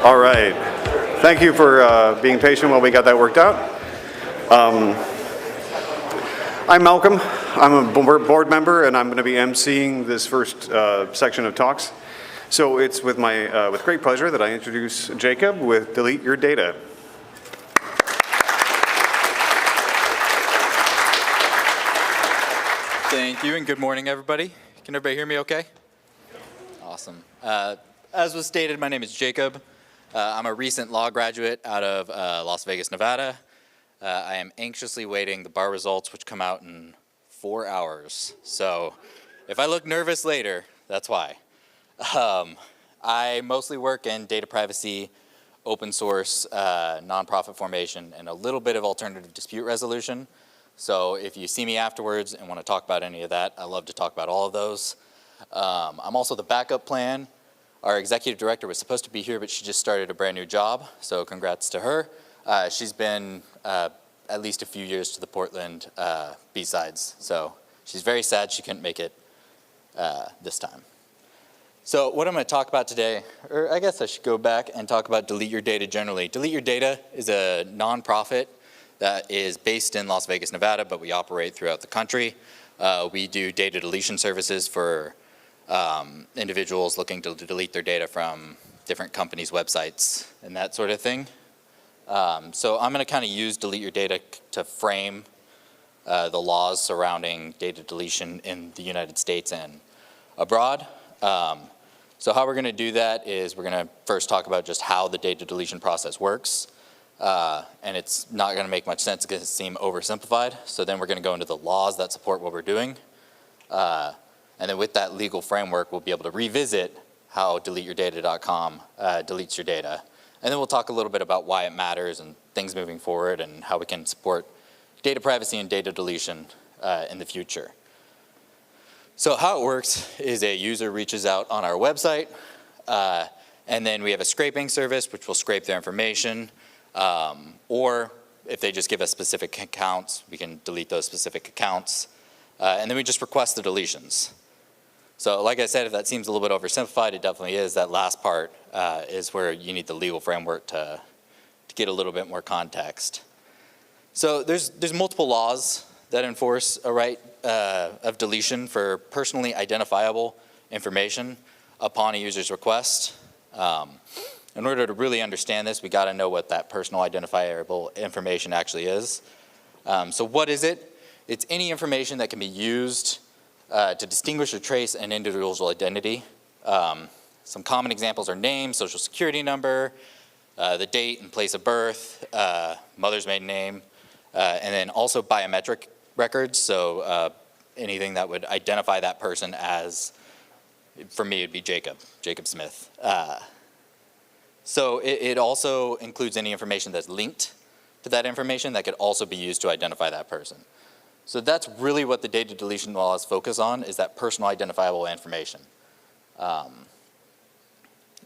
All right. Thank you for being patient while we got that worked out. I'm Malcolm. I'm a board member, and I'm going to be emceeing this first section of talks. So it's with great pleasure that I introduce Jacob with Delete Your Data. Thank you, and good morning, everybody. Can everybody hear me okay? Awesome. As was stated, my name is Jacob. I'm a recent law graduate out of Las Vegas, Nevada. I am anxiously waiting the bar results, which come out in 4 hours. So if I look nervous later, that's why. I mostly work in data privacy, open source, nonprofit formation, and a little bit of alternative dispute resolution. So if you see me afterwards and want to talk about any of that, I love to talk about all of those. I'm also the backup plan. Our executive director was supposed to be here, but she just started a brand new job, so congrats to her. She's been at least a few years to the Portland BSides, so she's very sad she couldn't make it this time. So what I'm going to talk about today, or I guess I should go back and talk about Delete Your Data generally. Delete Your Data is a nonprofit that is based in Las Vegas, Nevada, but we operate throughout the country. We do data deletion services for individuals looking to delete their data from different companies' websites and that sort of thing. So I'm going to kind of use Delete Your Data to frame the laws surrounding data deletion in the United States and abroad. So how we're going to do that is we're going to first talk about just how the data deletion process works. And it's not going to make much sense because it seems oversimplified. So then we're going to go into the laws that support what we're doing. And then with that legal framework, we'll be able to revisit how deleteyourdata.com deletes your data. And then we'll talk a little bit about why it matters and things moving forward and how we can support data privacy and data deletion in the future. So how it works is a user reaches out on our website, and then we have a scraping service which will scrape their information, or if they just give us specific accounts, we can delete those specific accounts. And then we just request the deletions. So like I said, if that seems a little bit oversimplified, it definitely is. That last part is where you need the legal framework to get a little bit more context. So there's multiple laws that enforce a right of deletion for personally identifiable information upon a user's request. In order to really understand this, we got to know what that personal identifiable information actually is. So what is it? It's any information that can be used to distinguish or trace an individual's identity. Some common examples are name, social security number, the date and place of birth, mother's maiden name, and then also biometric records, so anything that would identify that person as, for me, it'd be Jacob Smith. So it also includes any information that's linked to that information that could also be used to identify that person. So that's really what the data deletion laws focus on, is that personal identifiable information.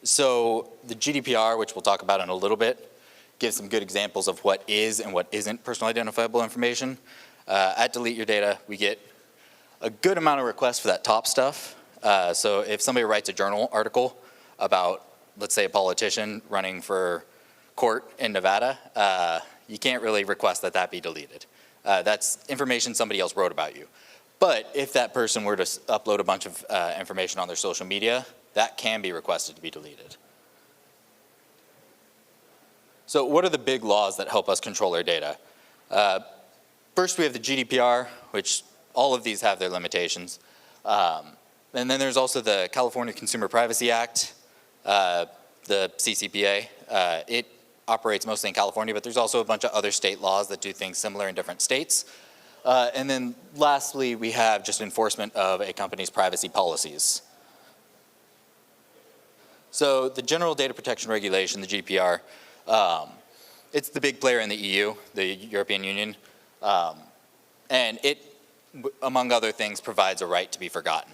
So the GDPR, which we'll talk about in a little bit, gives some good examples of what is and what isn't personal identifiable information. At Delete Your Data, we get a good amount of requests for that top stuff. So if somebody writes a journal article about, let's say, a politician running for court in Nevada, you can't really request that that be deleted. That's information somebody else wrote about you. But if that person were to upload a bunch of information on their social media, that can be requested to be deleted. So what are the big laws that help us control our data? First, we have the GDPR, which all of these have their limitations. And then there's also the California Consumer Privacy Act, the CCPA. It operates mostly in California, but there's also a bunch of other state laws that do things similar in different states. And then lastly, we have just enforcement of a company's privacy policies. So the General Data Protection Regulation, the GDPR, it's the big player in the EU, the European Union. And it, among other things, provides a right to be forgotten.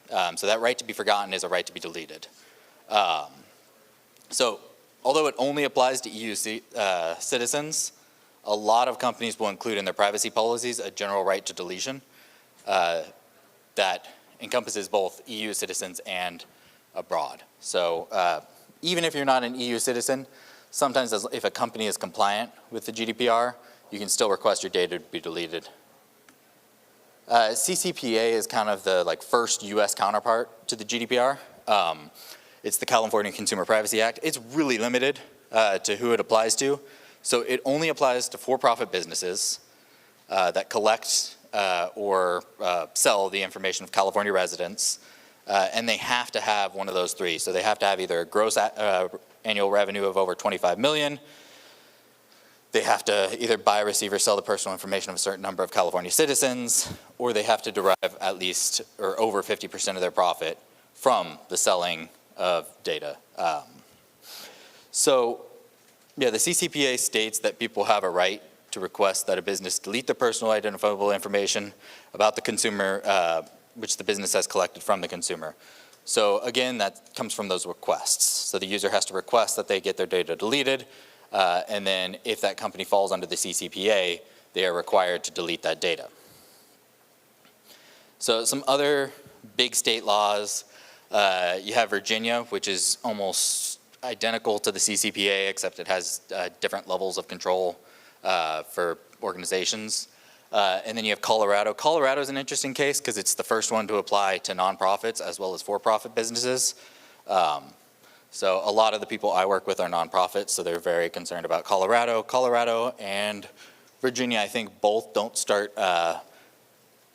So that right to be forgotten is a right to be deleted. So although it only applies to EU citizens, a lot of companies will include in their privacy policies a general right to deletion that encompasses both EU citizens and abroad. So even if you're not an EU citizen, sometimes if a company is compliant with the GDPR, you can still request your data to be deleted. CCPA is kind of the first US counterpart to the GDPR. It's the California Consumer Privacy Act. It's really limited to who it applies to. So it only applies to for-profit businesses that collect or sell the information of California residents, and they have to have one of those three. So they have to have either a gross annual revenue of over 25 million, they have to either buy, receive, or sell the personal information of a certain number of California citizens, or they have to derive at least or over 50% of their profit from the selling of data. So yeah, the CCPA states that people have a right to request that a business delete the personal identifiable information about the consumer, which the business has collected from the consumer. So again, that comes from those requests. So the user has to request that they get their data deleted, and then if that company falls under the CCPA, they are required to delete that data. So some other big state laws, you have Virginia, which is almost identical to the CCPA, except it has different levels of control for organizations. And then you have Colorado. Colorado is an interesting case because it's the first one to apply to nonprofits as well as for-profit businesses. So a lot of the people I work with are nonprofits, so they're very concerned about Colorado. Colorado and Virginia, I think both don't start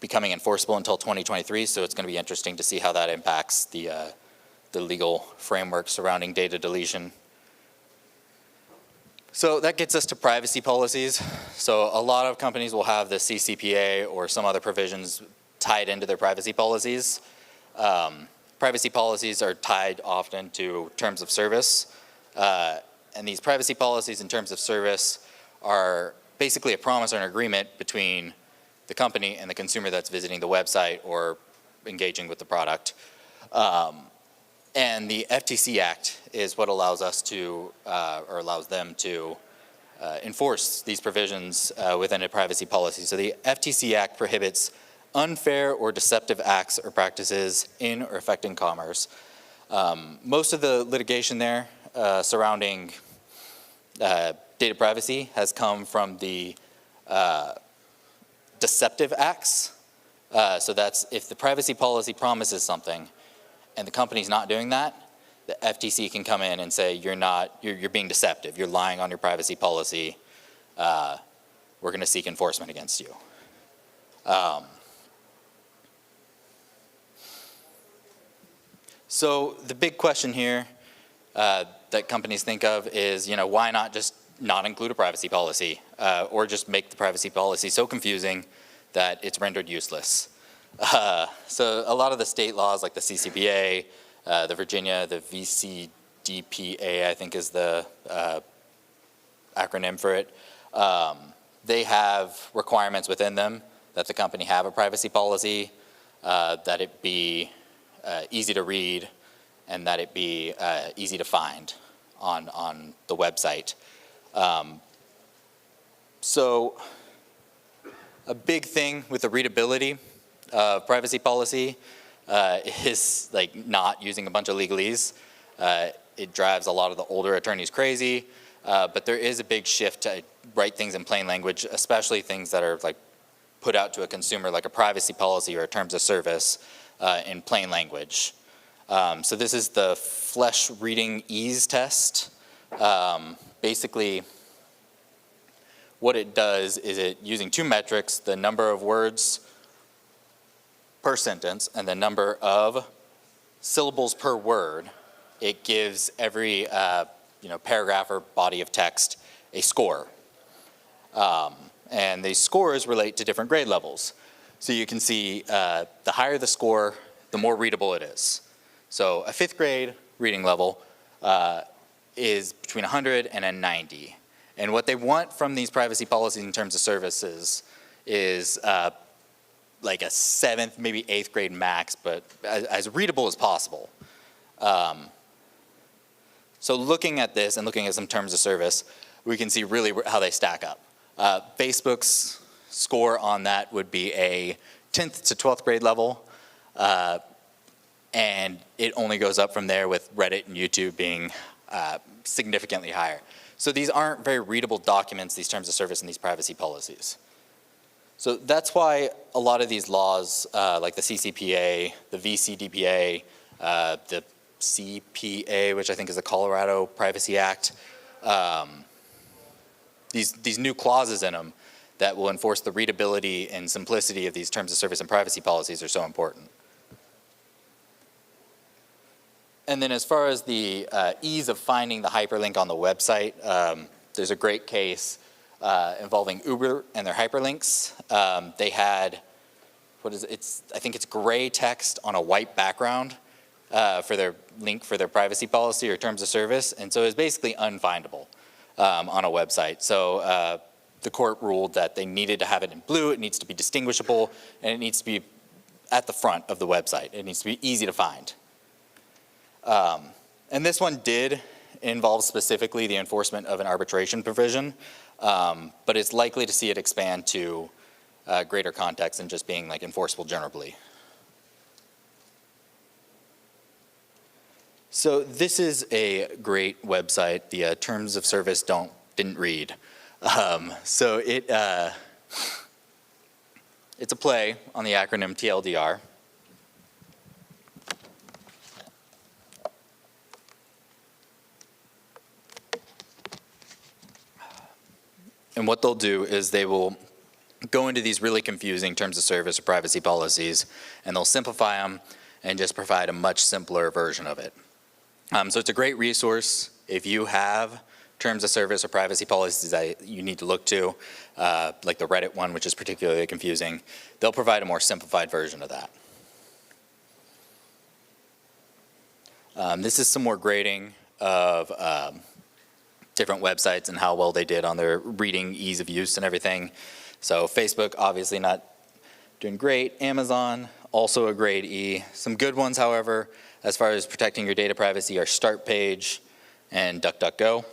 becoming enforceable until 2023, so it's going to be interesting to see how that impacts the legal framework surrounding data deletion. So that gets us to privacy policies. So a lot of companies will have the CCPA or some other provisions tied into their privacy policies. Privacy policies are tied often to terms of service. And these privacy policies and terms of service are basically a promise or an agreement between the company and the consumer that's visiting the website or engaging with the product. And the Ftc Act is what allows us to, or allows them to enforce these provisions within a privacy policy. So the Ftc Act prohibits unfair or deceptive acts or practices in or affecting commerce. Most of the litigation there surrounding data privacy has come from the deceptive acts. So that's if the privacy policy promises something and the company's not doing that, the FTC can come in and say you're being deceptive, you're lying on your privacy policy, we're going to seek enforcement against you. So the big question here that companies think of is, why not just not include a privacy policy or just make the privacy policy so confusing that it's rendered useless. So a lot of the state laws like the CCPA, the Virginia, the VCDPA, I think is the acronym for it, they have requirements within them that the company have a privacy policy, that it be easy to read, and that it be easy to find on the website. So a big thing with the readability of privacy policy is not using a bunch of legalese. It drives a lot of the older attorneys crazy, but there is a big shift to write things in plain language, especially things that are put out to a consumer like a privacy policy or a terms of service in plain language. So this is the Flesch reading ease test. Basically, what it does is it, using two metrics, the number of words per sentence and the number of syllables per word, it gives every paragraph or body of text a score. And these scores relate to different grade levels. So you can see the higher the score, the more readable it is. So a 5th grade reading level is between 100 and a 90. And what they want from these privacy policies in terms of services is like a 7th, maybe 8th grade max, but as readable as possible. So looking at this and looking at some terms of service, we can see really how they stack up. Facebook's score on that would be a 10th to 12th grade level, and it only goes up from there with Reddit and YouTube being significantly higher. So these aren't very readable documents, these terms of service and these privacy policies. So that's why a lot of these laws, like the CCPA, the VCDPA, the CPA, which I think is the Colorado Privacy Act, these new clauses in them that will enforce the readability and simplicity of these terms of service and privacy policies are so important. And then as far as the ease of finding the hyperlink on the website, there's a great case involving Uber and their hyperlinks. They had, I think it's gray text on a white background for their link for their privacy policy or terms of service. And so it's basically unfindable on a website. So the court ruled that they needed to have it in blue, it needs to be distinguishable, and it needs to be at the front of the website. It needs to be easy to find. And this one did involve specifically the enforcement of an arbitration provision, but it's likely to see it expand to greater context than just being like enforceable generally. So this is a great website. The terms of service didn't read. So it's a play on the acronym TLDR. And what they'll do is they will go into these really confusing terms of service or privacy policies, and they'll simplify them and just provide a much simpler version of it. So it's a great resource if you have terms of service or privacy policies that you need to look to, like the Reddit one, which is particularly confusing. They'll provide a more simplified version of that. This is some more grading of different websites and how well they did on their reading, ease of use, and everything. So Facebook, obviously not doing great. Amazon, also a grade E. Some good ones, however, as far as protecting your data privacy are Start Page and DuckDuckGo.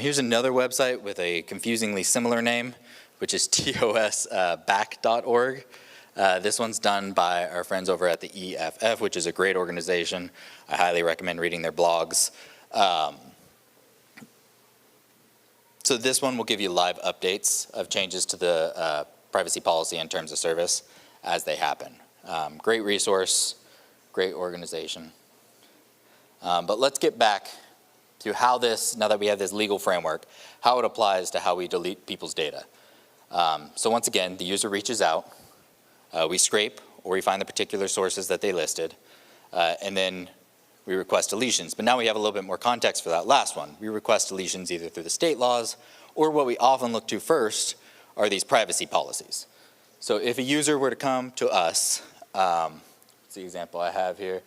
Here's another website with a confusingly similar name, which is tosback.org. This one's done by our friends over at the EFF, which is a great organization. I highly recommend reading their blogs. So this one will give you live updates of changes to the privacy policy and terms of service as they happen. Great resource, great organization. But let's get back to how this, now that we have this legal framework, how it applies to how we delete people's data. So once again, the user reaches out, we scrape or we find the particular sources that they listed, and then we request deletions. But now we have a little bit more context for that last one. We request deletions either through the state laws, or what we often look to first are these privacy policies. So if a user were to come to us, what's the example I have here?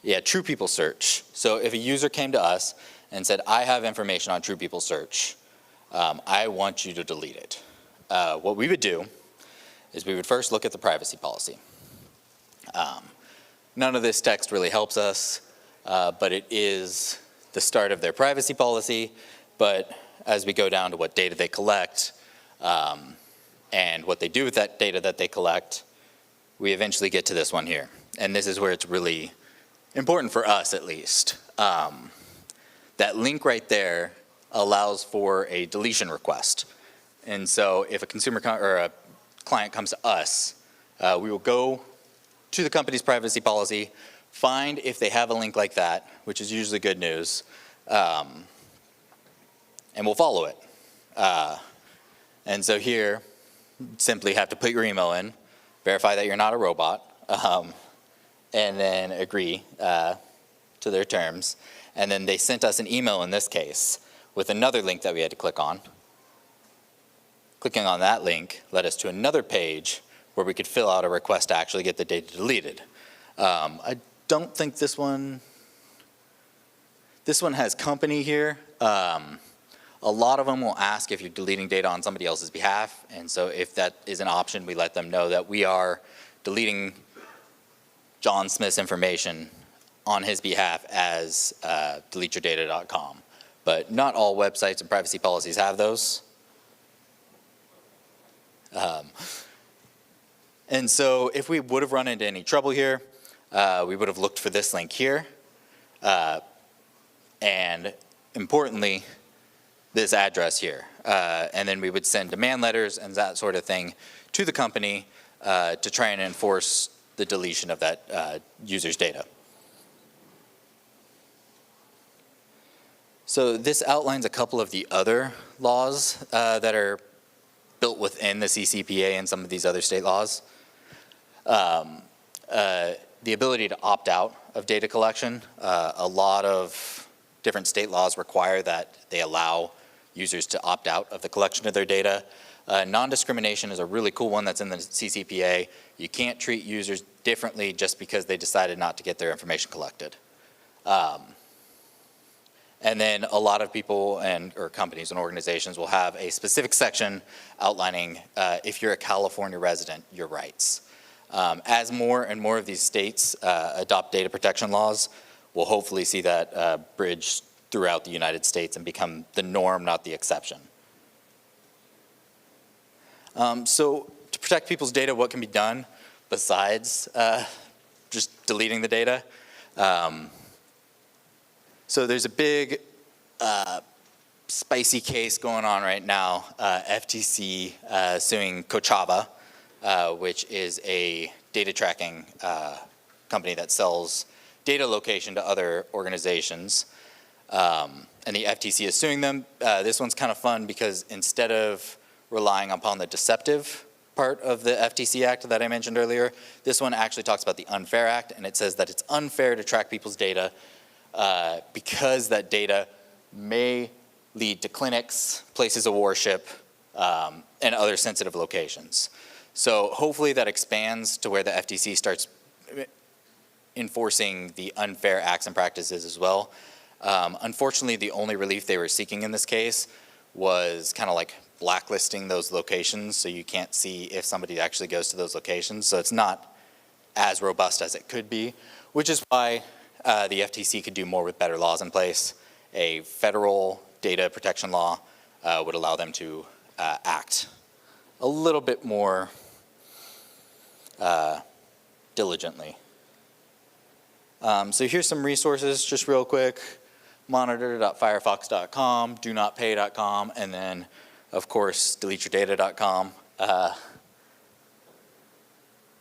Yeah, True People Search. So if a user came to us and said, I have information on True People Search, I want you to delete it. What we would do is we would first look at the privacy policy. None of this text really helps us, but it is the start of their privacy policy. But as we go down to what data they collect and what they do with that data that they collect, we eventually get to this one here. And this is where it's really important for us, at least. That link right there allows for a deletion request. And so if a consumer or a client comes to us, we will go to the company's privacy policy, find if they have a link like that, which is usually good news, and we'll follow it. And so here, simply have to put your email in, verify that you're not a robot, and then agree to their terms. And then they sent us an email in this case with another link that we had to click on. Clicking on that link led us to another page where we could fill out a request to actually get the data deleted. I don't think this one has company here. A lot of them will ask if you're deleting data on somebody else's behalf, and so if that is an option, we let them know that we are deleting John Smith's information on his behalf as deleteyourdata.com. But not all websites and privacy policies have those. And so if we would have run into any trouble here, we would have looked for this link here. And importantly, this address here. And then we would send demand letters and that sort of thing to the company to try and enforce the deletion of that user's data. So this outlines a couple of the other laws that are built within the CCPA and some of these other state laws. The ability to opt out of data collection. A lot of different state laws require that they allow users to opt out of the collection of their data. Non-discrimination is a really cool one that's in the CCPA. You can't treat users differently just because they decided not to get their information collected. And then a lot of people or companies and organizations will have a specific section outlining if you're a California resident, your rights. As more and more of these states adopt data protection laws, we'll hopefully see that bridge throughout the United States and become the norm, not the exception. So to protect people's data, what can be done besides just deleting the data? So there's a big spicy case going on right now, FTC suing Kochava, which is a data tracking company that sells data location to other organizations. And the FTC is suing them. This one's kind of fun because instead of relying upon the deceptive part of the FTC Act that I mentioned earlier, this one actually talks about the Unfair Act, and it says that it's unfair to track people's data because that data may lead to clinics, places of worship, and other sensitive locations. So hopefully that expands to where the FTC starts enforcing the unfair acts and practices as well. Unfortunately, the only relief they were seeking in this case was kind of like blacklisting those locations so you can't see if somebody actually goes to those locations. So it's not as robust as it could be, which is why the FTC could do more with better laws in place. A federal data protection law would allow them to act a little bit more diligently. So here's some resources just real quick. Monitor.firefox.com, donotpay.com, and then of course deleteyourdata.com.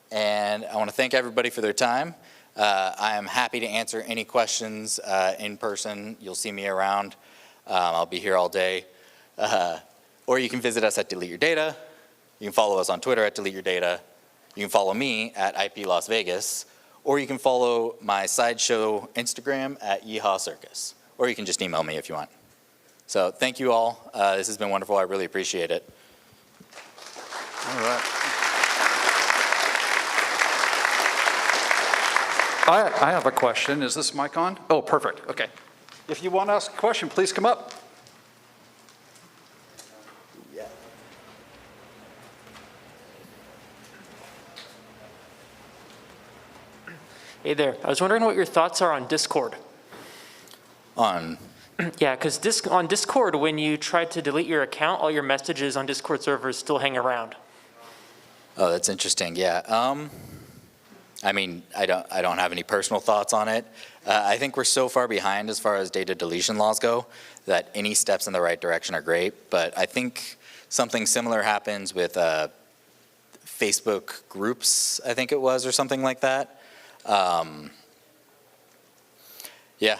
And I want to thank everybody for their time. I am happy to answer any questions in person. You'll see me around. I'll be here all day. Or you can visit us at Delete Your Data. You can follow us on Twitter at Delete Your Data. You can follow me at IP Las Vegas. Or you can follow my sideshow Instagram at Yeehaw Circus. Or you can just email me if you want. So thank you all. This has been wonderful. I really appreciate it. All right. I have a question. Is this mic on? Oh, perfect. Okay. If you want to ask a question, please come up. Yeah. Hey there. I was wondering what your thoughts are on Discord. On Yeah, because on Discord, when you try to delete your account, all your messages on Discord servers still hang around. Oh, that's interesting. Yeah. I mean, I don't have any personal thoughts on it. I think we're so far behind as far as data deletion laws go that any steps in the right direction are great. But I think something similar happens with Facebook groups, I think it was, or something like that. Yeah.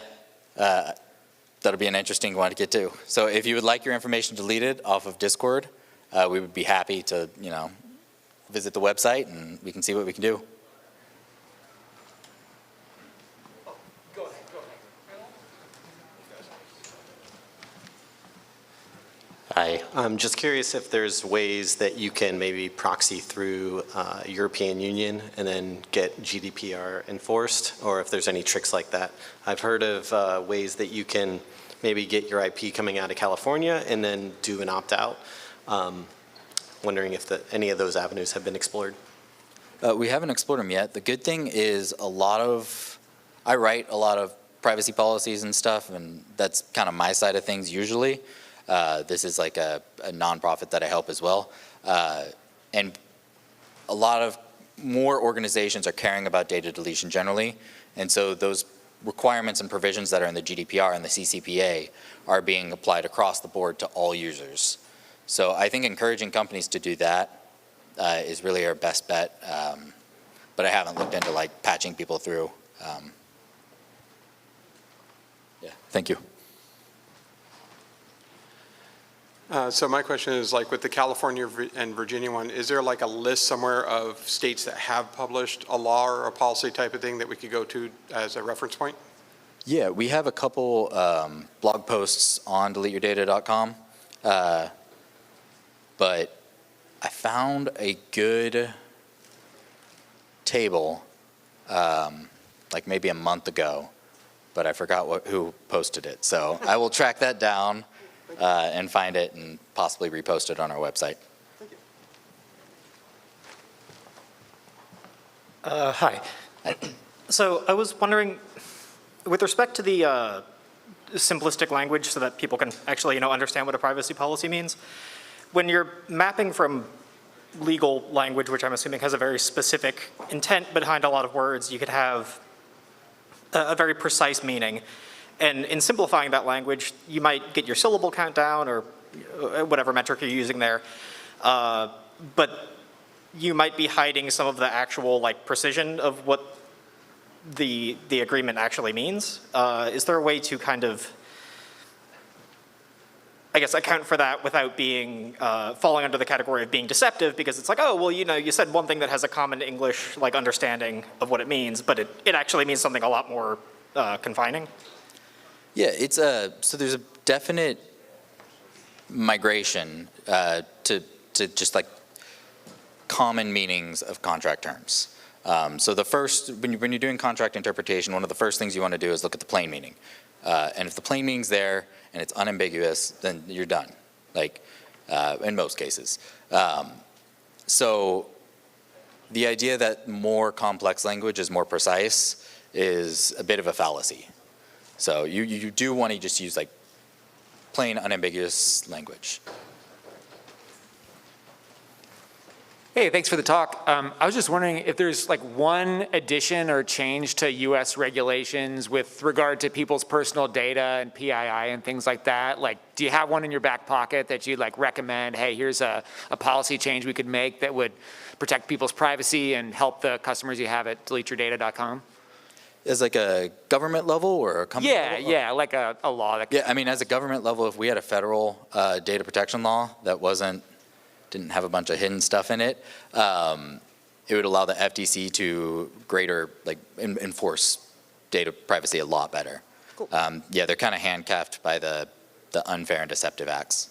That'll be an interesting one to get to. So if you would like your information deleted off of Discord, we would be happy to, visit the website and we can see what we can do. Hi, I'm just curious if there's ways that you can maybe proxy through European Union and then get GDPR enforced, or if there's any tricks like that. I've heard of ways that you can maybe get your IP coming out of California and then do an opt-out. Wondering if any of those avenues have been explored. We haven't explored them yet. The good thing is I write a lot of privacy policies and stuff, and that's kind of my side of things usually. This is like a nonprofit that I help as well. And a lot of more organizations are caring about data deletion generally, and so those requirements and provisions that are in the GDPR and the CCPA are being applied across the board to all users. So I think encouraging companies to do that is really our best bet, but I haven't looked into like patching people through. Yeah, thank you. So my question is, like with the California and Virginia one, is there like a list somewhere of states that have published a law or a policy type of thing that we could go to as a reference point? Yeah, we have a couple blog posts on deleteyourdata.com, but I found a good table like maybe a month ago, but I forgot who posted it. So I will track that down and find it and possibly repost it on our website. Hi. So I was wondering, with respect to the simplistic language so that people can actually, understand what a privacy policy means, when you're mapping from legal language, which I'm assuming has a very specific intent behind a lot of words, you could have a very precise meaning. And in simplifying that language, you might get your syllable count down or whatever metric you're using there. But you might be hiding some of the actual precision of what the agreement actually means. Is there a way to kind of, I guess, account for that without being, falling under the category of being deceptive? Because it's like, oh, well, you said one thing that has a common English understanding of what it means, but it actually means something a lot more confining. Yeah, it's so there's a definite migration to just common meanings of contract terms. So the first, when you're doing contract interpretation, one of the first things you want to do is look at the plain meaning. And if the plain meaning's there and it's unambiguous, then you're done, in most cases. So the idea that more complex language is more precise is a bit of a fallacy. So you do want to just use plain unambiguous language. Hey, thanks for the talk. I was just wondering if there's one addition or change to US regulations with regard to people's personal data and PII and things like that. Do you have one in your back pocket that you'd recommend, hey, here's a policy change we could make that would protect people's privacy and help the customers you have at deleteyourdata.com? As a government level or a company level? Yeah, a law. Yeah, I mean, as a government level, if we had a federal data protection law that didn't have a bunch of hidden stuff in it, it would allow the FTC to greater, enforce data privacy a lot better. Cool. Yeah, they're kind of handcuffed by the unfair and deceptive acts.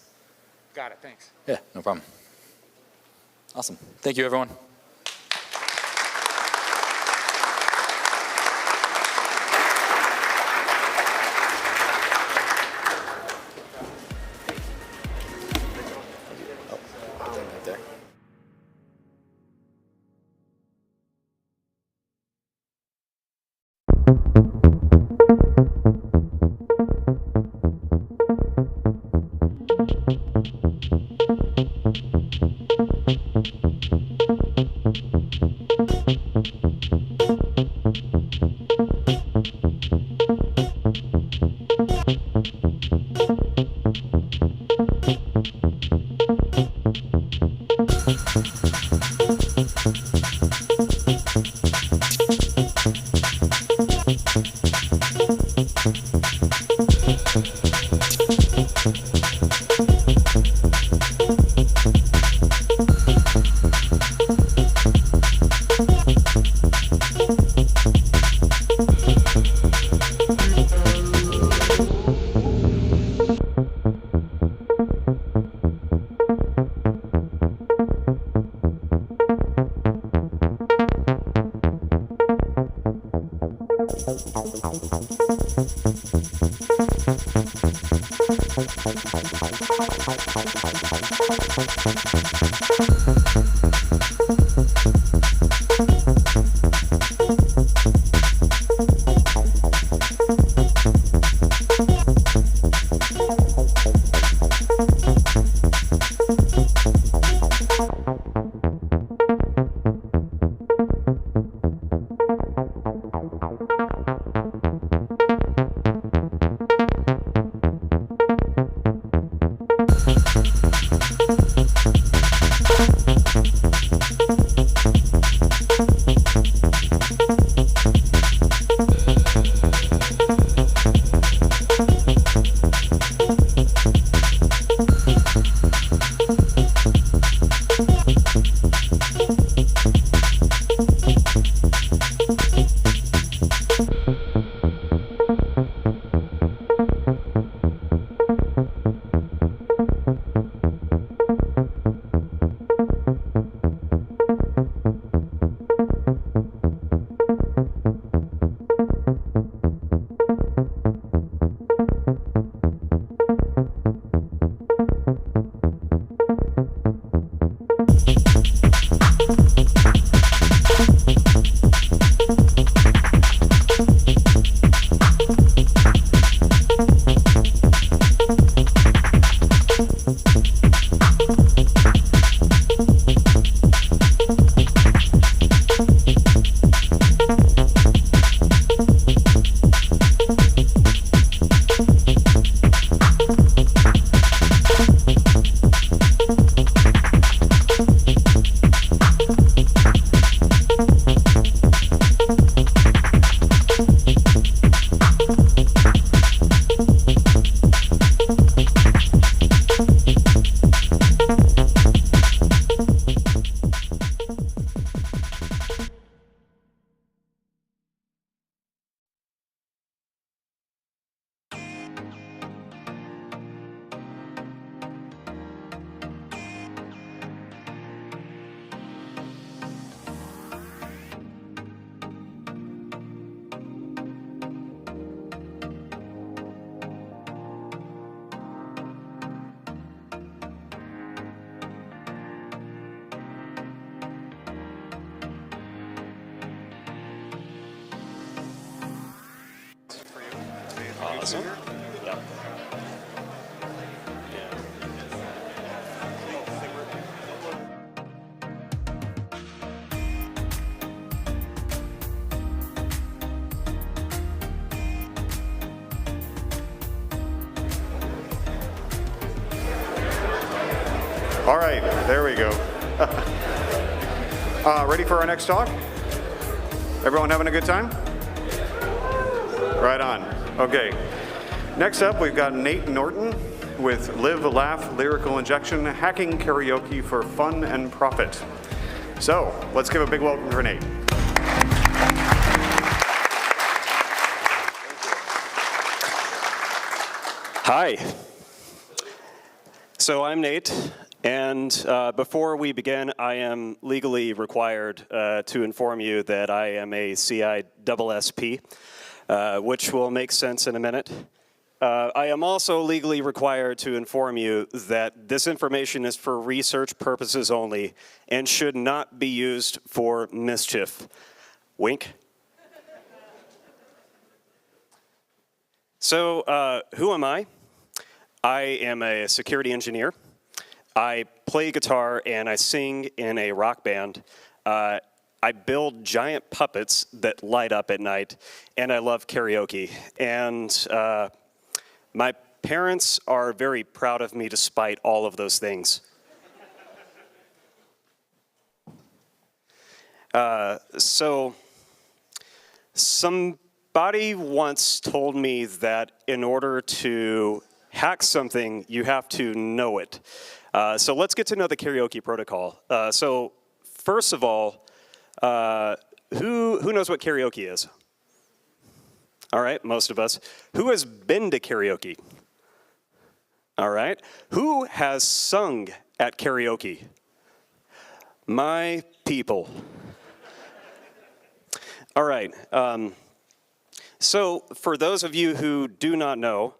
Got it, thanks. Yeah, no problem. Awesome. Thank you, everyone. Awesome. Yep. All right, there we go. Ready for our next talk? Everyone having a good time? Right on. Okay. Next up, we've got Nate Norton with Live, Laugh, Lyrical Injection, Hacking Karaoke for Fun and Profit. So, let's give a big welcome for Nate. Hi. So I'm Nate, and before we begin, I am legally required to inform you that I am a CISSP, which will make sense in a minute. I am also legally required to inform you that this information is for research purposes only and should not be used for mischief. Wink. So, who am I? I am a security engineer. I play guitar and I sing in a rock band. I build giant puppets that light up at night, and I love karaoke. And my parents are very proud of me despite all of those things. So, somebody once told me that in order to hack something, you have to know it. So let's get to know the karaoke protocol. So first of all, who knows what karaoke is? All right, most of us. Who has been to karaoke? All right. Who has sung at karaoke? My people. All right. So for those of you who do not know,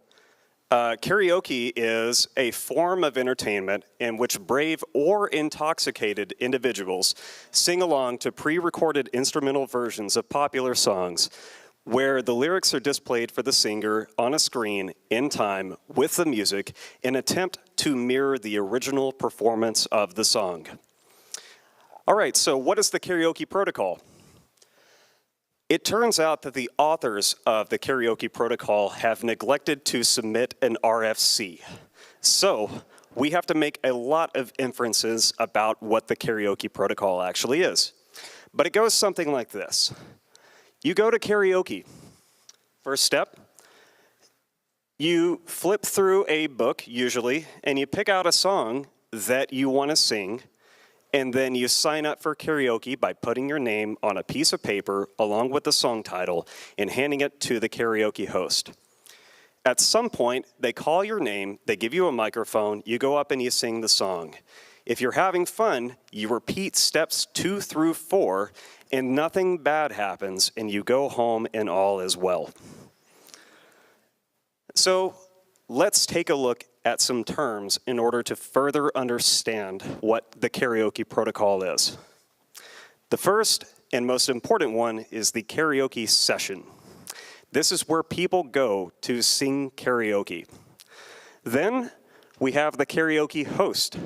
karaoke is a form of entertainment in which brave or intoxicated individuals sing along to pre-recorded instrumental versions of popular songs where the lyrics are displayed for the singer on a screen in time with the music in an attempt to mirror the original performance of the song. All right, so what is the karaoke protocol? It turns out that the authors of the karaoke protocol have neglected to submit an RFC. So we have to make a lot of inferences about what the karaoke protocol actually is. But it goes something like this. You go to karaoke. First step, you flip through a book, usually, and you pick out a song that you want to sing, and then you sign up for karaoke by putting your name on a piece of paper along with the song title and handing it to the karaoke host. At some point, they call your name, they give you a microphone, you go up and you sing the song. If you're having fun, you repeat steps 2 through 4, and nothing bad happens, and you go home and all is well. So let's take a look at some terms in order to further understand what the karaoke protocol is. The first and most important one is the karaoke session. This is where people go to sing karaoke. Then we have the karaoke host,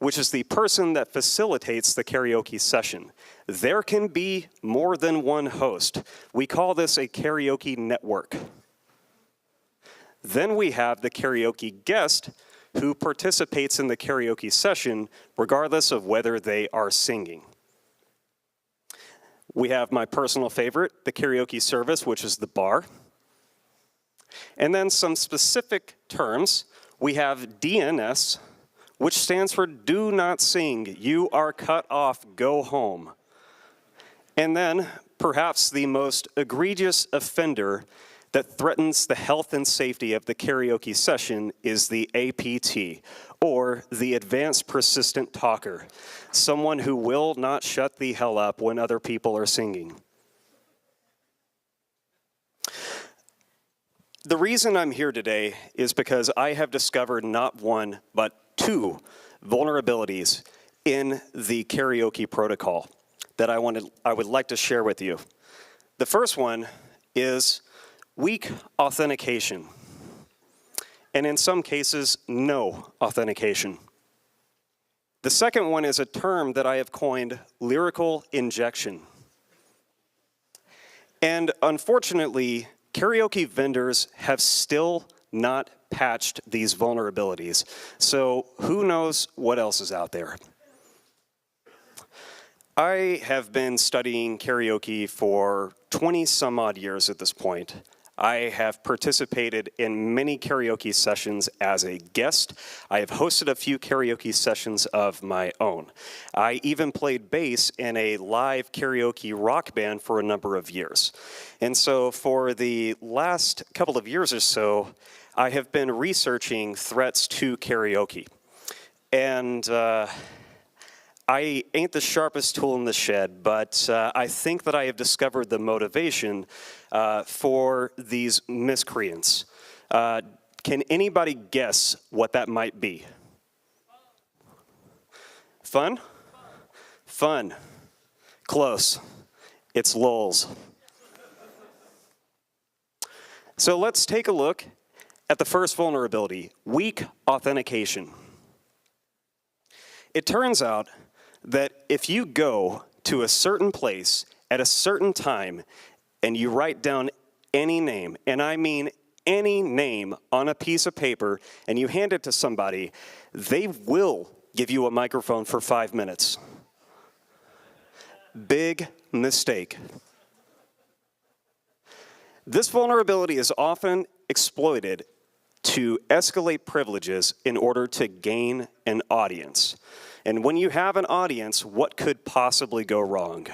which is the person that facilitates the karaoke session. There can be more than one host. We call this a karaoke network. Then we have the karaoke guest who participates in the karaoke session regardless of whether they are singing. We have my personal favorite, the karaoke service, which is the bar. And then some specific terms. We have DNS, which stands for do not sing. You are cut off, go home. And then perhaps the most egregious offender that threatens the health and safety of the karaoke session is the APT, or the Advanced Persistent Talker, someone who will not shut the hell up when other people are singing. The reason I'm here today is because I have discovered not one, but two vulnerabilities in the Karaoke Protocol that I would like to share with you. The first one is weak authentication, and in some cases, no authentication. The second one is a term that I have coined lyrical injection. And unfortunately, karaoke vendors have still not patched these vulnerabilities. So who knows what else is out there? I have been studying karaoke for 20 some odd years at this point. I have participated in many karaoke sessions as a guest. I have hosted a few karaoke sessions of my own. I even played bass in a live karaoke rock band for a number of years. And so for the last couple of years or so, I have been researching threats to karaoke. And I ain't the sharpest tool in the shed, but I think that I have discovered the motivation for these miscreants. Can anybody guess what that might be? Fun? Fun. Close. It's lulz. So let's take a look at the first vulnerability, weak authentication. It turns out that if you go to a certain place at a certain time and you write down any name, and I mean any name on a piece of paper, and you hand it to somebody, they will give you a microphone for 5 minutes. Big mistake. This vulnerability is often exploited to escalate privileges in order to gain an audience. And when you have an audience, what could possibly go wrong?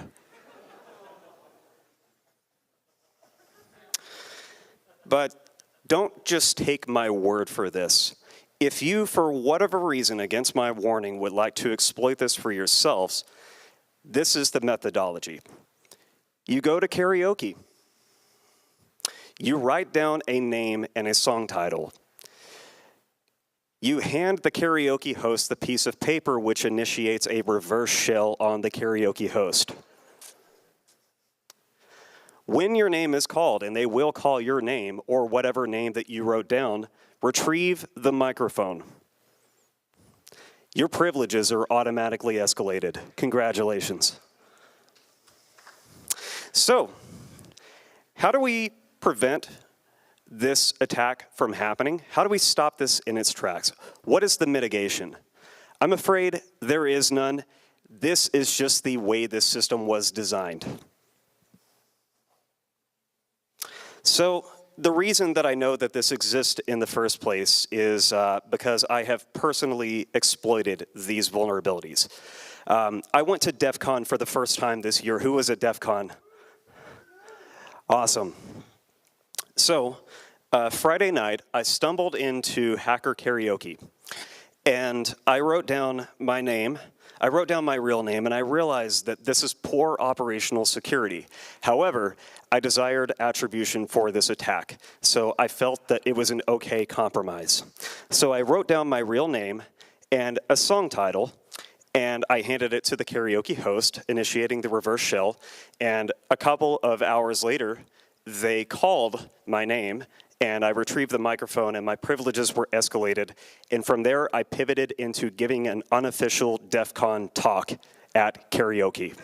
But don't just take my word for this. If you, for whatever reason, against my warning, would like to exploit this for yourselves, this is the methodology. You go to karaoke. You write down a name and a song title. You hand the karaoke host the piece of paper which initiates a reverse shell on the karaoke host. When your name is called, and they will call your name or whatever name that you wrote down, retrieve the microphone. Your privileges are automatically escalated. Congratulations. So, how do we prevent this attack from happening? How do we stop this in its tracks? What is the mitigation? I'm afraid there is none. This is just the way this system was designed. So the reason that I know that this exists in the first place is because I have personally exploited these vulnerabilities. I went to DEF CON for the first time this year. Who was at DEF CON? Awesome. So Friday night, I stumbled into Hacker Karaoke, and I wrote down my name. I wrote down my real name, and I realized that this is poor operational security. However, I desired attribution for this attack, so I felt that it was an okay compromise. So I wrote down my real name and a song title, and I handed it to the karaoke host, initiating the reverse shell, and a couple of hours later, they called my name, and I retrieved the microphone, and my privileges were escalated. And from there, I pivoted into giving an unofficial DEF CON talk at karaoke.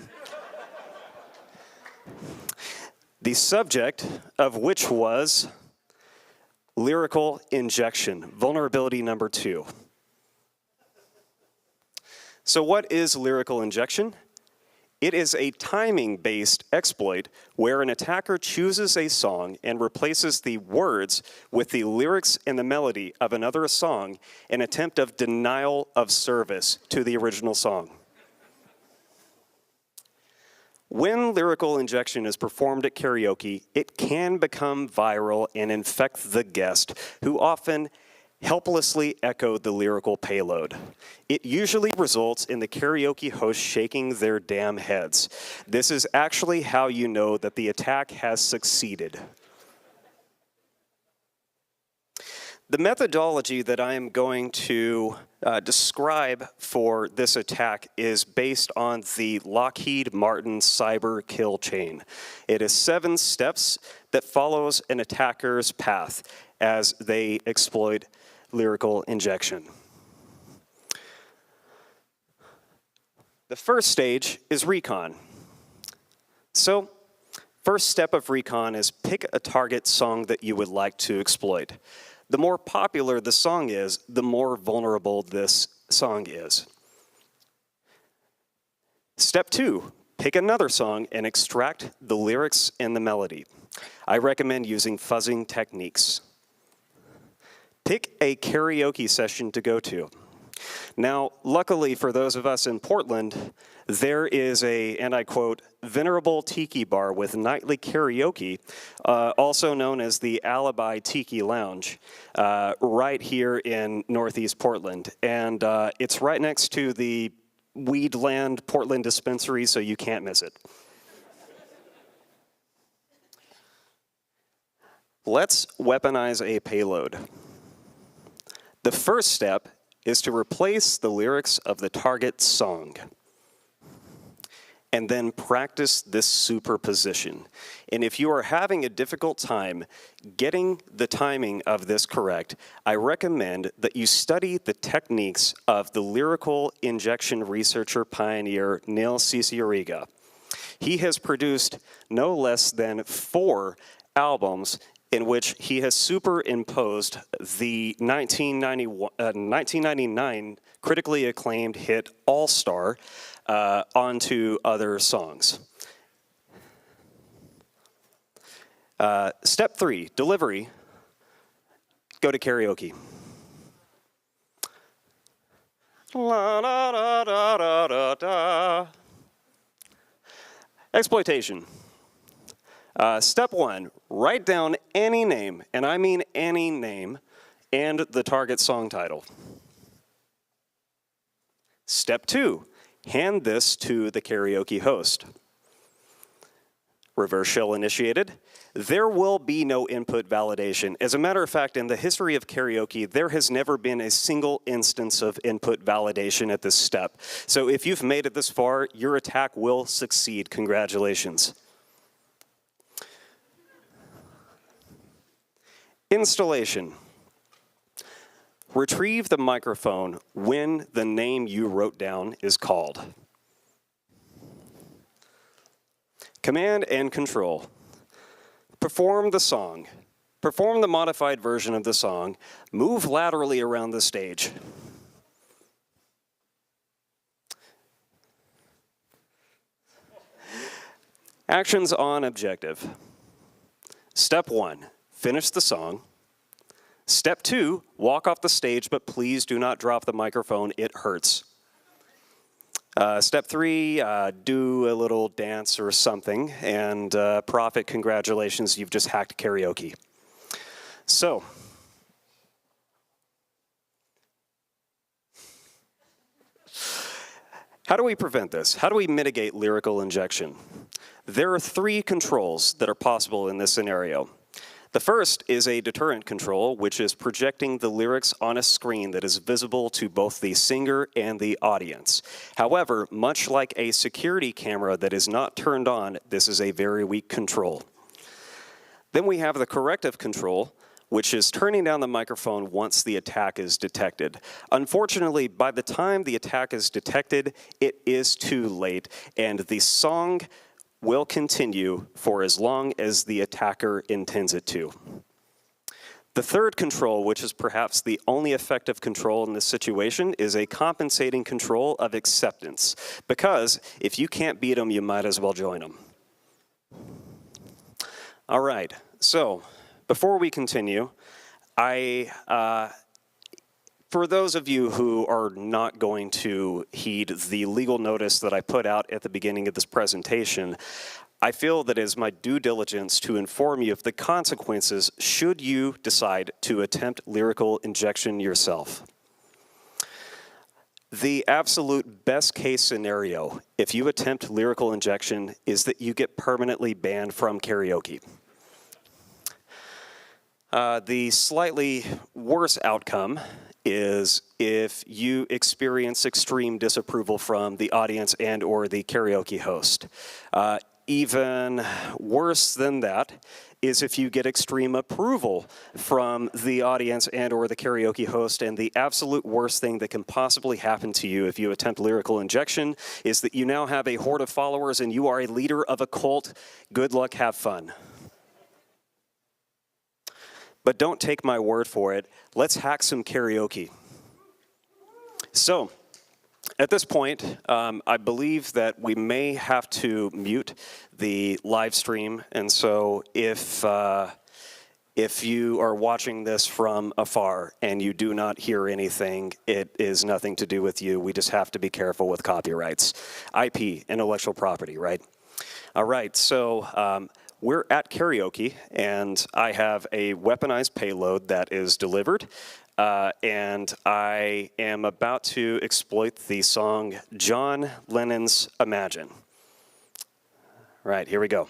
The subject of which was lyrical injection, vulnerability number 2. So what is lyrical injection? It is a timing-based exploit where an attacker chooses a song and replaces the words with the lyrics and the melody of another song, an attempt of denial of service to the original song. When lyrical injection is performed at karaoke, it can become viral and infect the guest, who often helplessly echoed the lyrical payload. It usually results in the karaoke host shaking their damn heads. This is actually how you know that the attack has succeeded. The methodology that I am going to describe for this attack is based on the Lockheed Martin cyber kill chain. It is 7 steps that follows an attacker's path as they exploit lyrical injection. The first stage is recon. So, first step of recon is pick a target song that you would like to exploit. The more popular the song is, the more vulnerable this song is. Step 2, pick another song and extract the lyrics and the melody. I recommend using fuzzing techniques. Pick a karaoke session to go to. Now, luckily for those of us in Portland, there is a, and I quote, venerable tiki bar with nightly karaoke, also known as the Alibi Tiki Lounge, right here in Northeast Portland. And it's right next to the Weedland Portland dispensary, so you can't miss it. Let's weaponize a payload. The first step is to replace the lyrics of the target song, and then practice this superposition. And if you are having a difficult time getting the timing of this correct, I recommend that you study the techniques of the lyrical injection researcher pioneer Neil Cicierega. He has produced no less than 4 albums in which he has superimposed the 1999 critically acclaimed hit All Star onto other songs. Step 3, delivery. Go to karaoke. La, da, da, da, da, da, da. Exploitation. Step 1, write down any name, and I mean any name, and the target song title. Step 2, hand this to the karaoke host. Reverse shell initiated. There will be no input validation. As a matter of fact, in the history of karaoke, there has never been a single instance of input validation at this step. So if you've made it this far, your attack will succeed. Congratulations. Installation. Retrieve the microphone when the name you wrote down is called. Command and control. Perform the song. Perform the modified version of the song. Move laterally around the stage. Actions on objective. Step 1. Finish the song. Step 2, walk off the stage, but please do not drop the microphone, it hurts. Step 3, do a little dance or something, and Prophet, congratulations, you've just hacked karaoke. So, how do we prevent this? How do we mitigate lyrical injection? There are 3 controls that are possible in this scenario. The first is a deterrent control, which is projecting the lyrics on a screen that is visible to both the singer and the audience. However, much like a security camera that is not turned on, this is a very weak control. Then we have the corrective control, which is turning down the microphone once the attack is detected. Unfortunately, by the time the attack is detected, it is too late, and the song will continue for as long as the attacker intends it to. The third control, which is perhaps the only effective control in this situation, is a compensating control of acceptance. Because if you can't beat them, you might as well join them. All right, so before we continue, for those of you who are not going to heed the legal notice that I put out at the beginning of this presentation, I feel that it is my due diligence to inform you of the consequences should you decide to attempt lyrical injection yourself. The absolute best case scenario, if you attempt lyrical injection, is that you get permanently banned from karaoke. The slightly worse outcome is if you experience extreme disapproval from the audience and or the karaoke host. Even worse than that is if you get extreme approval from the audience and or the karaoke host, and the absolute worst thing that can possibly happen to you if you attempt lyrical injection is that you now have a horde of followers and you are a leader of a cult. Good luck, have fun. But don't take my word for it. Let's hack some karaoke. So, at this point, I believe that we may have to mute the live stream, and so if you are watching this from afar and you do not hear anything, it is nothing to do with you. We just have to be careful with copyrights. IP, intellectual property, right? All right, so we're at karaoke, and I have a weaponized payload that is delivered. And I am about to exploit the song John Lennon's Imagine. Right, here we go.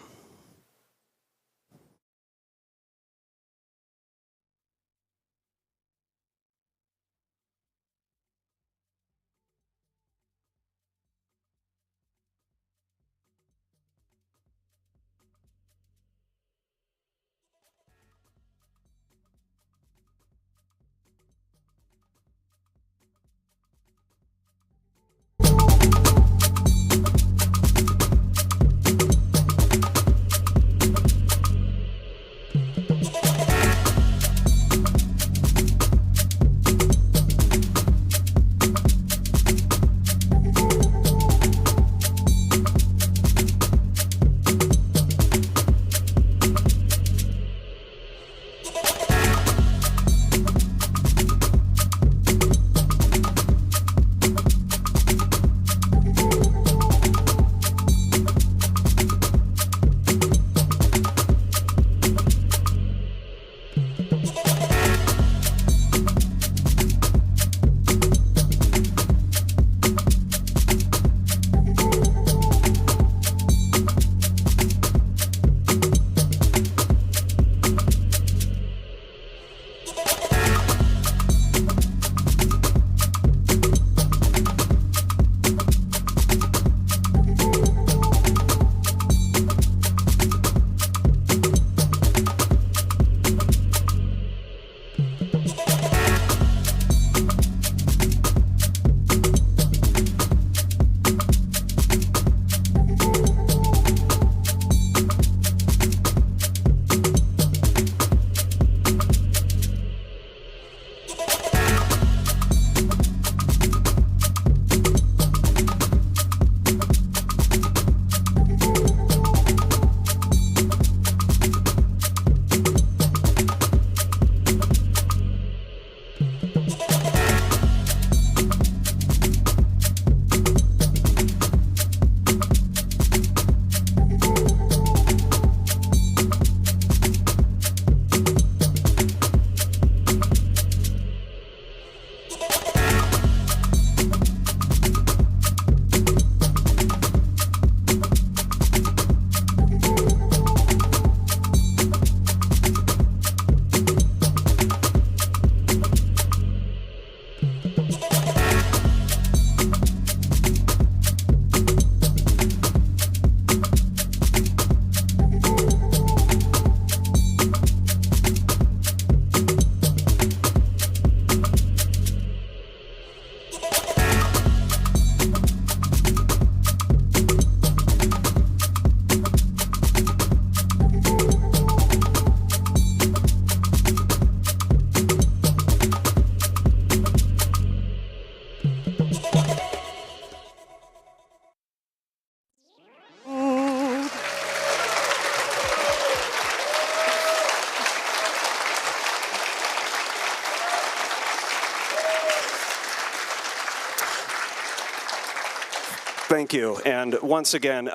Thank you. And once again,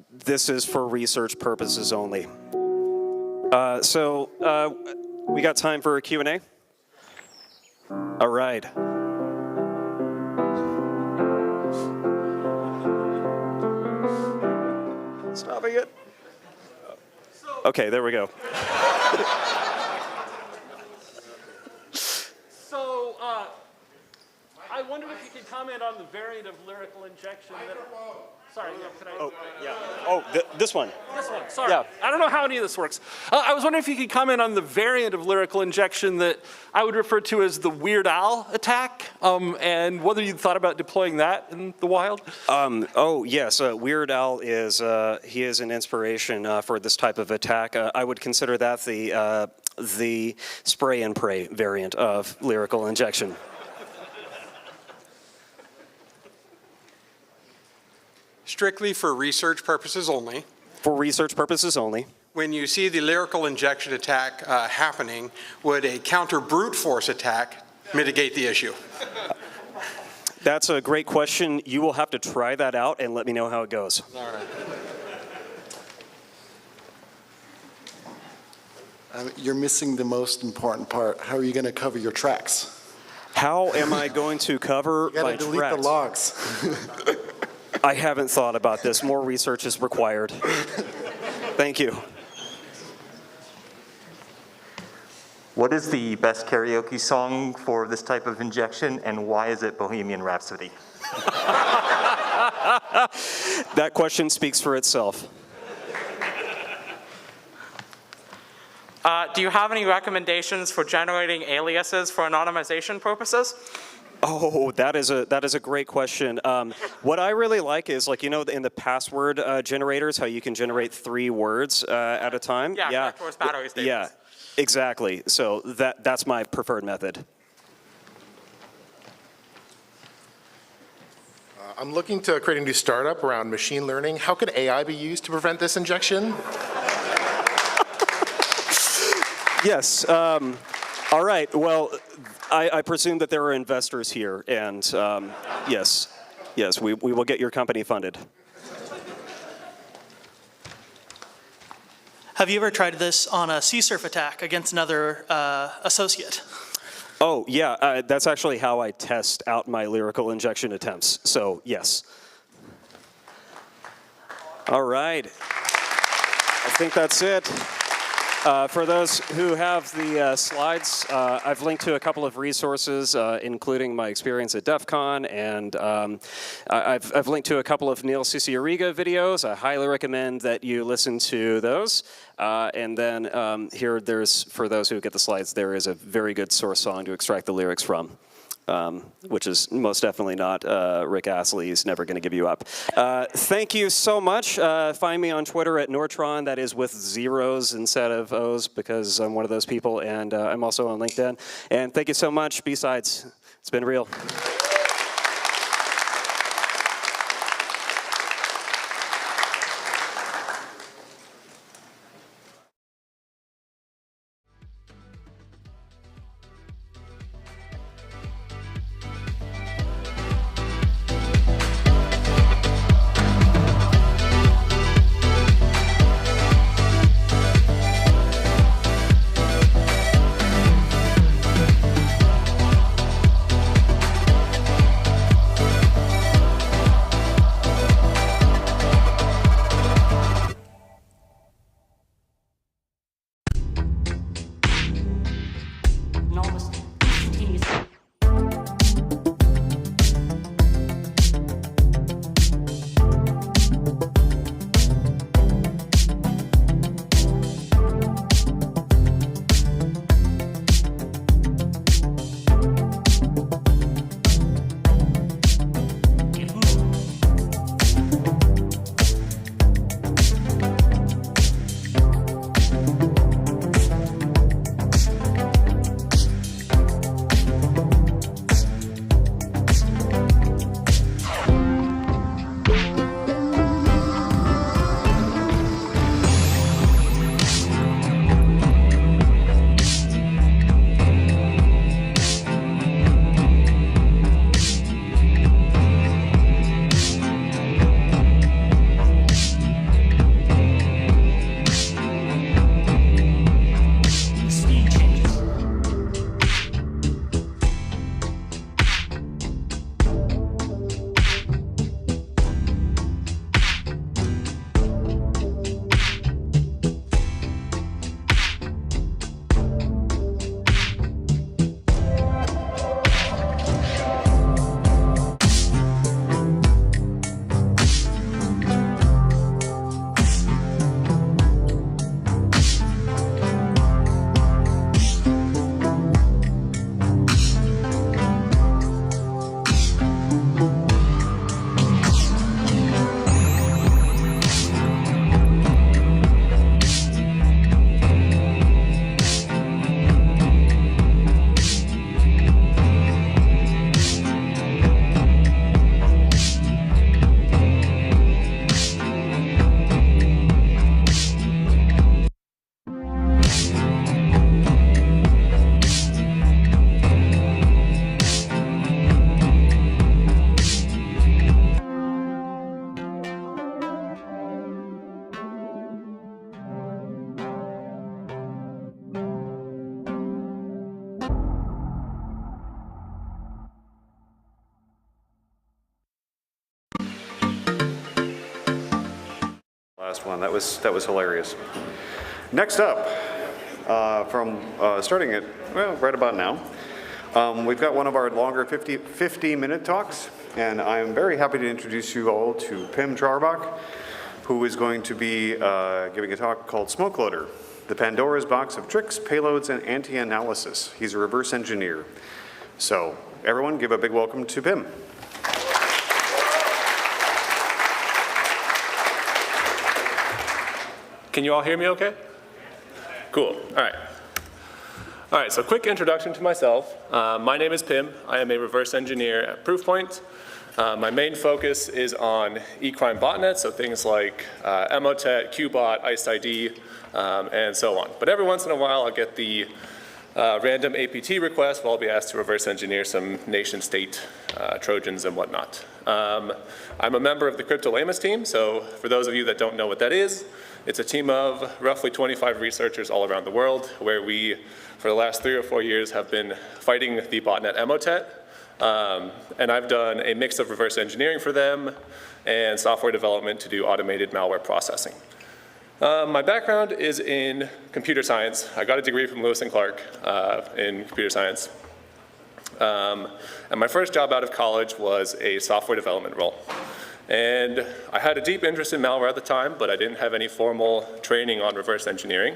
this is for research purposes only. We got time for a Q&A? All right. Stopping it. Okay, there we go. So, I wondered if you could comment on the variant of lyrical injection that... Sorry, could I... Oh, yeah. Oh, this one. This one, sorry. Yeah. I don't know how any of this works. I was wondering if you could comment on the variant of lyrical injection that I would refer to as the Weird Al attack, and whether you'd thought about deploying that in the wild? Oh, yes. Weird Al is, he is an inspiration for this type of attack. I would consider that the spray and pray variant of lyrical injection. Strictly for research purposes only. For research purposes only. When you see the lyrical injection attack happening, would a counter brute force attack mitigate the issue? That's a great question. You will have to try that out and let me know how it goes. All right. You're missing the most important part. How are you going to cover your tracks? How am I going to cover You my got to delete tracks? the logs. I haven't thought about this. More research is required. Thank you. What is the best karaoke song for this type of injection, and why is it Bohemian Rhapsody? That question speaks for itself. Do you have any recommendations for generating aliases for anonymization purposes? Oh, that is a great question. What I really like is, like, you know, in the password generators, how you can generate 3 words at a time. Yeah, towards battery statements. Yeah, exactly. So that's my preferred method. I'm looking to create a new startup around machine learning. How could AI be used to prevent this injection? Yes. All right. Well, I presume that there are investors here, and yes, we will get your company funded. Have you ever tried this on a CSRF attack against another associate? Oh, yeah. That's actually how I test out my lyrical injection attempts. So, yes. All right. I think that's it. For those who have the slides, I've linked to a couple of resources, including my experience at DEF CON, and I've linked to a couple of Neil Cicierega videos. I highly recommend that you listen to those. And then here, for those who get the slides, there is a very good source song to extract the lyrics from. Which is most definitely not Rick Astley's Never Gonna Give You Up. Thank you so much. Find me on Twitter at Nortron, that is with zeros instead of O's, because I'm one of those people, and I'm also on LinkedIn. And thank you so much, BSides. It's been real. last one. That was hilarious. Next up, starting at, well, right about now, we've got one of our longer 50-minute talks, and I am very happy to introduce you all to Pim Charbach, who is going to be giving a talk called Smoke Loader, the Pandora's Box of Tricks, Payloads, and Anti-Analysis. He's a reverse engineer. So everyone give a big welcome to Pim. Can you all hear me okay? Cool, all right. All right, so quick introduction to myself. My name is Pim. I am a reverse engineer at Proofpoint. My main focus is on e-crime botnets, so things like Emotet, Qbot, IceID, and so on. But every once in a while, I'll get the random APT request where I'll be asked to reverse engineer some nation-state Trojans and whatnot. I'm a member of the Cryptolamus team, so for those of you that don't know what that is, it's a team of roughly 25 researchers all around the world where we, for the last 3 or 4 years, have been fighting the botnet Emotet. And I've done a mix of reverse engineering for them and software development to do automated malware processing. My background is in computer science. I got a degree from Lewis and Clark in computer science. And my first job out of college was a software development role. And I had a deep interest in malware at the time, but I didn't have any formal training on reverse engineering.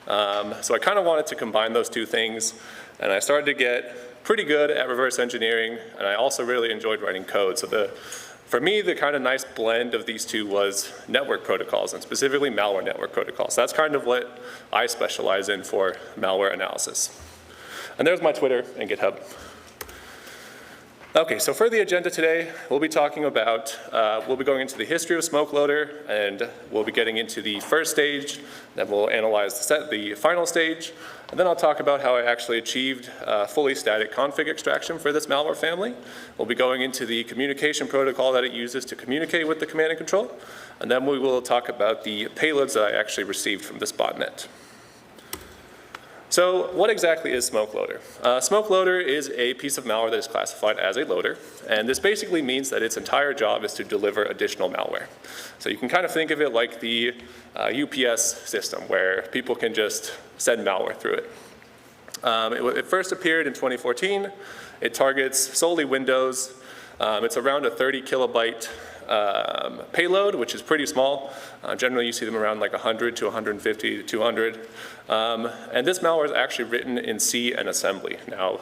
So I kind of wanted to combine those two things, and I started to get pretty good at reverse engineering, and I also really enjoyed writing code. So for me, the kind of nice blend of these two was network protocols, and specifically malware network protocols. That's kind of what I specialize in for malware analysis. And there's my Twitter and GitHub. Okay, so for the agenda today, we'll be talking about, we'll be going into the history of Smoke Loader, and we'll be getting into the first stage, then we'll analyze the final stage, and then I'll talk about how I actually achieved fully static config extraction for this malware family. We'll be going into the communication protocol that it uses to communicate with the command and control, and then we will talk about the payloads that I actually received from this botnet. So what exactly is Smoke Loader? Smoke Loader is a piece of malware that is classified as a loader, and this basically means that its entire job is to deliver additional malware. So you can kind of think of it like the UPS system, where people can just send malware through it. It first appeared in 2014. It targets solely Windows. It's around a 30 kilobyte payload, which is pretty small. Generally, you see them around like 100 to 150 to 200. And this malware is actually written in C and assembly. Now,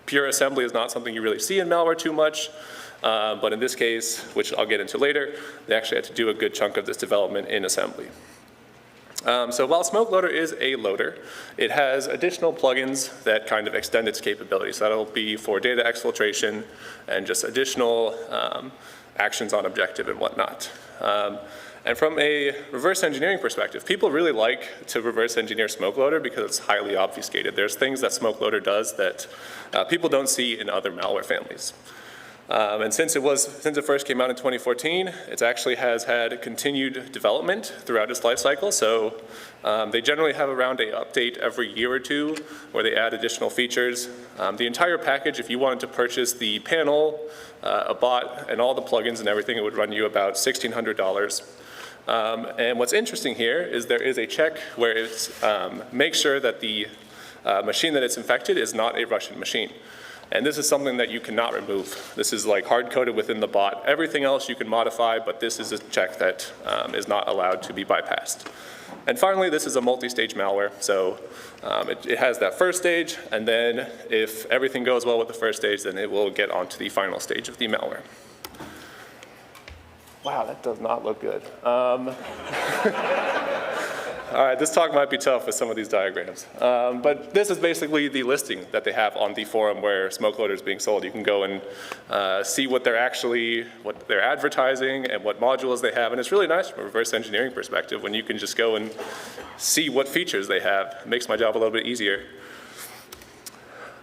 pure assembly is not something you really see in malware too much, but in this case, which I'll get into later, they actually had to do a good chunk of this development in assembly. So while Smoke Loader is a loader, it has additional plugins that kind of extend its capabilities. So that'll be for data exfiltration and just additional actions on objective and whatnot. And from a reverse engineering perspective, people really like to reverse engineer Smoke Loader because it's highly obfuscated. There's things that Smoke Loader does that people don't see in other malware families. And since it first came out in 2014, it actually has had continued development throughout its life cycle. So they generally have around an update every year or two where they add additional features. The entire package, if you wanted to purchase the panel, a bot, and all the plugins and everything, it would run you about $1,600. And what's interesting here is there is a check where it makes sure that the machine that it's infected is not a Russian machine. And this is something that you cannot remove. This is like hard-coded within the bot. Everything else you can modify, but this is a check that is not allowed to be bypassed. And finally, this is a multi-stage malware. So it has that first stage, and then if everything goes well with the first stage, then it will get onto the final stage of the malware. Wow, that does not look good. All right, this talk might be tough with some of these diagrams. But this is basically the listing that they have on the forum where Smoke Loader is being sold. You can go and see what they're advertising and what modules they have. And it's really nice from a reverse engineering perspective when you can just go and see what features they have. It makes my job a little bit easier.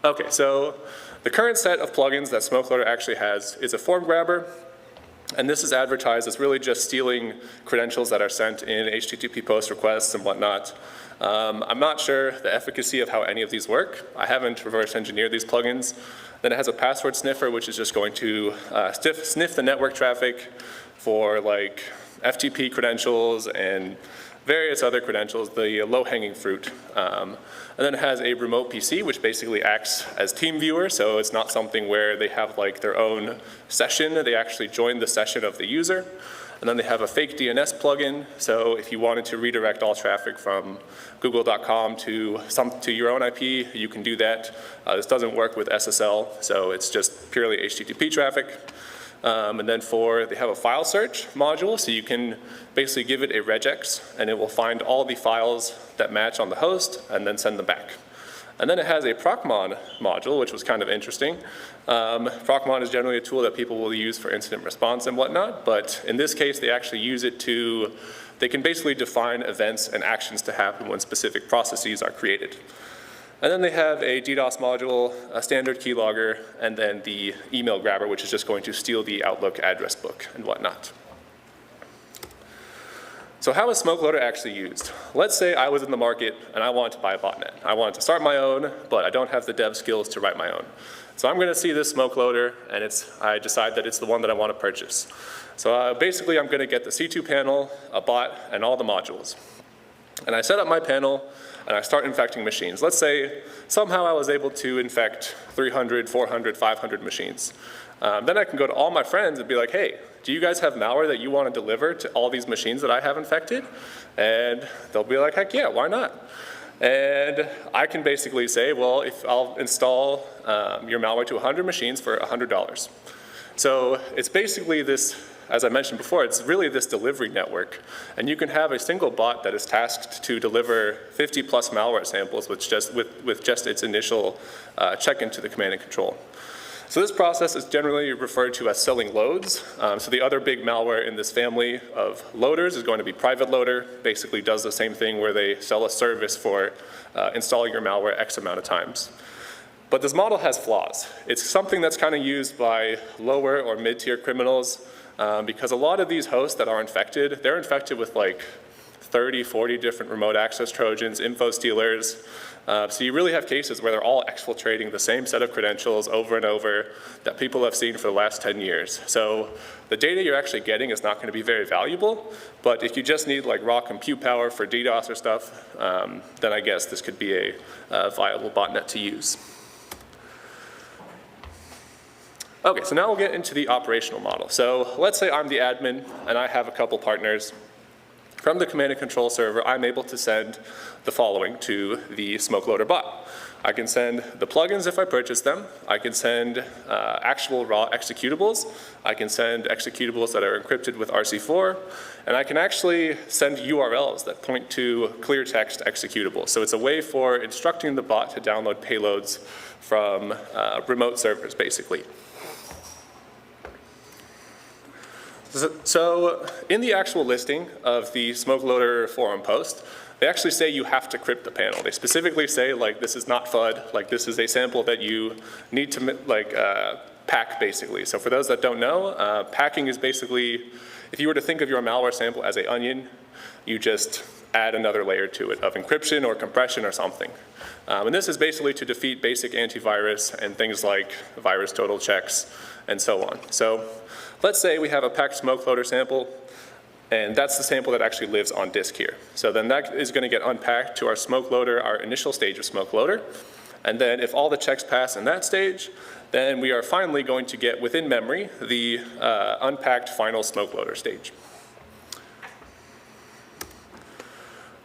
Okay, so the current set of plugins that Smoke Loader actually has is a form grabber. And this is advertised as really just stealing credentials that are sent in HTTP post requests and whatnot. I'm not sure the efficacy of how any of these work. I haven't reverse engineered these plugins. Then it has a password sniffer, which is just going to sniff the network traffic for like FTP credentials and various other credentials, the low-hanging fruit. And then it has a remote PC, which basically acts as team viewer, so it's not something where they have like their own session. They actually join the session of the user. And then they have a fake DNS plugin, so if you wanted to redirect all traffic from google.com to your own IP, you can do that. This doesn't work with SSL, so it's just purely HTTP traffic. And then they have a file search module, so you can basically give it a regex, and it will find all the files that match on the host and then send them back. And then it has a procmon module, which was kind of interesting. Procmon is generally a tool that people will use for incident response and whatnot, but in this case, they actually use it they can basically define events and actions to happen when specific processes are created. And then they have a DDoS module, a standard keylogger, and then the email grabber, which is just going to steal the Outlook address book and whatnot. So how is SmokeLoader actually used? Let's say I was in the market and I wanted to buy a botnet. I wanted to start my own, but I don't have the dev skills to write my own. So I'm going to see this SmokeLoader, and I decide that it's the one that I want to purchase. So basically, I'm going to get the C2 panel, a bot, and all the modules. And I set up my panel, and I start infecting machines. Let's say somehow I was able to infect 300, 400, 500 machines. Then I can go to all my friends and be like, hey, do you guys have malware that you want to deliver to all these machines that I have infected? And they'll be like, heck yeah, why not? And I can basically say, well, if I'll install your malware to 100 machines for $100. So it's basically this, as I mentioned before, it's really this delivery network. And you can have a single bot that is tasked to deliver 50 plus malware samples with just its initial check into the command and control. So this process is generally referred to as selling loads. So the other big malware in this family of loaders is going to be Private Loader. Basically does the same thing where they sell a service for installing your malware X amount of times. But this model has flaws. It's something that's kind of used by lower or mid-tier criminals because a lot of these hosts that are infected, they're infected with like 30, 40 different remote access Trojans, info stealers. So you really have cases where they're all exfiltrating the same set of credentials over and over that people have seen for the last 10 years. So the data you're actually getting is not going to be very valuable, but if you just need like raw compute power for DDoS or stuff, then I guess this could be a viable botnet to use. Okay, so now we'll get into the operational model. So let's say I'm the admin and I have a couple partners. From the command and control server, I'm able to send the following to the SmokeLoader bot. I can send the plugins if I purchase them. I can send actual raw executables. I can send executables that are encrypted with RC4. And I can actually send URLs that point to clear text executables. So it's a way for instructing the bot to download payloads from remote servers, basically. So in the actual listing of the SmokeLoader forum post, they actually say you have to crypt the panel. They specifically say like this is not FUD, like this is a sample that you need to pack basically. So for those that don't know, packing is basically, if you were to think of your malware sample as an onion, you just add another layer to it of encryption or compression or something. And this is basically to defeat basic antivirus and things like virus total checks and so on. So let's say we have a packed SmokeLoader sample, and that's the sample that actually lives on disk here. So then that is going to get unpacked to our SmokeLoader, our initial stage of SmokeLoader. And then if all the checks pass in that stage, then we are finally going to get within memory the unpacked final SmokeLoader stage.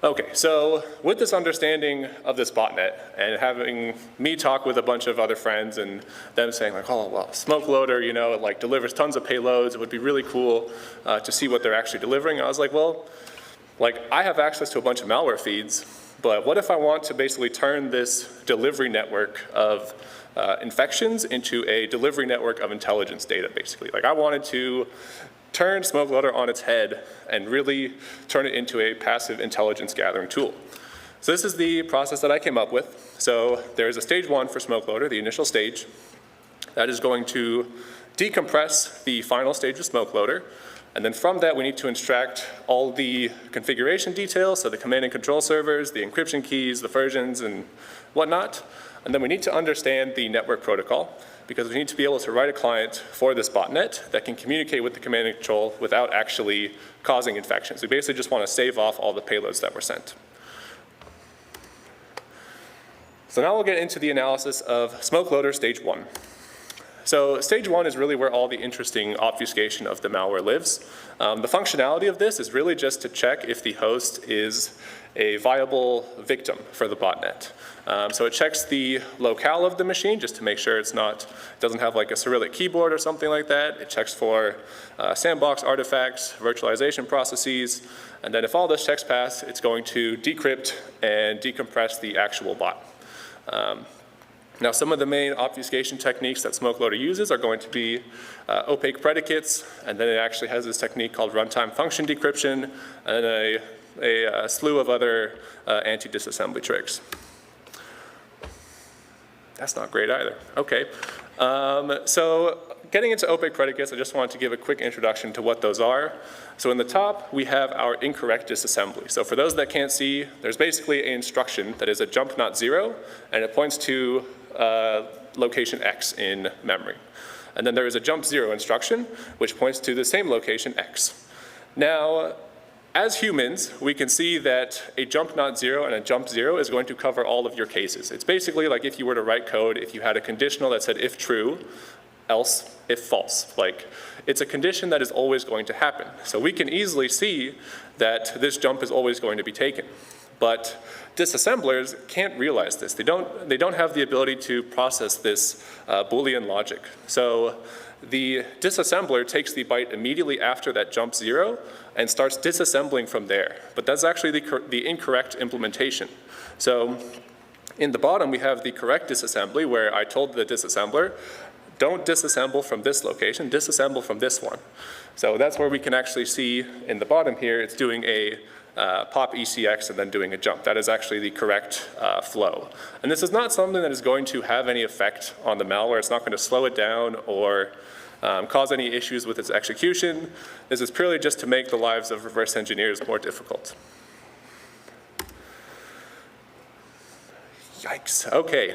Okay, so with this understanding of this botnet and having me talk with a bunch of other friends and them saying like, oh, well, SmokeLoader, you know, it like delivers tons of payloads. It would be really cool to see what they're actually delivering. I was like, well, like I have access to a bunch of malware feeds, but what if I want to basically turn this delivery network of infections into a delivery network of intelligence data, basically. Like I wanted to turn SmokeLoader on its head and really turn it into a passive intelligence gathering tool. So this is the process that I came up with. So there's a stage 1 for SmokeLoader, the initial stage, that is going to decompress the final stage of SmokeLoader, And then from that, we need to extract all the configuration details, so the command and control servers, the encryption keys, the versions, and whatnot. And then we need to understand the network protocol, because we need to be able to write a client for this botnet that can communicate with the command and control without actually causing infections. We basically just want to save off all the payloads that were sent. So now we'll get into the analysis of smoke loader stage 1. So stage 1 is really where all the interesting obfuscation of the malware lives. The functionality of this is really just to check if the host is a viable victim for the botnet. So it checks the locale of the machine just to make sure it doesn't have like a Cyrillic keyboard or something like that. It checks for sandbox artifacts, virtualization processes, and then if all those checks pass, it's going to decrypt and decompress the actual bot. Now, some of the main obfuscation techniques that SmokeLoader uses are going to be opaque predicates, and then it actually has this technique called runtime function decryption, and a slew of other anti-disassembly tricks. That's not great either. Okay. So getting into opaque predicates, I just wanted to give a quick introduction to what those are. So in the top, we have our incorrect disassembly. So for those that can't see, there's basically an instruction that is a jump not 0, and it points to location X in memory. And then there is a jump 0 instruction, which points to the same location X. Now, as humans, we can see that a jump not 0 and a jump 0 is going to cover all of your cases. It's basically like if you were to write code, if you had a conditional that said if true, else if false. Like, it's a condition that is always going to happen. So we can easily see that this jump is always going to be taken. But disassemblers can't realize this. They don't have the ability to process this Boolean logic. So the disassembler takes the byte immediately after that jump 0 and starts disassembling from there. But that's actually the incorrect implementation. So in the bottom, we have the correct disassembly where I told the disassembler, don't disassemble from this location, disassemble from this one. So that's where we can actually see in the bottom here, it's doing a pop ECX and then doing a jump. That is actually the correct flow. And this is not something that is going to have any effect on the malware. It's not going to slow it down or cause any issues with its execution. This is purely just to make the lives of reverse engineers more difficult. Yikes, okay.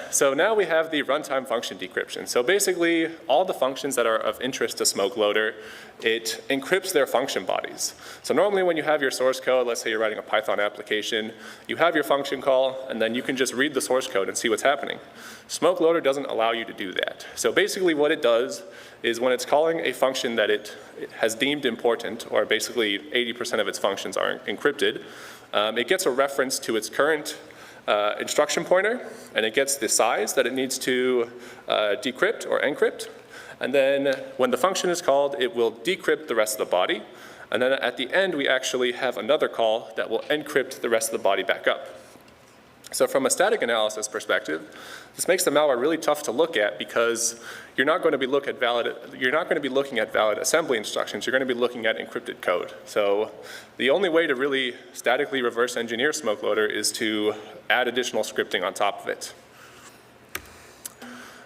So now we have the runtime function decryption. So basically, all the functions that are of interest to SmokeLoader, it encrypts their function bodies. So normally when you have your source code, let's say you're writing a Python application, you have your function call, and then you can just read the source code and see what's happening. SmokeLoader doesn't allow you to do that. So basically what it does is when it's calling a function that it has deemed important, or basically 80% of its functions are encrypted, it gets a reference to its current instruction pointer, and it gets the size that it needs to decrypt or encrypt. And then when the function is called, it will decrypt the rest of the body. And then at the end, we actually have another call that will encrypt the rest of the body back up. So from a static analysis perspective, this makes the malware really tough to look at because you're not going to be looking at valid assembly instructions. You're going to be looking at encrypted code. So the only way to really statically reverse engineer SmokeLoader is to add additional scripting on top of it.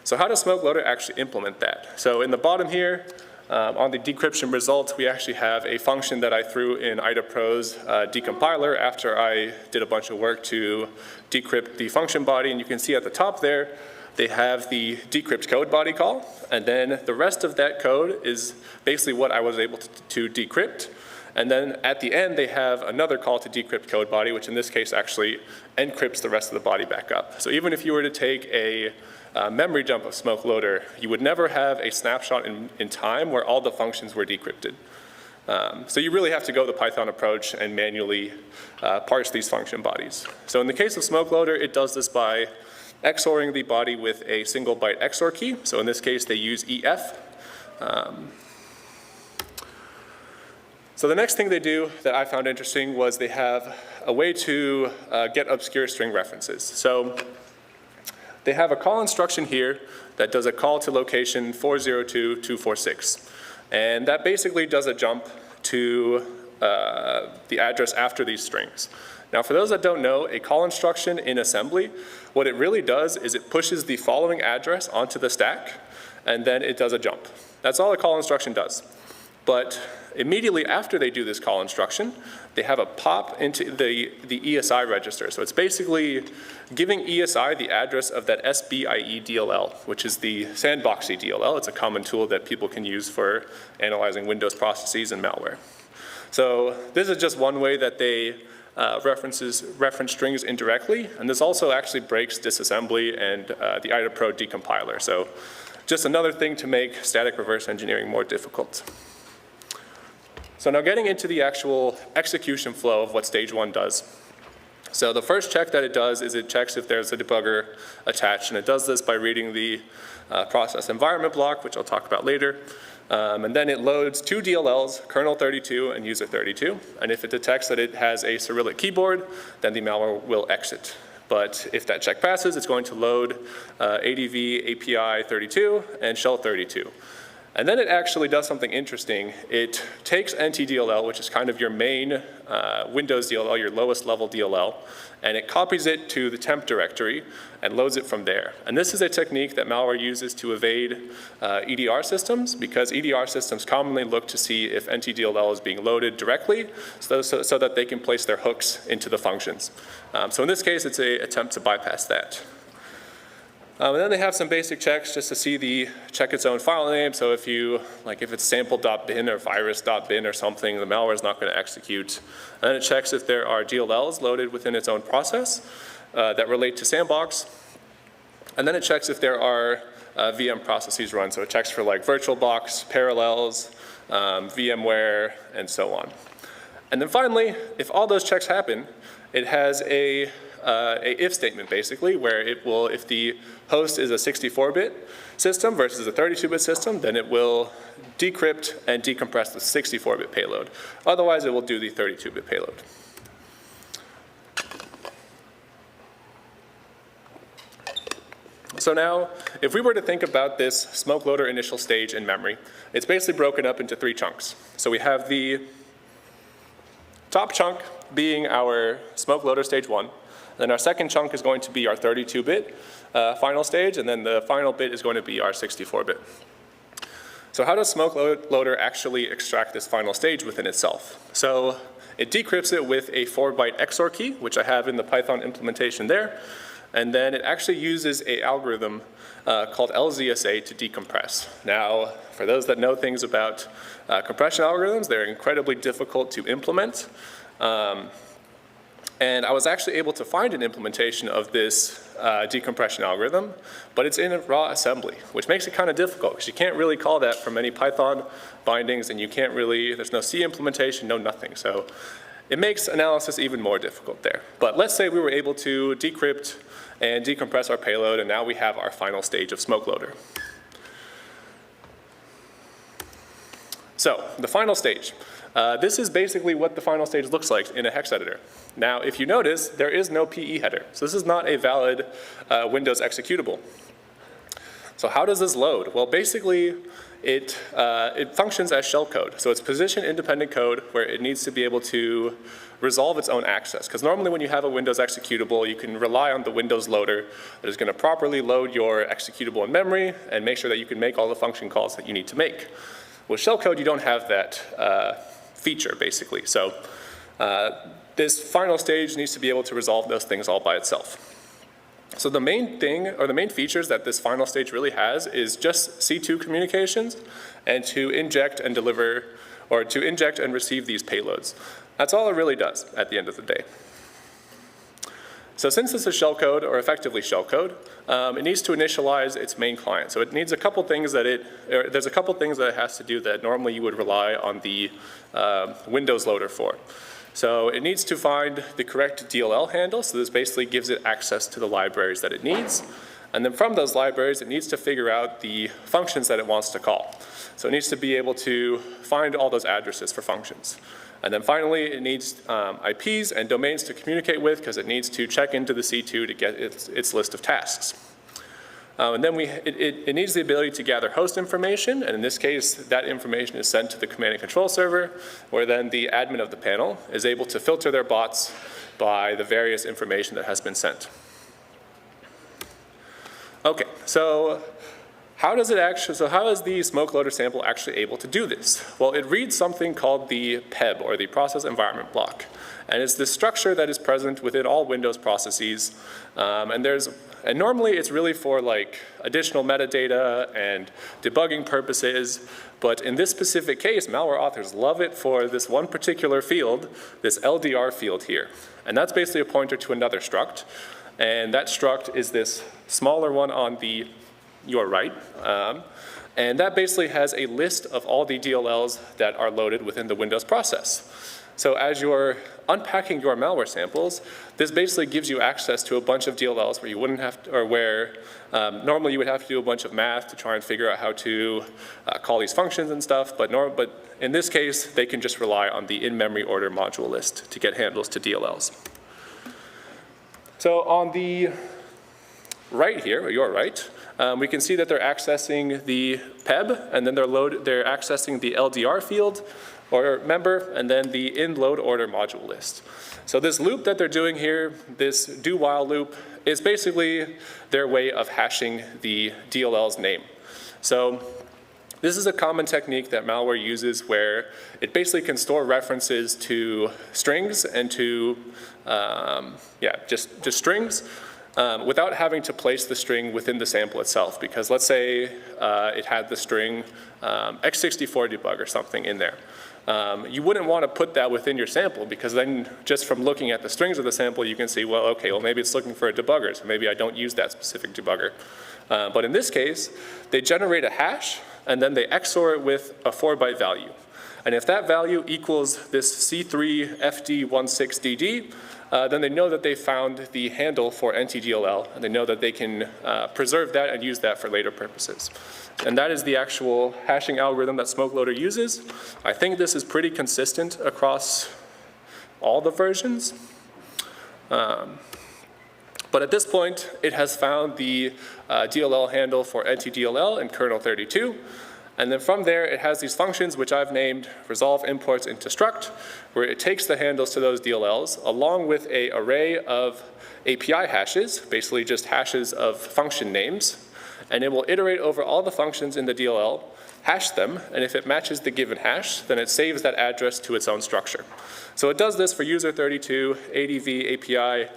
So how does SmokeLoader actually implement that? So in the bottom here, on the decryption results, we actually have a function that I threw in IDAPRO's decompiler after I did a bunch of work to decrypt the function body. And you can see at the top there, they have the decrypt code body call. And then the rest of that code is basically what I was able to decrypt. And then at the end, they have another call to decrypt code body, which in this case actually encrypts the rest of the body back up. So even if you were to take a memory jump of SmokeLoader, you would never have a snapshot in time where all the functions were decrypted. So you really have to go the Python approach and manually parse these function bodies. So in the case of SmokeLoader, it does this by XORing the body with a single byte XOR key. So in this case, they use EF. So the next thing they do that I found interesting was they have a way to get obscure string references. So they have a call instruction here that does a call to location 402.246. And that basically does a jump to the address after these strings. Now for those that don't know, a call instruction in assembly, what it really does is it pushes the following address onto the stack, and then it does a jump. That's all a call instruction does. But immediately after they do this call instruction, they have a pop into the ESI register. So it's basically giving ESI the address of that SBIE DLL, which is the sandboxy DLL. It's a common tool that people can use for analyzing Windows processes and malware. So this is just one way that they reference strings indirectly, and this also actually breaks disassembly and the IDAPRO decompiler. So just another thing to make static reverse engineering more difficult. So now getting into the actual execution flow of what stage 1 does. So the first check that it does is it checks if there's a debugger attached, and it does this by reading the process environment block, which I'll talk about later. And then it loads 2 DLLs, kernel 32 and user 32. And if it detects that it has a Cyrillic keyboard, then the malware will exit. But if that check passes, it's going to load ADV API 32 and shell 32. And then it actually does something interesting. It takes NTDLL, which is kind of your main Windows DLL, your lowest level DLL, and it copies it to the temp directory and loads it from there. And this is a technique that malware uses to evade EDR systems, because EDR systems commonly look to see if NTDLL is being loaded directly so that they can place their hooks into the functions. So in this case, it's an attempt to bypass that. And then they have some basic checks just to see check its own file name. So if it's sample.bin or virus.bin or something, the malware is not going to execute. And then it checks if there are DLLs loaded within its own process that relate to sandbox. And then it checks if there are VM processes run. So it checks for like VirtualBox, parallels, VMware, and so on. And then finally, if all those checks happen, it has a if statement basically, where it will, if the host is a 64-bit system versus a 32-bit system, then it will decrypt and decompress the 64-bit payload. Otherwise, it will do the 32-bit payload. So now, if we were to think about this smoke loader initial stage in memory, it's basically broken up into 3 chunks. So we have the top chunk being our smoke loader stage 1. Then our second chunk is going to be our 32-bit final stage, and then the final bit is going to be our 64-bit. So how does smoke loader actually extract this final stage within itself? So it decrypts it with a 4-byte XOR key, which I have in the Python implementation there, and then it actually uses an algorithm called LZSA to decompress. Now, for those that know things about compression algorithms, they're incredibly difficult to implement. And I was actually able to find an implementation of this decompression algorithm, but it's in a raw assembly, which makes it kind of difficult because you can't really call that from any Python bindings, and you can't really, there's no C implementation, no nothing. So it makes analysis even more difficult there. But let's say we were able to decrypt and decompress our payload, and now we have our final stage of smoke loader. So the final stage. This is basically what the final stage looks like in a hex editor. Now, if you notice, there is no PE header. So this is not a valid Windows executable. So how does this load? Well, basically, it functions as shellcode. So it's position-independent code where it needs to be able to resolve its own access. Because normally when you have a Windows executable, you can rely on the Windows loader that is going to properly load your executable in memory and make sure that you can make all the function calls that you need to make. With shellcode, you don't have that feature, basically. So this final stage needs to be able to resolve those things all by itself. So the main thing, or the main features that this final stage really has is just C2 communications and to inject and deliver, or to inject and receive these payloads. That's all it really does at the end of the day. So since this is shellcode, or effectively shellcode, it needs to initialize its main client. So it needs a couple things that there's a couple things that it has to do that normally you would rely on the Windows loader for. So it needs to find the correct DLL handle, so this basically gives it access to the libraries that it needs. And then from those libraries, it needs to figure out the functions that it wants to call. So it needs to be able to find all those addresses for functions. And then finally, it needs IPs and domains to communicate with, because it needs to check into the C2 to get its list of tasks. And then it needs the ability to gather host information, and in this case, that information is sent to the command and control server, where then the admin of the panel is able to filter their bots by the various information that has been sent. Okay, so how does it actually, so how is the smoke loader sample actually able to do this? Well, it reads something called the PEB, or the process environment block. And it's this structure that is present within all Windows processes. And normally it's really for like additional metadata and debugging purposes. But in this specific case, malware authors love it for this one particular field, this LDR field here. And that's basically a pointer to another struct. And that struct is this smaller one on your right. And that basically has a list of all the DLLs that are loaded within the Windows process. So as you're unpacking your malware samples, this basically gives you access to a bunch of DLLs where you wouldn't have to, or where normally you would have to do a bunch of math to try and figure out how to call these functions and stuff, but in this case, they can just rely on the in-memory order module list to get handles to DLLs. So on the right here, or your right, we can see that they're accessing the PEB, and then they're accessing the LDR field, or member, and then the in load order module list. So this loop that they're doing here, this do while loop, is basically their way of hashing the DLL's name. So this is a common technique that malware uses where it basically can store references to strings and to, just strings without having to place the string within the sample itself. Because let's say it had the string x64 debug or something in there. You wouldn't want to put that within your sample because then just from looking at the strings of the sample, you can see, well, okay, well maybe it's looking for a debugger, so maybe I don't use that specific debugger. But in this case, they generate a hash and then they XOR it with a 4-byte value. And if that value equals this C3FD16DD, then they know that they found the handle for NTDLL, and they know that they can preserve that and use that for later purposes. And that is the actual hashing algorithm that SmokeLoader uses. I think this is pretty consistent across all the versions. But at this point, it has found the DLL handle for NTDLL in kernel 32. And then from there, it has these functions which I've named resolve imports into struct, where it takes the handles to those DLLs along with an array of API hashes, basically just hashes of function names, and it will iterate over all the functions in the DLL, hash them, and if it matches the given hash, then it saves that address to its own structure. So it does this for user32, ADV API,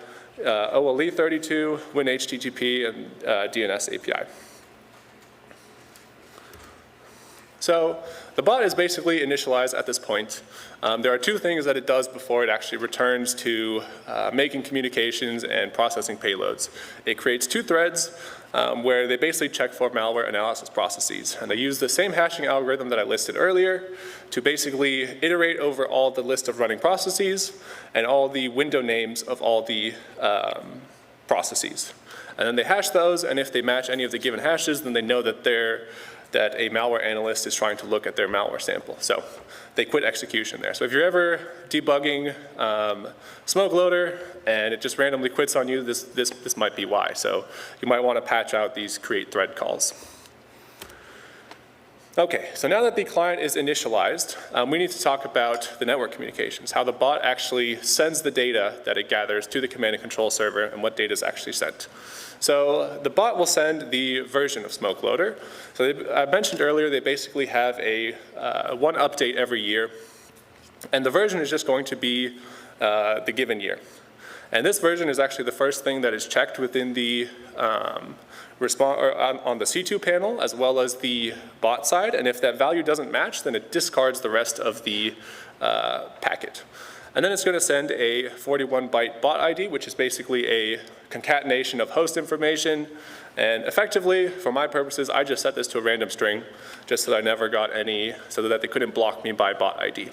OLE32, WinHTTP, and DNS API. So the bot is basically initialized at this point. There are two things that it does before it actually returns to making communications and processing payloads. It creates two threads where they basically check for malware analysis processes. And they use the same hashing algorithm that I listed earlier to basically iterate over all the list of running processes and all the window names of all the processes. And then they hash those, and if they match any of the given hashes, then they know that a malware analyst is trying to look at their malware sample. So they quit execution there. So if you're ever debugging SmokeLoader and it just randomly quits on you, this might be why. So you might want to patch out these create thread calls. Okay, so now that the client is initialized, we need to talk about the network communications, how the bot actually sends the data that it gathers to the command and control server and what data is actually sent. So the bot will send the version of SmokeLoader. So I mentioned earlier they basically have one update every year, and the version is just going to be the given year. And this version is actually the first thing that is checked within the on the C2 panel as well as the bot side, and if that value doesn't match, then it discards the rest of the packet. And then it's going to send a 41-byte bot ID, which is basically a concatenation of host information. And effectively, for my purposes, I just set this to a random string, just so that I never got any, so that they couldn't block me by bot ID.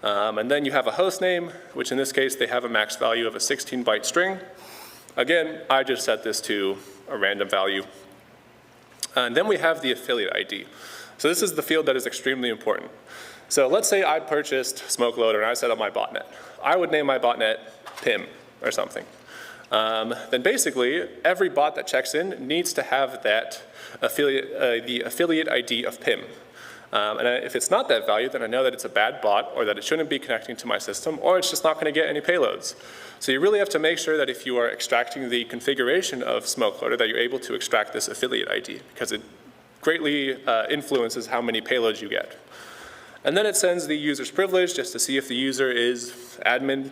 And then you have a host name, which in this case, they have a max value of a 16-byte string. Again, I just set this to a random value. And then we have the affiliate ID. So this is the field that is extremely important. So let's say I purchased SmokeLoader and I set up my botnet. I would name my botnet PIM or something. Then basically, every bot that checks in needs to have that the affiliate ID of PIM. And if it's not that value, then I know that it's a bad bot or that it shouldn't be connecting to my system, or it's just not going to get any payloads. So you really have to make sure that if you are extracting the configuration of SmokeLoader, that you're able to extract this affiliate ID, because it greatly influences how many payloads you get. And then it sends the user's privilege just to see if the user is admin,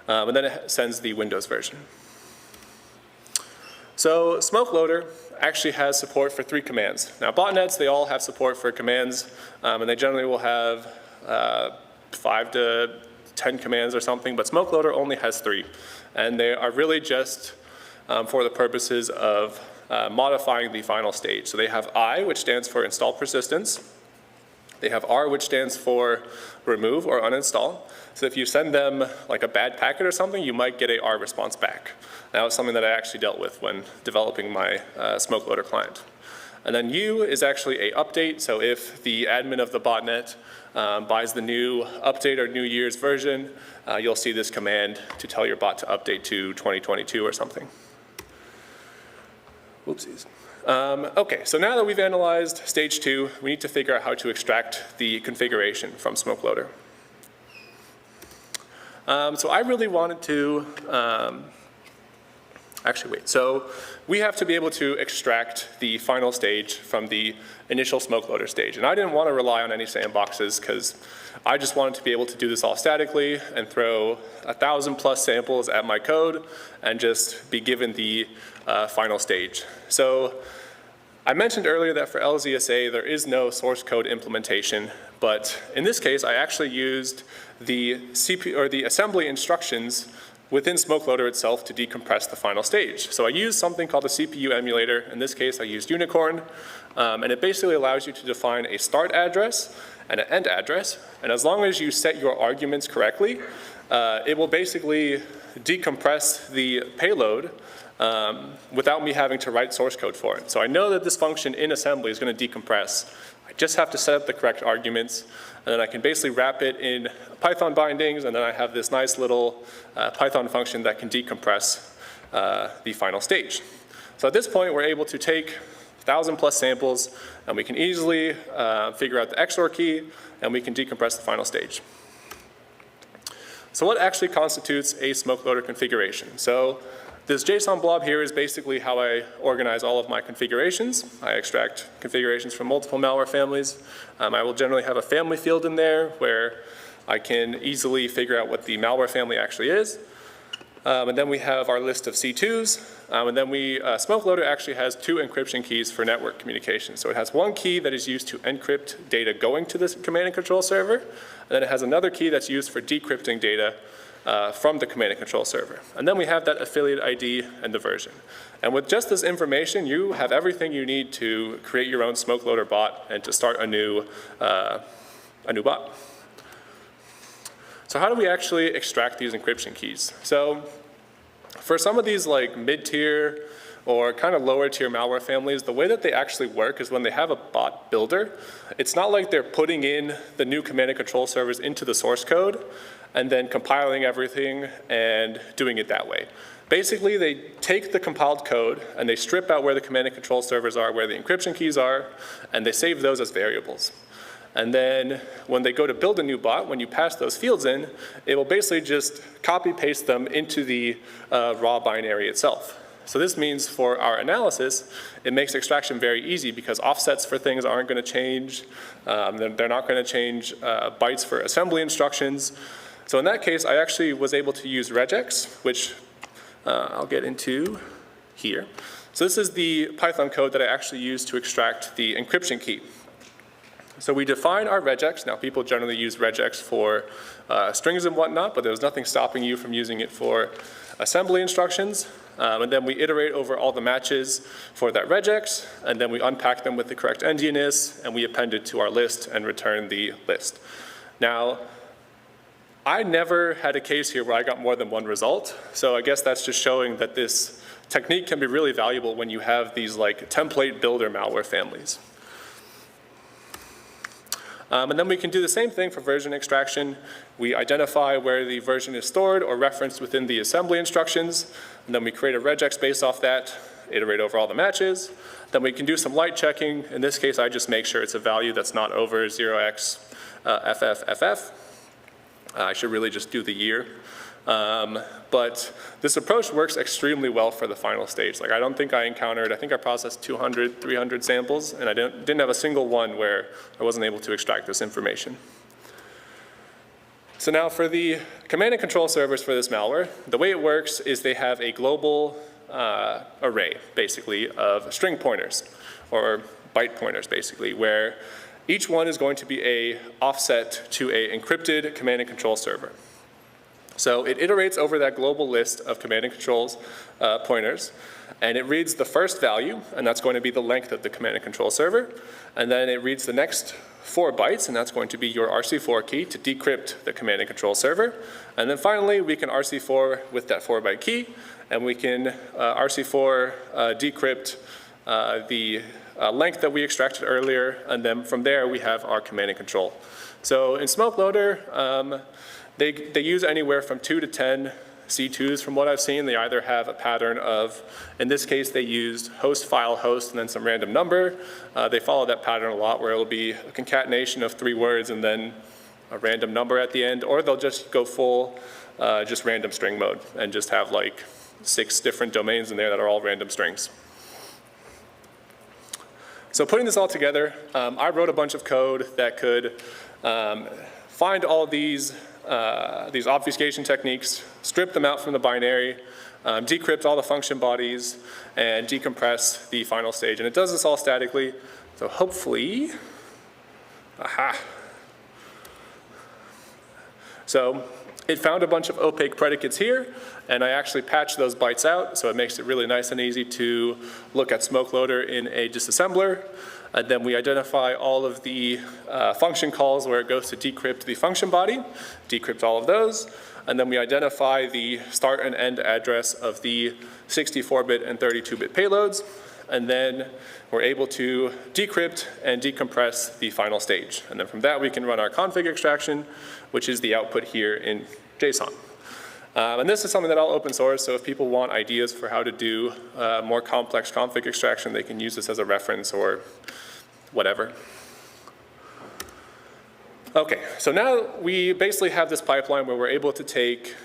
and then it sends the Windows version. So Smoke Loader actually has support for 3 commands. Now botnets, they all have support for commands, and they generally will have 5 to 10 commands or something, but Smoke Loader only has 3. And they are really just for the purposes of modifying the final stage. So they have I, which stands for install persistence. They have R, which stands for remove or uninstall. So if you send them like a bad packet or something, you might get a R response back. That was something that I actually dealt with when developing my Smoke Loader client. And then U is actually a update. So if the admin of the botnet buys the new update or New Year's version, you'll see this command to tell your bot to update to 2022 or something. Whoopsies. Okay, so now that we've analyzed stage 2, we need to figure out how to extract the configuration from Smoke Loader. So I really wanted to, so we have to be able to extract the final stage from the initial Smoke Loader stage. And I didn't want to rely on any sandboxes because I just wanted to be able to do this all statically and throw 1,000+ samples at my code and just be given the final stage. So I mentioned earlier that for LZSA there is no source code implementation, but in this case I actually used the assembly instructions within Smoke Loader itself to decompress the final stage. So I used something called a CPU emulator. In this case I used Unicorn, and it basically allows you to define a start address and an end address, and as long as you set your arguments correctly, it will basically decompress the payload without me having to write source code for it. So I know that this function in assembly is going to decompress. I just have to set up the correct arguments, and then I can basically wrap it in Python bindings, and then I have this nice little Python function that can decompress the final stage. So at this point, we're able to take 1,000+ samples, and we can easily figure out the XOR key, and we can decompress the final stage. So what actually constitutes a Smoke Loader configuration? So this JSON blob here is basically how I organize all of my configurations. I extract configurations from multiple malware families. I will generally have a family field in there where I can easily figure out what the malware family actually is. And then we have our list of C2s. And then Smoke Loader actually has 2 encryption keys for network communication. So it has one key that is used to encrypt data going to this command and control server. And then it has another key that's used for decrypting data from the command and control server. And then we have that affiliate ID and the version. And with just this information, you have everything you need to create your own Smoke Loader bot and to start a new bot. So how do we actually extract these encryption keys? So for some of these like mid-tier or kind of lower tier malware families, the way that they actually work is when they have a bot builder, it's not like they're putting in the new command and control servers into the source code and then compiling everything and doing it that way. Basically, they take the compiled code and they strip out where the command and control servers are, where the encryption keys are, and they save those as variables. And then when they go to build a new bot, when you pass those fields in, it will basically just copy paste them into the raw binary itself. So this means for our analysis, it makes extraction very easy because offsets for things aren't going to change. They're not going to change bytes for assembly instructions. So in that case, I actually was able to use regex, which I'll get into here. So this is the Python code that I actually used to extract the encryption key. So we define our regex. Now people generally use regex for strings and whatnot, but there's nothing stopping you from using it for assembly instructions. And then we iterate over all the matches for that regex, and then we unpack them with the correct endianness, and we append it to our list and return the list. Now, I never had a case here where I got more than one result, so I guess that's just showing that this technique can be really valuable when you have these like template builder malware families. And then we can do the same thing for version extraction. We identify where the version is stored or referenced within the assembly instructions, and then we create a regex based off that, iterate over all the matches. Then we can do some light checking. In this case, I just make sure it's a value that's not over 0x FFFF. I should really just do the year. But this approach works extremely well for the final stage. Like I don't think I encountered, I think I processed 200, 300 samples, and I didn't have a single one where I wasn't able to extract this information. So now for the command and control servers for this malware, the way it works is they have a global array, basically, of string pointers, or byte pointers, basically, where each one is going to be a offset to a encrypted command and control server. So it iterates over that global list of command and controls pointers, and it reads the first value, and that's going to be the length of the command and control server, and then it reads the next 4 bytes, and that's going to be your RC4 key to decrypt the command and control server. And then finally, we can RC4 with that 4-byte key, and we can RC4 decrypt the length that we extracted earlier, and then from there we have our command and control. So in SmokeLoader, they use anywhere from 2 to 10 C2s. From what I've seen, they either have a pattern of, in this case, they used host, file, host, and then some random number. They follow that pattern a lot where it'll be a concatenation of 3 words and then a random number at the end, or they'll just go full just random string mode and just have like 6 different domains in there that are all random strings. So putting this all together, I wrote a bunch of code that could find all these obfuscation techniques, strip them out from the binary, decrypt all the function bodies, and decompress the final stage. And it does this all statically, so hopefully, aha. So it found a bunch of opaque predicates here, and I actually patched those bytes out, so it makes it really nice and easy to look at SmokeLoader in a disassembler. And then we identify all of the function calls where it goes to decrypt the function body, decrypt all of those, and then we identify the start and end address of the 64-bit and 32-bit payloads, and then we're able to decrypt and decompress the final stage. And then from that we can run our config extraction, which is the output here in JSON. And this is something that I'll open source, so if people want ideas for how to do more complex config extraction, they can use this as a reference or whatever. Okay, so now we basically have this pipeline where we're able to take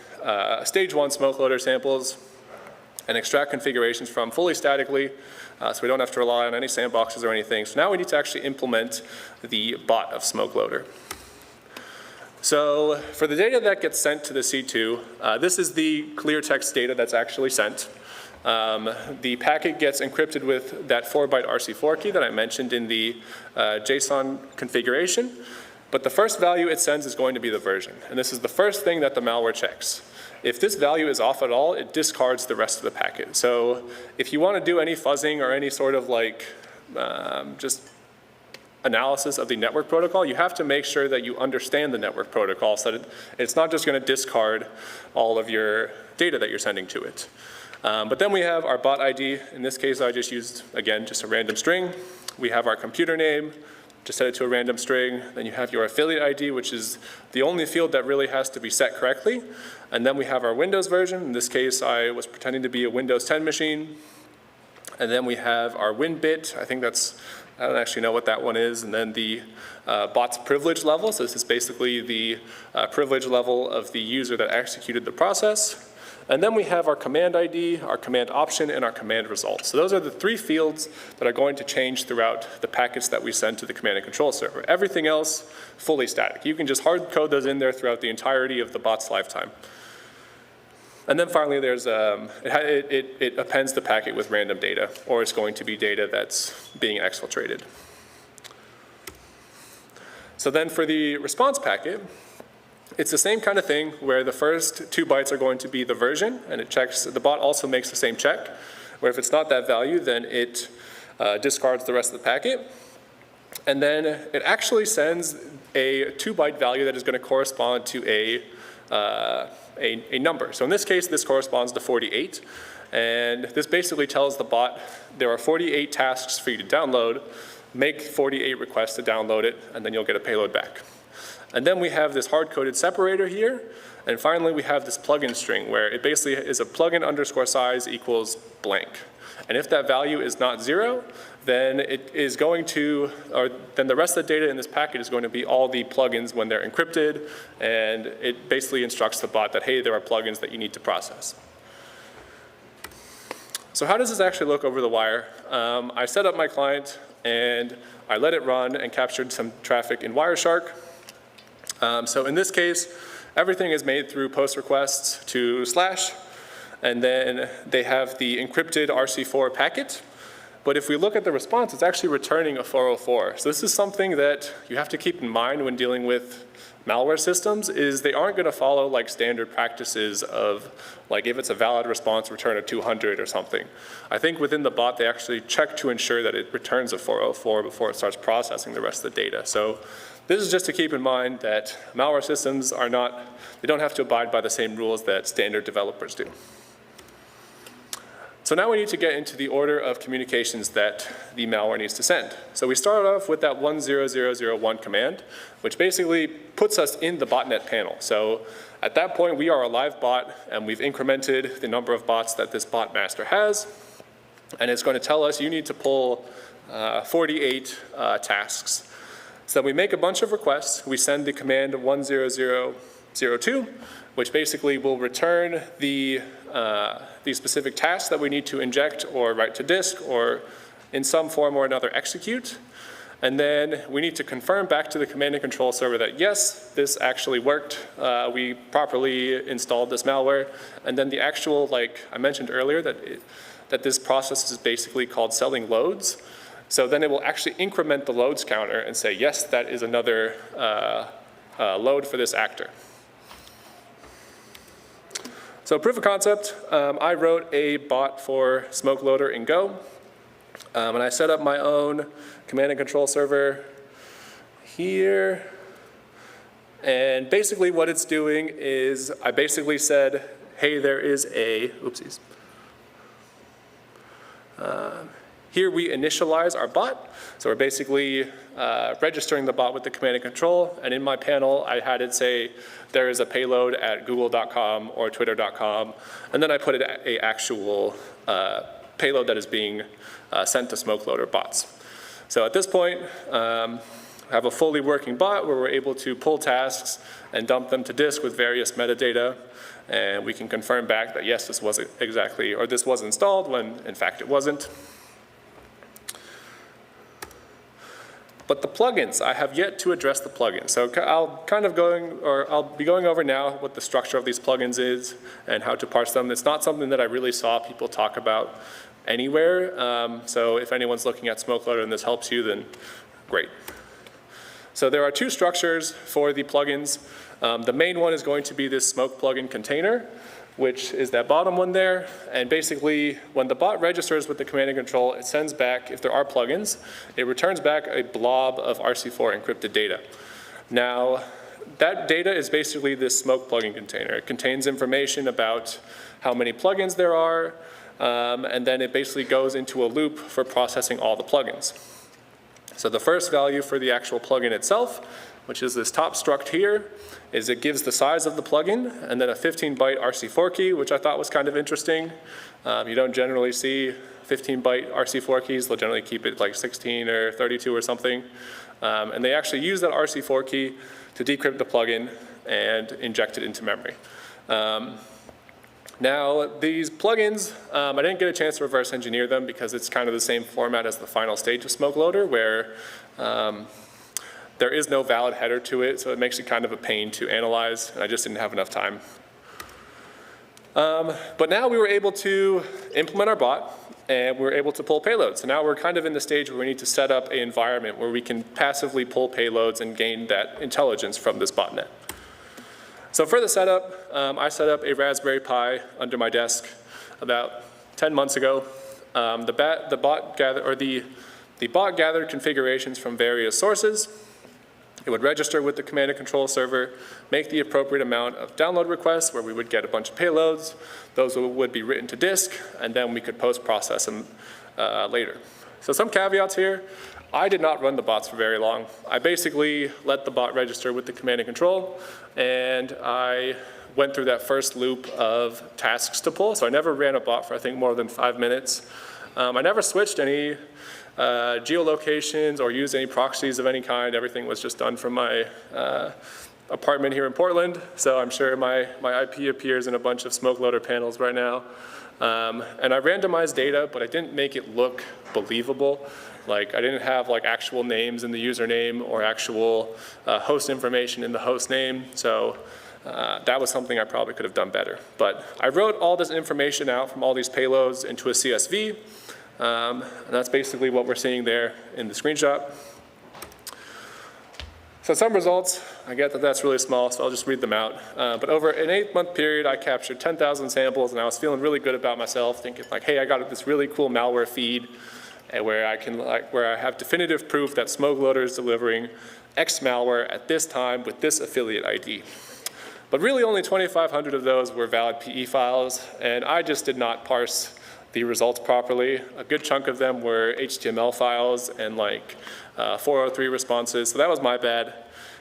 stage 1 SmokeLoader samples and extract configurations from fully statically, so we don't have to rely on any sandboxes or anything. So now we need to actually implement the bot of SmokeLoader. So for the data that gets sent to the C2, this is the clear text data that's actually sent. The packet gets encrypted with that 4-byte RC4 key that I mentioned in the JSON configuration. But the first value it sends is going to be the version. And this is the first thing that the malware checks. If this value is off at all, it discards the rest of the packet. So if you want to do any fuzzing or any sort of like just analysis of the network protocol, you have to make sure that you understand the network protocol so that it's not just going to discard all of your data that you're sending to it. But then we have our bot ID. In this case, I just used, again, just a random string. We have our computer name, just set it to a random string. Then you have your affiliate ID, which is the only field that really has to be set correctly. And then we have our Windows version. In this case, I was pretending to be a Windows 10 machine. And then we have our win bit. I think that's, I don't actually know what that one is. And then the bot's privilege level. So this is basically the privilege level of the user that executed the process. And then we have our command ID, our command option, and our command result. So those are the 3 fields that are going to change throughout the packets that we send to the command and control server. Everything else, fully static. You can just hard code those in there throughout the entirety of the bot's lifetime. And then finally, there's it appends the packet with random data, or it's going to be data that's being exfiltrated. So then for the response packet, it's the same kind of thing where the first 2 bytes are going to be the version, and it checks, the bot also makes the same check, where if it's not that value, then it discards the rest of the packet. And then it actually sends a 2-byte value that is going to correspond to a number. So in this case, this corresponds to 48. And this basically tells the bot there are 48 tasks for you to download, make 48 requests to download it, and then you'll get a payload back. And then we have this hard-coded separator here. And finally, we have this plugin string where it basically is a plugin underscore size equals blank. And if that value is not 0, then it is going to, or then the rest of the data in this packet is going to be all the plugins when they're encrypted, and it basically instructs the bot that, hey, there are plugins that you need to process. So how does this actually look over the wire? I set up my client and I let it run and captured some traffic in Wireshark. So in this case, everything is made through post requests to /, and then they have the encrypted RC4 packet. But if we look at the response, it's actually returning a 404. So this is something that you have to keep in mind when dealing with malware systems, is they aren't going to follow like standard practices of like if it's a valid response, return a 200 or something. I think within the bot, they actually check to ensure that it returns a 404 before it starts processing the rest of the data. So this is just to keep in mind that malware systems are not, they don't have to abide by the same rules that standard developers do. So now we need to get into the order of communications that the malware needs to send. So we start off with that 10001 command, which basically puts us in the botnet panel. So at that point, we are a live bot, and we've incremented the number of bots that this bot master has. And it's going to tell us you need to pull 48 tasks. So we make a bunch of requests. We send the command 10002, which basically will return the specific tasks that we need to inject or write to disk or in some form or another execute. And then we need to confirm back to the command and control server that yes, this actually worked. We properly installed this malware. And then the actual, like I mentioned earlier, that this process is basically called selling loads. So then it will actually increment the loads counter and say, yes, that is another load for this actor. So proof of concept, I wrote a bot for smoke loader in Go. And I set up my own command and control server here. And basically what it's doing is I basically said, hey, there is a, oopsies. Here we initialize our bot. So we're basically registering the bot with the command and control. And in my panel, I had it say, there is a payload at google.com or twitter.com. And then I put an actual payload that is being sent to smoke loader bots. So at this point, I have a fully working bot where we're able to pull tasks and dump them to disk with various metadata. And we can confirm back that yes, this wasn't exactly, or this was installed when in fact it wasn't. But the plugins, I have yet to address the plugins. So I'll be going over now what the structure of these plugins is and how to parse them. It's not something that I really saw people talk about anywhere. So if anyone's looking at smoke loader and this helps you, then great. So there are two structures for the plugins. The main one is going to be this smoke plugin container, which is that bottom one there. And basically, when the bot registers with the command and control, it sends back, if there are plugins, it returns back a blob of RC4 encrypted data. Now, that data is basically this smoke plugin container. It contains information about how many plugins there are, and then it basically goes into a loop for processing all the plugins. So the first value for the actual plugin itself, which is this top struct here, is it gives the size of the plugin and then a 15-byte RC4 key, which I thought was kind of interesting. You don't generally see 15-byte RC4 keys. They'll generally keep it like 16 or 32 or something. And they actually use that RC4 key to decrypt the plugin and inject it into memory. Now, these plugins, I didn't get a chance to reverse engineer them because it's kind of the same format as the final stage of smoke loader, where there is no valid header to it, so it makes it kind of a pain to analyze, and I just didn't have enough time. But now we were able to implement our bot, and we were able to pull payloads. So now we're kind of in the stage where we need to set up an environment where we can passively pull payloads and gain that intelligence from this botnet. So for the setup, I set up a Raspberry Pi under my desk about 10 months ago. The bot gathered configurations from various sources. It would register with the command and control server, make the appropriate amount of download requests where we would get a bunch of payloads. Those would be written to disk, and then we could post-process them later. So some caveats here. I did not run the bots for very long. I basically let the bot register with the command and control, and I went through that first loop of tasks to pull. So I never ran a bot for, I think, more than 5 minutes. I never switched any geolocations or used any proxies of any kind. Everything was just done from my apartment here in Portland. So I'm sure my IP appears in a bunch of smoke loader panels right now. And I randomized data, but I didn't make it look believable. Like I didn't have like actual names in the username or actual host information in the host name. So that was something I probably could have done better. But I wrote all this information out from all these payloads into a CSV. And that's basically what we're seeing there in the screenshot. So some results, I get that that's really small, so I'll just read them out. But over an 8-month period, I captured 10,000 samples, and I was feeling really good about myself, thinking like, hey, I got this really cool malware feed where I have definitive proof that smoke loader is delivering X malware at this time with this affiliate ID. But really only 2,500 of those were valid PE files, and I just did not parse the results properly. A good chunk of them were HTML files and like 403 responses, so that was my bad.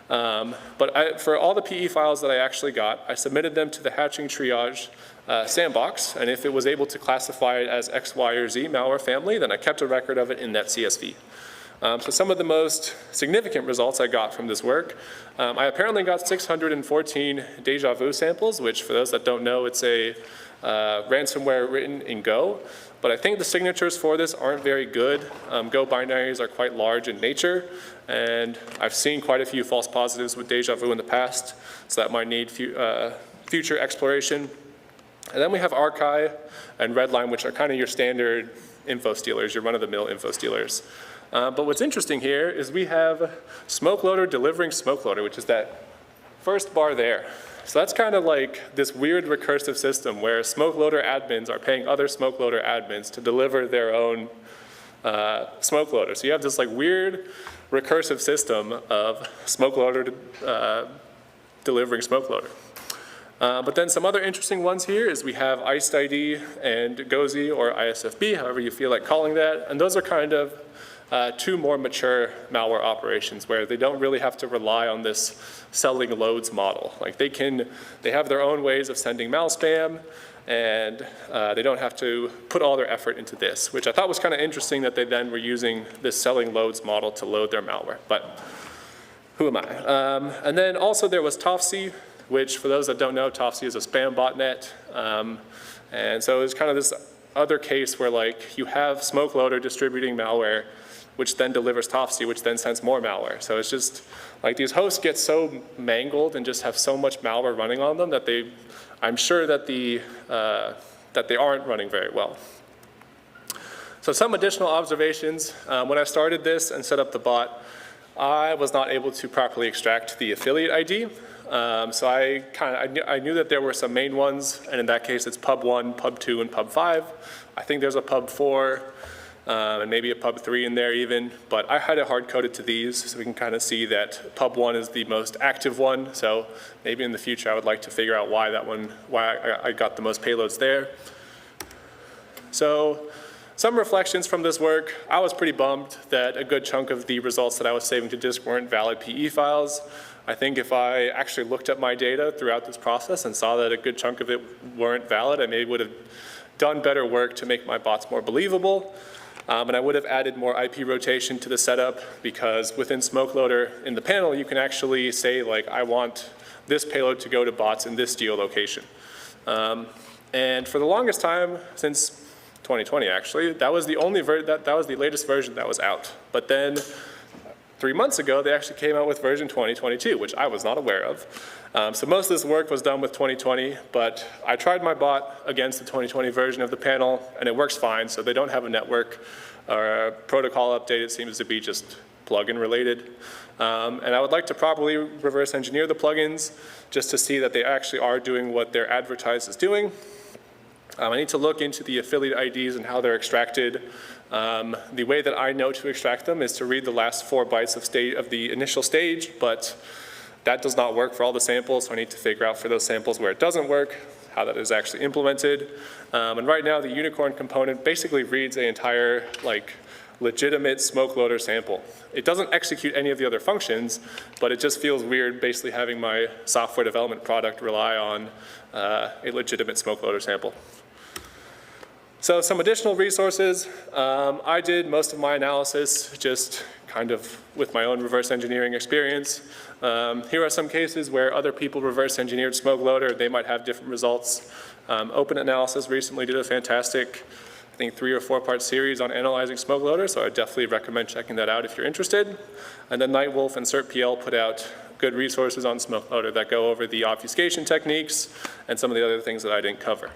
But for all the PE files that I actually got, I submitted them to the hatching triage sandbox, and if it was able to classify it as X, Y, or Z malware family, then I kept a record of it in that CSV. So some of the most significant results I got from this work, I apparently got 614 deja vu samples, which for those that don't know, it's a ransomware written in Go. But I think the signatures for this aren't very good. Go binaries are quite large in nature, and I've seen quite a few false positives with deja vu in the past, so that might need future exploration. And then we have Archive and Redline, which are kind of your standard info stealers, your run-of-the-mill info stealers. But what's interesting here is we have smoke loader delivering smoke loader, which is that first bar there. So that's kind of like this weird recursive system where smoke loader admins are paying other smoke loader admins to deliver their own smoke loader. So you have this like weird recursive system of smoke loader delivering smoke loader. But then some other interesting ones here is we have iced ID and GOZI or ISFB, however you feel like calling that. And those are kind of two more mature malware operations where they don't really have to rely on this selling loads model. Like they have their own ways of sending mal spam, and they don't have to put all their effort into this, which I thought was kind of interesting that they then were using this selling loads model to load their malware, but who am I? And then also there was Tofsy, which for those that don't know, Tofsy is a spam botnet. And so it's kind of this other case where like you have smoke loader distributing malware, which then delivers Tofsy, which then sends more malware. So it's just like these hosts get so mangled and just have so much malware running on them that I'm sure that they aren't running very well. So some additional observations. When I started this and set up the bot, I was not able to properly extract the affiliate ID. So I knew that there were some main ones, and in that case it's pub 1, pub 2, and pub 5. I think there's a pub 4. And maybe a pub 3 in there even, but I had it hard-coded to these so we can kind of see that pub 1 is the most active one, so maybe in the future I would like to figure out why I got the most payloads there. So some reflections from this work. I was pretty bummed that a good chunk of the results that I was saving to disk weren't valid PE files. I think if I actually looked at my data throughout this process and saw that a good chunk of it weren't valid, I maybe would have done better work to make my bots more believable. And I would have added more IP rotation to the setup because within smoke loader in the panel, you can actually say like, I want this payload to go to bots in this geolocation. And for the longest time, since 2020 actually, that was the only that was the latest version that was out. But then 3 months ago, they actually came out with version 2022, which I was not aware of. So most of this work was done with 2020, but I tried my bot against the 2020 version of the panel, and it works fine. So they don't have a network or a protocol update. It seems to be just plugin related. And I would like to properly reverse engineer the plugins just to see that they actually are doing what they're advertised as doing. I need to look into the affiliate IDs and how they're extracted. The way that I know to extract them is to read the last 4 bytes of the initial stage, but that does not work for all the samples, so I need to figure out for those samples where it doesn't work, how that is actually implemented. And right now, the unicorn component basically reads an entire legitimate smoke loader sample. It doesn't execute any of the other functions, but it just feels weird basically having my software development product rely on a legitimate smoke loader sample. So some additional resources. I did most of my analysis just kind of with my own reverse engineering experience. Here are some cases where other people reverse engineered smoke loader. They might have different results. Open Analysis recently did a fantastic, I think 3 or 4 part series on analyzing smoke loader, so I definitely recommend checking that out if you're interested. And then Nightwolf and CertPL put out good resources on smoke loader that go over the obfuscation techniques and some of the other things that I didn't cover.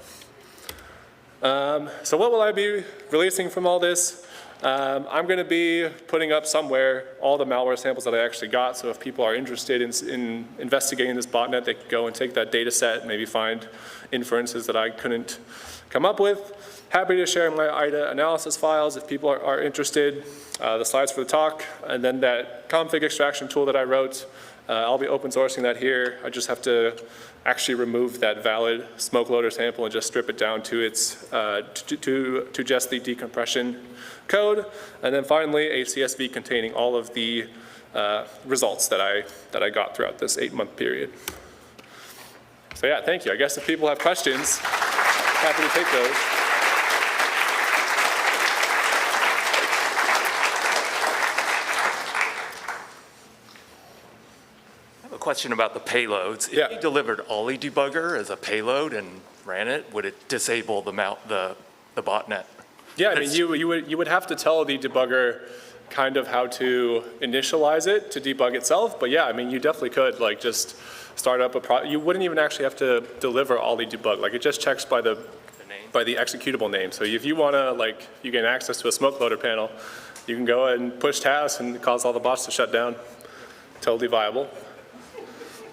So what will I be releasing from all this? I'm going to be putting up somewhere all the malware samples that I actually got, so if people are interested in investigating this botnet, they can go and take that data set, maybe find inferences that I couldn't come up with. Happy to share my IDA analysis files if people are interested, the slides for the talk, and then that config extraction tool that I wrote. I'll be open sourcing that here. I just have to actually remove that valid smoke loader sample and just strip it down to its to just the decompression code. And then finally, a CSV containing all of the results that I got throughout this 8-month period. So yeah, thank you. I guess if people have questions, happy to take those. Question about the payloads. If you delivered Ollie debugger as a payload and ran it, would it disable the botnet? Yeah, I mean, you would have to tell the debugger kind of how to initialize it to debug itself. But yeah, I mean, you definitely could like just start up you wouldn't even actually have to deliver Ollie debug. Like it just checks by the executable name. So if you want to like you gain access to a smoke loader panel, you can go and push tasks and cause all the bots to shut down. Totally viable.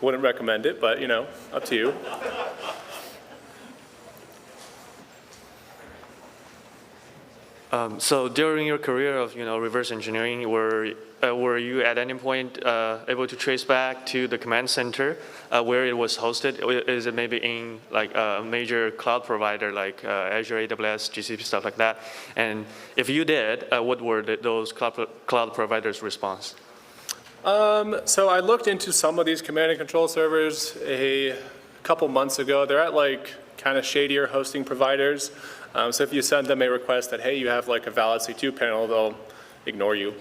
Wouldn't recommend it, but you know, up to you. So during your career of reverse engineering, were you at any point able to trace back to the command center where it was hosted? Is it maybe in like a major cloud provider like Azure, AWS, GCP, stuff like that? And if you did, what were those cloud providers' response? So I looked into some of these command and control servers a couple months ago. They're at like kind of shadier hosting providers. So if you send them a request that, hey, you have like a valid C2 panel, they'll ignore you.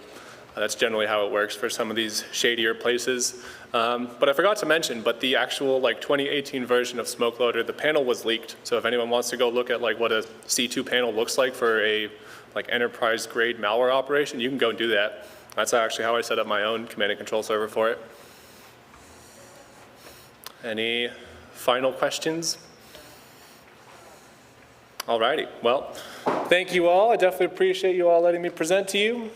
That's generally how it works for some of these shadier places. But I forgot to mention, but the actual like 2018 version of Smoke Loader, the panel was leaked. So if anyone wants to go look at like what a C2 panel looks like for a like enterprise grade malware operation, you can go and do that. That's actually how I set up my own command and control server for it. Any final questions? Alrighty, well, thank you all. I definitely appreciate you all letting me present to you.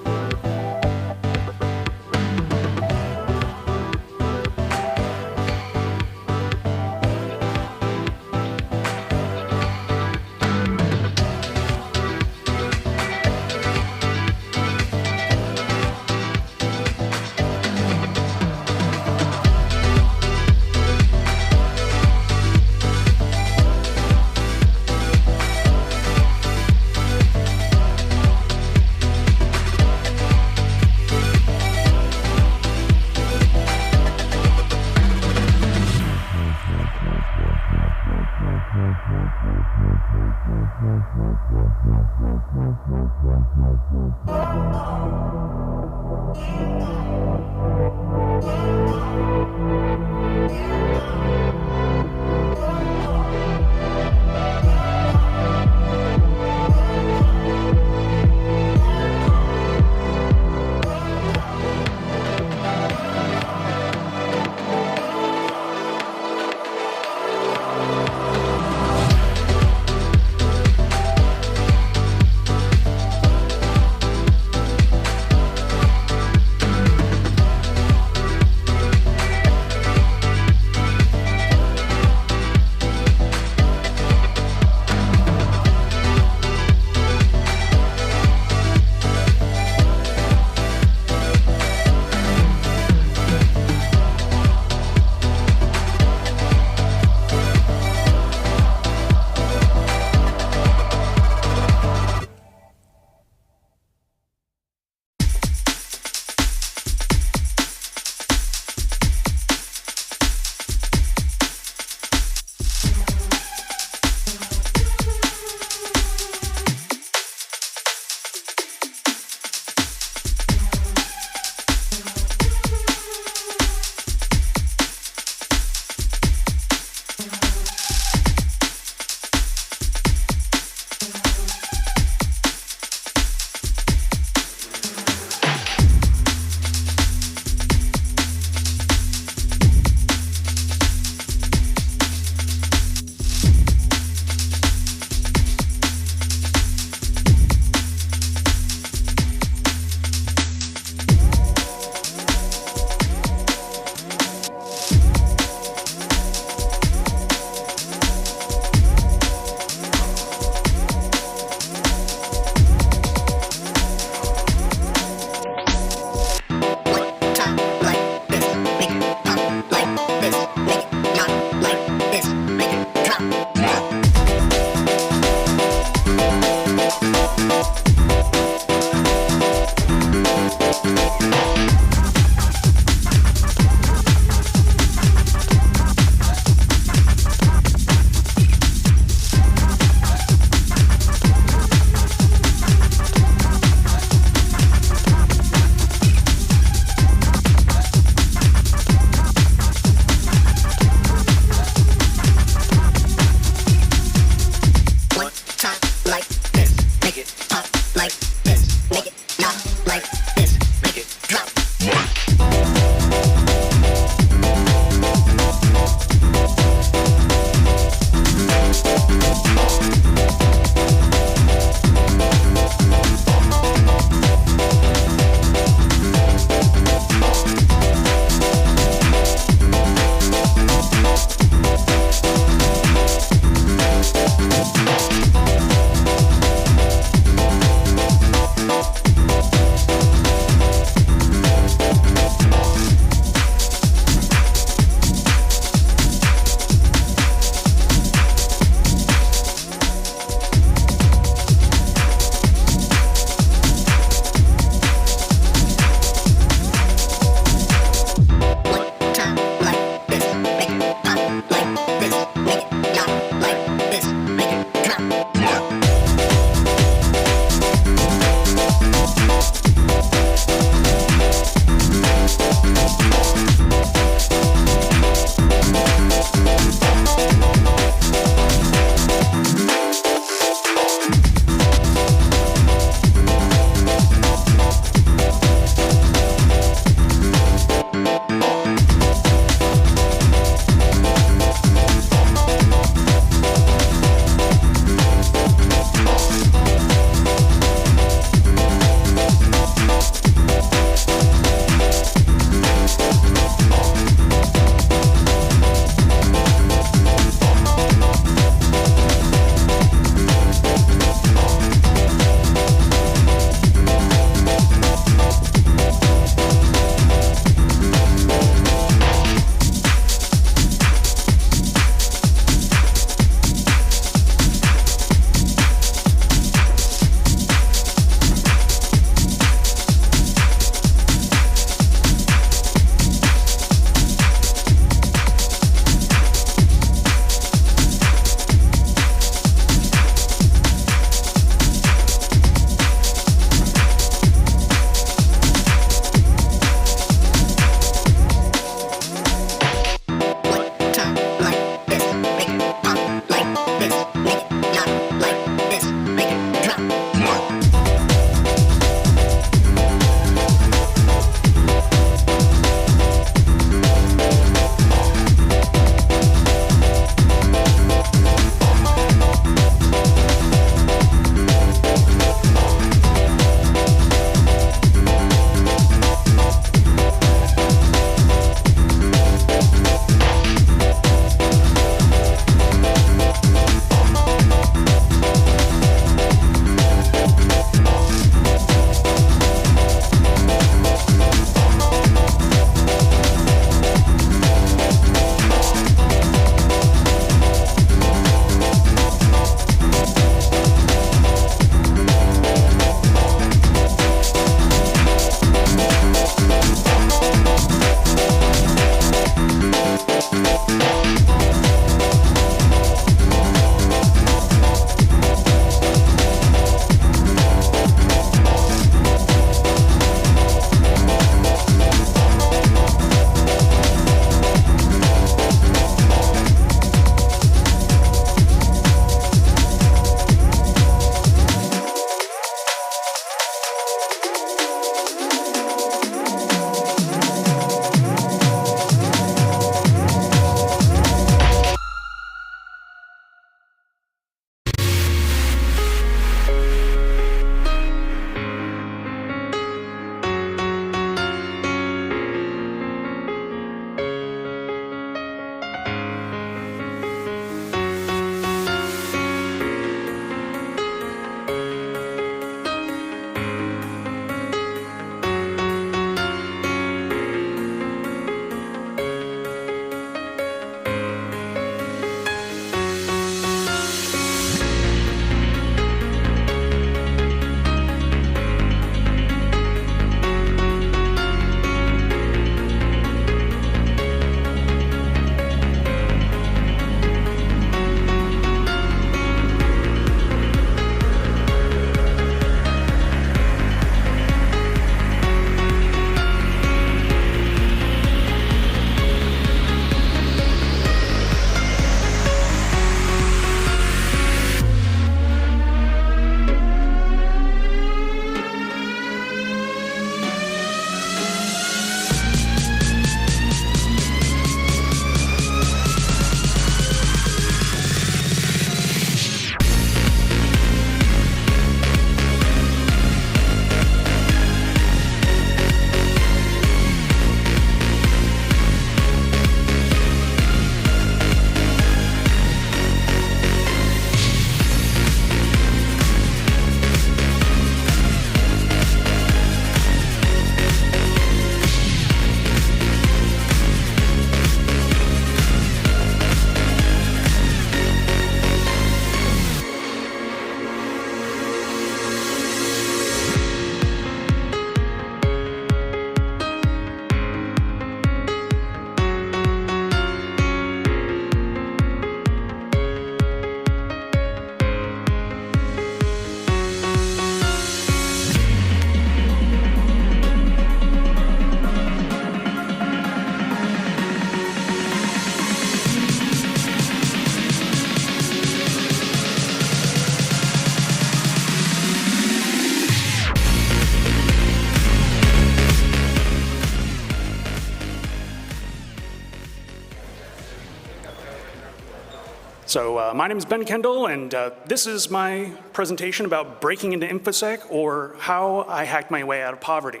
So my name is Ben Kendall, and this is my presentation about breaking into InfoSec, or how I hacked my way out of poverty.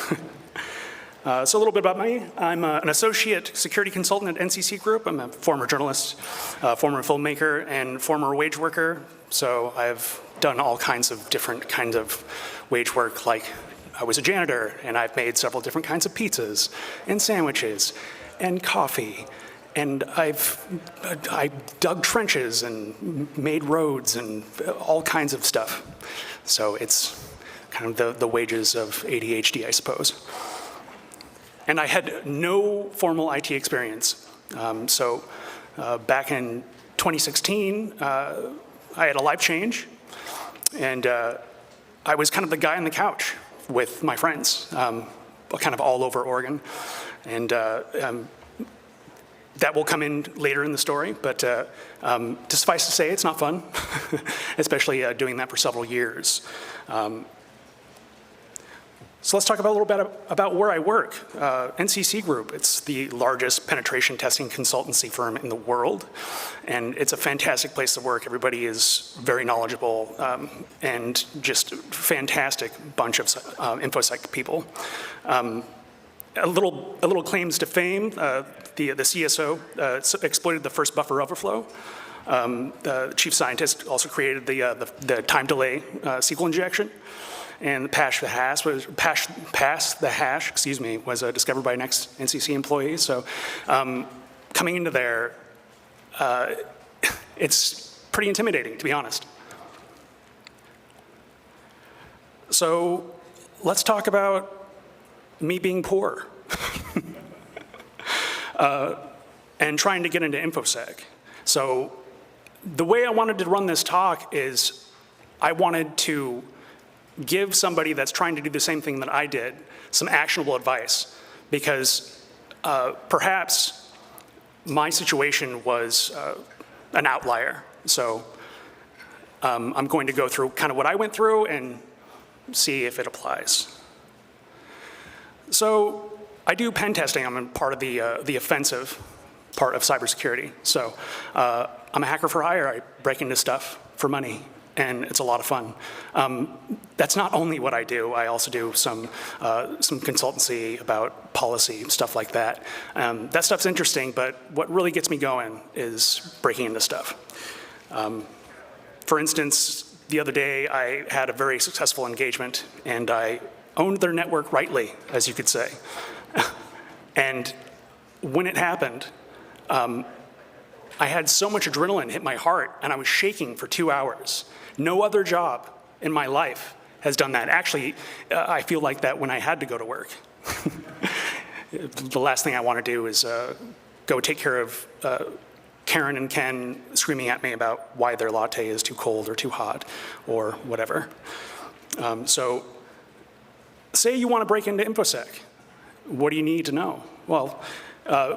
So a little bit about me. I'm an associate security consultant at NCC Group. I'm a former journalist, former filmmaker, and former wage worker. So I've done all kinds of different kinds of wage work, like I was a janitor, and I've made several different kinds of pizzas and sandwiches and coffee. And I dug trenches and made roads and all kinds of stuff. So it's kind of the wages of ADHD, I suppose. And I had no formal IT experience. So back in 2016, I had a life change. And I was kind of the guy on the couch with my friends, kind of all over Oregon. And that will come in later in the story, but to suffice to say, it's not fun, especially doing that for several years. So let's talk about a little bit about where I work. NCC Group, it's the largest penetration testing consultancy firm in the world, and it's a fantastic place to work. Everybody is very knowledgeable and just fantastic bunch of InfoSec people. A little claims to fame. The CSO exploited the first buffer overflow. The chief scientist also created the time delay SQL injection, and pass the hash was discovered by an ex-NCC employee. So coming into there, it's pretty intimidating, to be honest. So let's talk about me being poor and trying to get into InfoSec. So the way I wanted to run this talk is I wanted to give somebody that's trying to do the same thing that I did some actionable advice, because perhaps my situation was an outlier. So I'm going to go through kind of what I went through and see if it applies. So I do pen testing. I'm part of the offensive part of cybersecurity. So I'm a hacker for hire. I break into stuff for money, and it's a lot of fun. That's not only what I do. I also do some consultancy about policy, stuff like that. That stuff's interesting, but what really gets me going is breaking into stuff. For instance, the other day I had a very successful engagement, and I owned their network rightly, as you could say. And when it happened, I had so much adrenaline hit my heart, and I was shaking for 2 hours. No other job in my life has done that. Actually, I feel like that when I had to go to work. The last thing I want to do is go take care of Karen and Ken screaming at me about why their latte is too cold or too hot or whatever. So say you want to break into InfoSec. What do you need to know? Well,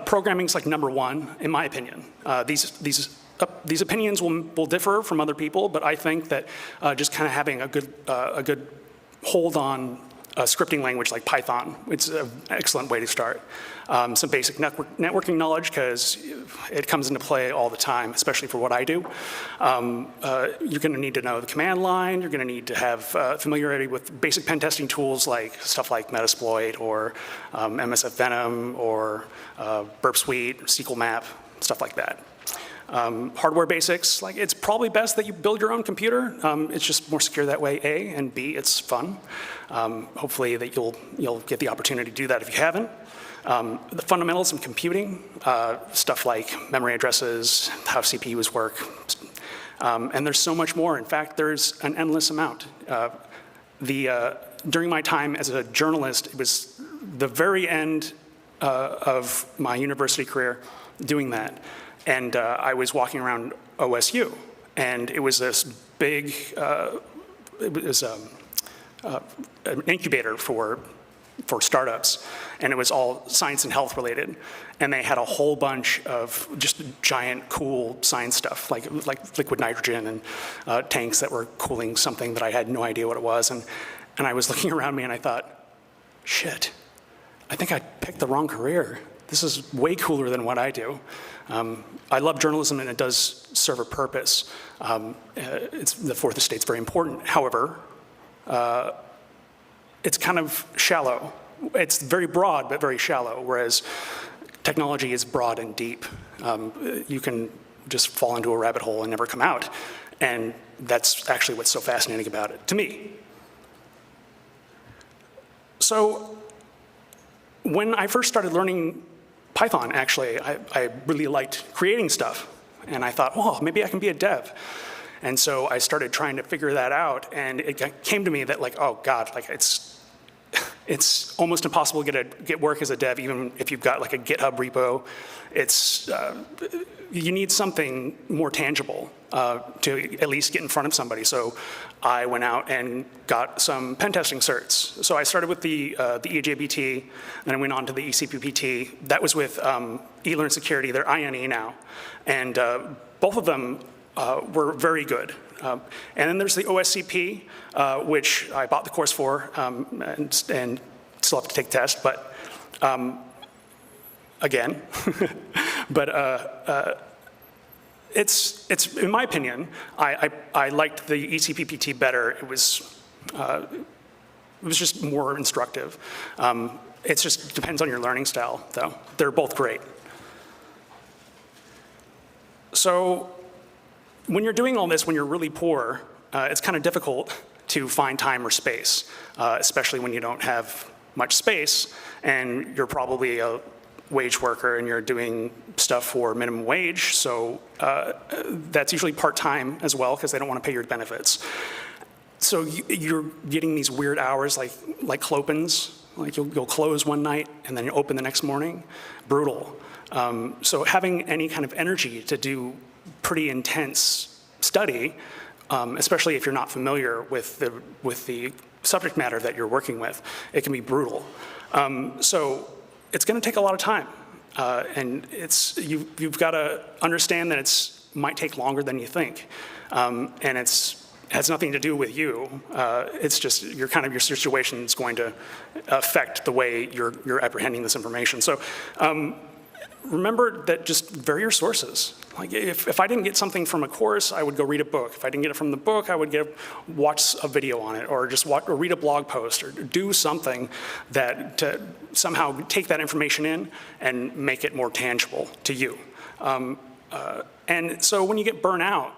programming's like number one, in my opinion. These opinions will differ from other people, but I think that just kind of having a good hold on a scripting language like Python, it's an excellent way to start. Some basic networking knowledge, because it comes into play all the time, especially for what I do. You're going to need to know the command line. You're going to need to have familiarity with basic pen testing tools like stuff like Metasploit or MSF Venom or Burp Suite, SQL Map, stuff like that. Hardware basics, like it's probably best that you build your own computer. It's just more secure that way, A, and B, it's fun. Hopefully that you'll get the opportunity to do that if you haven't. The fundamentals of computing, stuff like memory addresses, how CPUs work, and there's so much more. In fact, there's an endless amount. During my time as a journalist, it was the very end of my university career doing that. And I was walking around OSU, and it was this big, it was an incubator for startups, and it was all science and health related. And they had a whole bunch of just giant, cool science stuff, like liquid nitrogen and tanks that were cooling something that I had no idea what it was. And I was looking around me, and I thought, shit, I think I picked the wrong career. this is way cooler than what I do. I love journalism and it does serve a purpose. The fourth estate's very important. However, it's kind of shallow. It's very broad, but very shallow, whereas technology is broad and deep. You can just fall into a rabbit hole and never come out. And that's actually what's so fascinating about it, to me. So when I first started learning Python, actually, I really liked creating stuff. And I thought, oh, maybe I can be a dev. And so I started trying to figure that out. And it came to me that, like, oh, God, like it's almost impossible to get work as a dev, even if you've got like a GitHub repo. You need something more tangible to at least get in front of somebody. So I went out and got some pen testing certs. So I started with the EJBT, and I went on to the ECPPT. That was with eLearn Security. They're INE now. And both of them were very good. And then there's the OSCP, which I bought the course for and still have to take the test, but again. But it's in my opinion, I liked the ECPPT better. It was just more instructive. It just depends on your learning style, though. They're both great. So when you're doing all this, when you're really poor, it's kind of difficult to find time or space, especially when you don't have much space and you're probably a wage worker and you're doing stuff for minimum wage. So that's usually part-time as well because they don't want to pay your benefits. So you're getting these weird hours like clopens, like you'll close one night and then you open the next morning. Brutal. So having any kind of energy to do pretty intense study, especially if you're not familiar with the subject matter that you're working with, it can be brutal. So it's going to take a lot of time, and you've got to understand that it might take longer than you think, and it has nothing to do with you. It's just your situation is going to affect the way you're apprehending this information. So. Remember that just vary your sources. Like if I didn't get something from a course, I would go read a book. If I didn't get it from the book, I would watch a video on it, or just or read a blog post, or do something to somehow take that information in and make it more tangible to you. And so when you get burnt out,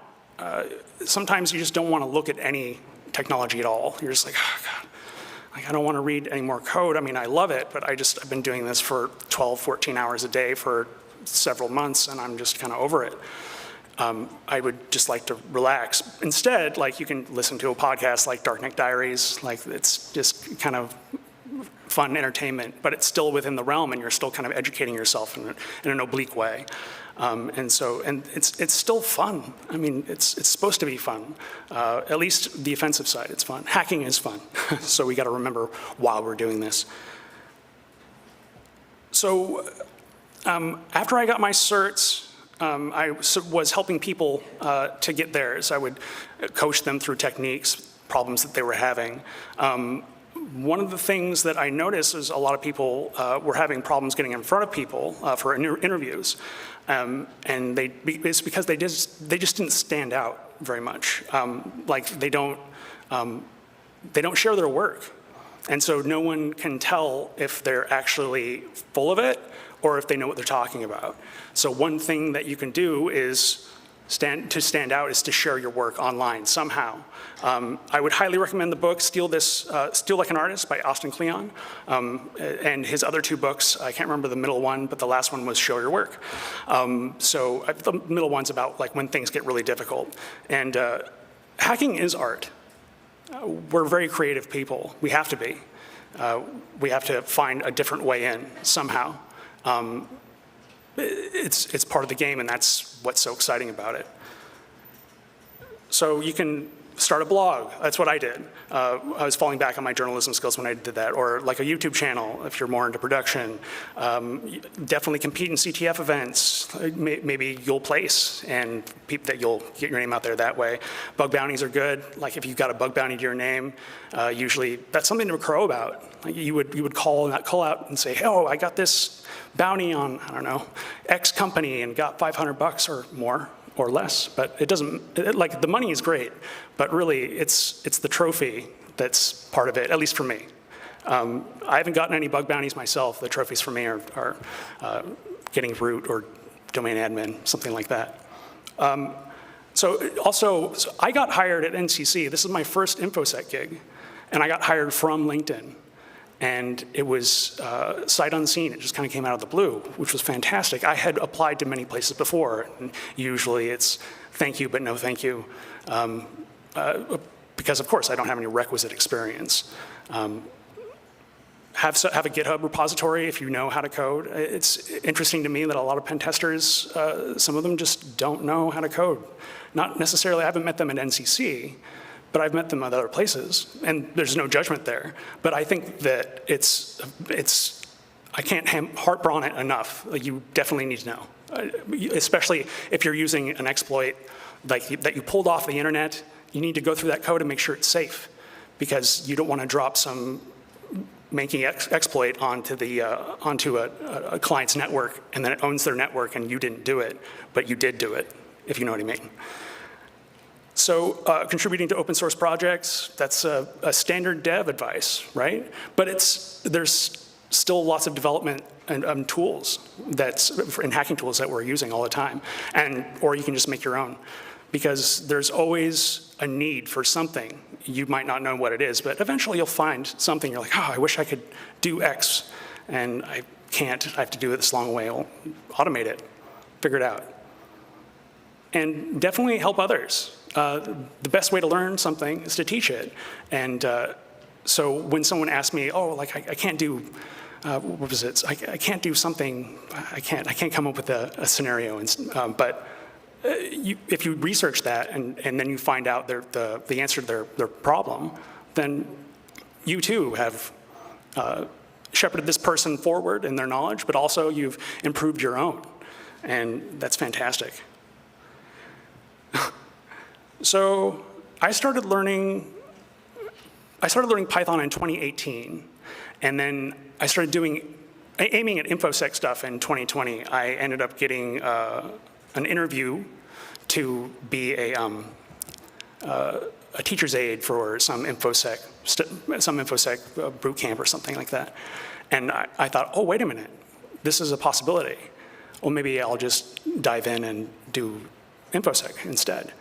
sometimes you just don't want to look at any technology at all. You're just like, oh, God. Like, I don't want to read any more code. I mean, I love it, but I've been doing this for 12, 14 hours a day for several months, and I'm just kind of over it. I would just like to relax. Instead, like, you can listen to a podcast like Darknet Diaries. Like, it's just kind of fun entertainment, but it's still within the realm, and you're still kind of educating yourself in an oblique way. And it's still fun. I mean, it's supposed to be fun. At least the offensive side, it's fun. Hacking is fun. So we got to remember while we're doing this. So after I got my certs, I was helping people to get theirs. I would coach them through techniques, problems that they were having. One of the things that I noticed is a lot of people were having problems getting in front of people for interviews. And it's because they just didn't stand out very much. Like they don't share their work. And so no one can tell if they're actually full of it or if they know what they're talking about. So one thing that you can do is to stand out is to share your work online somehow. I would highly recommend the book Steal Like an Artist by Austin Kleon. And his other two books, I can't remember the middle one, but the last one was Show Your Work. So the middle one's about like when things get really difficult. And hacking is art. We're very creative people. We have to be. We have to find a different way in somehow. It's part of the game, and that's what's so exciting about it. So you can start a blog. That's what I did. I was falling back on my journalism skills when I did that. Or like a YouTube channel, if you're more into production. Definitely compete in CTF events. Maybe you'll place and that you'll get your name out there that way. Bug bounties are good. Like if you've got a bug bounty to your name, usually that's something to crow about. Like you would call out and say, oh, I got this bounty on, I don't know, X company and got $500 or more. Or less, but it doesn't, like the money is great, but really it's the trophy that's part of it, at least for me. I haven't gotten any bug bounties myself. The trophies for me are getting root or domain admin, something like that. So I got hired at NCC. This is my first InfoSec gig, and I got hired from LinkedIn. And it was sight unseen. It just kind of came out of the blue, which was fantastic. I had applied to many places before. And usually it's thank you, but no thank you. Because of course I don't have any requisite experience. Have a GitHub repository if you know how to code. It's interesting to me that a lot of pen testers, some of them just don't know how to code. Not necessarily, I haven't met them at NCC, but I've met them at other places, and there's no judgment there. But I think that I can't harp on it enough. You definitely need to know, especially if you're using an exploit that you pulled off the internet. You need to go through that code and make sure it's safe, because you don't want to drop some manky exploit onto a client's network, and then it owns their network, and you didn't do it, but you did do it, if you know what I mean. So contributing to open source projects, that's a standard dev advice, right? But there's still lots of development and tools and hacking tools that we're using all the time. Or you can just make your own, because there's always a need for something. You might not know what it is, but eventually you'll find something. You're like, oh, I wish I could do X, and I can't. I have to do it this long way. I'll automate it, figure it out. And definitely help others. The best way to learn something is to teach it. And so when someone asks me, oh, like I can't do, what was it? I can't do something, I can't come up with a scenario. But if you research that and then you find out the answer to their problem, then you too have shepherded this person forward in their knowledge, but also you've improved your own. And that's fantastic. So I started learning Python in 2018, and then I started aiming at InfoSec stuff in 2020. I ended up getting an interview to be a teacher's aide for some InfoSec boot camp or something like that. And I thought, oh, wait a minute, this is a possibility. Well, maybe I'll just dive in and do InfoSec instead.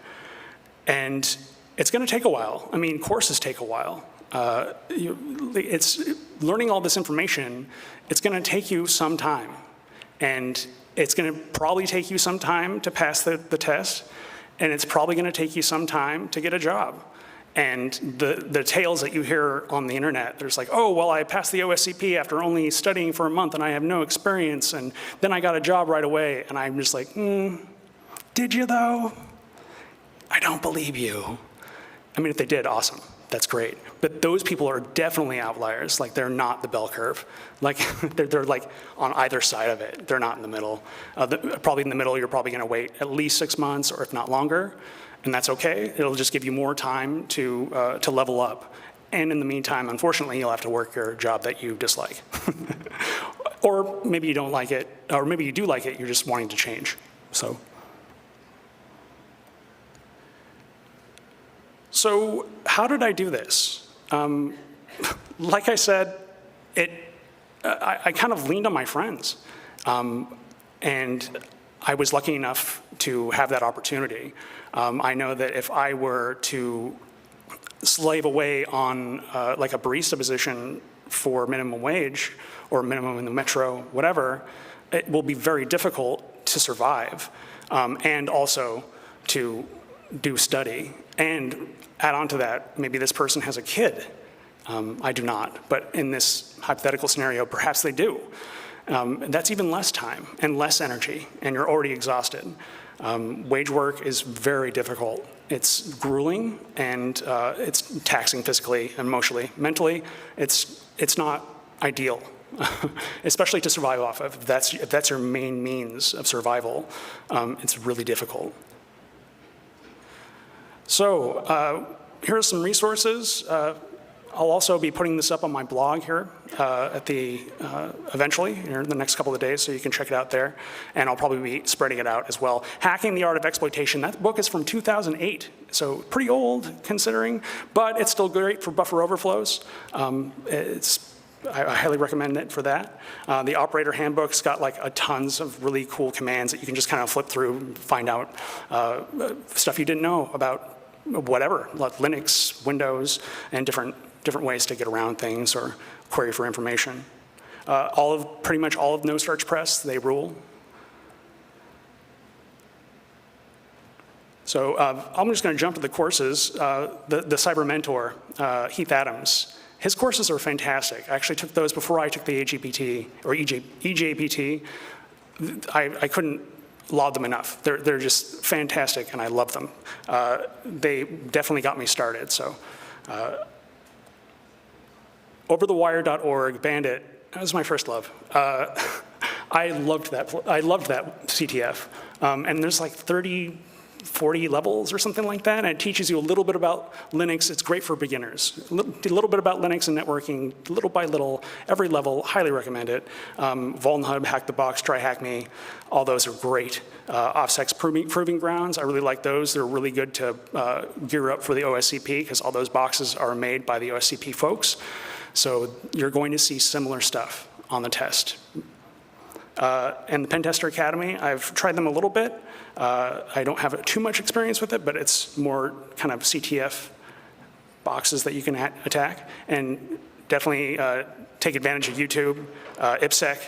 And it's going to take a while. I mean, courses take a while. It's learning all this information. It's going to take you some time, and it's going to probably take you some time to pass the test, and it's probably going to take you some time to get a job. And the tales that you hear on the internet, there's like, oh, well, I passed the OSCP after only studying for a month, and I have no experience, and then I got a job right away. And I'm just like, did you though? I don't believe you. I mean, if they did, awesome. That's great. But those people are definitely outliers. Like, they're not the bell curve. Like, they're like on either side of it. They're not in the middle. Probably in the middle, you're probably going to wait at least 6 months, or if not longer. And that's okay. It'll just give you more time to level up. And in the meantime, unfortunately, you'll have to work your job that you dislike. Or maybe you don't like it, or maybe you do like it, you're just wanting to change. So how did I do this? Like I said, I kind of leaned on my friends. And I was lucky enough to have that opportunity. I know that if I were to slave away on like a barista position for minimum wage or minimum in the metro, whatever, it will be very difficult to survive and also to do study. And add on to that, maybe this person has a kid. I do not, but in this hypothetical scenario, perhaps they do. That's even less time and less energy, and you're already exhausted. Wage work is very difficult, It's grueling, and it's taxing physically, emotionally, mentally. It's not ideal, especially to survive off of. If that's your main means of survival, it's really difficult. So here are some resources. I'll also be putting this up on my blog here eventually in the next couple of days, so you can check it out there. And I'll probably be spreading it out as well. Hacking the Art of Exploitation. That book is from 2008, so pretty old considering, but it's still great for buffer overflows. I highly recommend it for that. The Operator Handbook's got like tons of really cool commands that you can just kind of flip through and find out stuff you didn't know about whatever, like Linux, Windows, and different ways to get around things or query for information. Pretty much all of No Starch Press, they rule. So I'm just going to jump to the courses. The Cyber Mentor, Heath Adams, his courses are fantastic. I actually took those before I took the AGPT or EJPT. I couldn't laud them enough. They're just fantastic, and I love them. They definitely got me started. So, overthewire.org, Bandit, that was my first love. I loved that CTF, and there's like 40 levels or something like that, and it teaches you a little bit about Linux. It's great for beginners. A little bit about Linux and networking, little by little, every level, highly recommend it. VulnHub, Hack the Box, Try Hack Me, all those are great. OffSec's Proving Grounds, I really like those. They're really good to gear up for the OSCP, because all those boxes are made by the OSCP folks. So you're going to see similar stuff on the test. And the Pentester Academy, I've tried them a little bit. I don't have too much experience with it, but it's more kind of CTF boxes that you can attack. And definitely take advantage of YouTube, IPSec.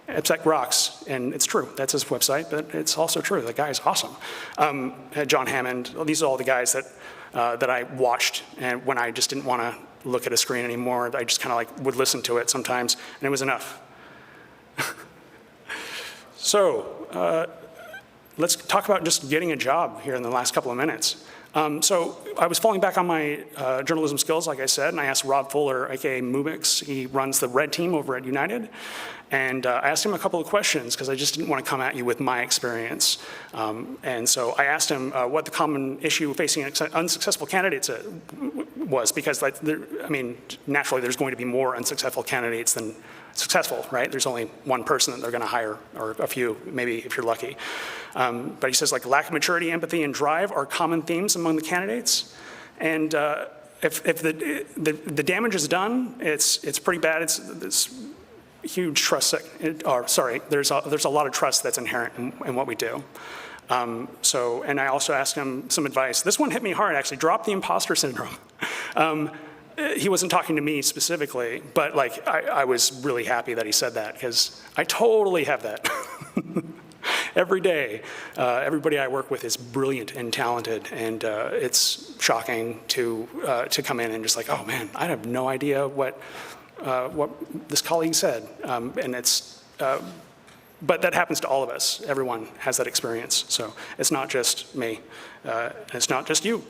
IPSec rocks, and it's true. That's his website, but it's also true. The guy's awesome. John Hammond, these are all the guys that I watched, and when I just didn't want to look at a screen anymore, I just kind of like would listen to it sometimes, and it was enough. So let's talk about just getting a job here in the last couple of minutes. So I was falling back on my journalism skills, like I said, and I asked Rob Fuller, aka Mubix. He runs the red team over at United. And I asked him a couple of questions, because I just didn't want to come at you with my experience. And so I asked him what the common issue facing unsuccessful candidates was, because naturally there's going to be more unsuccessful candidates than successful, right? There's only one person that they're going to hire, or a few, maybe, if you're lucky. But he says, like, lack of maturity, empathy, and drive are common themes among the candidates. And if the damage is done, it's pretty bad. It's huge trust, there's a lot of trust that's inherent in what we do. And I also asked him some advice. This one hit me hard, actually. Drop the imposter syndrome. He wasn't talking to me specifically, but like I was really happy that he said that, because I totally have that. Every day, everybody I work with is brilliant and talented, and it's shocking to come in and just like, oh man, I have no idea what this colleague said, but that happens to all of us. Everyone has that experience, so it's not just me, it's not just you.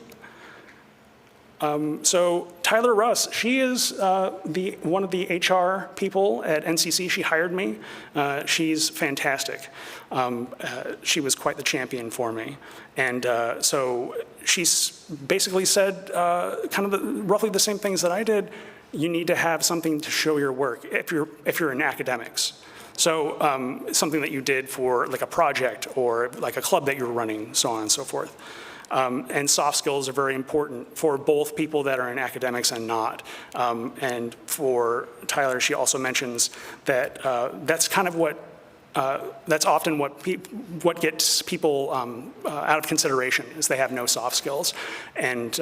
So Tyler Russ, she is one of the HR people at NCC. She hired me. She's fantastic. She was quite the champion for me. And so she's basically said kind of roughly the same things that I did. You need to have something to show your work if you're in academics. So something that you did for like a project or like a club that you're running, so on and so forth. And soft skills are very important for both people that are in academics and not. And for Tyler, she also mentions that that's kind of that's often what gets people out of consideration, is they have no soft skills. And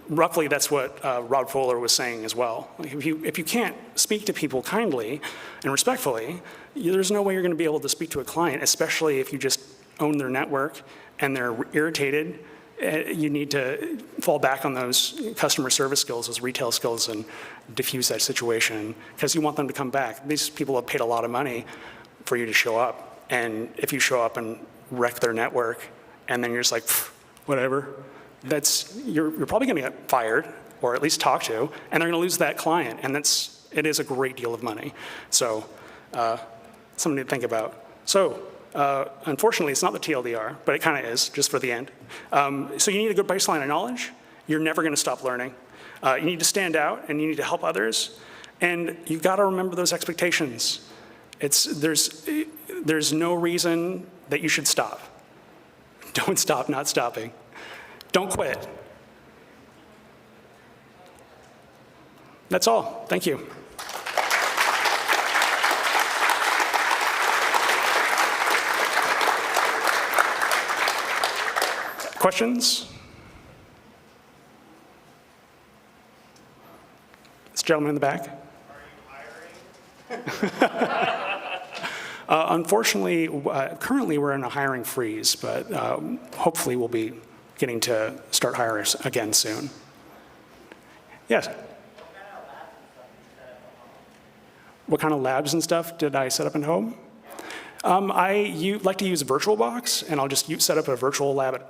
roughly that's what Rob Fuller was saying as well. Like if you can't speak to people kindly and respectfully, there's no way you're going to be able to speak to a client, especially if you just own their network and they're irritated. You need to fall back on those customer service skills, those retail skills, and diffuse that situation, because you want them to come back. These people have paid a lot of money for you to show up, and if you show up and wreck their network, and then you're just like, whatever, you're probably going to get fired or at least talk to, and they're going to lose that client, and it is a great deal of money. So something to think about. So unfortunately, it's not the TLDR, but it kind of is, just for the end. So you need a good baseline of knowledge. You're never going to stop learning. You need to stand out, and you need to help others. And you've got to remember those expectations. There's no reason that you should stop. Don't stop not stopping. Don't quit. That's all. Thank you. Questions? This gentleman in the back. Are you hiring? Unfortunately, currently we're in a hiring freeze, but hopefully we'll be getting to start hiring again soon. Yes? What kind of labs and stuff did I set up in home? I like to use VirtualBox, and I'll just set up a virtual lab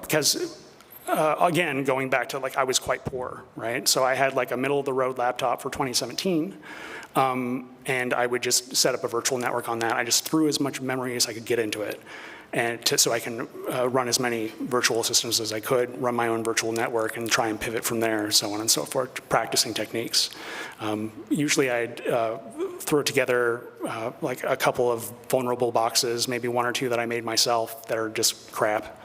because, again, going back to I was quite poor, right? So I had a middle-of-the-road laptop for 2017, and I would just set up a virtual network on that. I just threw as much memory as I could get into it, and so I can run as many virtual systems as I could, run my own virtual network, and try and pivot from there, so on and so forth, practicing techniques. Usually I'd throw together a couple of vulnerable boxes, maybe one or two that I made myself that are just crap,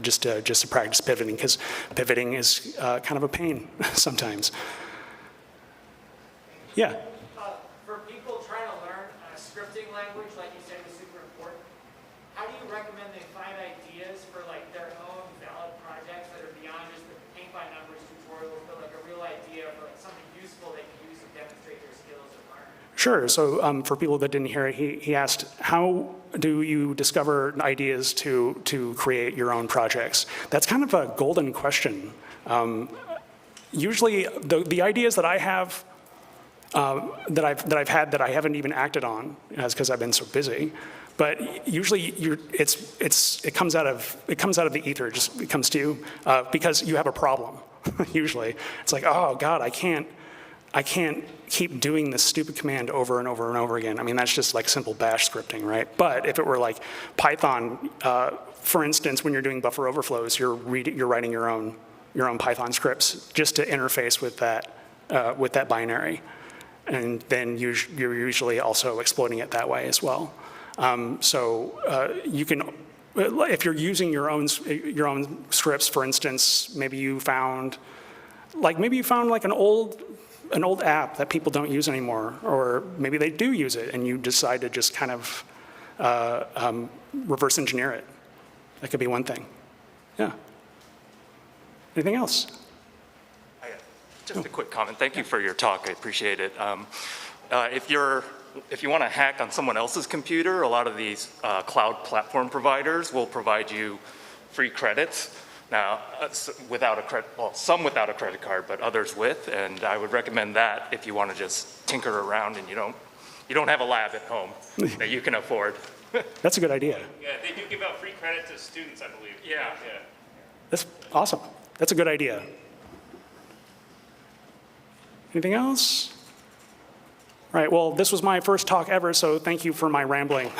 just to practice pivoting, because pivoting is kind of a pain sometimes. Yeah? For people trying to learn a scripting language, like you said, is super important, how do you recommend they find ideas for their own valid projects that are beyond just the paint by numbers tutorials, but a real idea for something useful they can use to demonstrate their skills and learn? Sure. So for people that didn't hear it, he asked, how do you discover ideas to create your own projects? That's kind of a golden question. Usually, the ideas that I have, that I've had that I haven't even acted on, is because I've been so busy. But usually, it comes out of the ether. It comes to you because you have a problem. Usually, it's oh God, I can't keep doing this stupid command over and over and over again. I mean, that's just simple bash scripting, right? But if it were Python, for instance, when you're doing buffer overflows, you're writing your own Python scripts just to interface with that binary, and then you're usually also exploiting it that way as well. So you can, if you're using your own scripts, for instance, maybe you found an old app that people don't use anymore, or maybe they do use it, and you decide to just kind of reverse engineer it. That could be one thing. Yeah. Anything else? Just a quick comment. Thank you for your talk. I appreciate it. If you want to hack on someone else's computer, a lot of these cloud platform providers will provide you free credits. Now, some without a credit card, but others with, and I would recommend that if you want to just tinker around and you don't have a lab at home that you can afford. That's a good idea. Yeah, they do give out free credit to students, I believe. Yeah. That's awesome. That's a good idea. Anything else? All right, well, this was my first talk ever, so thank you for my rambling.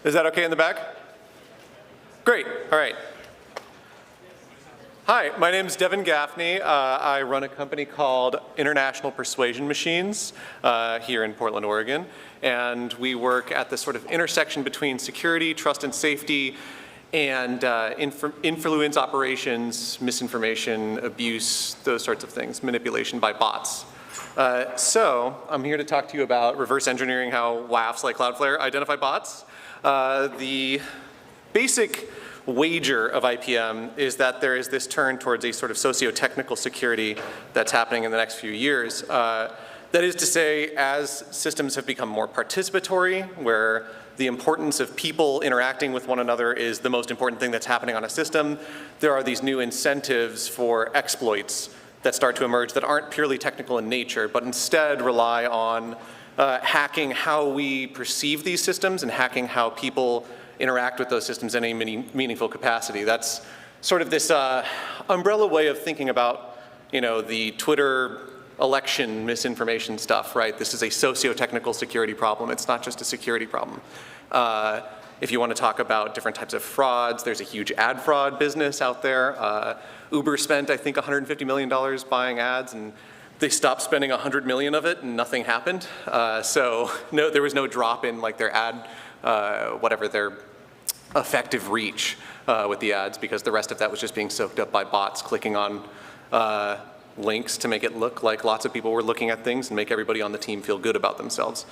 Is that okay in the back? Great, all right. Hi, my name is Devin Gaffney. I run a company called International Persuasion Machines here in Portland, Oregon. And we work at this sort of intersection between security, trust and safety, and influence operations, misinformation, abuse, those sorts of things, manipulation by bots. So I'm here to talk to you about reverse engineering how WAFs like Cloudflare identify bots. The basic wager of IPM is that there is this turn towards a sort of socio-technical security that's happening in the next few years. That is to say, as systems have become more participatory, where the importance of people interacting with one another is the most important thing that's happening on a system, there are these new incentives for exploits that start to emerge that aren't purely technical in nature, but instead rely on hacking how we perceive these systems and hacking how people interact with those systems in a meaningful capacity. That's sort of this umbrella way of thinking about, you know, the Twitter election misinformation stuff, right? This is a socio-technical security problem. It's not just a security problem. If you want to talk about different types of frauds, there's a huge ad fraud business out there. Uber spent, I think, $150 million buying ads, and they stopped spending 100 million of it, and nothing happened. So no, there was no drop in like their ad, whatever their effective reach with the ads, because the rest of that was just being soaked up by bots clicking on links to make it look like lots of people were looking at things and make everybody on the team feel good about themselves.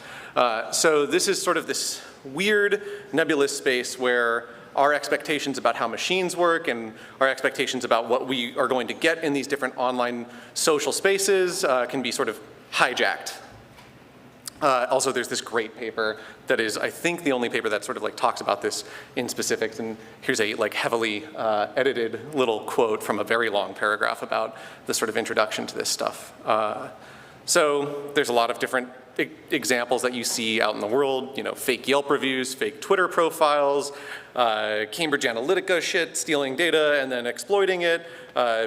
So this is sort of this weird nebulous space where our expectations about how machines work and our expectations about what we are going to get in these different online social spaces can be sort of hijacked. Also, there's this great paper that is, I think, the only paper that sort of like talks about this in specifics. And here's a like heavily edited little quote from a very long paragraph about the sort of introduction to this stuff. So there's a lot of different examples that you see out in the world, you know, fake Yelp reviews, fake Twitter profiles, Cambridge Analytica shit, stealing data and then exploiting it,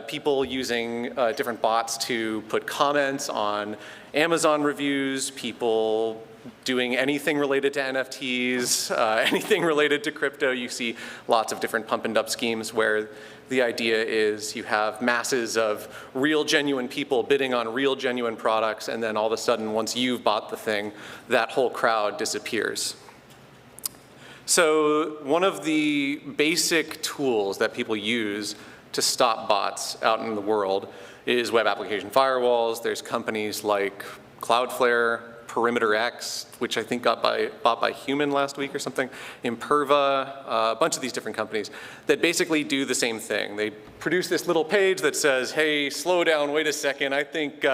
people using different bots to put comments on Amazon reviews, people doing anything related to NFTs, anything related to crypto. You see lots of different pump and dump schemes where the idea is you have masses of real genuine people bidding on real genuine products, and then all of a sudden once you've bought the thing, that whole crowd disappears. So one of the basic tools that people use to stop bots out in the world is web application firewalls. There's companies like Cloudflare, Perimeter X, which I think got bought by Human last week or something, Imperva, a bunch of these different companies that basically do the same thing. They produce this little page that says, hey, slow down, wait a second, I think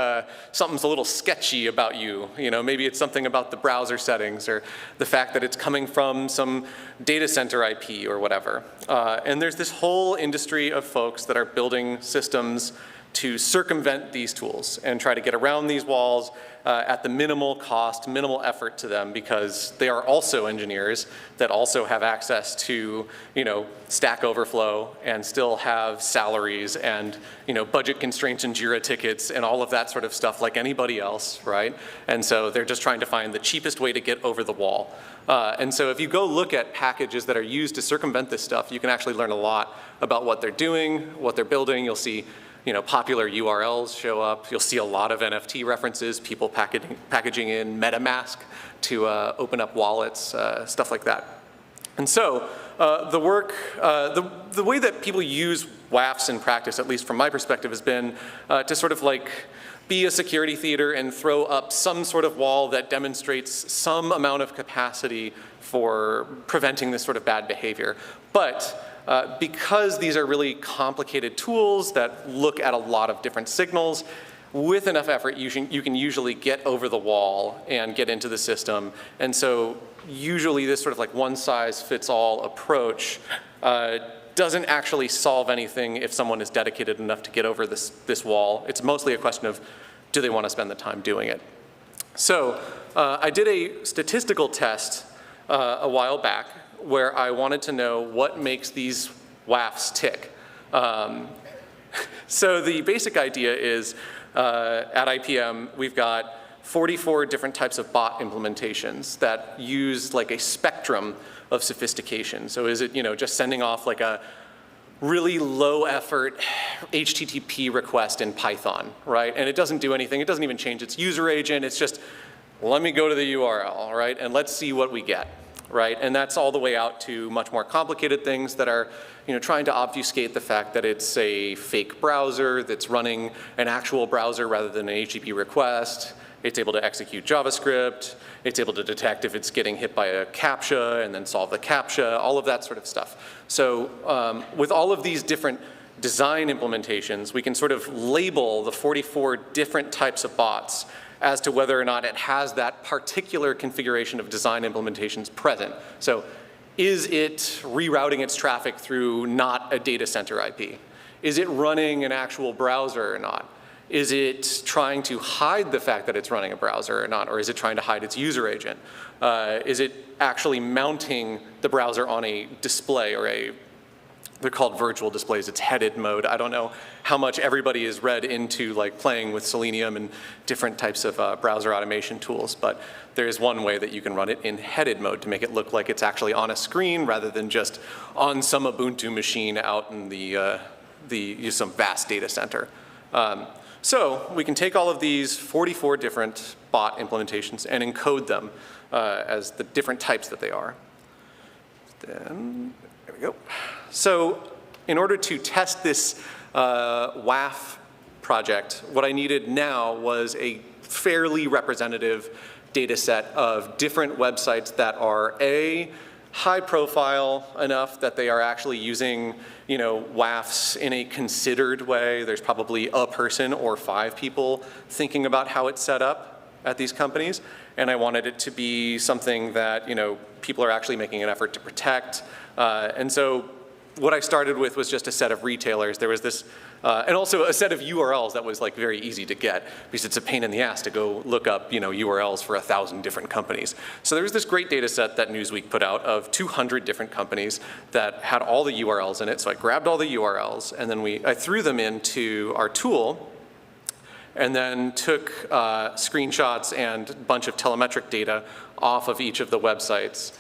something's a little sketchy about you. You know, maybe it's something about the browser settings or the fact that it's coming from some data center IP or whatever. And there's this whole industry of folks that are building systems to circumvent these tools and try to get around these walls at the minimal cost, minimal effort to them, because they are also engineers that also have access to, you know, Stack Overflow and still have salaries and, you know, budget constraints and JIRA tickets and all of that sort of stuff like anybody else, right? And so they're just trying to find the cheapest way to get over the wall. And so if you go look at packages that are used to circumvent this stuff, you can actually learn a lot about what they're doing, what they're building. You'll see, you know, popular URLs show up. You'll see a lot of NFT references, people packaging in MetaMask to open up wallets, stuff like that. And so the way that people use WAFs in practice, at least from my perspective, has been to sort of like be a security theater and throw up some sort of wall that demonstrates some amount of capacity for preventing this sort of bad behavior. But because these are really complicated tools that look at a lot of different signals, with enough effort, you can usually get over the wall and get into the system. And so usually this sort of like one-size-fits-all approach doesn't actually solve anything if someone is dedicated enough to get over this wall. It's mostly a question of, do they want to spend the time doing it? So I did a statistical test a while back where I wanted to know what makes these WAFs tick. So the basic idea is at IPM, we've got 44 different types of bot implementations that use like a spectrum of sophistication. So is it, just sending off like a really low effort HTTP request in Python, right? And it doesn't do anything. It doesn't even change its user agent. It's just, let me go to the URL, right? And let's see what we get, right? And that's all the way out to much more complicated things that are, trying to obfuscate the fact that it's a fake browser that's running an actual browser rather than an HTTP request. It's able to execute JavaScript. It's able to detect if it's getting hit by a CAPTCHA and then solve the CAPTCHA, all of that sort of stuff. So with all of these different design implementations, we can sort of label the 44 different types of bots as to whether or not it has that particular configuration of design implementations present. So is it rerouting its traffic through not a data center IP? Is it running an actual browser or not? Is it trying to hide the fact that it's running a browser or not? Or is it trying to hide its user agent? Is it actually mounting the browser on a display or they're called virtual displays, it's headed mode. I don't know how much everybody is read into like playing with Selenium and different types of browser automation tools, but there's one way that you can run it in headed mode to make it look like it's actually on a screen rather than just on some Ubuntu machine out in some vast data center. So we can take all of these 44 different bot implementations and encode them as the different types that they are. Then, there we go. So in order to test this WAF project, what I needed now was a fairly representative data set of different websites that are high profile enough that they are actually using WAFs in a considered way. There's probably a person or 5 people thinking about how it's set up at these companies. And I wanted it to be something that people are actually making an effort to protect. And so what I started with was just a set of retailers. There was this, and also a set of URLs that was like very easy to get because it's a pain in the ass to go look up URLs for 1,000 different companies. So there was this great data set that Newsweek put out of 200 different companies that had all the URLs in it. So I grabbed all the URLs and then I threw them into our tool and then took screenshots and a bunch of telemetric data off of each of the websites.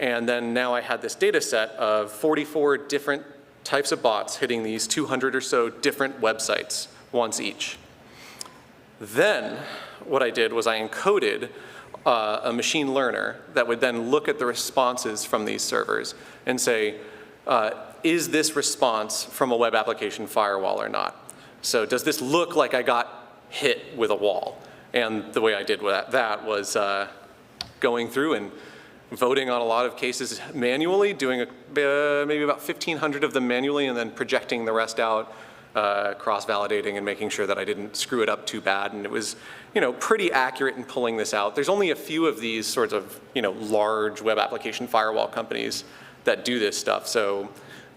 And then now I had this data set of 44 different types of bots hitting these 200 or so different websites once each. Then what I did was I encoded a machine learner that would then look at the responses from these servers and say, is this response from a web application firewall or not? So does this look like I got hit with a wall? And the way I did that was going through and voting on a lot of cases manually, doing maybe about 1,500 of them manually, and then projecting the rest out, cross-validating and making sure that I didn't screw it up too bad. And it was, pretty accurate in pulling this out. There's only a few of these sorts of, large web application firewall companies that do this stuff. So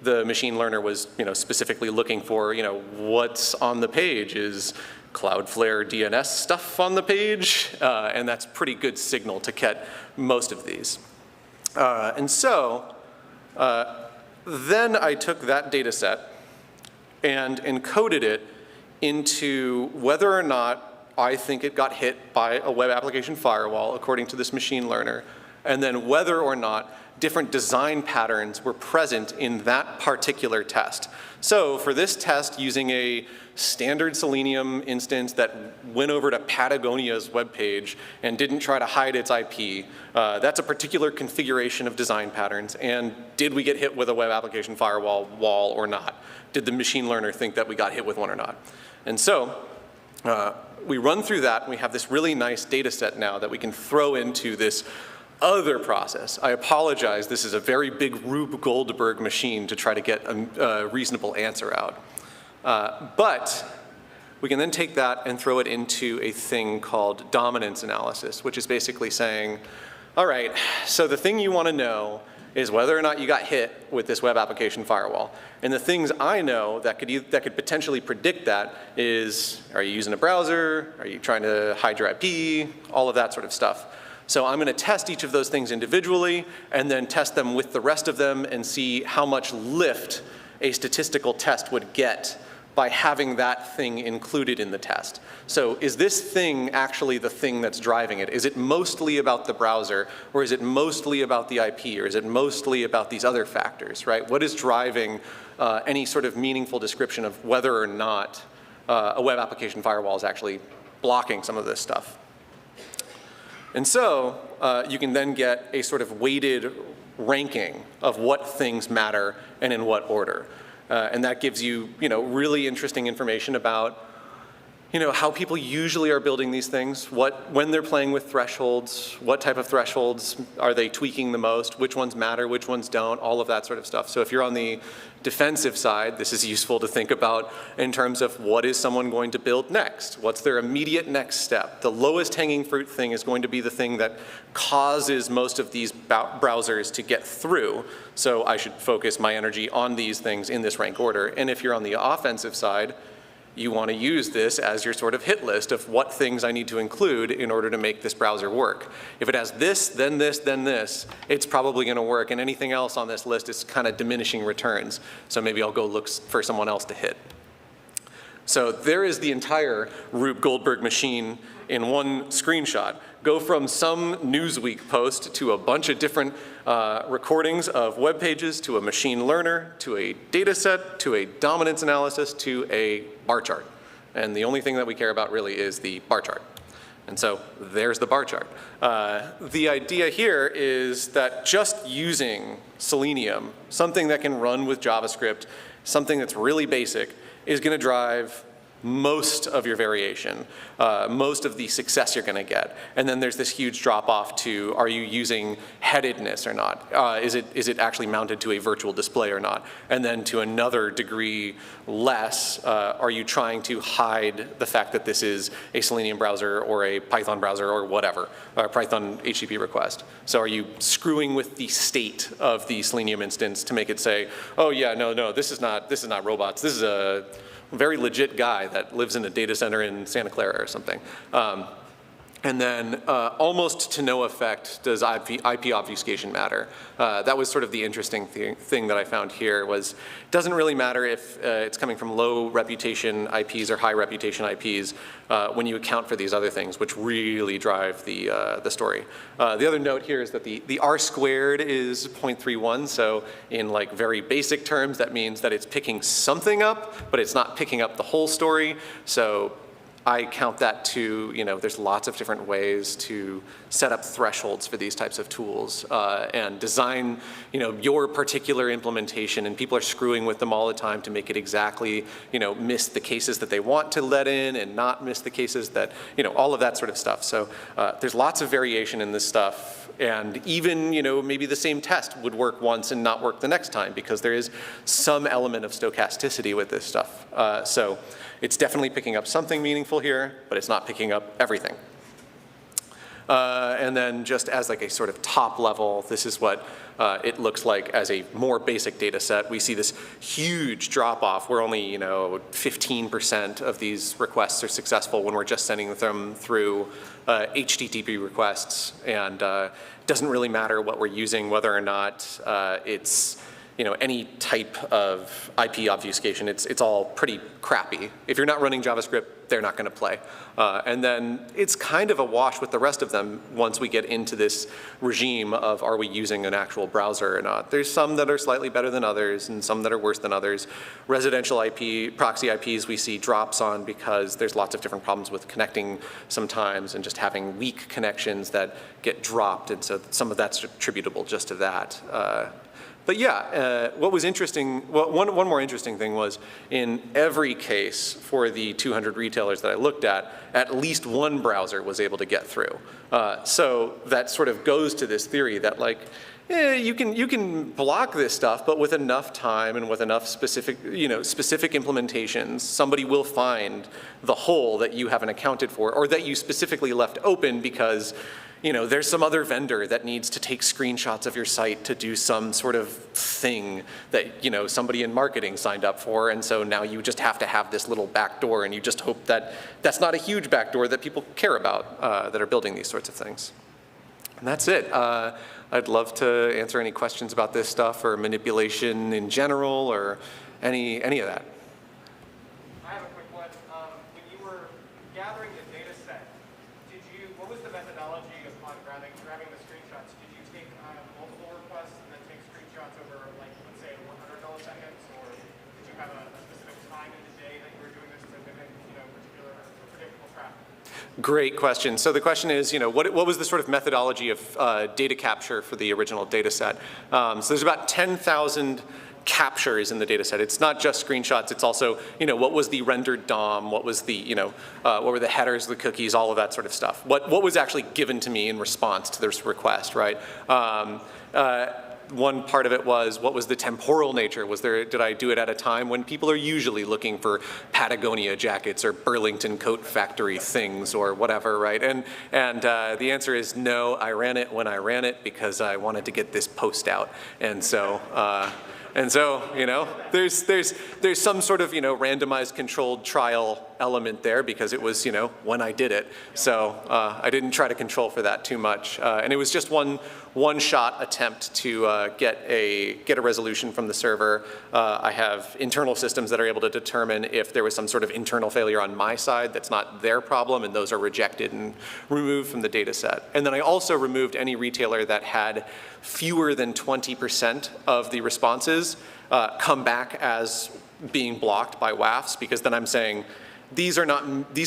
the machine learner was, specifically looking for, what's on the page. Is Cloudflare DNS stuff on the page? And that's pretty good signal to get most of these. And so then I took that data set and encoded it into whether or not I think it got hit by a web application firewall according to this machine learner, and then whether or not different design patterns were present in that particular test. So for this test, using a standard Selenium instance that went over to Patagonia's webpage and didn't try to hide its IP, that's a particular configuration of design patterns. And did we get hit with a web application firewall wall or not? Did the machine learner think that we got hit with one or not? And so we run through that, and we have this really nice data set now that we can throw into this other process. I apologize, this is a very big Rube Goldberg machine to try to get a reasonable answer out. But we can then take that and throw it into a thing called dominance analysis, which is basically saying, all right, so the thing you want to know is whether or not you got hit with this web application firewall. And the things I know that could potentially predict that is, are you using a browser? Are you trying to hide your IP? All of that sort of stuff. So I'm going to test each of those things individually and then test them with the rest of them and see how much lift a statistical test would get by having that thing included in the test. So is this thing actually the thing that's driving it? Is it mostly about the browser, or is it mostly about the IP, or is it mostly about these other factors, right? What is driving any sort of meaningful description of whether or not a web application firewall is actually blocking some of this stuff? And so you can then get a sort of weighted ranking of what things matter and in what order. And that gives you, really interesting information about, how people usually are building these things, when they're playing with thresholds, what type of thresholds are they tweaking the most, which ones matter, which ones don't, all of that sort of stuff. So if you're on the defensive side, this is useful to think about in terms of what is someone going to build next? What's their immediate next step? The lowest hanging fruit thing is going to be the thing that causes most of these browsers to get through. So I should focus my energy on these things in this rank order. And if you're on the offensive side, you want to use this as your sort of hit list of what things I need to include in order to make this browser work. If it has this, then this, then this, it's probably going to work, and anything else on this list is kind of diminishing returns. So maybe I'll go look for someone else to hit. So there is the entire Rube Goldberg machine in one screenshot. Go from some Newsweek post to a bunch of different recordings of web pages, to a machine learner, to a data set, to a dominance analysis, to a bar chart. And the only thing that we care about really is the bar chart. And so there's the bar chart. The idea here is that just using Selenium, something that can run with JavaScript, something that's really basic, is going to drive most of your variation, most of the success you're going to get. And then there's this huge drop off to, are you using headedness or not? Is it actually mounted to a virtual display or not? And then to another degree less, are you trying to hide the fact that this is a Selenium browser or a Python browser or whatever, or a Python HTTP request? So are you screwing with the state of the Selenium instance to make it say, oh yeah, no, this is not robots, this is a very legit guy that lives in a data center in Santa Clara or something. And then almost to no effect does IP obfuscation matter. That was sort of the interesting thing that I found here was, it doesn't really matter if it's coming from low reputation IPs or high reputation IPs when you account for these other things, which really drive the story. The other note here is that the R squared is 0.31, so in like very basic terms, that means that it's picking something up, but it's not picking up the whole story. So I count that to, there's lots of different ways to set up thresholds for these types of tools and design, your particular implementation, and people are screwing with them all the time to make it exactly, miss the cases that they want to let in and not miss the cases that, all of that sort of stuff. So there's lots of variation in this stuff. And even, maybe the same test would work once and not work the next time because there is some element of stochasticity with this stuff. So it's definitely picking up something meaningful here, but it's not picking up everything. And then just as like a sort of top level, this is what it looks like as a more basic data set. We see this huge drop off where only 15% of these requests are successful when we're just sending them through HTTP requests. And it doesn't really matter what we're using, whether or not it's any type of IP obfuscation, it's all pretty crappy. If you're not running JavaScript, they're not going to play. And then it's kind of a wash with the rest of them once we get into this regime of are we using an actual browser or not. There's some that are slightly better than others and some that are worse than others. Residential IP, proxy IPs we see drops on because there's lots of different problems with connecting sometimes and just having weak connections that get dropped, and so some of that's attributable just to that. But yeah, what was interesting, one more interesting thing was in every case for the 200 retailers that I looked at least one browser was able to get through. So that sort of goes to this theory that like, you can block this stuff, but with enough time and with enough specific implementations, somebody will find the hole that you haven't accounted for or that you specifically left open because there's some other vendor that needs to take screenshots of your site to do some sort of thing that, somebody in marketing signed up for. And so now you just have to have this little backdoor, and you just hope that that's not a huge backdoor that people care about that are building these sorts of things. And that's it. I'd love to answer any questions about this stuff or manipulation in general or any of that. Great question. So the question is, what was the sort of methodology of data capture for the original data set? So there's about 10,000 captures in the data set. It's not just screenshots, it's also, what was the rendered DOM, what was the, what were the headers, the cookies, all of that sort of stuff. What was actually given to me in response to this request, right? One part of it was, what was the temporal nature? Did I do it at a time when people are usually looking for Patagonia jackets or Burlington Coat Factory things or whatever, right? And the answer is no, I ran it when I ran it because I wanted to get this post out. And so, there's some sort of, randomized controlled trial element there because it was, when I did it. So I didn't try to control for that too much. And it was just one-shot attempt to get a resolution from the server. I have internal systems that are able to determine if there was some sort of internal failure on my side that's not their problem, and those are rejected and removed from the data set. And then I also removed any retailer that had fewer than 20% of the responses come back as being blocked by WAFs, because then I'm saying these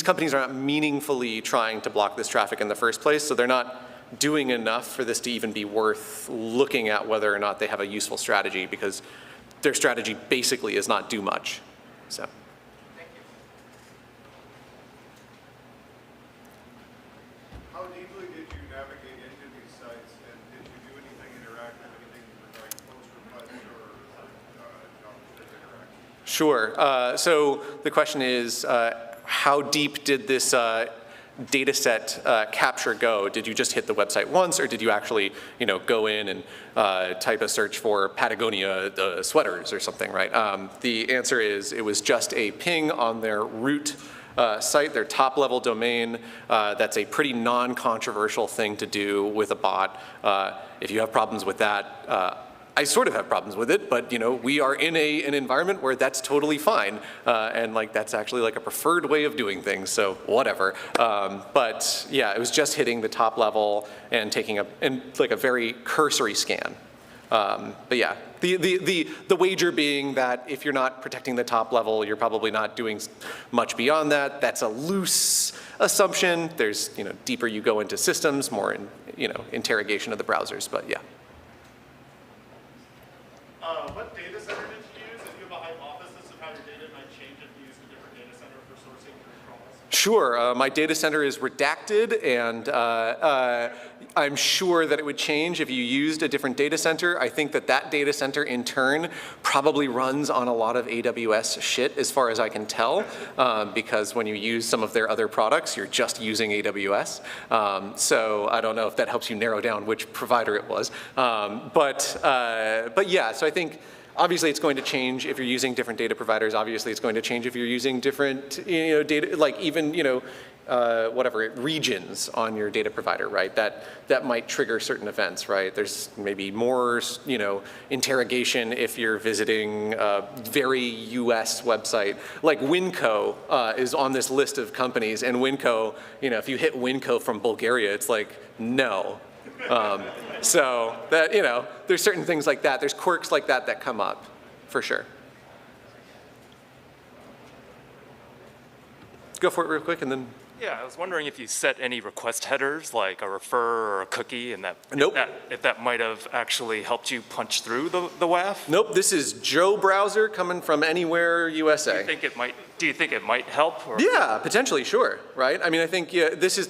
companies are not meaningfully trying to block this traffic in the first place, so they're not doing enough for this to even be worth looking at whether or not they have a useful strategy, because their strategy basically is not do much. So. How deeply did you navigate into these sites, and did you do anything interactive, anything regarding post requests or JavaScript interaction? Sure. So the question is, how deep did this data set capture go? Did you just hit the website once, or did you actually, go in and type a search for Patagonia sweaters or something, right? The answer is it was just a ping on their root site, their top-level domain. That's a pretty non-controversial thing to do with a bot. If you have problems with that, I sort of have problems with it, but we are in an environment where that's totally fine, and that's actually a preferred way of doing things. So whatever. But yeah, it was just hitting the top level and taking a very cursory scan. But yeah, the wager being that if you're not protecting the top level, you're probably not doing much beyond that. That's a loose assumption. There's deeper you go into systems, more interrogation of the browsers. But yeah. What data center did you use? If you have a hypothesis of how your data might change if you use a different data center for sourcing your calls? Sure. My data center is redacted, and I'm sure that it would change if you used a different data center. I think that data center, in turn, probably runs on a lot of AWS shit, as far as I can tell, because when you use some of their other products, you're just using AWS. So I don't know if that helps you narrow down which provider it was. But yeah, so I think obviously it's going to change if you're using different data providers. Obviously it's going to change if you're using different data, like even whatever, regions on your data provider, right? That might trigger certain events, right? There's maybe more, interrogation if you're visiting a very US website. Like Winco is on this list of companies, and Winco, if you hit Winco from Bulgaria, it's like, no. So that, there's certain things like that. There's quirks like that come up, for sure. Go for it real quick, and then. Yeah, I was wondering if you set any request headers, like a refer or a cookie, and Nope. if that might have actually helped you punch through the WAF? Nope, this is Joe browser coming from anywhere USA. Do you think it might help? Or? Yeah, potentially, sure, right? I mean, I think this is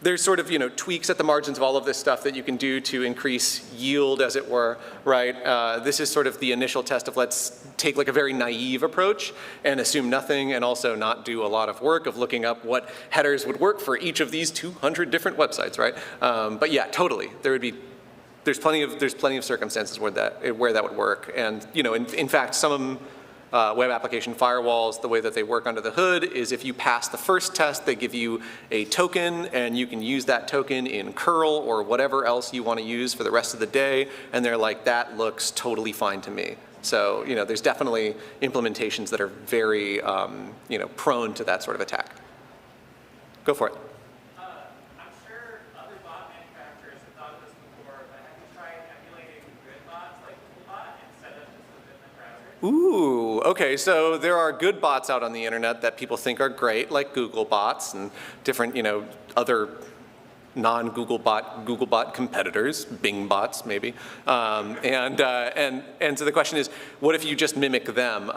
there's sort of, tweaks at the margins of all of this stuff that you can do to increase yield, as it were, right? This is sort of the initial test of let's take a very naive approach and assume nothing, and also not do a lot of work of looking up what headers would work for each of these 200 different websites, right? But yeah, totally. There's plenty of circumstances where that would work, and in fact, some web application firewalls, the way that they work under the hood is if you pass the first test, they give you a token, and you can use that token in curl or whatever else you want to use for the rest of the day, and they're like, that looks totally fine to me. So there's definitely implementations that are very prone to that sort of attack. Go for it. I'm sure other bot manufacturers have thought of this before, but have you tried emulating good bots like Googlebot instead of just within the browser? Ooh, okay, so there are good bots out on the internet that people think are great, like Google bots and different, other non-Google bot competitors, Bing bots maybe, and so the question is, what if you just mimic them?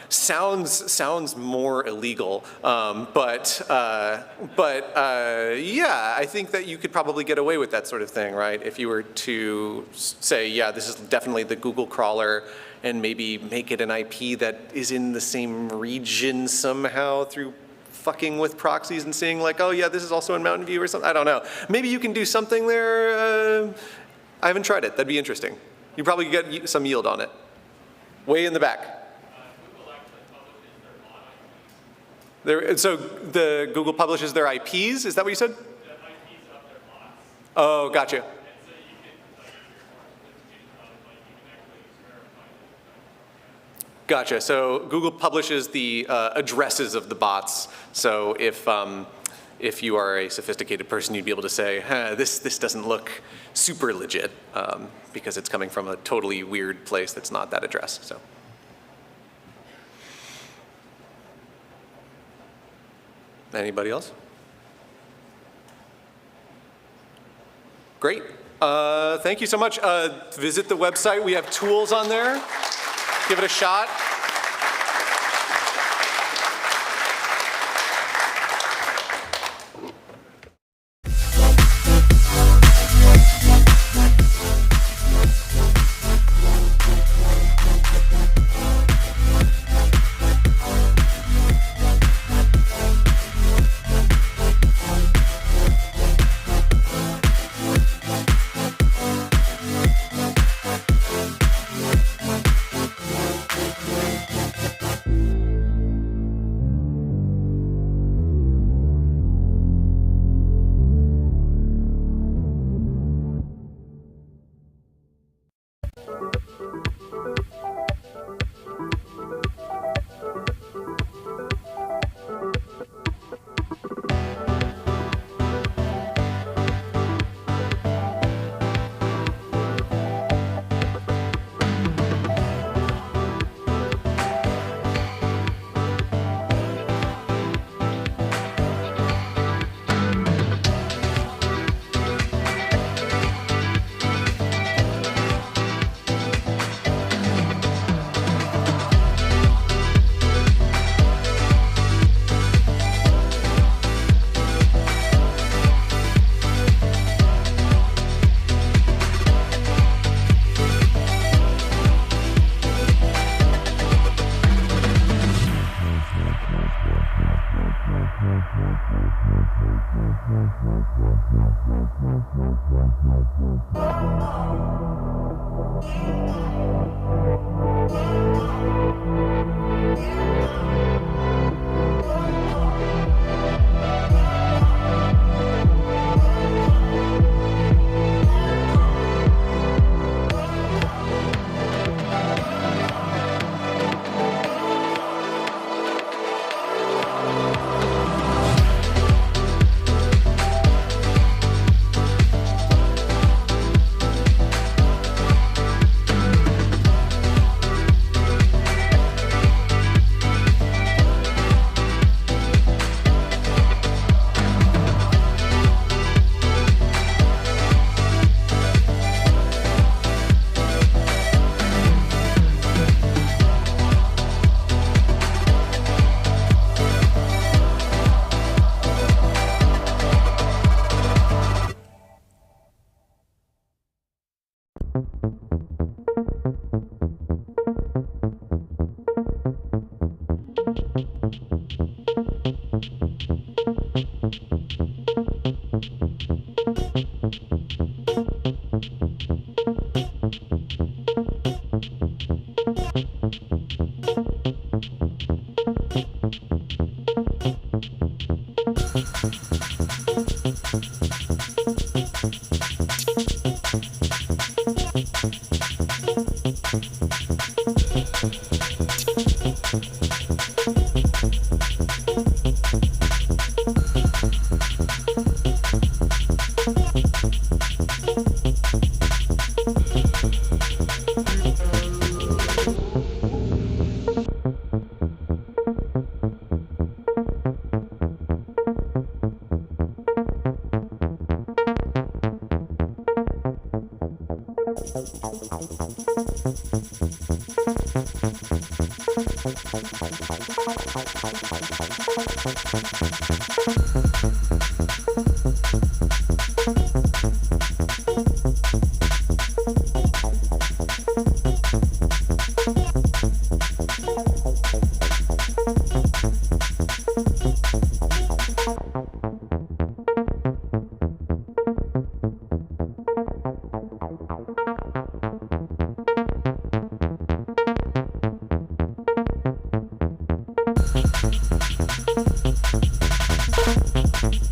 Sounds more illegal, but yeah, I think that you could probably get away with that sort of thing, right? If you were to say, yeah, this is definitely the Google crawler, and maybe make it an IP that is in the same region somehow through fucking with proxies and seeing like, oh yeah, this is also in Mountain View or something. I don't know. Maybe you can do something there. I haven't tried it. That'd be interesting. You probably get some yield on it. Way in the back. So the Google publishes their IPs? Is that what you said? Oh, gotcha. Gotcha. So Google publishes the addresses of the bots. So if you are a sophisticated person, you'd be able to say, this doesn't look super legit because it's coming from a totally weird place that's not that address. So. Anybody else? Great. Thank you so much. Visit the website. We have tools on there. Give it a shot. Thank you.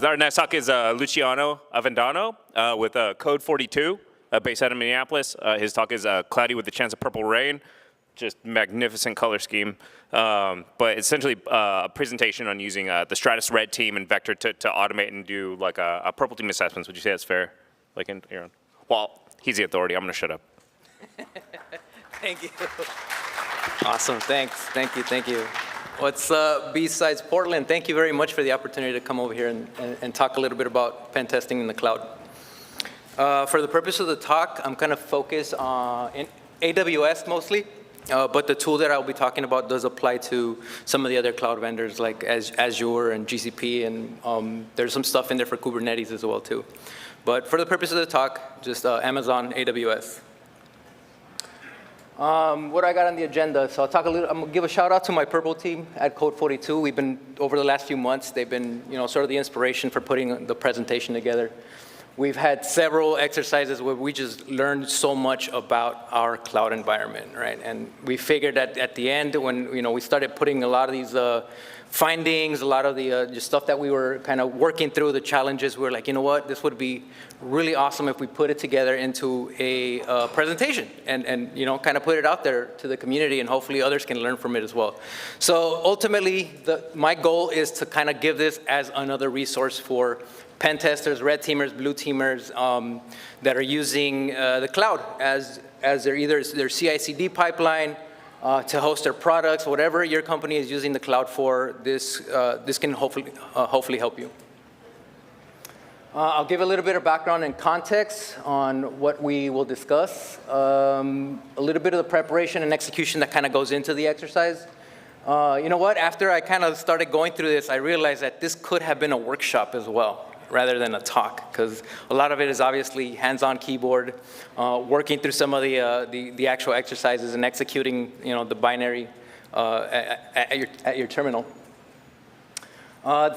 Our next talk is Luciano Avendano with Code 42, based out of Minneapolis. His talk is Cloudy with a Chance of Purple Rain. Just magnificent color scheme. But essentially a presentation on using the Stratus red team and Vector to automate and do like a purple team assessments. Would you say that's fair? Like in your own? Well, he's the authority. I'm going to shut up. Thank you. Awesome. Thanks. Thank you. Thank you. What's up, BSides Portland? Thank you very much for the opportunity to come over here and talk a little bit about pen testing in the cloud. For the purpose of the talk, I'm kind of focused on in AWS mostly, but the tool that I'll be talking about does apply to some of the other cloud vendors like Azure and GCP, and there's some stuff in there for Kubernetes as well too. But for the purpose of the talk, just Amazon AWS. What I got on the agenda, so I'm gonna give a shout out to my purple team at Code 42. We've been, over the last few months, they've been, sort of the inspiration for putting the presentation together. We've had several exercises where we just learned so much about our cloud environment, right? And we figured that at the end, when we started putting a lot of these findings, a lot of the just stuff that we were kind of working through, the challenges, we were like, you know what, this would be really awesome if we put it together into a presentation and kind of put it out there to the community, and hopefully others can learn from it as well. So ultimately, my goal is to kind of give this as another resource for pen testers, red teamers, blue teamers that are using the cloud as their CI/CD pipeline, to host their products, whatever your company is using the cloud for, this can hopefully help you. I'll give a little bit of background and context on what we will discuss, a little bit of the preparation and execution that kind of goes into the exercise. You know what, after I kind of started going through this, I realized that this could have been a workshop as well, rather than a talk, because a lot of it is obviously hands-on keyboard, working through some of the actual exercises and executing, the binary at your terminal.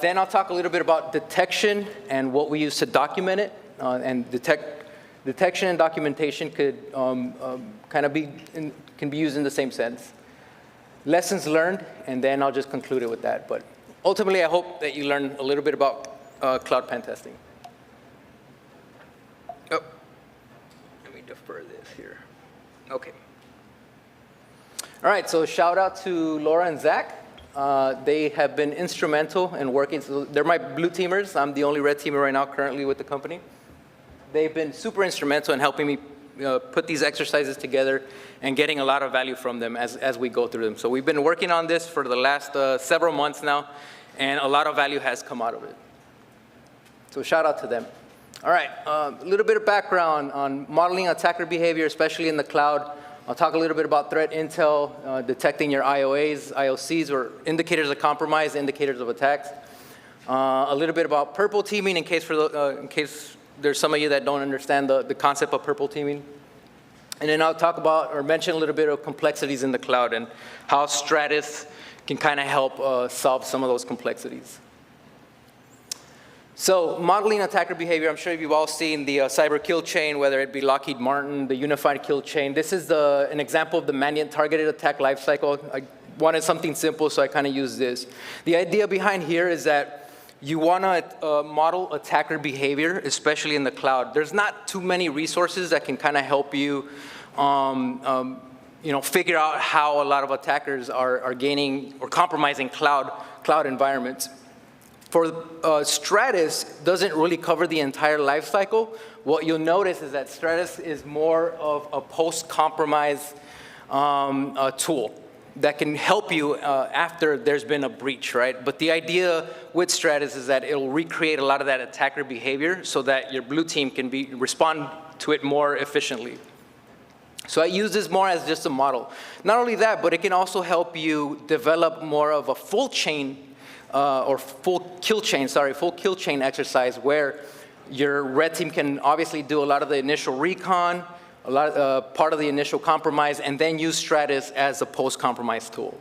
Then I'll talk a little bit about detection and what we use to document it, and detection and documentation could kind of can be used in the same sense. Lessons learned, and then I'll just conclude it with that. But ultimately, I hope that you learn a little bit about cloud pen testing. Oh, let me defer this here. Okay. All right, so shout out to Laura and Zach. They have been instrumental in working. So they're my blue teamers. I'm the only red teamer right now currently with the company. They've been super instrumental in helping me put these exercises together and getting a lot of value from them as we go through them. So we've been working on this for the last several months now, and a lot of value has come out of it. So shout out to them. All right, a little bit of background on modeling attacker behavior, especially in the cloud. I'll talk a little bit about threat intel, detecting your IOAs, IOCs, or indicators of compromise, indicators of attacks. A little bit about purple teaming in case there's some of you that don't understand the concept of purple teaming. And then I'll talk about or mention a little bit of complexities in the cloud and how Stratus can kind of help solve some of those complexities. So modeling attacker behavior, I'm sure you've all seen the cyber kill chain, whether it be Lockheed Martin, the unified kill chain. This is an example of the mandiant targeted attack lifecycle. I wanted something simple, so I kind of used this. The idea behind here is that you want to model attacker behavior, especially in the cloud. There's not too many resources that can kind of help you figure out how a lot of attackers are gaining or compromising cloud environments. For Stratus, doesn't really cover the entire life cycle. What you'll notice is that Stratus is more of a post-compromise tool that can help you after there's been a breach, right? But the idea with Stratus is that it'll recreate a lot of that attacker behavior so that your blue team can respond to it more efficiently. So I use this more as just a model. Not only that, but it can also help you develop more of a full chain full kill chain exercise where your red team can obviously do a lot of the initial recon, part of the initial compromise, and then use Stratus as a post-compromise tool.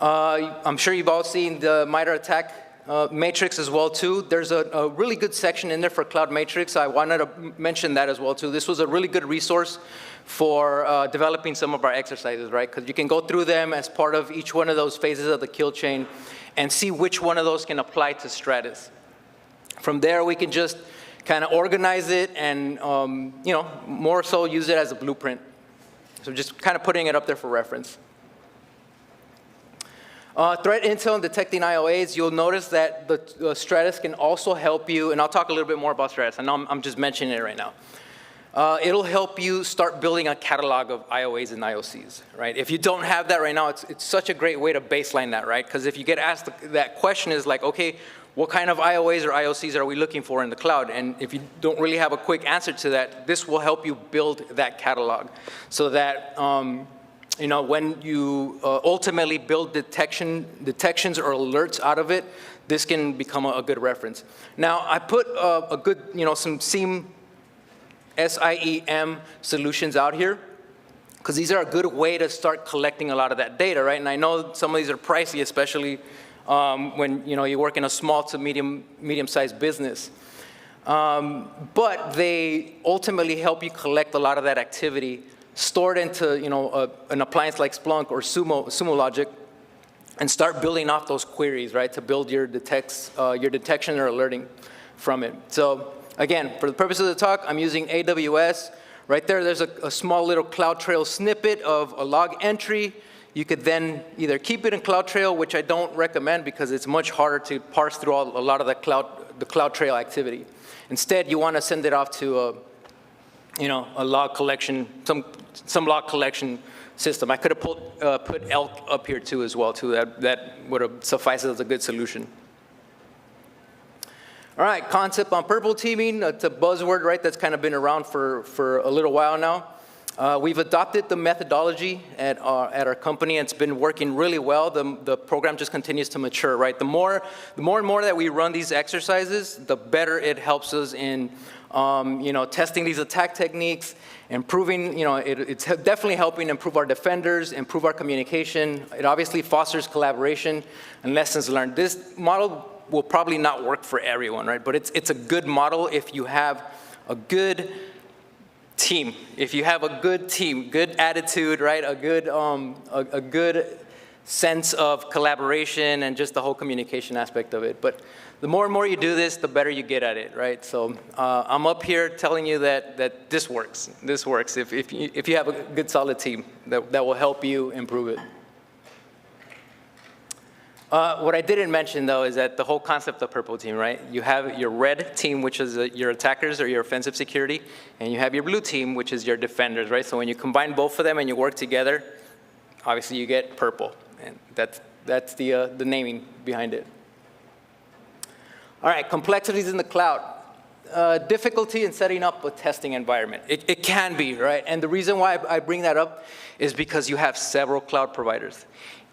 I'm sure you've all seen the MITRE attack Matrix as well too. There's a really good section in there for Cloud Matrix. I wanted to mention that as well too. This was a really good resource for developing some of our exercises, right? Because you can go through them as part of each one of those phases of the kill chain and see which one of those can apply to Stratus. From there, we can just kind of organize it and, more so use it as a blueprint. So just kind of putting it up there for reference. Threat intel and detecting IOAs, you'll notice that the Stratus can also help you, and I'll talk a little bit more about Stratus. I know I'm just mentioning it right now. It'll help you start building a catalog of IOAs and IOCs, right? If you don't have that right now, it's such a great way to baseline that, right? Because if you get asked that question is like, okay, what kind of IOAs or IOCs are we looking for in the cloud? And if you don't really have a quick answer to that, this will help you build that catalog so that when you ultimately build detections or alerts out of it, this can become a good reference. Now, I put a good, some SIEM solutions out here, because these are a good way to start collecting a lot of that data, right? And I know some of these are pricey, especially when you work in a small to medium-sized business. But they ultimately help you collect a lot of that activity, store it into an appliance like Splunk or Sumo Logic, and start building off those queries, right, to build your detection or alerting from it. So again, for the purpose of the talk, I'm using AWS. Right there, there's a small little CloudTrail snippet of a log entry. You could then either keep it in CloudTrail, which I don't recommend because it's much harder to parse through a lot of the CloudTrail activity. Instead, you want to send it off to a log collection, some log collection system. I could have put Elk up here too as well too. That would have sufficed as a good solution. All right, concept on purple teaming. It's a buzzword, right? That's kind of been around for a little while now. We've adopted the methodology at our company. It's been working really well. The program just continues to mature, right? The more and more that we run these exercises, the better it helps us in testing these attack techniques, improving, it's definitely helping improve our defenders, improve our communication. It obviously fosters collaboration and lessons learned. This model will probably not work for everyone, right? But it's a good model if you have a good team. If you have a good team, good attitude, right? A good sense of collaboration and just the whole communication aspect of it. But the more and more you do this, the better you get at it, right? So I'm up here telling you that this works. This works if you have a good solid team that will help you improve it. What I didn't mention, though, is that the whole concept of purple team, right? You have your red team, which is your attackers or your offensive security, and you have your blue team, which is your defenders, right? So when you combine both of them and you work together, obviously you get purple, and that's the naming behind it. All right, complexities in the cloud. Difficulty in setting up a testing environment. It can be, right? And the reason why I bring that up is because you have several cloud providers.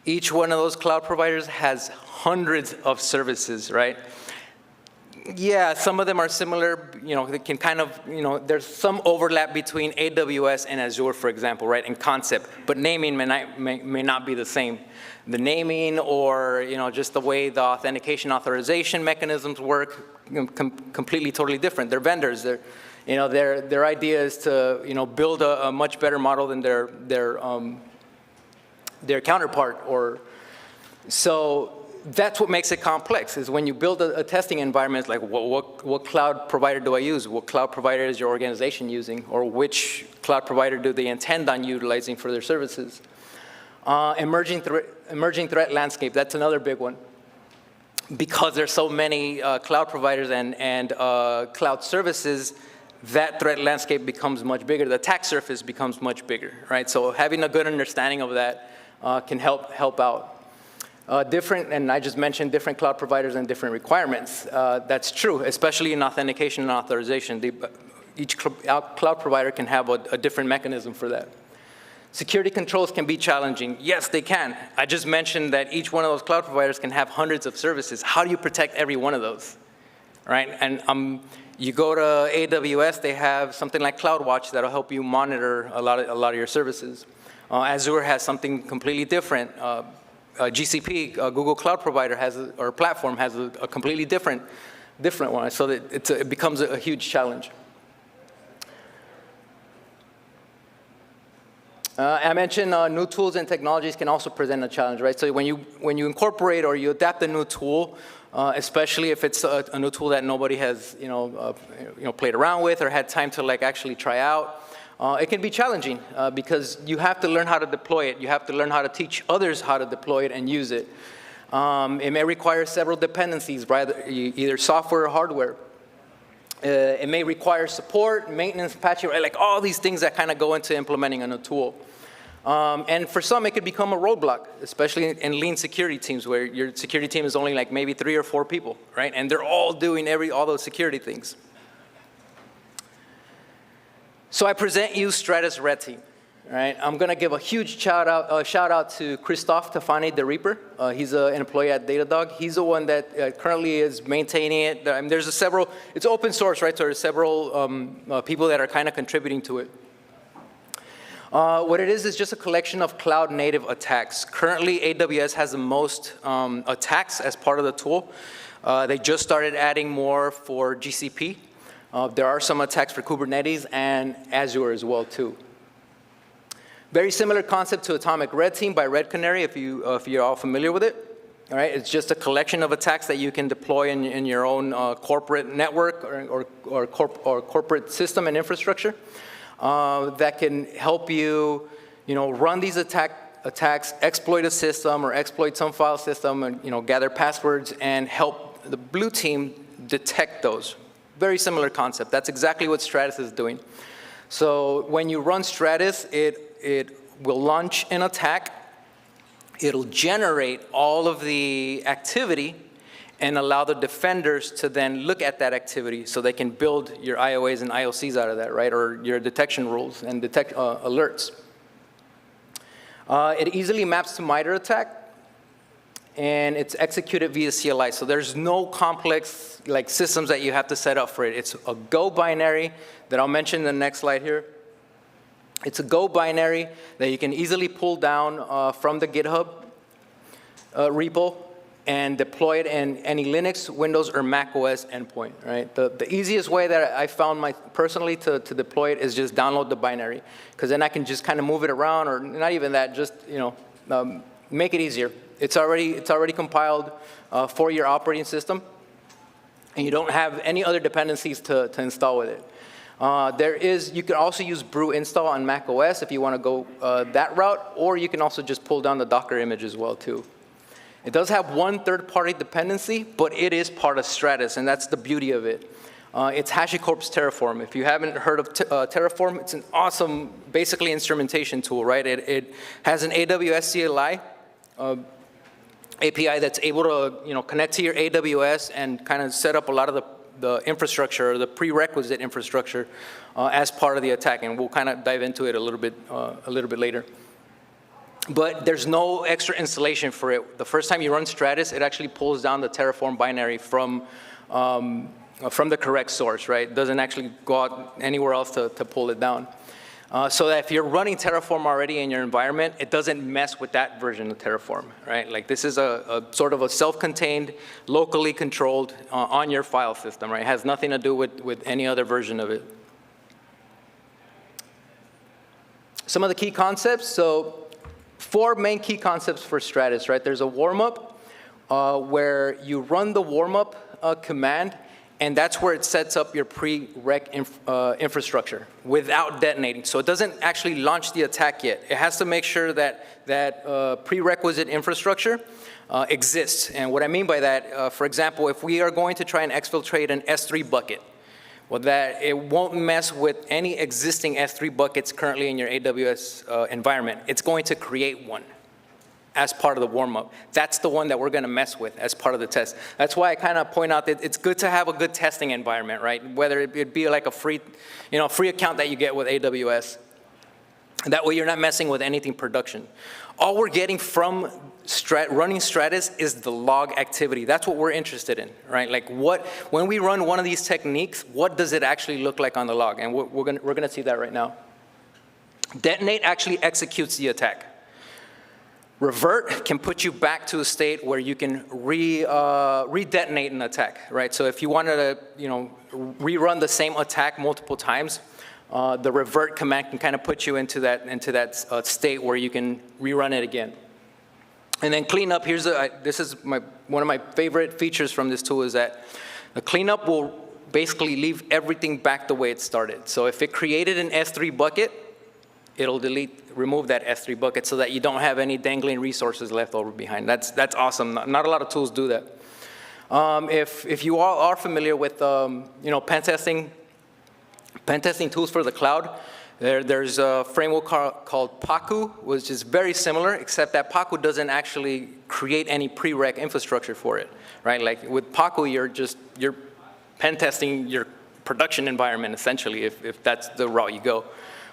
Each one of those cloud providers has hundreds of services, right? Yeah, some of them are similar, they can kind of, there's some overlap between AWS and Azure, for example, right, in concept, but naming may not be the same. The naming or, just the way the authentication authorization mechanisms work, completely, totally different. They're vendors. Their idea is to, build a much better model than their counterpart, so that's what makes it complex, is when you build a testing environment, it's like, what cloud provider do I use? What cloud provider is your organization using? Or which cloud provider do they intend on utilizing for their services? Emerging threat landscape, that's another big one. Because there's so many cloud providers and cloud services, that threat landscape becomes much bigger. The attack surface becomes much bigger, right? So having a good understanding of that can help out. And I just mentioned different cloud providers and different requirements. That's true, especially in authentication and authorization. Each cloud provider can have a different mechanism for that. Security controls can be challenging. Yes, they can. I just mentioned that each one of those cloud providers can have hundreds of services. How do you protect every one of those, right? And you go to AWS, they have something like CloudWatch that'll help you monitor a lot of your services. Azure has something completely different. GCP, Google Cloud Provider or platform has a completely different one. So that it becomes a huge challenge. I mentioned new tools and technologies can also present a challenge, right? So when you incorporate or you adapt a new tool, especially if it's a new tool that nobody has played around with or had time to like actually try out, it can be challenging because you have to learn how to deploy it. You have to learn how to teach others how to deploy it and use it. It may require several dependencies, either software or hardware. It may require support, maintenance, patching, right? Like all these things that kind of go into implementing a new tool. And for some, it could become a roadblock, especially in lean security teams where your security team is only like maybe 3 or 4 people, right? And they're all doing all those security things. So I present you Stratus Red Team, right? I'm going to give a huge shout out to Christophe Tafani the Reaper. He's an employee at Datadog. He's the one that currently is maintaining it. I mean, it's open source, right? So there's several people that are kind of contributing to it. What it is just a collection of cloud native attacks. Currently, AWS has the most attacks as part of the tool. They just started adding more for GCP. There are some attacks for Kubernetes and Azure as well too. Very similar concept to Atomic Red Team by Red Canary, if you're all familiar with it. All right, it's just a collection of attacks that you can deploy in your own corporate network or corporate system and infrastructure that can help you, run these attacks, exploit a system or exploit some file system, and gather passwords and help the blue team detect those. Very similar concept. That's exactly what Stratus is doing. So when you run Stratus, it will launch an attack. It'll generate all of the activity and allow the defenders to then look at that activity so they can build your IOAs and IOCs out of that, right? Or your detection rules and detect alerts. It easily maps to MITRE attack, and it's executed via CLI. So there's no complex systems that you have to set up for it. It's a Go binary that I'll mention in the next slide here. It's a Go binary that you can easily pull down from the GitHub repo and deploy it in any Linux, Windows, or Mac OS endpoint, right? The easiest way that I found personally to deploy it is just download the binary, because then I can just kind of move it around, or not even that, just make it easier. It's already compiled for your operating system, and you don't have any other dependencies to install with it. You can also use brew install on Mac OS if you want to go that route, or you can also just pull down the Docker image as well too. It does have one third-party dependency, but it is part of Stratus, and that's the beauty of it. It's HashiCorp's Terraform. If you haven't heard of Terraform, it's an awesome, basically instrumentation tool, right? It has an AWS CLI API that's able to connect to your AWS and kind of set up a lot of the infrastructure, the prerequisite infrastructure as part of the attack, and we'll kind of dive into it a little bit later. But there's no extra installation for it. The first time you run Stratus, it actually pulls down the Terraform binary from the correct source, right? It doesn't actually go out anywhere else to pull it down. So that if you're running Terraform already in your environment, it doesn't mess with that version of Terraform, right? Like this is a sort of a self-contained, locally controlled on your file system, right? It has nothing to do with any other version of it. Some of the key concepts, so 4 main key concepts for Stratus, right? There's a warm-up where you run the warm-up command, and that's where it sets up your pre-rec infrastructure without detonating. So it doesn't actually launch the attack yet. It has to make sure that prerequisite infrastructure exists. And what I mean by that, for example, if we are going to try and exfiltrate an S3 bucket, well, that it won't mess with any existing S3 buckets currently in your AWS environment. It's going to create one as part of the warm-up. That's the one that we're going to mess with as part of the test. That's why I kind of point out that it's good to have a good testing environment, right? Whether it be like a free account that you get with AWS. That way you're not messing with anything production. All we're getting from running Stratus is the log activity. That's what we're interested in, right? Like when we run one of these techniques, what does it actually look like on the log? And we're gonna see that right now. Detonate actually executes the attack. Revert can put you back to a state where you can re-detonate an attack, right? So if you wanted to, rerun the same attack multiple times, the revert command can kind of put you into that state where you can rerun it again. And then cleanup, this is one of my favorite features from this tool is that the cleanup will basically leave everything back the way it started. So if it created an S3 bucket, it'll remove that S3 bucket so that you don't have any dangling resources left over behind. That's awesome. Not a lot of tools do that. If you all are familiar with pen testing tools for the cloud, there's a framework called Pacu, which is very similar, except that Pacu doesn't actually create any prereq infrastructure for it, right? Like with Pacu, you're pen testing your production environment essentially, if that's the route you go.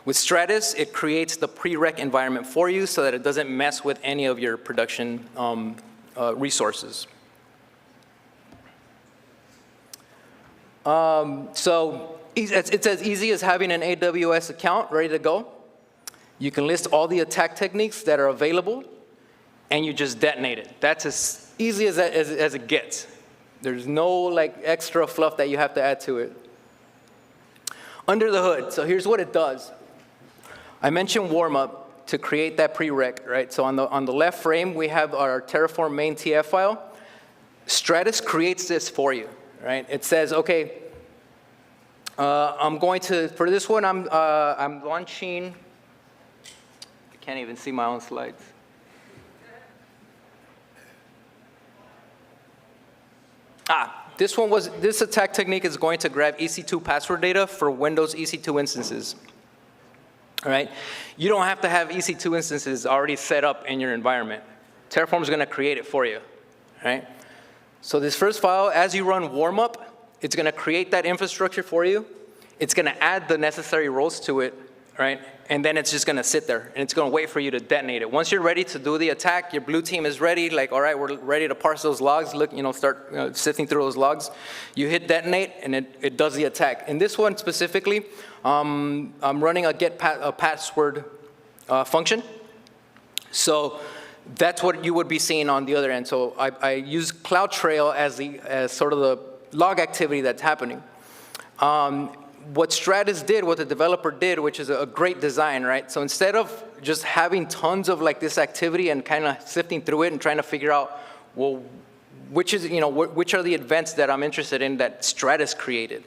With Stratus, it creates the prereq environment for you so that it doesn't mess with any of your production resources. So it's as easy as having an AWS account ready to go. You can list all the attack techniques that are available, and you just detonate it. That's as easy as it gets. There's no extra fluff that you have to add to it. Under the hood, so here's what it does. I mentioned warm-up to create that prereq, right? So on the left frame, we have our Terraform main TF file. Stratus creates this for you, right? It says, okay, for this one, I'm launching, I can't even see my own slides. This attack technique is going to grab EC2 password data for Windows EC2 instances. All right? You don't have to have EC2 instances already set up in your environment. Terraform is going to create it for you. Right? So this first file, as you run warm-up, it's going to create that infrastructure for you. It's going to add the necessary roles to it, right? And then it's just going to sit there, and it's going to wait for you to detonate it. Once you're ready to do the attack, your blue team is ready, like, all right, we're ready to parse those logs, look, start sifting through those logs. You hit detonate, and it does the attack. In this one specifically, I'm running a get password function. So that's what you would be seeing on the other end. So I use CloudTrail as sort of the log activity that's happening. What Stratus did, what the developer did, which is a great design, right? So instead of just having tons of this activity and kind of sifting through it and trying to figure out, well, which are the events that I'm interested in that Stratus created,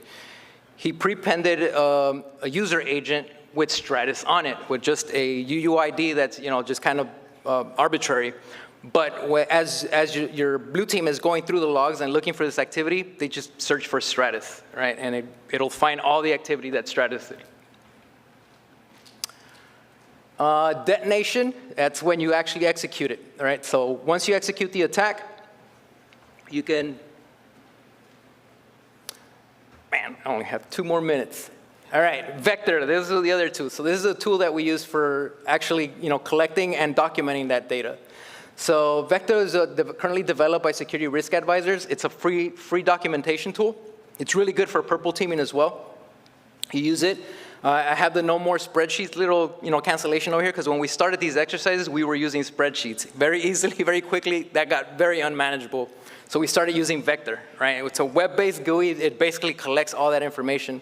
he prepended a user agent with Stratus on it, with just a UUID that's just kind of arbitrary. But as your blue team is going through the logs and looking for this activity, they just search for Stratus, right? And it'll find all the activity that Stratus did. Detonation, that's when you actually execute it, all right? So once you execute the attack, you can, man, I only have 2 more minutes. All right, Vector, this is the other tool. So this is a tool that we use for actually collecting and documenting that data. So Vector is currently developed by Security Risk Advisors. It's a free documentation tool. It's really good for purple teaming as well. You use it. I have the no more spreadsheets little cancellation over here because when we started these exercises, we were using spreadsheets very easily, very quickly. That got very unmanageable. So we started using Vector, right? It's a web-based GUI. It basically collects all that information.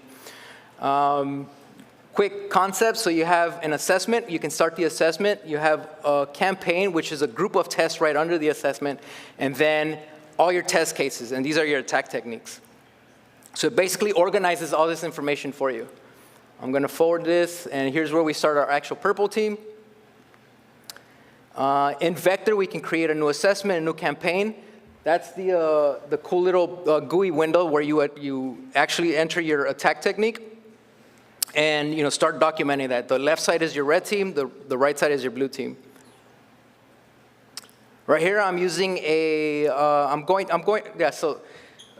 Quick concepts, so you have an assessment, you can start the assessment, you have a campaign, which is a group of tests right under the assessment, and then all your test cases, and these are your attack techniques. So it basically organizes all this information for you. I'm going to forward this, and here's where we start our actual purple team. In Vector, we can create a new assessment, a new campaign. That's the cool little GUI window where you actually enter your attack technique. And start documenting that. The left side is your red team, the right side is your blue team. Right here I'm using so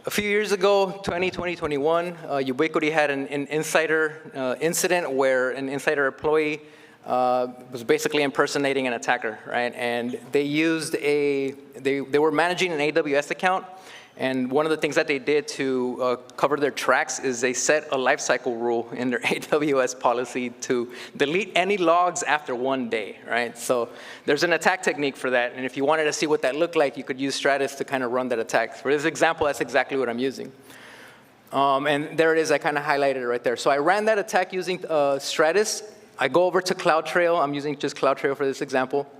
a few years ago, 2021, Ubiquity had an insider incident where an insider employee was basically impersonating an attacker, right? And they used they were managing an AWS account, and one of the things that they did to cover their tracks is they set a lifecycle rule in their AWS policy to delete any logs after 1 day, right? So there's an attack technique for that, and if you wanted to see what that looked like, you could use Stratus to kind of run that attack. For this example, that's exactly what I'm using. And there it is, I kind of highlighted it right there. So I ran that attack using Stratus. I go over to CloudTrail. I'm using just CloudTrail for this example.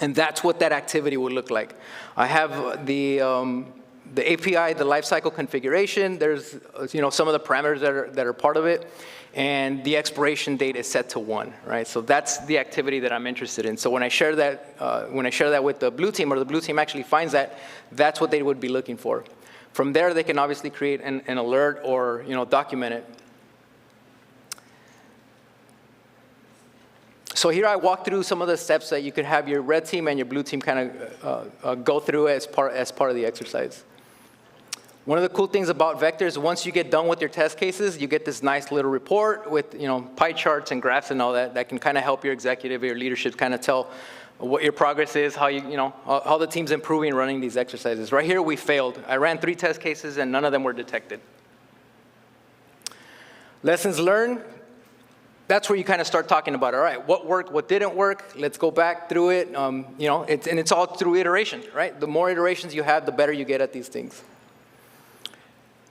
And that's what that activity would look like. I have the API, the lifecycle configuration. There's some of the parameters that are part of it. And the expiration date is set to 1, right? So that's the activity that I'm interested in. So when I share that with the blue team, or the blue team actually finds that, that's what they would be looking for. From there, they can obviously create an alert or document it. So here I walk through some of the steps that you could have your red team and your blue team kind of go through as part of the exercise. One of the cool things about vectors, once you get done with your test cases, you get this nice little report with pie charts and graphs and all that can kind of help your executive or your leadership kind of tell what your progress is, how how the team's improving running these exercises. Right here we failed. I ran 3 test cases and none of them were detected. Lessons learned. That's where you kind of start talking about, all right, what worked, what didn't work, let's go back through it. It's all through iteration, right? The more iterations you have, the better you get at these things.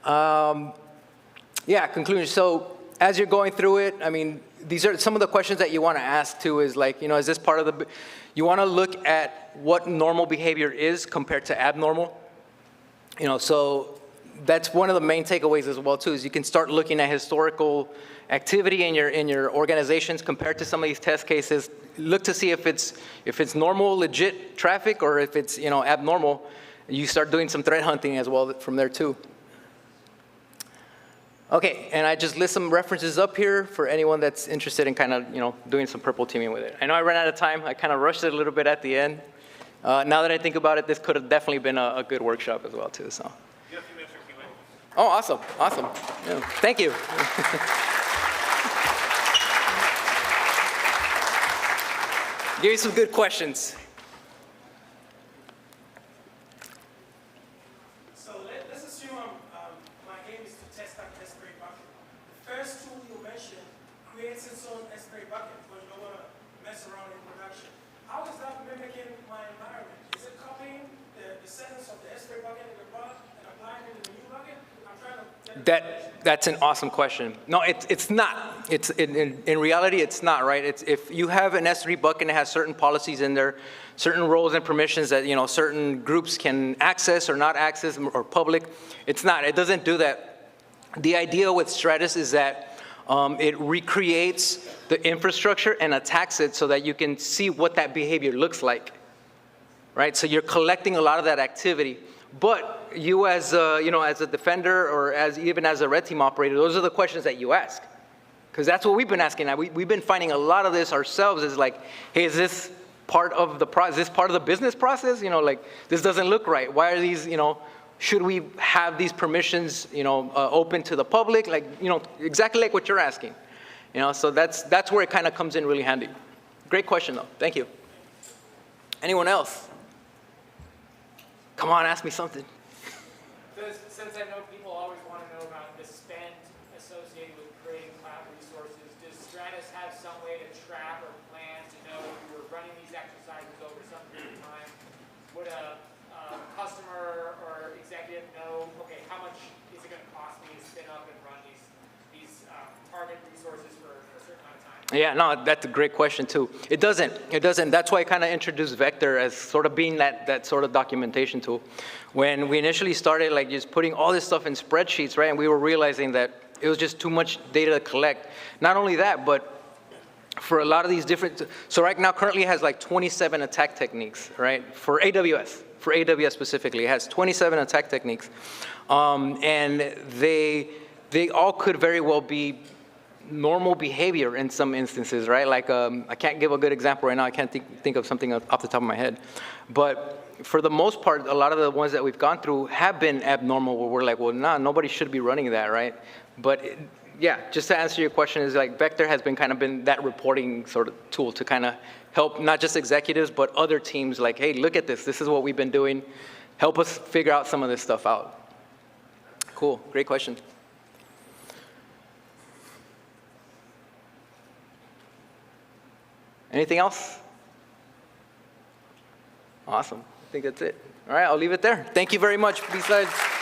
Yeah, conclusion. So as you're going through it, I mean, these are some of the questions that you want to ask too is like, is this part of you want to look at what normal behavior is compared to abnormal. So that's one of the main takeaways as well too, is you can start looking at historical activity in your organizations compared to some of these test cases. Look to see if it's normal, legit traffic, or if it's abnormal. You start doing some threat hunting as well from there too. Okay, and I just list some references up here for anyone that's interested in kind of doing some purple teaming with it. I know I ran out of time. I kind of rushed it a little bit at the end. Now that I think about it, this could have definitely been a good workshop as well too. So. You have a few minutes for Q&A. Oh, awesome, awesome. Yeah, thank you. Give you some good questions. So let's assume my aim is to test out the S3 bucket. The first tool you mentioned creates its own S3 bucket, but you don't want to mess around in production. How is that mimicking my environment? Is it copying the settings of the S3 bucket in your pod and applying it in the new bucket? I'm trying to get That's an awesome question. No, it's not. It's in reality, it's not, right? It's if you have an S3 bucket and it has certain policies in there, certain roles and permissions that certain groups can access or not access or public. It's not. It doesn't do that. The idea with Stratus is that it recreates the infrastructure and attacks it so that you can see what that behavior looks like, right? So you're collecting a lot of that activity. But you as a defender or even as a red team operator, those are the questions that you ask. Because that's what we've been asking. We've been finding a lot of this ourselves is like, hey, is this part of the is this part of the business process? Like this doesn't look right. Why are these, should we have these permissions, open to the public? Like, exactly like what you're asking. So that's where it kind of comes in really handy. Great question though. Thank you. Anyone else? Come on, ask me something. Since I know people always want to know about the spend associated with creating cloud resources, does Stratus have some way to track or plan to know if you were running these exercises over some period of time? Would a customer or executive know, okay, how much is it going to cost me to spin up and run these target resources for a certain amount of time? Yeah, no, that's a great question too. It doesn't. That's why I kind of introduced Vector as sort of being that sort of documentation tool. When we initially started like just putting all this stuff in spreadsheets, right, and we were realizing that it was just too much data to collect. Not only that, but for a lot of these different, so right now currently it has like 27 attack techniques, right, for AWS specifically. It has 27 attack techniques. And they all could very well be normal behavior in some instances, right? Like, I can't give a good example right now. I can't think of something off the top of my head. But for the most part, a lot of the ones that we've gone through have been abnormal where we're like, well, nah, nobody should be running that, right? But yeah, just to answer your question is like Vector has been kind of been that reporting sort of tool to kind of help not just executives, but other teams like, hey, look at this. This is what we've been doing. Help us figure out some of this stuff out. Cool, great question. Anything else? Awesome, I think that's it. All right, I'll leave it there. Thank you very much, BSides.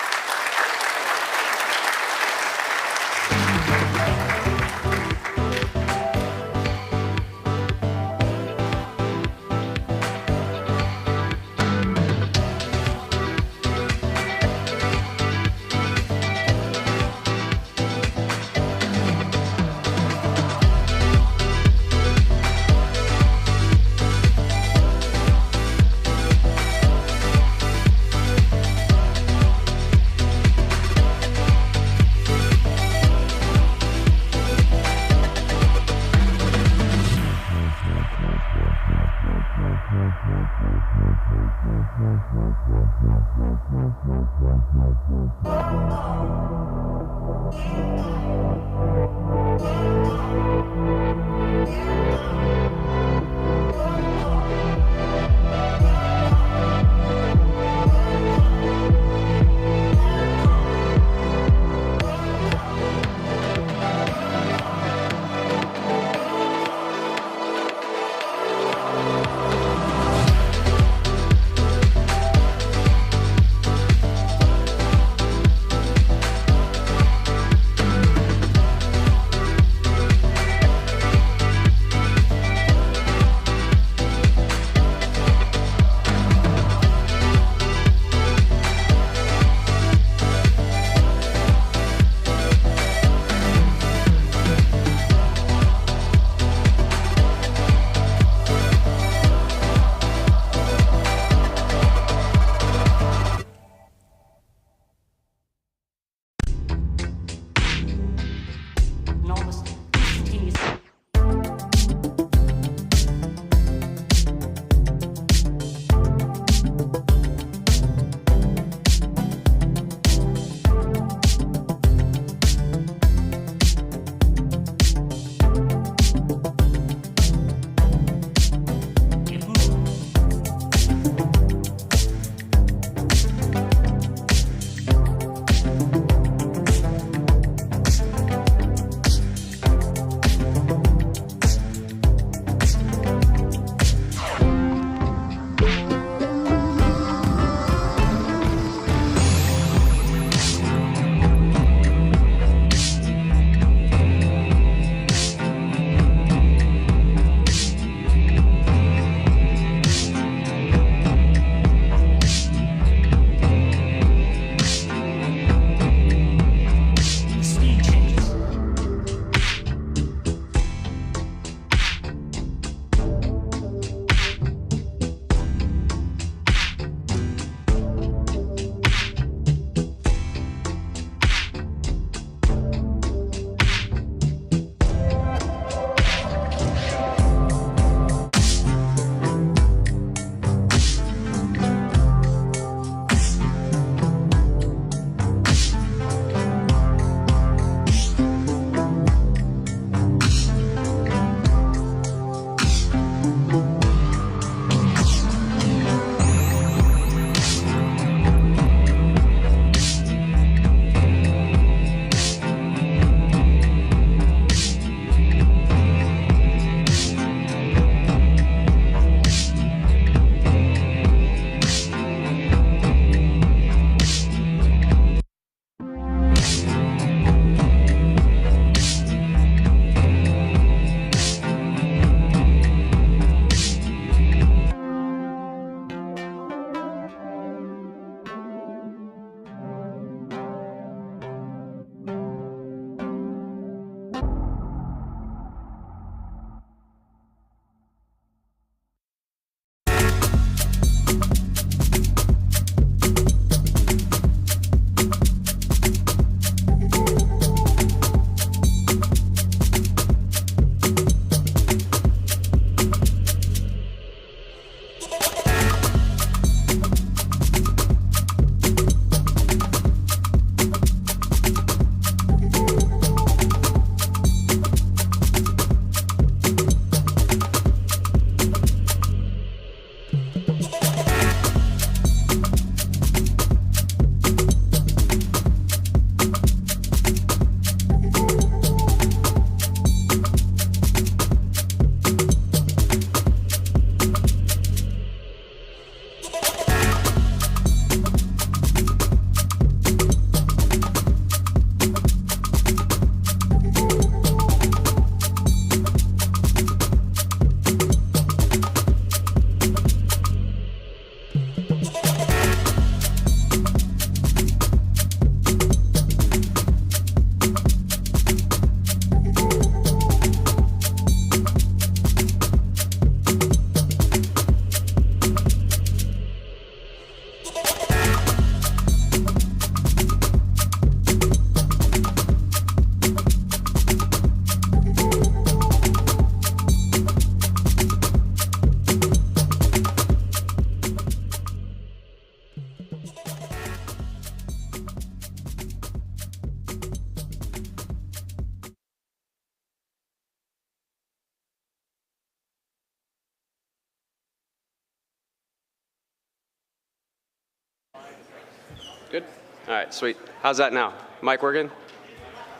Good? All right, sweet. How's that now? Mic working?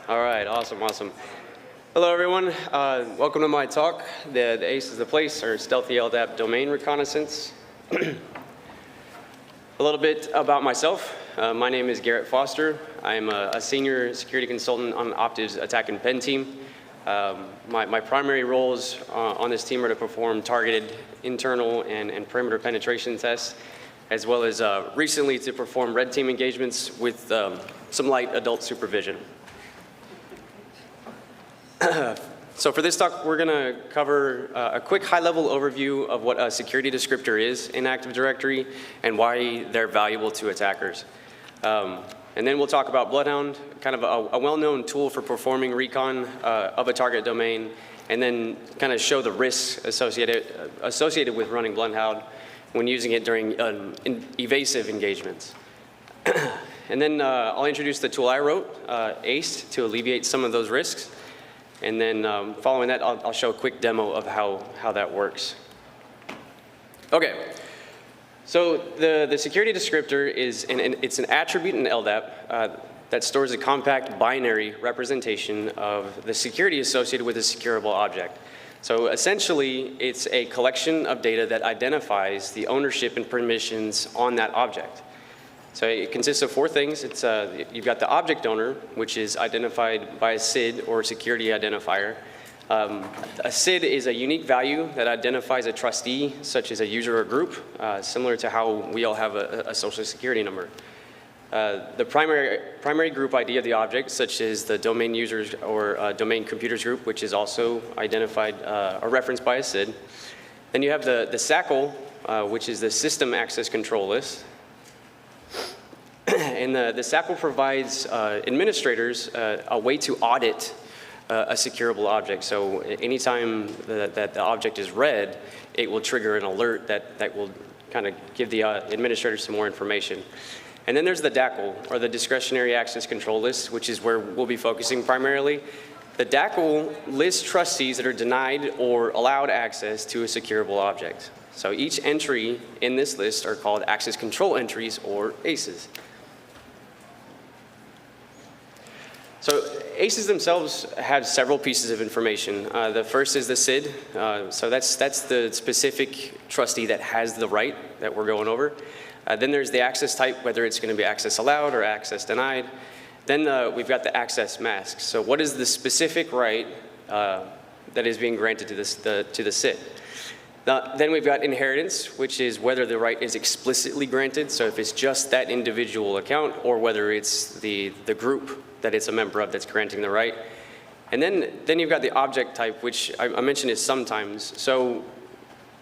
All right, awesome. Hello, everyone. Welcome to my talk, the ACE is the place, or Stealthy LDAP Domain Reconnaissance. A little bit about myself. My name is Garrett Foster. I'm a senior security consultant on Optiv's attack and pen team. My primary roles on this team are to perform targeted internal and perimeter penetration tests, as well as recently to perform red team engagements with some light adult supervision. So for this talk, we're going to cover a quick high-level overview of what a security descriptor is in Active Directory and why they're valuable to attackers. And then we'll talk about Bloodhound, kind of a well-known tool for performing recon of a target domain, and then kind of show the risks associated with running Bloodhound when using it during evasive engagements. And then I'll introduce the tool I wrote, ACE, to alleviate some of those risks. And then following that, I'll show a quick demo of how that works. Okay, so the security descriptor is it's an attribute in LDAP that stores a compact binary representation of the security associated with a securable object. So essentially, it's a collection of data that identifies the ownership and permissions on that object. So it consists of four things. It's, you've got the object owner, which is identified by a SID or security identifier. A SID is a unique value that identifies a trustee, such as a user or group, similar to how we all have a social security number. The primary group ID of the object, such as the domain users or domain computers group, which is also identified or referenced by a SID. Then you have the SACL, which is the system access control list. And the SACL provides administrators a way to audit a securable object. So anytime that the object is read, it will trigger an alert that will kind of give the administrator some more information. And then there's the DACL, or the Discretionary Access Control List, which is where we'll be focusing primarily. The DACL lists trustees that are denied or allowed access to a securable object. So each entry in this list are called access control entries, or ACEs. So ACEs themselves have several pieces of information. The first is the SID. So that's the specific trustee that has the right that we're going over. Then there's the access type, whether it's going to be access allowed or access denied. Then we've got the access mask. So what is the specific right that is being granted to the SID? Then we've got inheritance, which is whether the right is explicitly granted. So if it's just that individual account, or whether it's the group that it's a member of that's granting the right. And then you've got the object type, which I mentioned is sometimes. So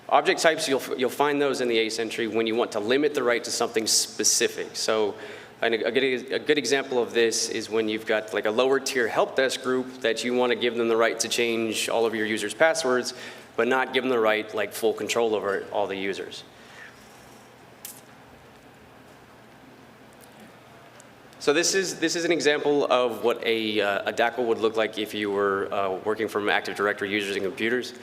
object types, you'll find those in the ACE entry when you want to limit the right to something specific. So a good example of this is when you've got like a lower tier help desk group that you want to give them the right to change all of your users' passwords, but not give them the right, like, full control over all the users. So this is an example of what a DACL would look like if you were working from Active Directory users and computers.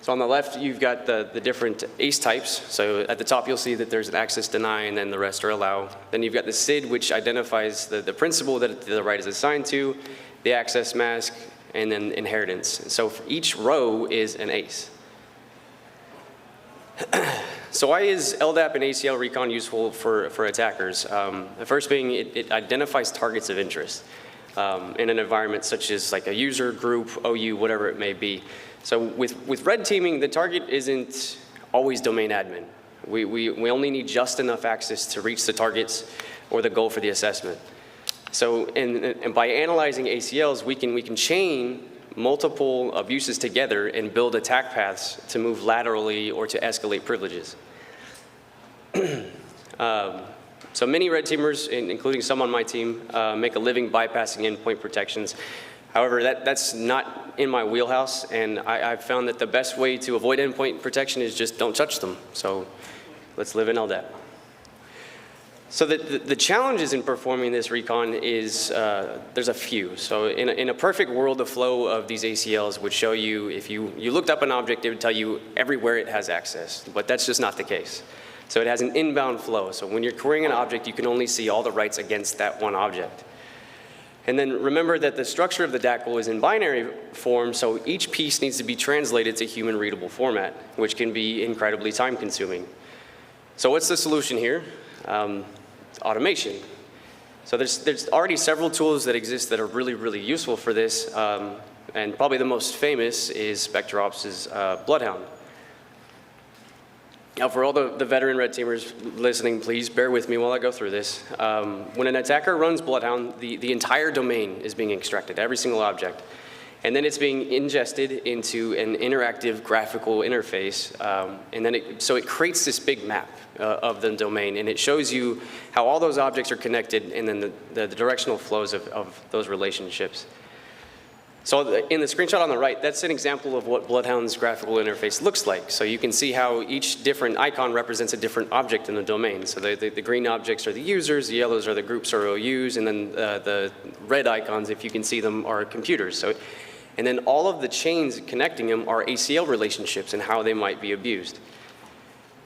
So on the left, you've got the different ACE types. So at the top, you'll see that there's an access deny, and then the rest are allow. Then you've got the SID, which identifies the principal that the right is assigned to, the access mask, and then inheritance. So for each row is an ACE. So why is LDAP and ACL recon useful for attackers? The first being it identifies targets of interest in an environment such as like a user, group, OU, whatever it may be. So with red teaming, the target isn't always domain admin. We only need just enough access to reach the targets or the goal for the assessment. So and by analyzing ACLs, we can chain multiple abuses together and build attack paths to move laterally or to escalate privileges. So many red teamers, including some on my team, make a living bypassing endpoint protections. However, that's not in my wheelhouse, and I've found that the best way to avoid endpoint protection is just don't touch them. So let's live in LDAP. So the challenges in performing this recon is, there's a few. So in a perfect world, the flow of these ACLs would show you, if you looked up an object, it would tell you everywhere it has access, but that's just not the case. So it has an inbound flow. So when you're querying an object, you can only see all the writes against that one object. And then remember that the structure of the DACL is in binary form, so each piece needs to be translated to human readable format, which can be incredibly time consuming. So what's the solution here? Automation. So there's already several tools that exist that are really, really useful for this, and probably the most famous is SpectreOps' Bloodhound. Now, for all the veteran red teamers listening, please bear with me while I go through this. When an attacker runs Bloodhound, the entire domain is being extracted, every single object. And then it's being ingested into an interactive graphical interface. And then so it creates this big map of the domain, and it shows you how all those objects are connected and then the directional flows of those relationships. So in the screenshot on the right, that's an example of what Bloodhound's graphical interface looks like. So you can see how each different icon represents a different object in the domain. So the green objects are the users, the yellows are the groups or OUs, and then the red icons, if you can see them, are computers. So, and then all of the chains connecting them are ACL relationships and how they might be abused.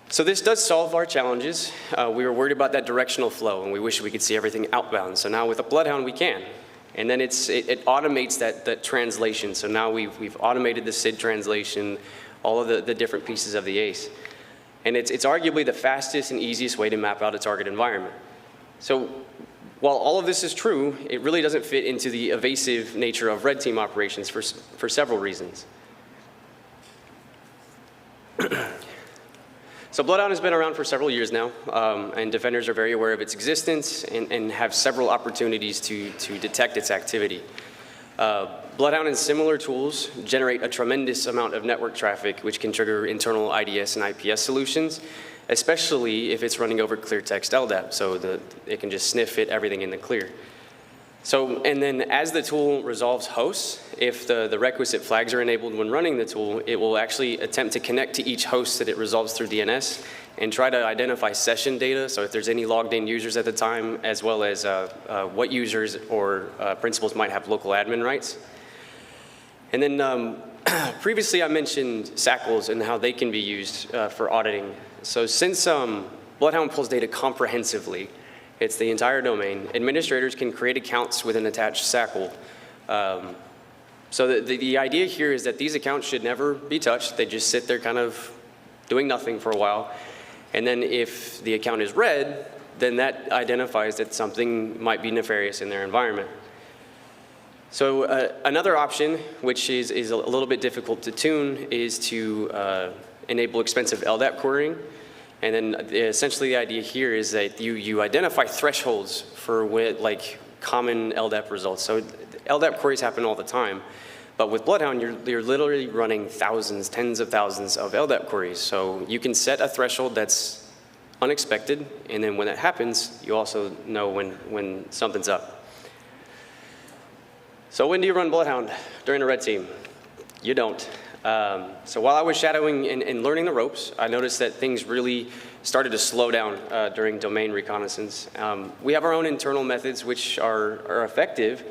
So this does solve our challenges. We were worried about that directional flow, and we wish we could see everything outbound. So now with a Bloodhound, we can. And then it automates that translation. So now we've automated the SID translation, all of the different pieces of the ACE. And it's arguably the fastest and easiest way to map out a target environment. So while all of this is true, it really doesn't fit into the evasive nature of red team operations for several reasons. So Bloodhound has been around for several years now, and defenders are very aware of its existence and have several opportunities to detect its activity. Bloodhound and similar tools generate a tremendous amount of network traffic, which can trigger internal IDS and IPS solutions, especially if it's running over clear text LDAP, so it can just sniff it, everything in the clear. So, and then as the tool resolves hosts, if the requisite flags are enabled when running the tool, it will actually attempt to connect to each host that it resolves through DNS and try to identify session data, so if there's any logged in users at the time, as well as what users or principals might have local admin rights. And then previously I mentioned SACLs and how they can be used for auditing. So since Bloodhound pulls data comprehensively, it's the entire domain, administrators can create accounts with an attached SACL. So the idea here is that these accounts should never be touched. They just sit there kind of doing nothing for a while. And then if the account is read, then that identifies that something might be nefarious in their environment. So another option, which is a little bit difficult to tune, is to enable expensive LDAP querying. And then essentially the idea here is that you identify thresholds for like common LDAP results. So LDAP queries happen all the time. But with Bloodhound, you're literally running thousands, tens of thousands of LDAP queries. So you can set a threshold that's unexpected, and then when that happens, you also know when something's up. So when do you run Bloodhound during a red team? You don't. So while I was shadowing and learning the ropes, I noticed that things really started to slow down during domain reconnaissance. We have our own internal methods which are effective,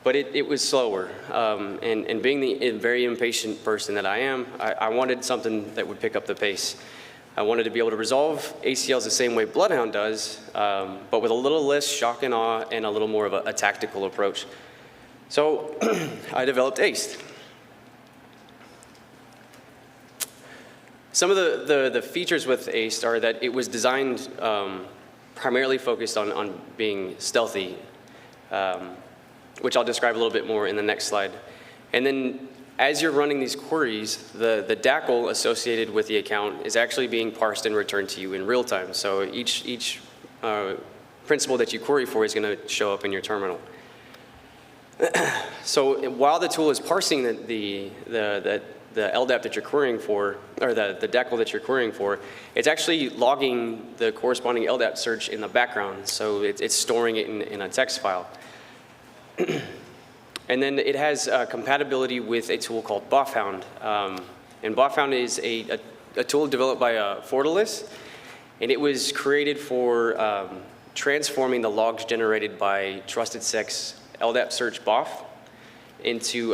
but it was slower. And being the very impatient person that I am, I wanted something that would pick up the pace. I wanted to be able to resolve ACLs the same way Bloodhound does, but with a little less shock and awe and a little more of a tactical approach. So I developed ACE. Some of the features with ACE are that it was designed primarily focused on being stealthy, which I'll describe a little bit more in the next slide. And then as you're running these queries, the DACL associated with the account is actually being parsed and returned to you in real time. So each principal that you query for is going to show up in your terminal. So while the tool is parsing the LDAP that you're querying for, or the DACL that you're querying for, it's actually logging the corresponding LDAP search in the background. So it's storing it in a text file. And then it has compatibility with a tool called BOFHound. And BOFHound is a tool developed by Fortalice, and it was created for transforming the logs generated by TrustedSec's LDAP search BOF into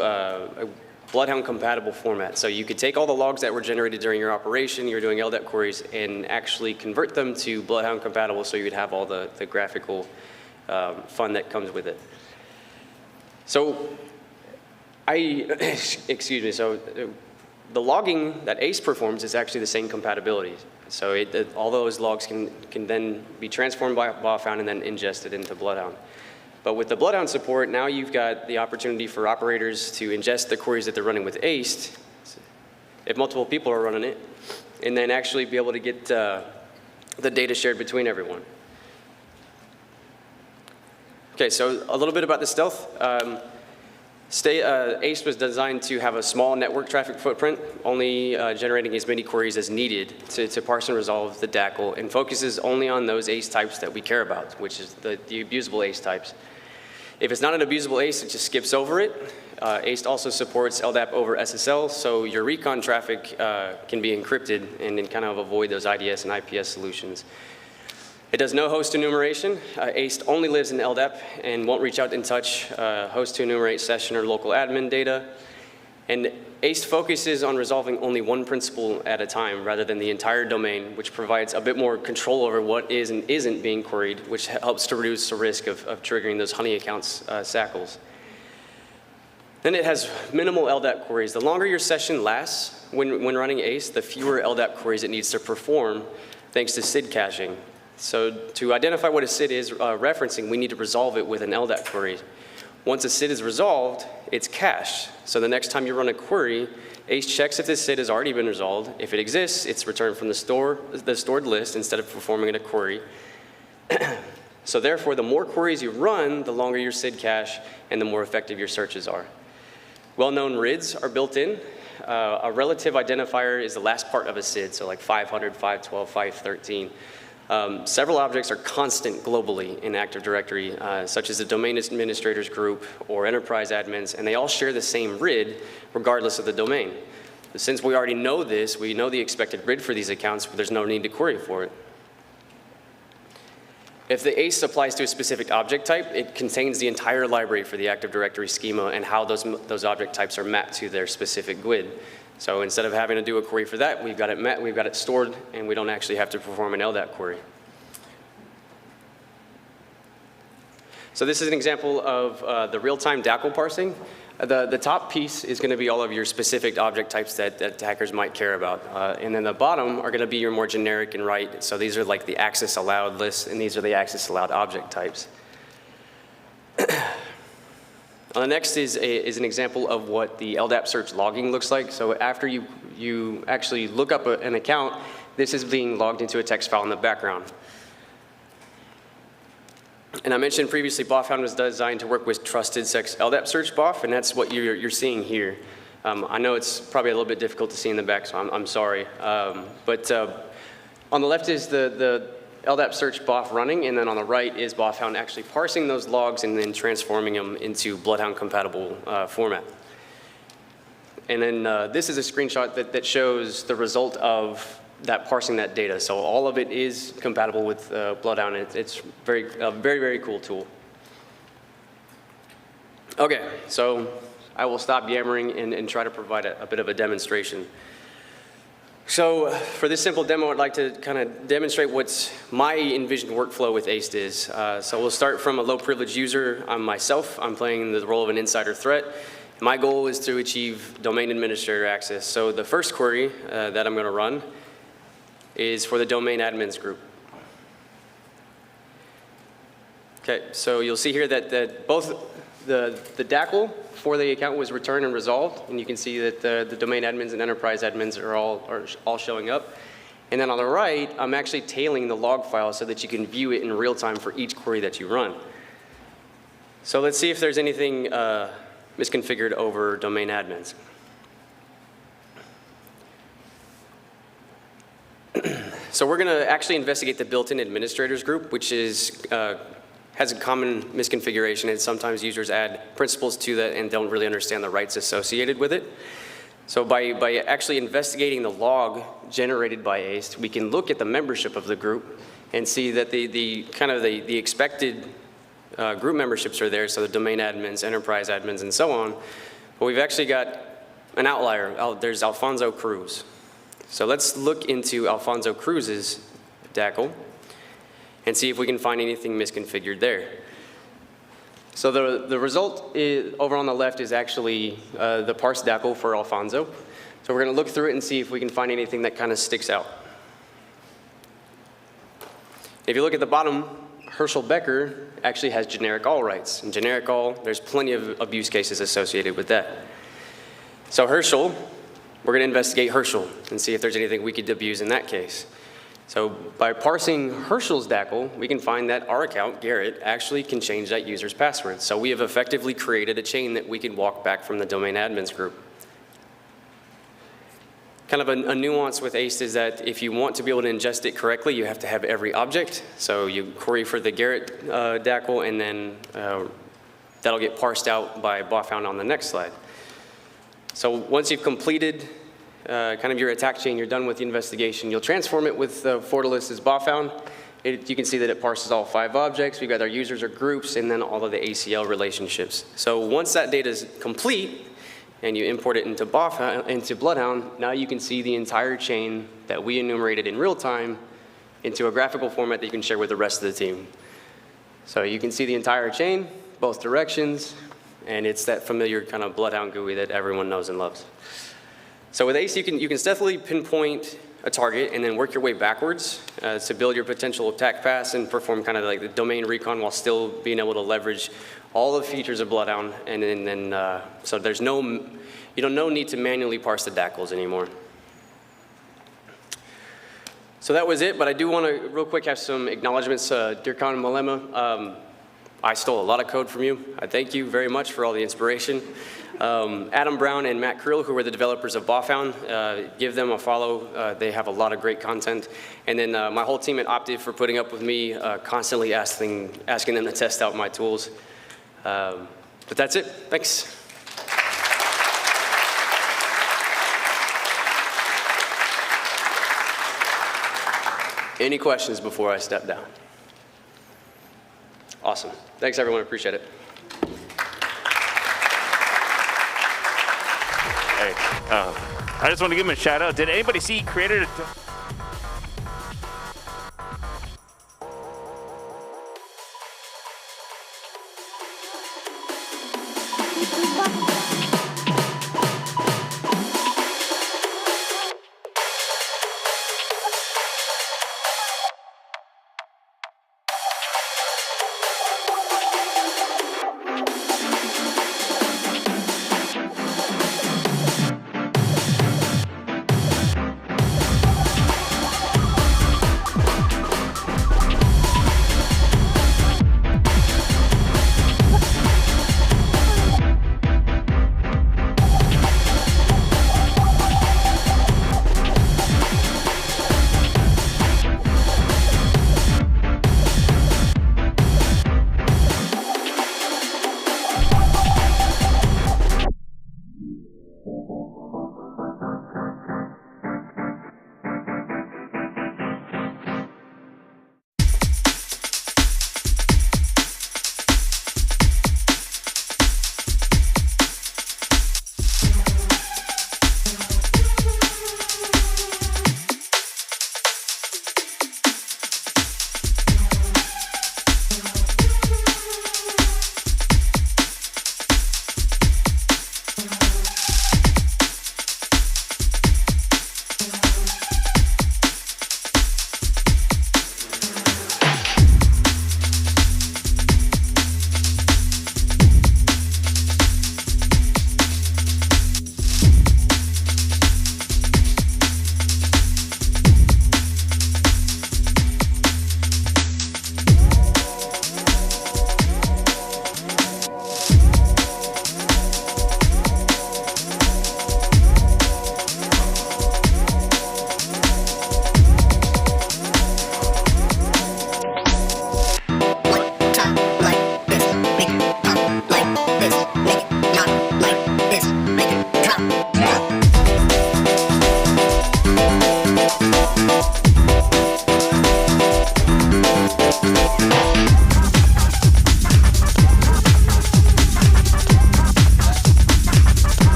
Bloodhound compatible format. So you could take all the logs that were generated during your operation, you're doing LDAP queries, and actually convert them to Bloodhound compatible so you'd have all the graphical fun that comes with it. So excuse me, so the logging that ACE performs is actually the same compatibility. So all those logs can then be transformed by BOFHound and then ingested into Bloodhound. But with the Bloodhound support, now you've got the opportunity for operators to ingest the queries that they're running with ACE, if multiple people are running it, and then actually be able to get the data shared between everyone. Okay, so a little bit about the stealth. ACE was designed to have a small network traffic footprint, only generating as many queries as needed to parse and resolve the DACL, and focuses only on those ACE types that we care about, which is the abusable ACE types. If it's not an abusable ACE, it just skips over it. ACE also supports LDAP over SSL, so your recon traffic can be encrypted and then kind of avoid those IDS and IPS solutions. It does no host enumeration. ACE only lives in LDAP and won't reach out and touch host to enumerate session or local admin data. And ACE focuses on resolving only one principal at a time rather than the entire domain, which provides a bit more control over what is and isn't being queried, which helps to reduce the risk of triggering those honey accounts SACLs. Then it has minimal LDAP queries. The longer your session lasts when running ACE, the fewer LDAP queries it needs to perform thanks to SID caching. So to identify what a SID is referencing, we need to resolve it with an LDAP query. Once a SID is resolved, it's cached. So the next time you run a query, ACE checks if this SID has already been resolved. If it exists, it's returned from the stored list instead of performing a query. So therefore, the more queries you run, the longer your SID cache and the more effective your searches are. Well-known RIDs are built in. A relative identifier is the last part of a SID, so like 500, 512, 513. Several objects are constant globally in Active Directory, such as the Domain Administrators Group or Enterprise Admins, and they all share the same RID regardless of the domain. But since we already know this, we know the expected RID for these accounts, but there's no need to query for it. If the ACE applies to a specific object type, it contains the entire library for the Active Directory schema and how those object types are mapped to their specific GUID. So instead of having to do a query for that, we've got it stored, and we don't actually have to perform an LDAP query. So this is an example of the real-time DACL parsing. The top piece is going to be all of your specific object types that attackers might care about. And then the bottom are going to be your more generic and write. So these are like the access allowed lists, and these are the access allowed object types. The next is an example of what the LDAP search logging looks like. So after you actually look up an account, this is being logged into a text file in the background. And I mentioned previously, BOFHound was designed to work with trusted sex LDAP search BOF, and that's what you're seeing here. I know it's probably a little bit difficult to see in the back, so I'm sorry. But on the left is the LDAP search BOF running, and then on the right is BOFHound actually parsing those logs and then transforming them into Bloodhound compatible format. And then this is a screenshot that shows the result of that parsing that data. So all of it is compatible with Bloodhound. It's a very cool tool. Okay, so I will stop yammering and try to provide a bit of a demonstration. So for this simple demo, I'd like to kind of demonstrate what's my envisioned workflow with ACE is. So we'll start from a low privilege user. I'm myself. I'm playing the role of an insider threat. My goal is to achieve domain administrator access. So the first query that I'm going to run is for the domain admins group. Okay, so you'll see here that both the DACL for the account was returned and resolved, and you can see that the domain admins and enterprise admins are all showing up. And then on the right, I'm actually tailing the log file so that you can view it in real time for each query that you run. So let's see if there's anything misconfigured over domain admins. So we're going to actually investigate the built-in administrators group, which is has a common misconfiguration, and sometimes users add principals to that and don't really understand the rights associated with it. So by actually investigating the log generated by ACE, we can look at the membership of the group and see that the expected group memberships are there, so the domain admins, enterprise admins, and so on. But we've actually got an outlier. There's Alfonso Cruz. So let's look into Alfonso Cruz's DACL and see if we can find anything misconfigured there. So the result is, over on the left is actually the parsed DACL for Alfonso. So we're going to look through it and see if we can find anything that kind of sticks out. If you look at the bottom, Herschel Becker actually has generic all rights. And generic all, there's plenty of abuse cases associated with that. So Herschel, we're going to investigate Herschel and see if there's anything we could abuse in that case. So by parsing Herschel's DACL, we can find that our account, Garrett, actually can change that user's password. So we have effectively created a chain that we can walk back from the domain admins group. Kind of a nuance with ACE is that if you want to be able to ingest it correctly, you have to have every object. So you query for the Garrett DACL, and then that'll get parsed out by BOFound on the next slide. So once you've completed kind of your attack chain, you're done with the investigation, you'll transform it with Fortalice as BOFound. You can see that it parses all 5 objects. We've got our users or groups, and then all of the ACL relationships. So once that data is complete, and you import it into Bloodhound, now you can see the entire chain that we enumerated in real time into a graphical format that you can share with the rest of the team. So you can see the entire chain, both directions, and it's that familiar kind of Bloodhound GUI that everyone knows and loves. So with ACE, you can steadily pinpoint a target and then work your way backwards to build your potential attack paths and perform kind of like the domain recon while still being able to leverage all the features of Bloodhound. And then so there's no need to manually parse the DACLs anymore. So that was it, but I do want to real quick have some acknowledgments. Dear Khan Malema, I stole a lot of code from you. I thank you very much for all the inspiration. Adam Brown and Matt Krill, who were the developers of BOFound, give them a follow. They have a lot of great content. And then my whole team at Optiv for putting up with me, constantly asking them to test out my tools. But that's it. Thanks. Any questions before I step down? Awesome. Thanks, everyone. Appreciate it. Hey, I just want to give him a shout out. Did anybody see he created a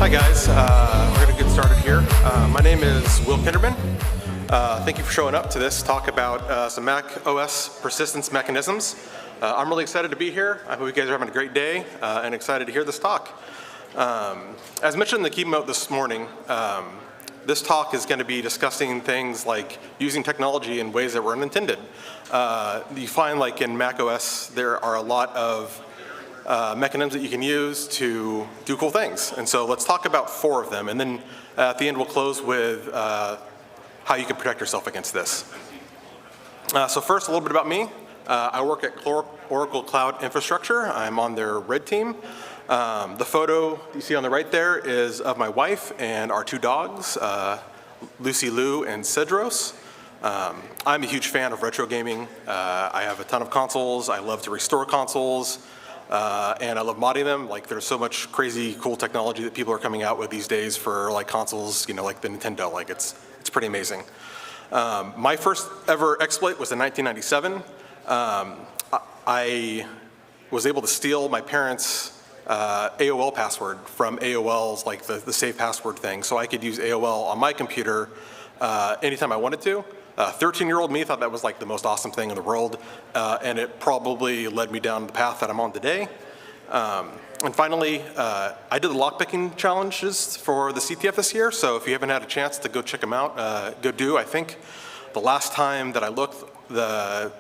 Hi guys, we're going to get started here. My name is Will Kinderman. Thank you for showing up to this talk about some Mac OS persistence mechanisms. I'm really excited to be here. I hope you guys are having a great day and excited to hear this talk. As mentioned in the keynote this morning, this talk is going to be discussing things like using technology in ways that were unintended. You find like in Mac OS there are a lot of mechanisms that you can use to do cool things. And so let's talk about 4 of them, and then at the end we'll close with how you can protect yourself against this. So first, a little bit about me. I work at Oracle Cloud Infrastructure. I'm on their red team. The photo you see on the right there is of my wife and our 2 dogs, Lucy Lou and Cedros. I'm a huge fan of retro gaming. I have a ton of consoles. I love to restore consoles. And I love modding them. Like, there's so much crazy cool technology that people are coming out with these days for like consoles, you know, like the Nintendo. Like, it's pretty amazing. My first ever exploit was in 1997. I was able to steal my parents' AOL password from AOL's, like the safe password thing, so I could use AOL on my computer anytime I wanted to. 13-year-old me thought that was like the most awesome thing in the world, and it probably led me down the path that I'm on today. And finally, I did the lockpicking challenges for the CTF this year, so if you haven't had a chance to go check them out, go do. I think the last time that I looked, the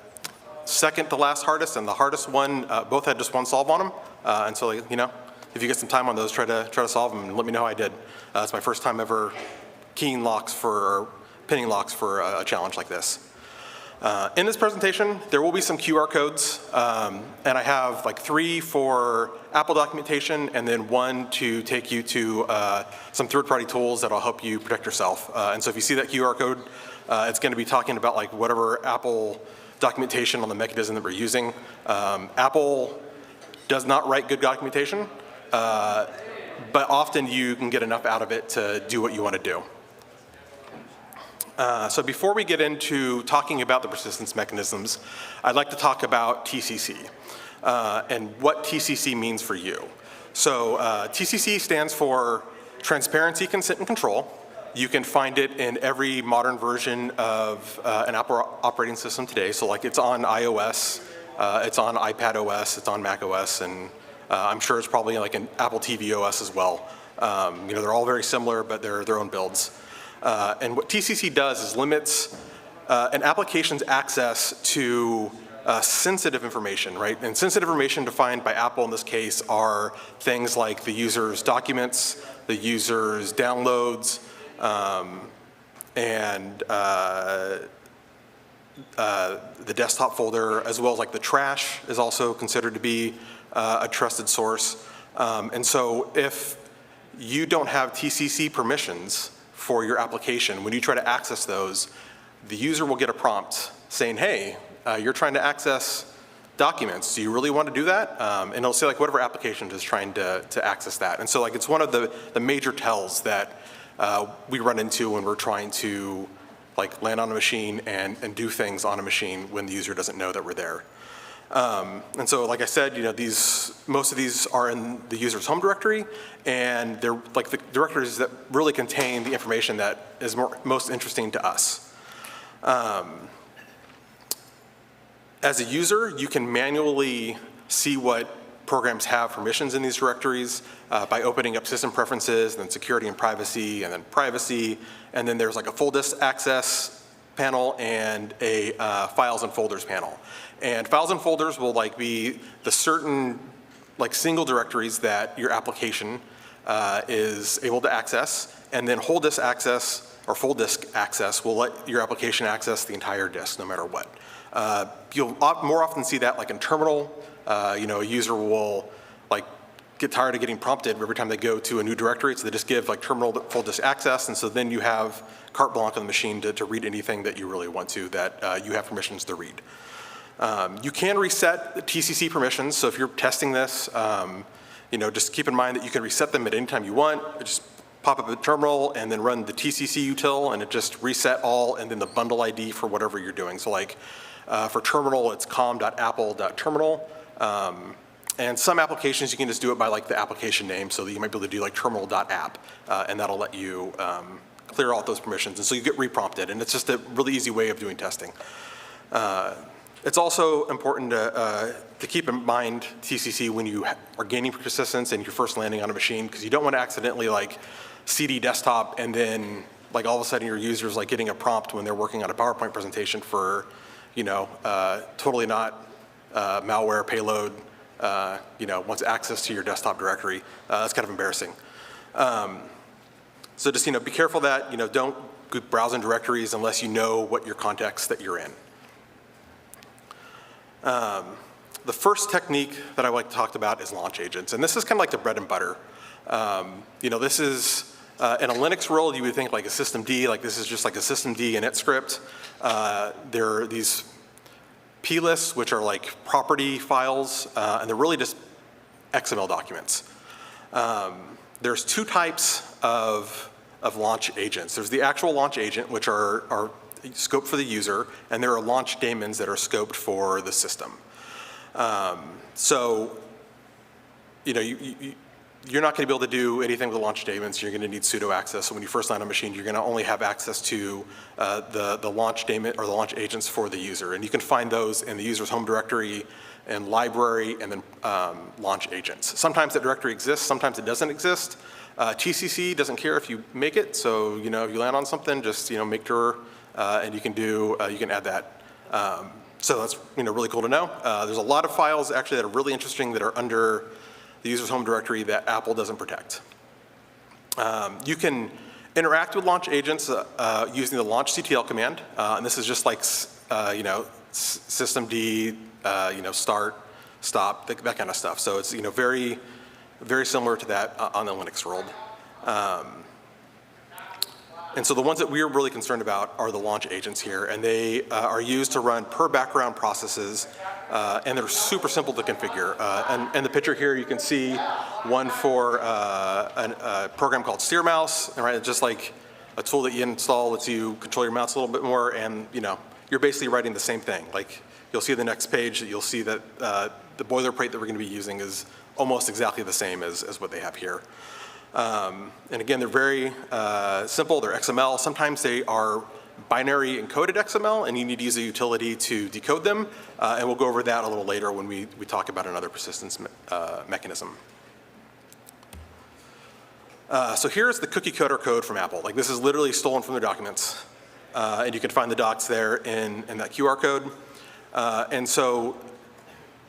second to last hardest and the hardest one both had just 1 solve on them. And so, you know, if you get some time on those, try to solve them and let me know how I did. It's my first time ever keying locks for, or pinning locks for a challenge like this. In this presentation, there will be some QR codes, and I have like 3 for Apple documentation and then 1 to take you to some third-party tools that'll help you protect yourself. And so if you see that QR code, it's going to be talking about like whatever Apple documentation on the mechanism that we're using. Apple does not write good documentation, but often you can get enough out of it to do what you want to do. So before we get into talking about the persistence mechanisms, I'd like to talk about TCC and what TCC means for you. So TCC stands for Transparency, Consent, and Control. You can find it in every modern version of an Apple operating system today. So like it's on iOS, it's on iPad OS, it's on Mac OS, and I'm sure it's probably like an Apple TV OS as well. You know, they're all very similar, but they're their own builds. And what TCC does is limits an application's access to sensitive information, right? And sensitive information defined by Apple in this case are things like the user's documents, the user's downloads, and the desktop folder, as well as like the trash is also considered to be a trusted source. And so if you don't have TCC permissions for your application, when you try to access those, the user will get a prompt saying, hey, you're trying to access documents. Do you really want to do that? And it'll say like whatever application is trying to access that. And so like it's one of the major tells that we run into when we're trying to like land on a machine and do things on a machine when the user doesn't know that we're there. And so, like I said, you know, most of these are in the user's home directory, and they're like the directories that really contain the information that is most interesting to us. As a user, you can manually see what programs have permissions in these directories by opening up system preferences, and then security and privacy, and then privacy, and then there's like a full disk access panel and a files and folders panel. And files and folders will like be the certain like single directories that your application is able to access, and then whole disk access or full disk access will let your application access the entire disk no matter what. You'll more often see that like in terminal. You know, a user will like get tired of getting prompted every time they go to a new directory, so they just give like terminal full disk access, and so then you have carte blanche on the machine to read anything that you really want to that you have permissions to read. You can reset the TCC permissions, so if you're testing this, you know, just keep in mind that you can reset them at any time you want. Just pop up a terminal and then run the TCC util, and it just reset all, and then the bundle ID for whatever you're doing. So like for terminal, it's com.apple.terminal. And some applications you can just do it by like the application name, so that you might be able to do like terminal.app, and that'll let you clear out those permissions, and so you get reprompted, and it's just a really easy way of doing testing. It's also important to keep in mind TCC when you are gaining persistence and you're first landing on a machine, because you don't want to accidentally like CD desktop and then like all of a sudden your user's like getting a prompt when they're working on a PowerPoint presentation for, you know, totally not malware payload, you know, wants access to your desktop directory. That's kind of embarrassing. So just, you know, be careful that, you know, don't go browsing directories unless you know what your context that you're in. The first technique that I like to talk about is launch agents, and this is kind of like the bread and butter. You know, this is, in a Linux world, you would think like a systemd, like this is just like a systemd init script. There are theseplists, which are like property files, and they're really just XML documents. There's 2 types of launch agents. There's the actual launch agent, which are scoped for the user, and there are launch daemons that are scoped for the system. So, you know, you're not going to be able to do anything with the launch daemons. You're going to need sudo access. So when you first land on a machine, you're going to only have access to the launch daemon or the launch agents for the user, and you can find those in the user's home directory and library, and then launch agents. Sometimes that directory exists, sometimes it doesn't exist. TCC doesn't care if you make it, so you know if you land on something, just make sure, and you can add that. So that's really cool to know. There's a lot of files actually that are really interesting that are under the user's home directory that Apple doesn't protect. You can interact with launch agents using the launchctl command, and this is just like systemd, start, stop, that kind of stuff. So it's, very, very similar to that on the Linux world. And so the ones that we're really concerned about are the launch agents here, and they are used to run per background processes, and they're super simple to configure. And the picture here, you can see one for a program called Steer Mouse, right? It's just like a tool that you install lets you control your mouse a little bit more, and you're basically writing the same thing. Like you'll see the next page that you'll see that the boilerplate that we're going to be using is almost exactly the same as what they have here. And again, they're very simple. They're XML. Sometimes they are binary encoded XML, and you need to use a utility to decode them. And we'll go over that a little later when we talk about another persistence mechanism. So here's the cookie cutter code from Apple. Like this is literally stolen from their documents. And you can find the docs there in that QR code. And so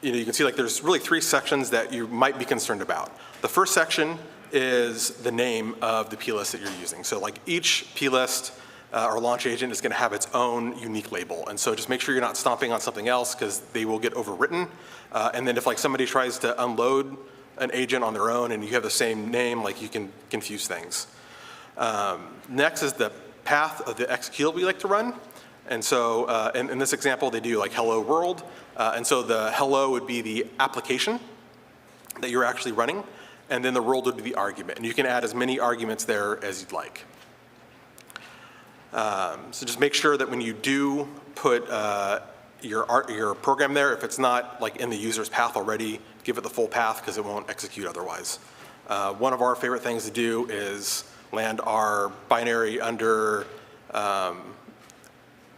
you can see like there's really 3 sections that you might be concerned about. The first section is the name of the plist that you're using. So like each plist or launch agent is going to have its own unique label. And so just make sure you're not stomping on something else because they will get overwritten. And then if like somebody tries to unload an agent on their own and you have the same name, like you can confuse things. Next is the path of the executable you like to run. And so in this example, they do like hello world. And so the hello would be the application that you're actually running. And then the world would be the argument. And you can add as many arguments there as you'd like. So just make sure that when you do put your program there, if it's not like in the user's path already, give it the full path because it won't execute otherwise. One of our favorite things to do is land our binary under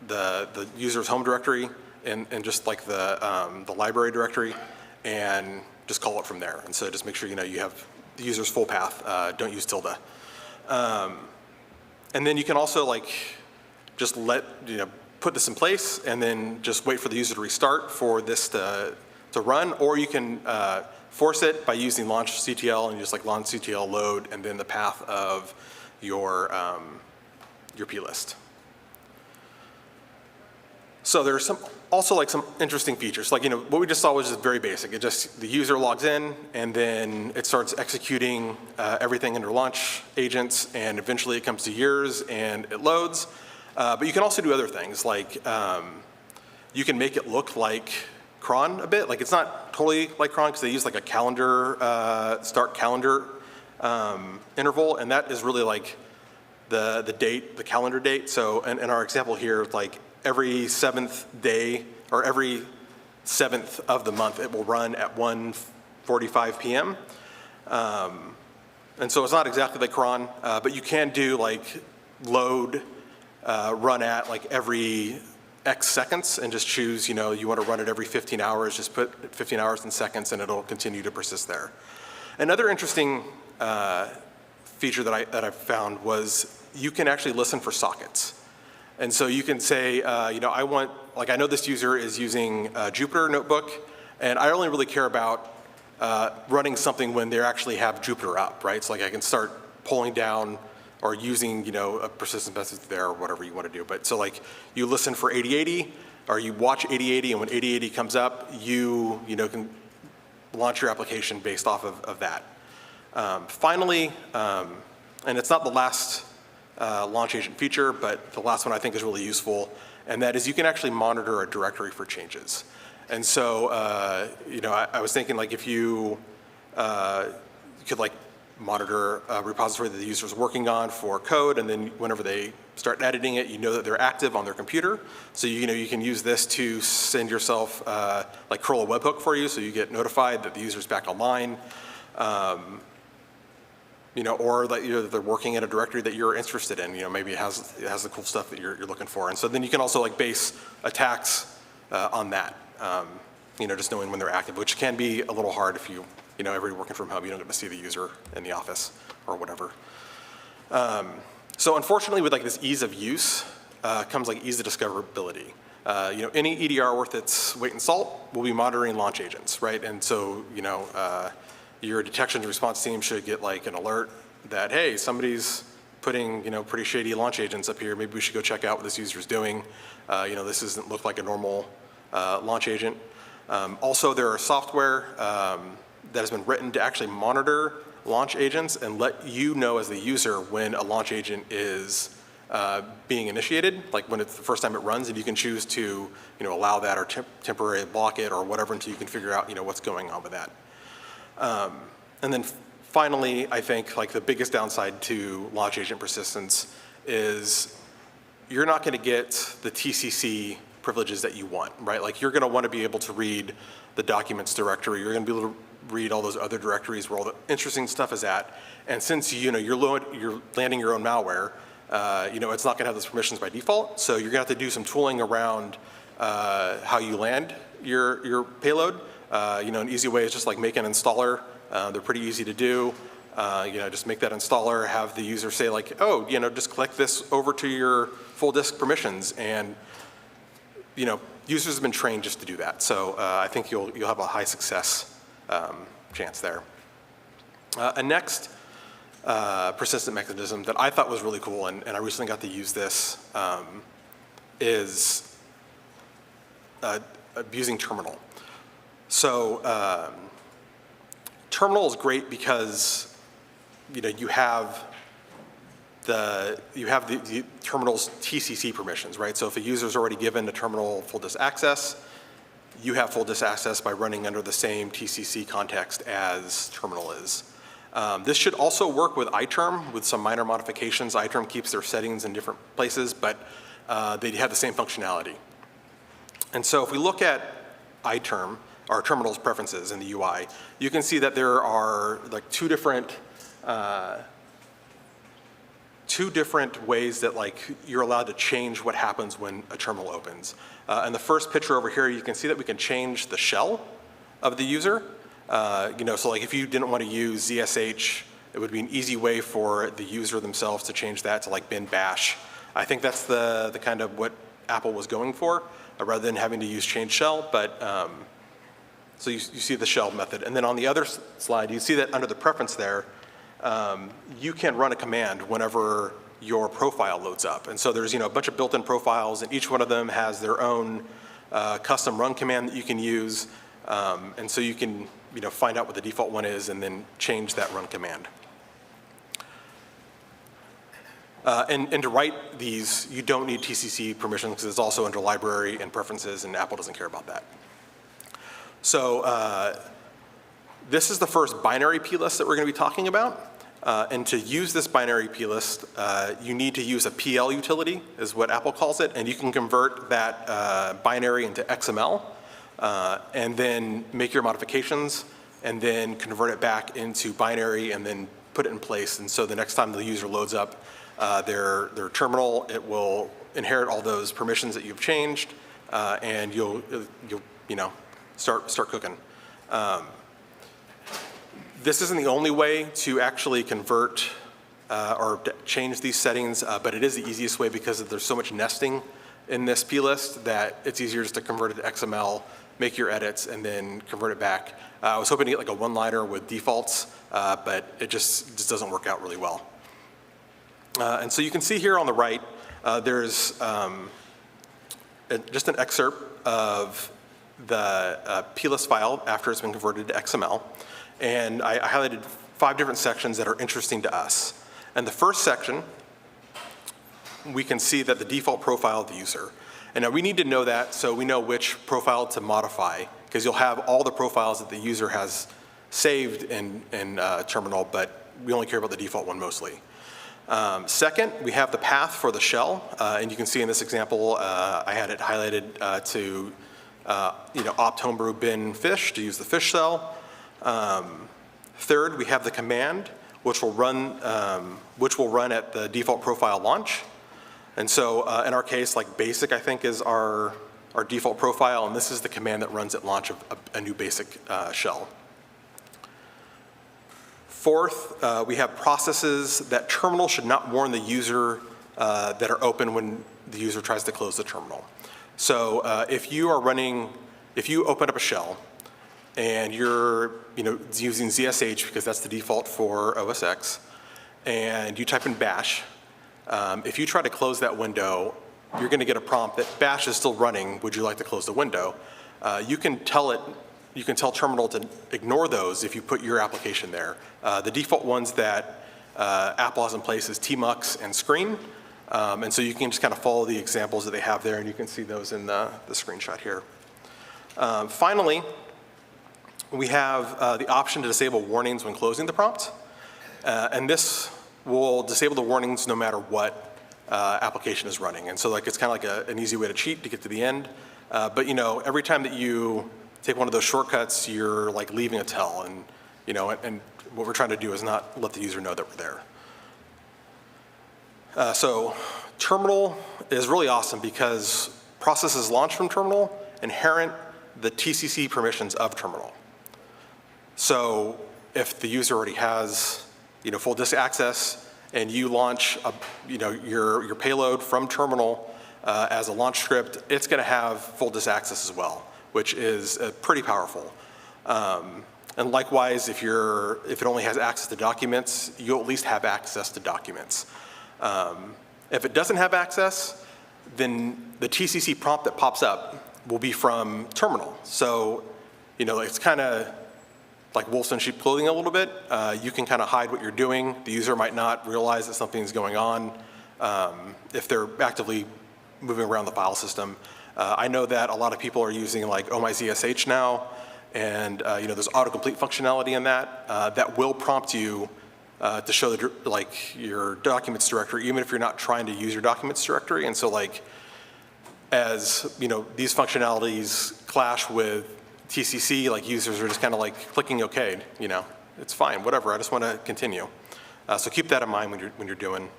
the user's home directory and just like the library directory and just call it from there. And so just make sure you have the user's full path. Don't use tilde. And then you can also like just put this in place and then just wait for the user to restart for this to run, or you can force it by using launch CTL and just like launch CTL load and then the path of your plist. So there's also like some interesting features. Like, what we just saw was just very basic. The user logs in and then it starts executing everything under launch agents and eventually it comes to yours and it loads. But you can also do other things like you can make it look like cron a bit. Like it's not totally like cron because they use like a calendar, start calendar interval, and that is really like the date, the calendar date. So in our example here, like every 7th day or every 7th of the month, it will run at 1:45 p.m. And so it's not exactly like cron, but you can do like load run at like every X seconds and just choose, you want to run it every 15 hours, just put 15 hours in seconds and it'll continue to persist there. Another interesting feature that I found was you can actually listen for sockets. And so you can say, I know this user is using a Jupyter notebook and I only really care about running something when they actually have Jupyter up, right? So like I can start pulling down or using, a persistent message there or whatever you want to do. But so like you listen for 8080 or you watch 8080 and when 8080 comes up, you can launch your application based off of that. Finally, and it's not the last launch agent feature, but the last one I think is really useful, and that is you can actually monitor a directory for changes. And so, I was thinking like if you could like monitor a repository that the user is working on for code, and then whenever they start editing it, you know that they're active on their computer. So you can use this to send yourself like curl a webhook for you, so you get notified that the user's back online. Or that they're working in a directory that you're interested in. Maybe it has the cool stuff that you're looking for. And so then you can also like base attacks on that. Just knowing when they're active, which can be a little hard if everybody working from home, you don't get to see the user in the office or whatever. So unfortunately, with like this ease of use comes like ease of discoverability. Any EDR worth its weight in salt will be monitoring launch agents, right? And so your detection and response team should get like an alert that, hey, somebody's putting, pretty shady launch agents up here. Maybe we should go check out what this user is doing. This doesn't look like a normal launch agent. Also, there are software that has been written to actually monitor launch agents and let you know as the user when a launch agent is being initiated, like when it's the first time it runs, and you can choose to allow that or temporarily block it or whatever until you can figure out what's going on with that. And then finally, I think like the biggest downside to launch agent persistence is you're not going to get the TCC privileges that you want, right? Like you're going to want to be able to read the documents directory. You're going to be able to read all those other directories where all the interesting stuff is at. And since you're landing your own malware, it's not going to have those permissions by default. So you're going to have to do some tooling around how you land your payload. An easy way is just like make an installer. They're pretty easy to do. Just make that installer, have the user say like, oh, just click this over to your full disk permissions, and users have been trained just to do that. So I think you'll have a high success chance there. A next persistent mechanism that I thought was really cool, and I recently got to use this, is using terminal. So terminal is great because you have the terminal's TCC permissions, right? So if a user's already given a terminal full disk access, you have full disk access by running under the same TCC context as terminal is. This should also work with iTerm with some minor modifications. iTerm keeps their settings in different places, but they have the same functionality. And so if we look at iTerm, our terminal's preferences in the UI, you can see that there are like two different ways that you're allowed to change what happens when a terminal opens. In the first picture over here, you can see that we can change the shell of the user. So like if you didn't want to use ZSH, it would be an easy way for the user themselves to change that to like bin bash. I think that's the kind of what Apple was going for, rather than having to use change shell. But so you see the shell method. And then on the other slide, you see that under the preference there, you can run a command whenever your profile loads up. And so there's a bunch of built-in profiles, and each one of them has their own custom run command that you can use. And so you can find out what the default one is and then change that run command. And to write these, you don't need TCC permissions because it's also under library and preferences, and Apple doesn't care about that. So this is the first binary plist that we're going to be talking about. And to use this binary plist, you need to use a PL utility, is what Apple calls it, and you can convert that binary into XML, and then make your modifications, and then convert it back into binary, and then put it in place. And so the next time the user loads up their terminal, it will inherit all those permissions that you've changed, and you'll start cooking. This isn't the only way to actually convert or change these settings, but it is the easiest way because there's so much nesting in this plist that it's easier just to convert it to XML, make your edits, and then convert it back. I was hoping to get like a one-liner with defaults, but it just doesn't work out really well. And so you can see here on the right, there's just an excerpt of the plist file after it's been converted to XML. And I highlighted 5 different sections that are interesting to us. And the first section, we can see that the default profile of the user. And now we need to know that so we know which profile to modify, because you'll have all the profiles that the user has saved in terminal, but we only care about the default one mostly. Second, we have the path for the shell. And you can see in this example, I had it highlighted to opt homebrew bin fish to use the fish shell. Third, we have the command, which will run at the default profile launch. And so in our case, like basic, I think, is our default profile, and this is the command that runs at launch of a new basic shell. Fourth, we have processes that terminal should not warn the user that are open when the user tries to close the terminal. So if you open up a shell and you're using ZSH because that's the default for OS X, and you type in bash, If you try to close that window, you're going to get a prompt that bash is still running. Would you like to close the window? You can tell terminal to ignore those if you put your application there. The default ones that Apple has in place is tmux and screen. And so you can just kind of follow the examples that they have there, and you can see those in the screenshot here. Finally, we have the option to disable warnings when closing the prompt. And this will disable the warnings no matter what application is running. And so like it's kind of like an easy way to cheat to get to the end. But every time that you take one of those shortcuts, you're like leaving a tell. And, and what we're trying to do is not let the user know that we're there. So terminal is really awesome because processes launch from terminal inherit the TCC permissions of terminal. So if the user already has full disk access and you launch your payload from terminal as a launch script, it's going to have full disk access as well, which is pretty powerful. And likewise, if it only has access to documents, you'll at least have access to documents. If it doesn't have access, then the TCC prompt that pops up will be from terminal. So, it's kind of like wolves in sheep clothing a little bit. You can kind of hide what you're doing. The user might not realize that something's going on if they're actively moving around the file system. I know that a lot of people are using like OMyZSH now, and there's autocomplete functionality in that that will prompt you to show your documents directory, even if you're not trying to use your documents directory. And so as these functionalities clash with TCC, users are just kind of clicking OK. It's fine, whatever. I just want to continue. So keep that in mind when you're doing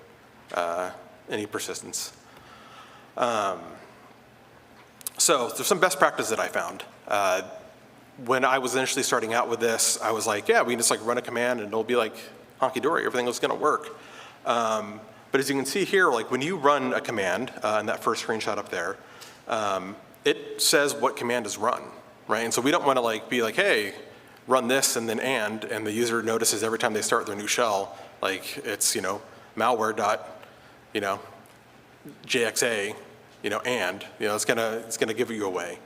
any persistence. So there's some best practices that I found. When I was initially starting out with this, I was like, yeah, we can just run a command and it'll be honky-dory, everything is going to work. But as you can see here, when you run a command, in that first screenshot up there, it says what command is run, right? And so we don't want to be like, hey, run this and then and the user notices every time they start their new shell, it's malware.jxa, and it's gonna give you away.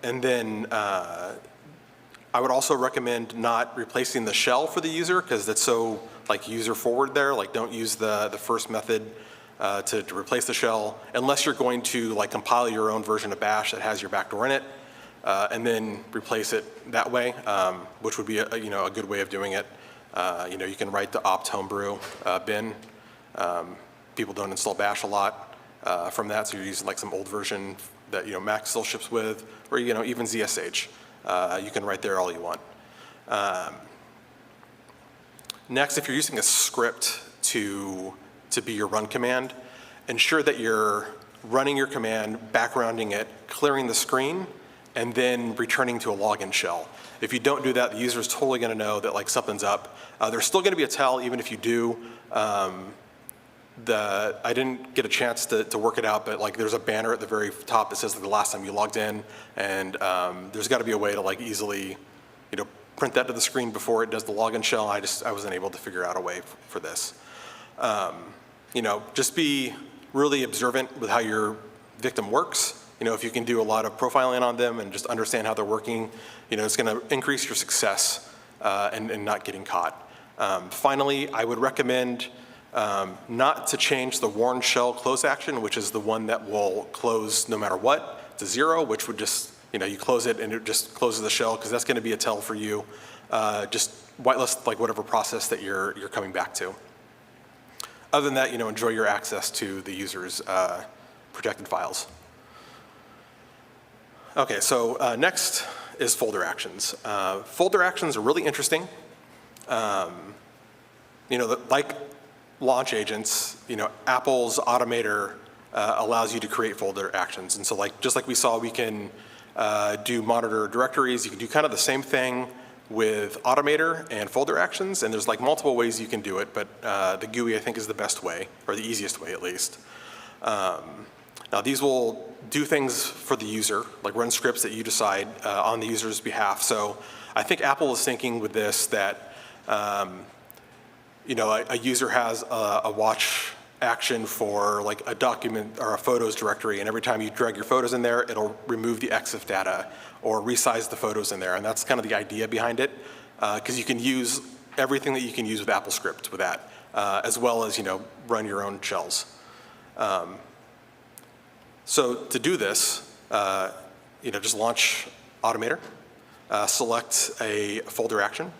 And then I would also recommend not replacing the shell for the user because that's so user forward there. Don't use the first method to replace the shell unless you're going to compile your own version of bash that has your backdoor in it and then replace it that way, which would be a good way of doing it. You can write the opt homebrew bin. People don't install bash a lot from that, so you're using some old version that Mac still ships with, or even ZSH. You can write there all you want. Next, if you're using a script to be your run command, ensure that you're running your command, backgrounding it, clearing the screen, and then returning to a login shell. If you don't do that, the user is totally going to know that something's up. There's still going to be a tell even if you do. I didn't get a chance to work it out, but there's a banner at the very top that says the last time you logged in, and there's got to be a way to easily, print that to the screen before it does the login shell. I wasn't able to figure out a way for this. Just be really observant with how your victim works. If you can do a lot of profiling on them and just understand how they're working, it's going to increase your success and not getting caught. Finally, I would recommend not to change the warn shell close action, which is the one that will close no matter what, to 0, which would just, you close it and it just closes the shell because that's going to be a tell for you. Just whitelist whatever process that you're coming back to. Other than that, enjoy your access to the user's protected files. Okay, so next is folder actions. Folder actions are really interesting. Like launch agents, Apple's Automator allows you to create folder actions. And so just like we saw, we can do monitor directories. You can do kind of the same thing with Automator and folder actions. And there's multiple ways you can do it, but the GUI I think is the best way, or the easiest way at least. Now these will do things for the user, run scripts that you decide on the user's behalf. So I think Apple is thinking with this that a user has a watch action for like a document or a photos directory, and every time you drag your photos in there, it'll remove the EXIF data or resize the photos in there. And that's kind of the idea behind it, because you can use everything that you can use with AppleScript with that, as well as run your own shells. So to do this, just launch Automator, select a folder action.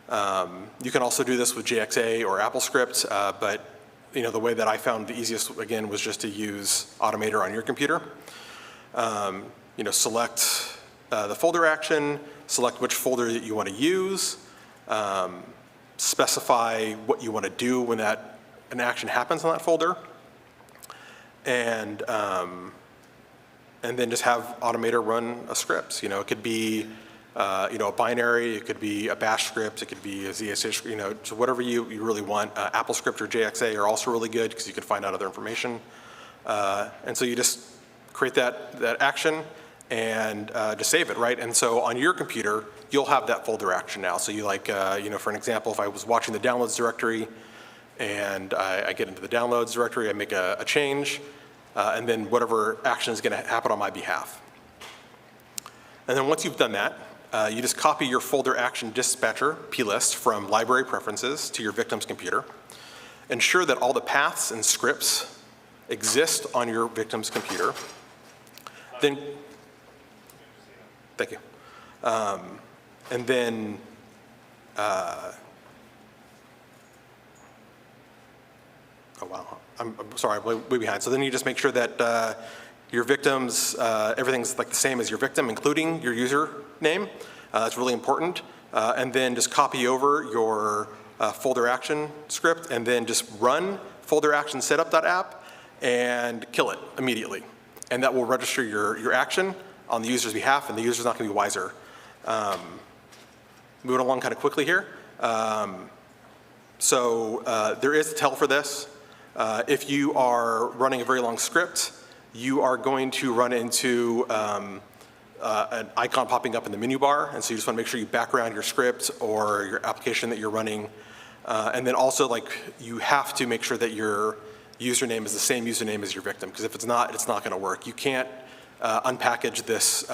You can also do this with JXA or AppleScript, but the way that I found the easiest, again, was just to use Automator on your computer. Select the folder action, select which folder that you want to use, specify what you want to do when an action happens on that folder, and then just have Automator run a script. It could be a binary, it could be a bash script, it could be a ZSH, so whatever you really want. AppleScript or JXA are also really good because you can find out other information. And so you just create that action and just save it, right? And so on your computer, you'll have that folder action now. So you for an example, if I was watching the downloads directory and I get into the downloads directory, I make a change, and then whatever action is gonna happen on my behalf. And then once you've done that, you just copy your folder action dispatcher plist from library preferences to your victim's computer. Ensure that all the paths and scripts exist on your victim's computer. Then, thank you. And then, oh wow, I'm sorry, I'm way behind. So then you just make sure that your victims, everything's like the same as your victim, including your username. That's really important. And then just copy over your folder action script and then just run folder action setup.app and kill it immediately. And that will register your action on the user's behalf, and the user's not gonna be wiser. Moving along kind of quickly here. There is a tell for this. If you are running a very long script, you are going to run into an icon popping up in the menu bar, and so you just want to make sure you background your script or your application that you're running. And then also, you have to make sure that your username is the same username as your victim, because if it's not going to work. You can't unpackage this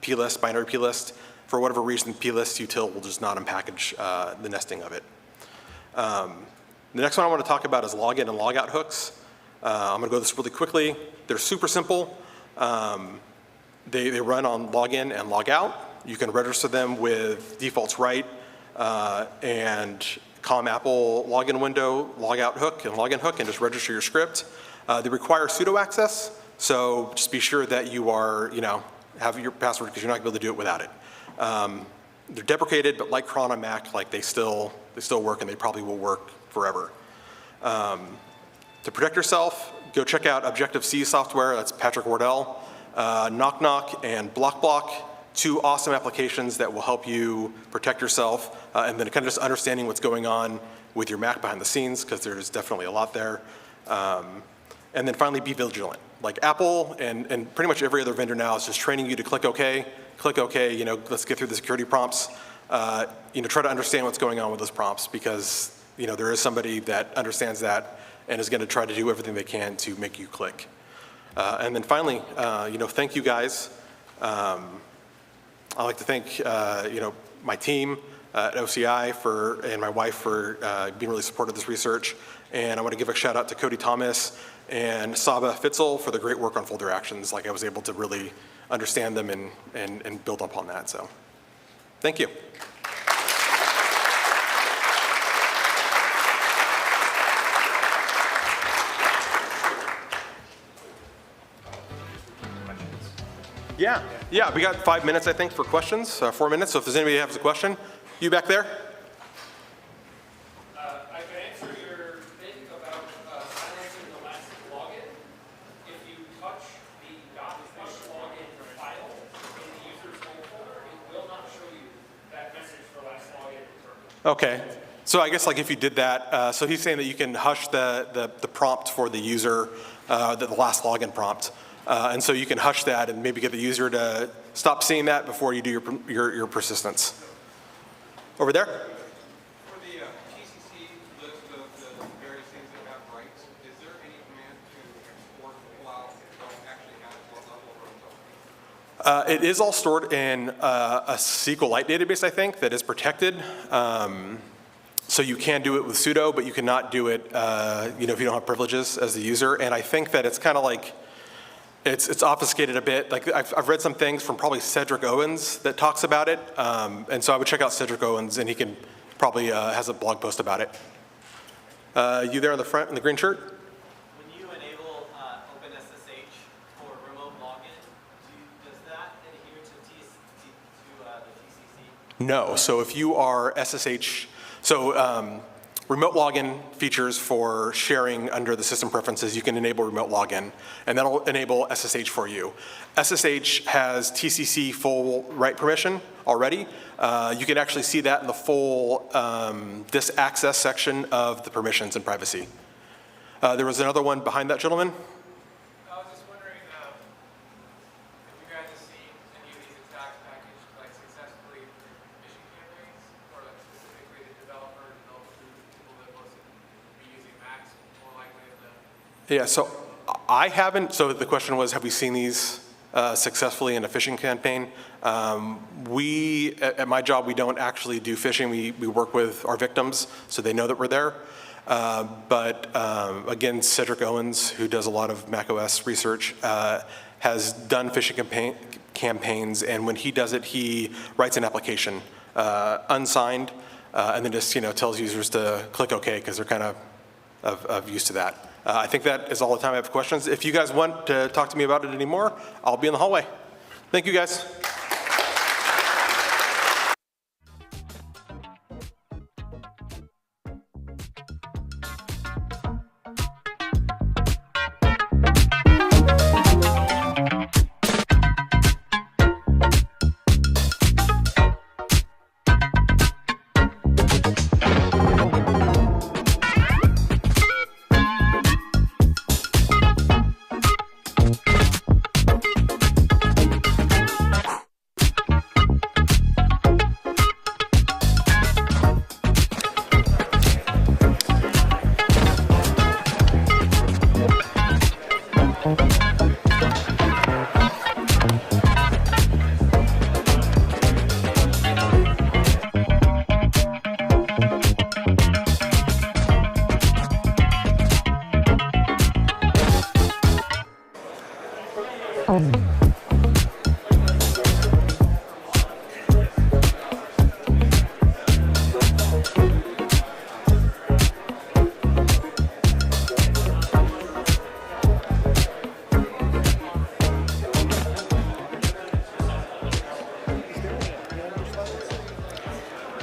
plist, binary plist. For whatever reason, plist util will just not unpackage the nesting of it. The next one I want to talk about is login and logout hooks. I'm going to go this really quickly. They're super simple. They run on login and logout. You can register them with defaults right and com Apple login window, logout hook, and login hook, and just register your script. They require sudo access, so just be sure that you are, have your password, because you're not going to be able to do it without it. They're deprecated, but like cron on Mac, they still work, and they probably will work forever. To protect yourself, go check out Objective-C software. That's Patrick Wardell. Knock Knock and Block Block, two awesome applications that will help you protect yourself, and then kind of just understanding what's going on with your Mac behind the scenes, because there's definitely a lot there. And then finally, be vigilant. Like Apple and pretty much every other vendor now is just training you to click OK, let's get through the security prompts. Try to understand what's going on with those prompts, because there is somebody that understands that and is going to try to do everything they can to make you click. And then finally, thank you guys. I'd like to thank my team at OCI and my wife for being really supportive of this research. And I want to give a shout out to Cody Thomas and Saba Fitzel for the great work on folder actions. I was able to really understand them and build upon that. So thank you. Yeah, we got 5 minutes, I think, for questions, 4 minutes. So if there's anybody who has a question, you back there? I can answer your thing about silencing the last login. If you touch the .push login file in the user's home folder, it will not show you that message for last login. Okay. So I guess if you did that, so he's saying that you can hush the prompt for the user, the last login prompt. And so you can hush that and maybe get the user to stop seeing that before you do your persistence. Over there? For the TCC It is all stored in a SQLite database, I think, that is protected. So you can do it with sudo, but you cannot do it, if you don't have privileges as the user. And I think that it's kind of like, it's obfuscated a bit. Like I've read some things from probably Cedric Owens that talks about it. And so I would check out Cedric Owens, and he can probably has a blog post about it. You there in the front in the green shirt? When you enable OpenSSH for remote login, does that adhere to the TCC? No. So if you are SSH, remote login features for sharing under the system preferences, you can enable remote login, and that'll enable SSH for you. SSH has TCC full write permission already. You can actually see that in the full this access section of the permissions and privacy. There was another one behind that gentleman. I was just wondering if you guys have seen any of these attacks packaged like successfully through phishing campaigns, or like specifically the developer developed through people that must be using Macs more likely than Yeah, so I haven't, so the question was, have we seen these successfully in a phishing campaign? We, at my job, we don't actually do phishing. We work with our victims, so they know that we're there. But again, Cedric Owens, who does a lot of macOS research, has done phishing campaigns, and when he does it, he writes an application unsigned, and then just tells users to click OK because they're kind of used to that. I think that is all the time I have for questions. If you guys want to talk to me about it anymore, I'll be in the hallway. Thank you, guys.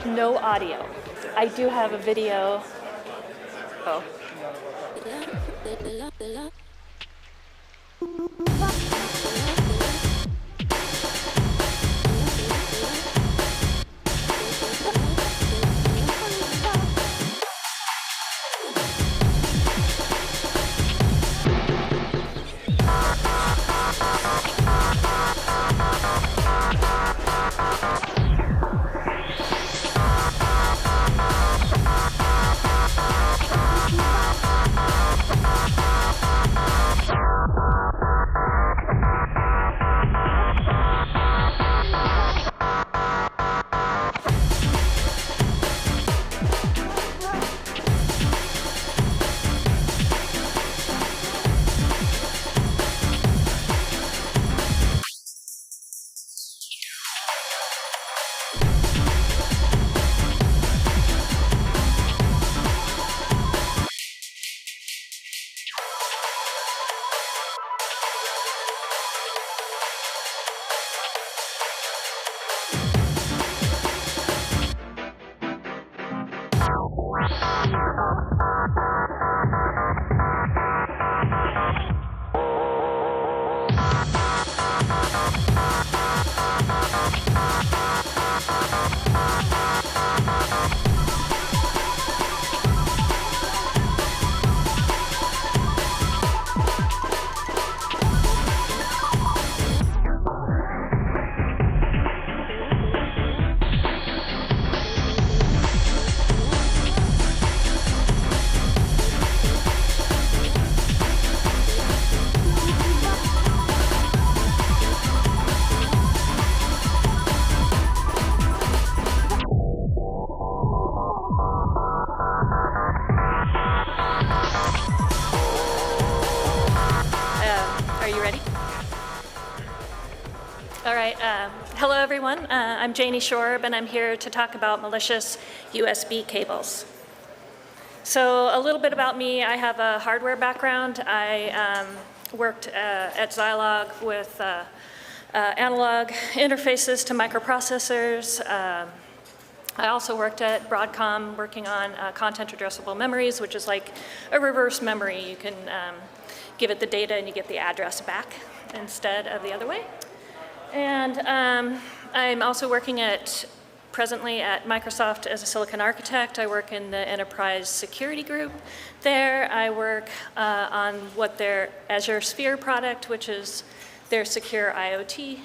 No audio. I do have a video. Oh. right. Hello, everyone. I'm Janie Shorb, and I'm here to talk about malicious USB cables. So a little bit about me. I have a hardware background. I worked at Zilog with analog interfaces to microprocessors. I also worked at Broadcom working on content addressable memories, which is like a reverse memory. You can give it the data and you get the address back instead of the other way. And I'm also working presently at Microsoft as a silicon architect. I work in the enterprise security group there. I work on what their Azure Sphere product, which is their secure IoT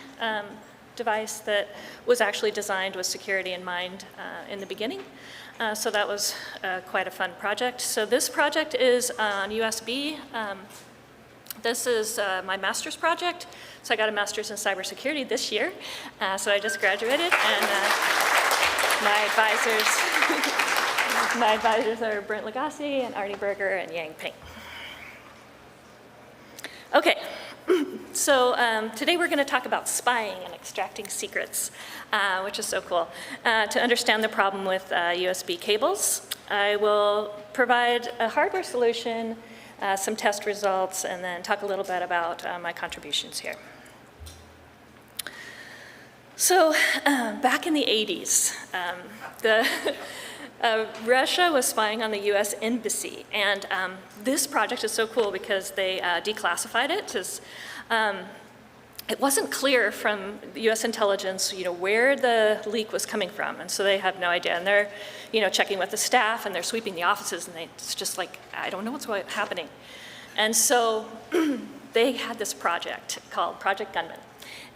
device that was actually designed with security in mind in the beginning. So that was quite a fun project. So this project is on USB. This is my master's project. So I got a master's in cybersecurity this year. So I just graduated, and my advisors are Brent Lagasse and Arnie Berger and Yang Ping. Okay, so today we're going to talk about spying and extracting secrets, which is so cool. To understand the problem with USB cables, I will provide a hardware solution, some test results, and then talk a little bit about my contributions here. So back in the 80s, Russia was spying on the US embassy, and this project is so cool because they declassified it. It wasn't clear from the US intelligence, where the leak was coming from, and so they have no idea. And they're, checking with the staff, and they're sweeping the offices, and it's just like, I don't know what's happening. And so they had this project called Project Gunman.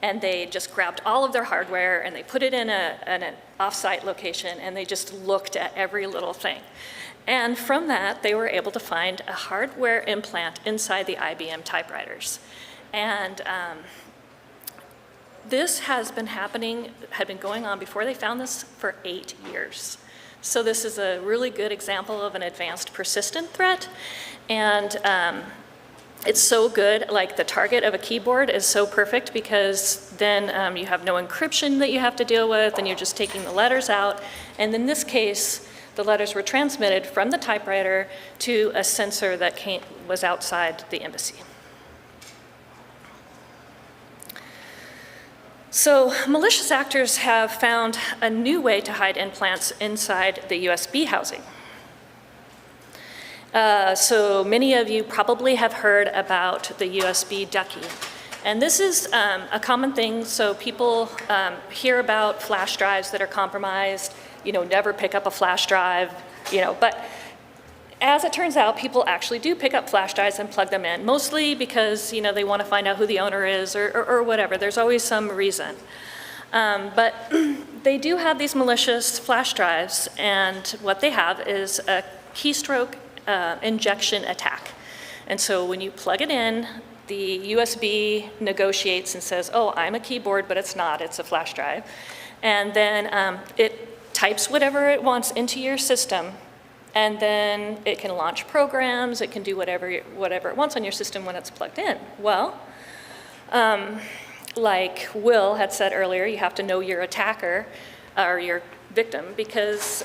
And they just grabbed all of their hardware and they put it in an off-site location, and they just looked at every little thing. And from that, they were able to find a hardware implant inside the IBM typewriters. And this had been going on before they found this for 8 years. So this is a really good example of an advanced persistent threat. And it's so good, like the target of a keyboard is so perfect because then you have no encryption that you have to deal with, and you're just taking the letters out. And in this case, the letters were transmitted from the typewriter to a sensor that was outside the embassy. So malicious actors have found a new way to hide implants inside the USB housing. So many of you probably have heard about the USB ducky. And this is a common thing. So people hear about flash drives that are compromised, never pick up a flash drive, but as it turns out, people actually do pick up flash drives and plug them in, mostly because, they want to find out who the owner is or whatever. There's always some reason. But they do have these malicious flash drives, and what they have is a keystroke injection attack. And so when you plug it in, the USB negotiates and says, oh, I'm a keyboard, but it's not, it's a flash drive. And then it types whatever it wants into your system, and then it can launch programs, it can do whatever it wants on your system when it's plugged in. Well, like Will had said earlier, you have to know your attacker or your victim, because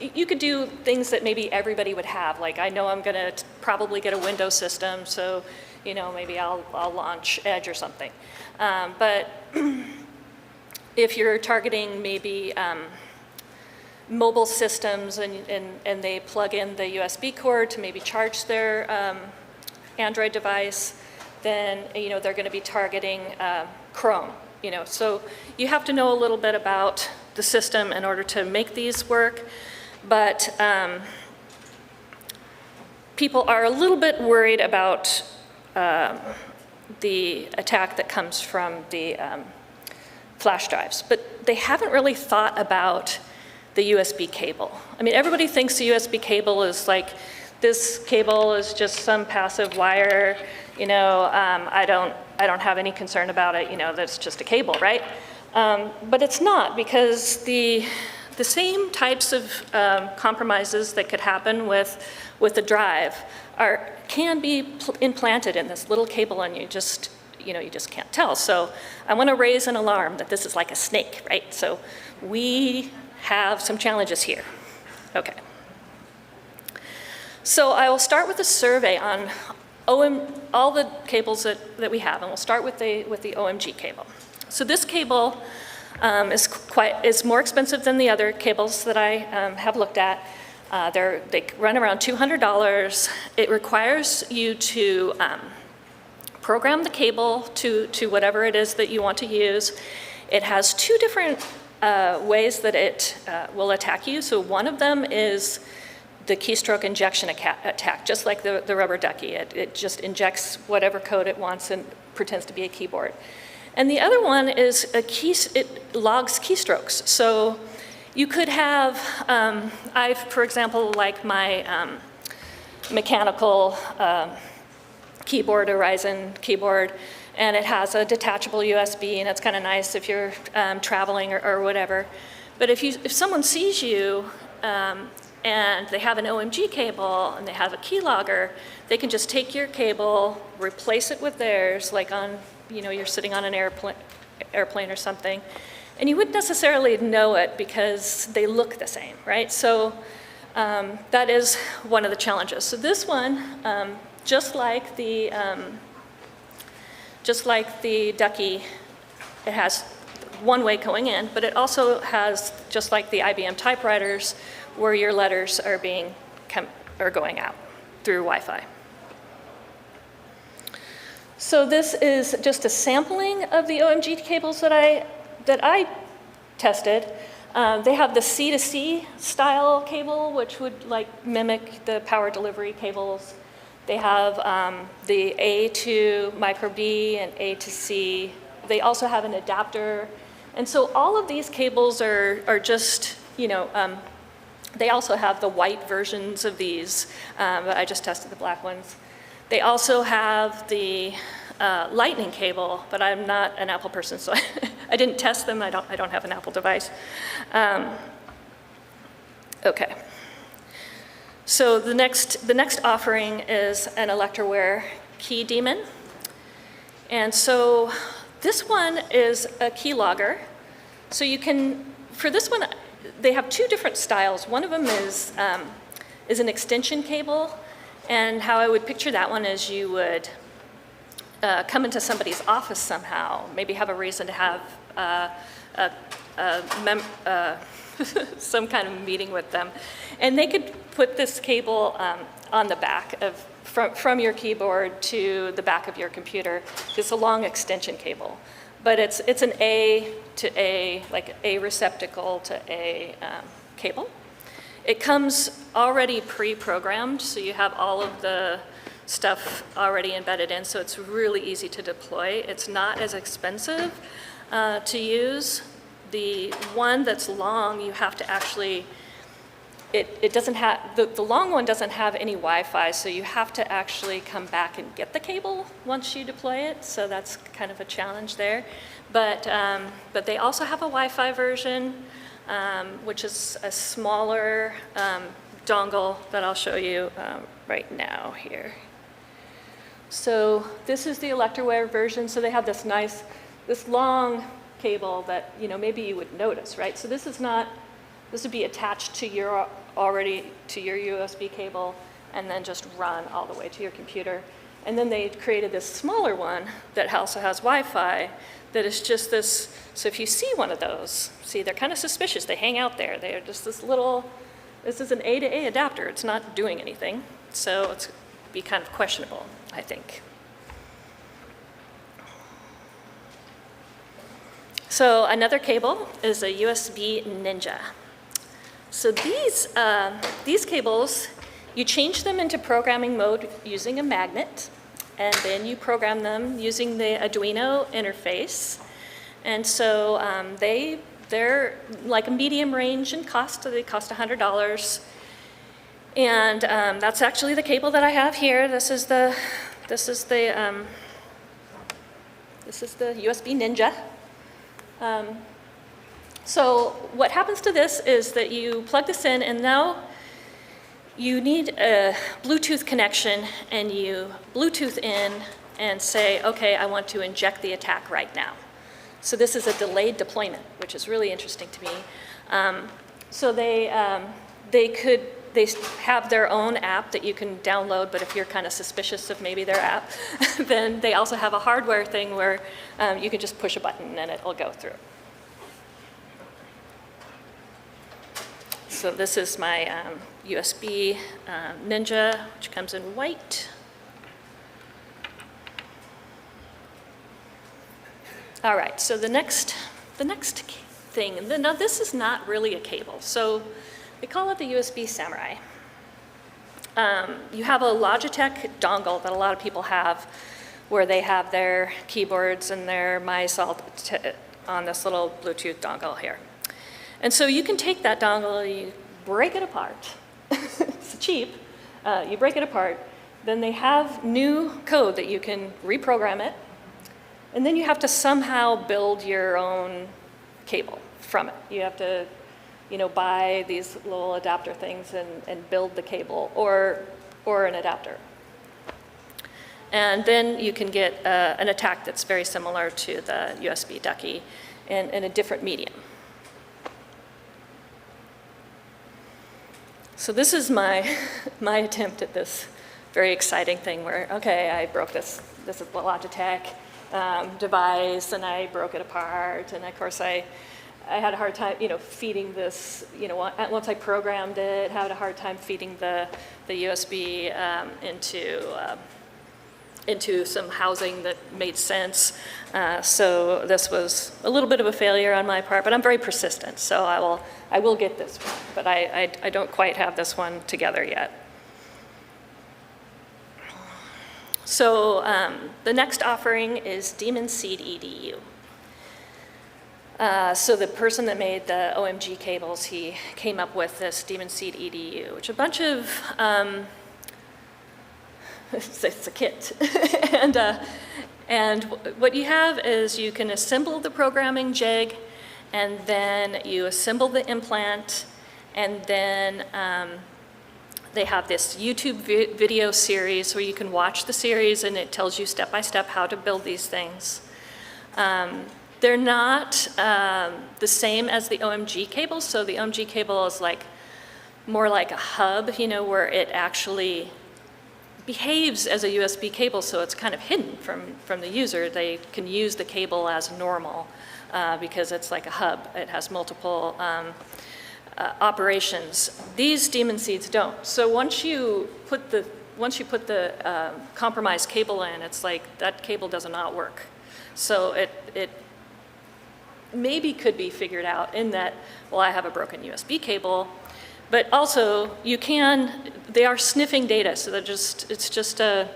you could do things that maybe everybody would have. Like, I know I'm going to probably get a Windows system, so maybe I'll launch Edge or something. But if you're targeting maybe mobile systems and they plug in the USB cord to maybe charge their Android device, then they're going to be targeting Chrome. So you have to know a little bit about the system in order to make these work. But people are a little bit worried about the attack that comes from the flash drives. But they haven't really thought about the USB cable. I mean, everybody thinks the USB cable is like, this cable is just some passive wire, I don't have any concern about it, that's just a cable, right? But it's not, because the same types of compromises that could happen with the drive can be implanted in this little cable, and you just you just can't tell. So I want to raise an alarm that this is like a snake, right? So we have some challenges here. Okay. So I will start with a survey on all the cables that we have, and we'll start with the OMG cable. So this cable is more expensive than the other cables that I have looked at. They run around $200. It requires you to program the cable to whatever it is that you want to use. It has two different ways that it will attack you. So one of them is the keystroke injection attack, just like the rubber ducky. It just injects whatever code it wants and pretends to be a keyboard. And the other one is it logs keystrokes. So you could have, for example, like my mechanical keyboard, a Ryzen keyboard, and it has a detachable USB, and it's kind of nice if you're traveling or whatever. But if someone sees you and they have an OMG cable and they have a keylogger, they can just take your cable, replace it with theirs, like on, you're sitting on an airplane or something, and you wouldn't necessarily know it because they look the same, right? So that is one of the challenges. So this one, just like the ducky, it has one way going in, but it also has, just like the IBM typewriters, where your letters are going out through Wi-Fi. So this is just a sampling of the OMG cables that I tested. They have the C2C style cable, which would mimic the power delivery cables. They have the A to micro B and A to C. They also have an adapter. And so all of these cables are just, they also have the white versions of these, but I just tested the black ones. They also have the lightning cable, but I'm not an Apple person, so I didn't test them. I don't have an Apple device. Okay. So the next offering is an Electroware key daemon. And so this one is a keylogger. So you can, for this one, they have two different styles. One of them is an extension cable. And how I would picture that one is you would come into somebody's office somehow, maybe have a reason to have some kind of meeting with them. And they could put this cable on the back from your keyboard to the back of your computer. It's a long extension cable. But it's an A to A, like A receptacle to A cable. It comes already pre-programmed, so you have all of the stuff already embedded in, so it's really easy to deploy. It's not as expensive to use. The one that's long, you have to actually, it doesn't have, the long one doesn't have any Wi-Fi, so you have to actually come back and get the cable once you deploy it, so that's kind of a challenge there. But they also have a Wi-Fi version, which is a smaller dongle that I'll show you right now here. So this is the Electroware version. So they have this long cable that maybe you would notice, right? So this would be attached to your USB cable and then just run all the way to your computer. And then they created this smaller one that also has Wi-Fi that is just this. So if you see one of those, see, they're kind of suspicious. They hang out there. They're just this is an A to A adapter. It's not doing anything. So it's be kind of questionable, I think. So another cable is a USB Ninja. So these cables, you change them into programming mode using a magnet, and then you program them using the Arduino interface. And so they're like a medium range in cost, so they cost $100. And that's actually the cable that I have here. This is the USB Ninja. So what happens to this is that you plug this in, and now you need a Bluetooth connection, and you Bluetooth in and say, okay, I want to inject the attack right now. So this is a delayed deployment, which is really interesting to me. So they have their own app that you can download, but if you're kind of suspicious of maybe their app, then they also have a hardware thing where you can just push a button and it'll go through. So this is my USB Ninja, which comes in white. All right, so the next thing, now this is not really a cable. So they call it the USB Samurai. You have a Logitech dongle that a lot of people have where they have their keyboards and their mice all on this little Bluetooth dongle here. And so you can take that dongle, you break it apart. It's cheap. You break it apart. Then they have new code that you can reprogram it. And then you have to somehow build your own cable from it. You have to, buy these little adapter things and build the cable or an adapter. And then you can get an attack that's very similar to the USB ducky in a different medium. So this is my attempt at this very exciting thing where, okay, I broke this is the Logitech device, and I broke it apart, and of course I had a hard time, feeding this, once I programmed it, had a hard time feeding the USB into some housing that made sense. So this was a little bit of a failure on my part, but I'm very persistent, so I will get this one, but I don't quite have this one together yet. So the next offering is DemonSeed.edu. So the person that made the OMG cables, he came up with this DemonSeed.edu, which a bunch of, it's a kit. And what you have is you can assemble the programming jig, and then you assemble the implant, and then they have this YouTube video series where you can watch the series, and it tells you step by step how to build these things. They're not the same as the OMG cable. So the OMG cable is more like a hub, where it actually behaves as a USB cable, so it's kind of hidden from the user. They can use the cable as normal because it's like a hub. It has multiple operations. These DemonSeeds don't. So once you put the compromised cable in, it's like that cable does not work. So it maybe could be figured out in that, well, I have a broken USB cable, but also they are sniffing data, so it's just a,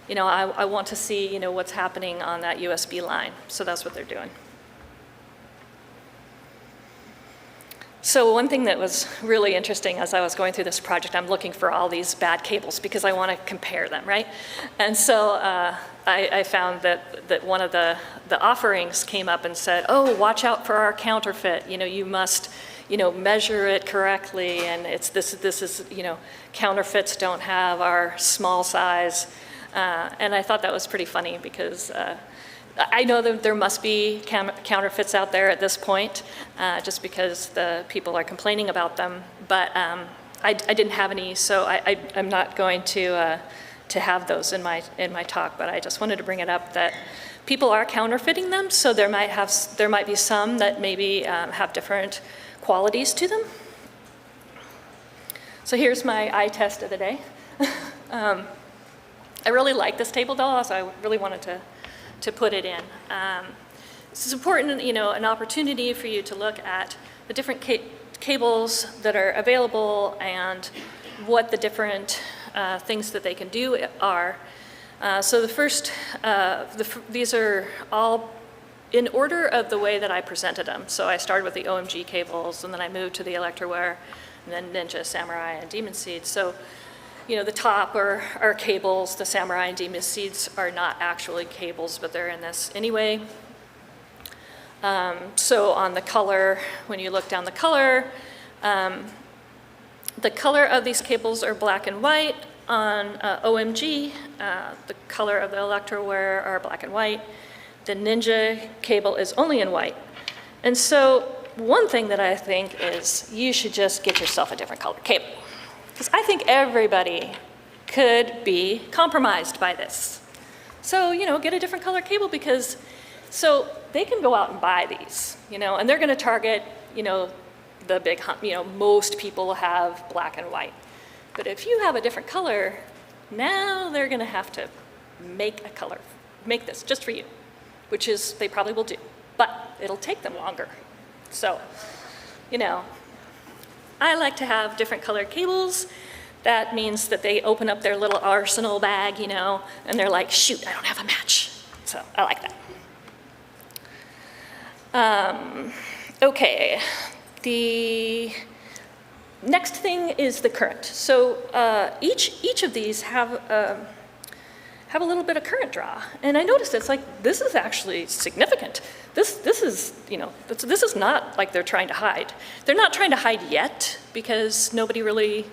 I want to see, what's happening on that USB line. So that's what they're doing. So one thing that was really interesting as I was going through this project, I'm looking for all these bad cables because I want to compare them, right? And so I found that one of the offerings came up and said, oh, watch out for our counterfeit. You must, measure it correctly, and this is, counterfeits don't have our small size. And I thought that was pretty funny because I know that there must be counterfeits out there at this point, just because the people are complaining about them. But I didn't have any, so I'm not going to have those in my talk. But I just wanted to bring it up that people are counterfeiting them, so there might be some that maybe have different qualities to them. So here's my eye test of the day. I really like this table doll, so I really wanted to put it in. This is important, an opportunity for you to look at the different cables that are available and what the different things that they can do are. So the first, these are all in order of the way that I presented them. So I started with the OMG cables, and then I moved to the Electroware, and then Ninja, Samurai, and DemonSeed. So the top are cables. The Samurai and DemonSeeds are not actually cables, but they're in this anyway. So on the color, when you look down the color of these cables are black and white. on OMG, the color of the electroware are black and white. The Ninja cable is only in white. And so one thing that I think is you should just get yourself a different color cable. Because I think everybody could be compromised by this. So, get a different color cable because, so they can go out and buy these, and they're gonna target, the big, most people have black and white. But if you have a different color, now they're gonna have to make a color, make this just for you, which is, they probably will do, but it'll take them longer. So, I like to have different colored cables. That means that they open up their little arsenal bag, and they're like, shoot, I don't have a match. So I like that. Okay, the next thing is the current. So each of these have a little bit of current draw. And I noticed it's like, this is actually significant. This is, this is not like they're trying to hide. They're not trying to hide yet because nobody really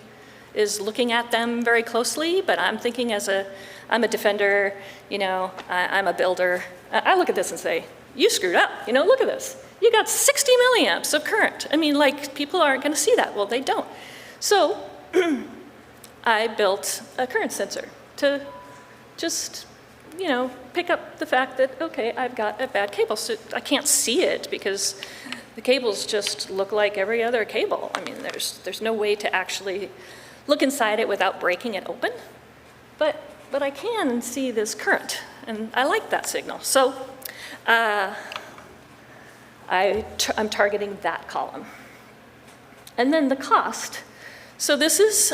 is looking at them very closely, but I'm thinking I'm a defender, I'm a builder. I look at this and say, you screwed up, look at this. You got 60 milliamps of current. I mean, like, people aren't gonna see that. Well, they don't. So I built a current sensor to just, pick up the fact that, okay, I've got a bad cable. So I can't see it because the cables just look like every other cable. I mean, there's no way to actually look inside it without breaking it open. But I can see this current, and I like that signal. So I'm targeting that column. And then the cost. So this is,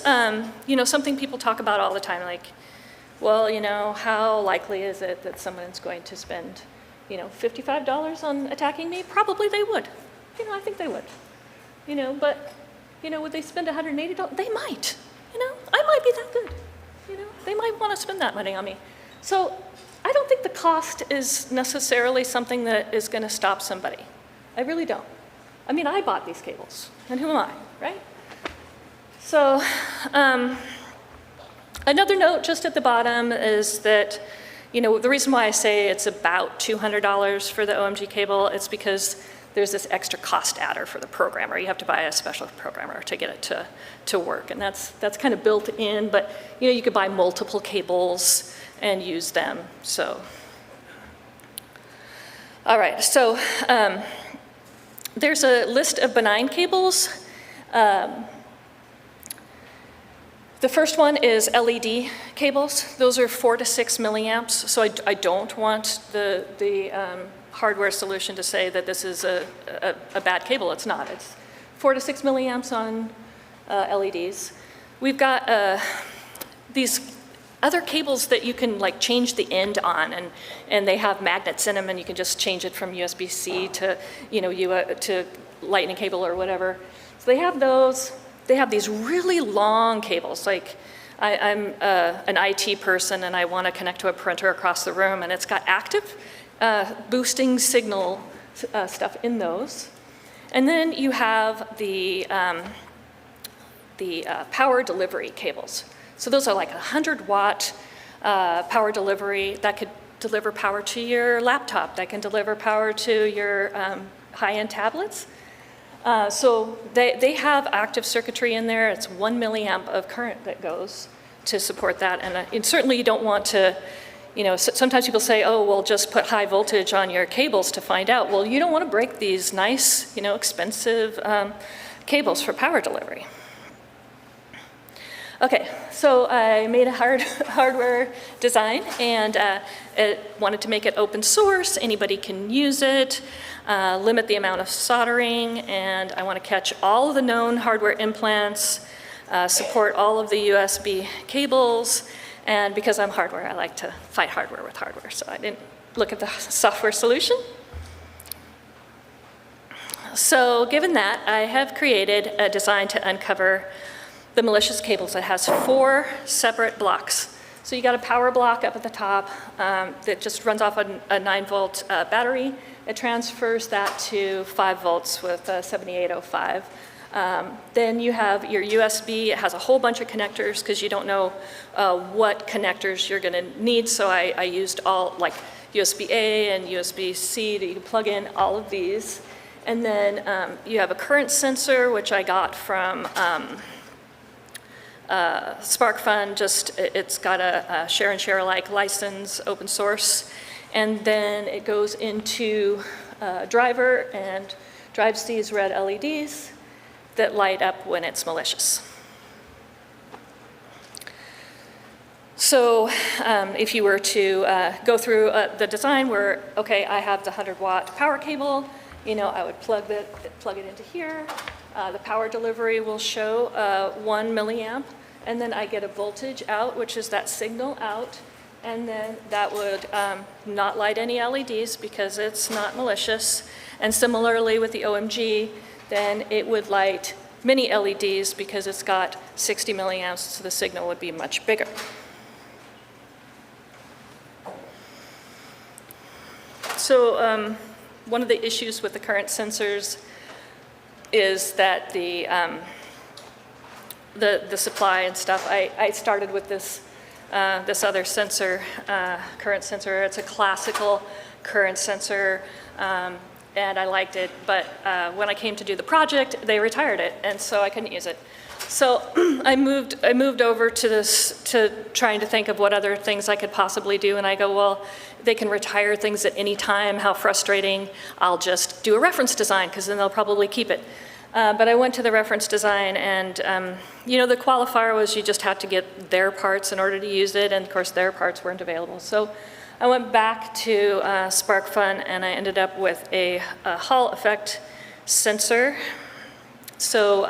something people talk about all the time, like, well, how likely is it that someone's going to spend, $55 on attacking me? Probably they would. I think they would. But, would they spend $180? They might. I might be that good. They might want to spend that money on me. So I don't think the cost is necessarily something that is going to stop somebody. I really don't. I mean, I bought these cables, and who am I, right? So another note just at the bottom is that, the reason why I say it's about $200 for the OMG cable, it's because there's this extra cost adder for the programmer. You have to buy a special programmer to get it to work, and that's kind of built in, but you could buy multiple cables and use them, so. All right, so there's a list of benign cables. The first one is LED cables. Those are 4 to 6 milliamps, so I don't want the hardware solution to say that this is a bad cable. It's not. It's 4 to 6 milliamps on LEDs. We've got these other cables that you can like change the end on, and they have magnets in them, and you can just change it from USB-C to to lightning cable or whatever. So they have those. They have these really long cables. Like I'm an IT person, and I want to connect to a printer across the room, and it's got active boosting signal stuff in those. And then you have the power delivery cables. So those are like 100-watt power delivery that could deliver power to your laptop, that can deliver power to your high-end tablets. So they have active circuitry in there. It's 1 milliamp of current that goes to support that. And certainly you don't want to, sometimes people say, oh, well, just put high voltage on your cables to find out. Well, you don't want to break these nice, expensive cables for power delivery. Okay, so I made a hardware design, and wanted to make it open source. Anybody can use it. Limit the amount of soldering, and I want to catch all of the known hardware implants, support all of the USB cables, and because I'm hardware, I like to fight hardware with hardware, so I didn't look at the software solution. So given that, I have created a design to uncover the malicious cables that has 4 separate blocks. So you got a power block up at the top that just runs off a 9-volt battery. It transfers that to 5 volts with a 7805 Then you have your USB. It has a whole bunch of connectors because you don't know what connectors you're going to need. So I used all like USB-A and USB-C that you can plug in all of these. And then you have a current sensor, which I got from SparkFun. It's got a share and share alike license, open source. And then it goes into driver and drives these red LEDs that light up when it's malicious. So if you were to go through the design where, okay, I have the 100-watt power cable, you know, I would plug it into here. The power delivery will show 1 milliamp, and then I get a voltage out, which is that signal out, and then that would not light any LEDs because it's not malicious. And similarly with the OMG, then it would light many LEDs because it's got 60 milliamps, so the signal would be much bigger. So one of the issues with the current sensors is that the supply and stuff. I started with this other sensor, current sensor. It's a classical current sensor, and I liked it. But when I came to do the project, they retired it, and so I couldn't use it. So I moved over to this, to trying to think of what other things I could possibly do, and I go, well, they can retire things at any time. How frustrating. I'll just do a reference design, because then they'll probably keep it. But I went to the reference design, and you know, the qualifier was you just had to get their parts in order to use it, and of course their parts weren't available. So I went back to SparkFun, and I ended up with a Hall effect sensor. So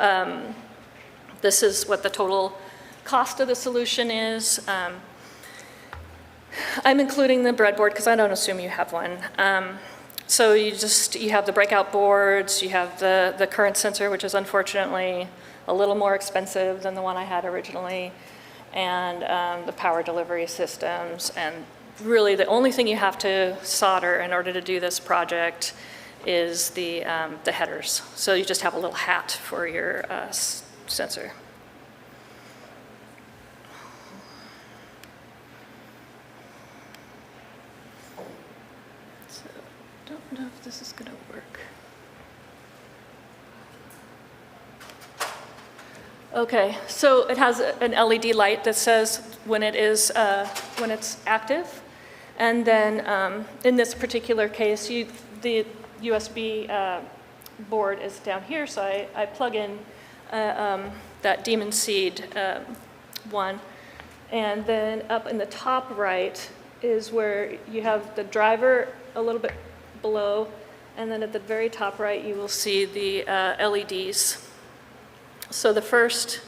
this is what the total cost of the solution is. I'm including the breadboard because I don't assume you have one. So you have the breakout boards, you have the current sensor, which is unfortunately a little more expensive than the one I had originally, and the power delivery systems. And really the only thing you have to solder in order to do this project is the headers. So you just have a little hat for your sensor. So I don't know if this is going to work. Okay, so it has an LED light that says when it's active, and then in this particular case, the USB board is down here, so I plug in that Demon Seed one, and then up in the top right is where you have the driver a little bit below, and then at the very top right you will see the LEDs. So the first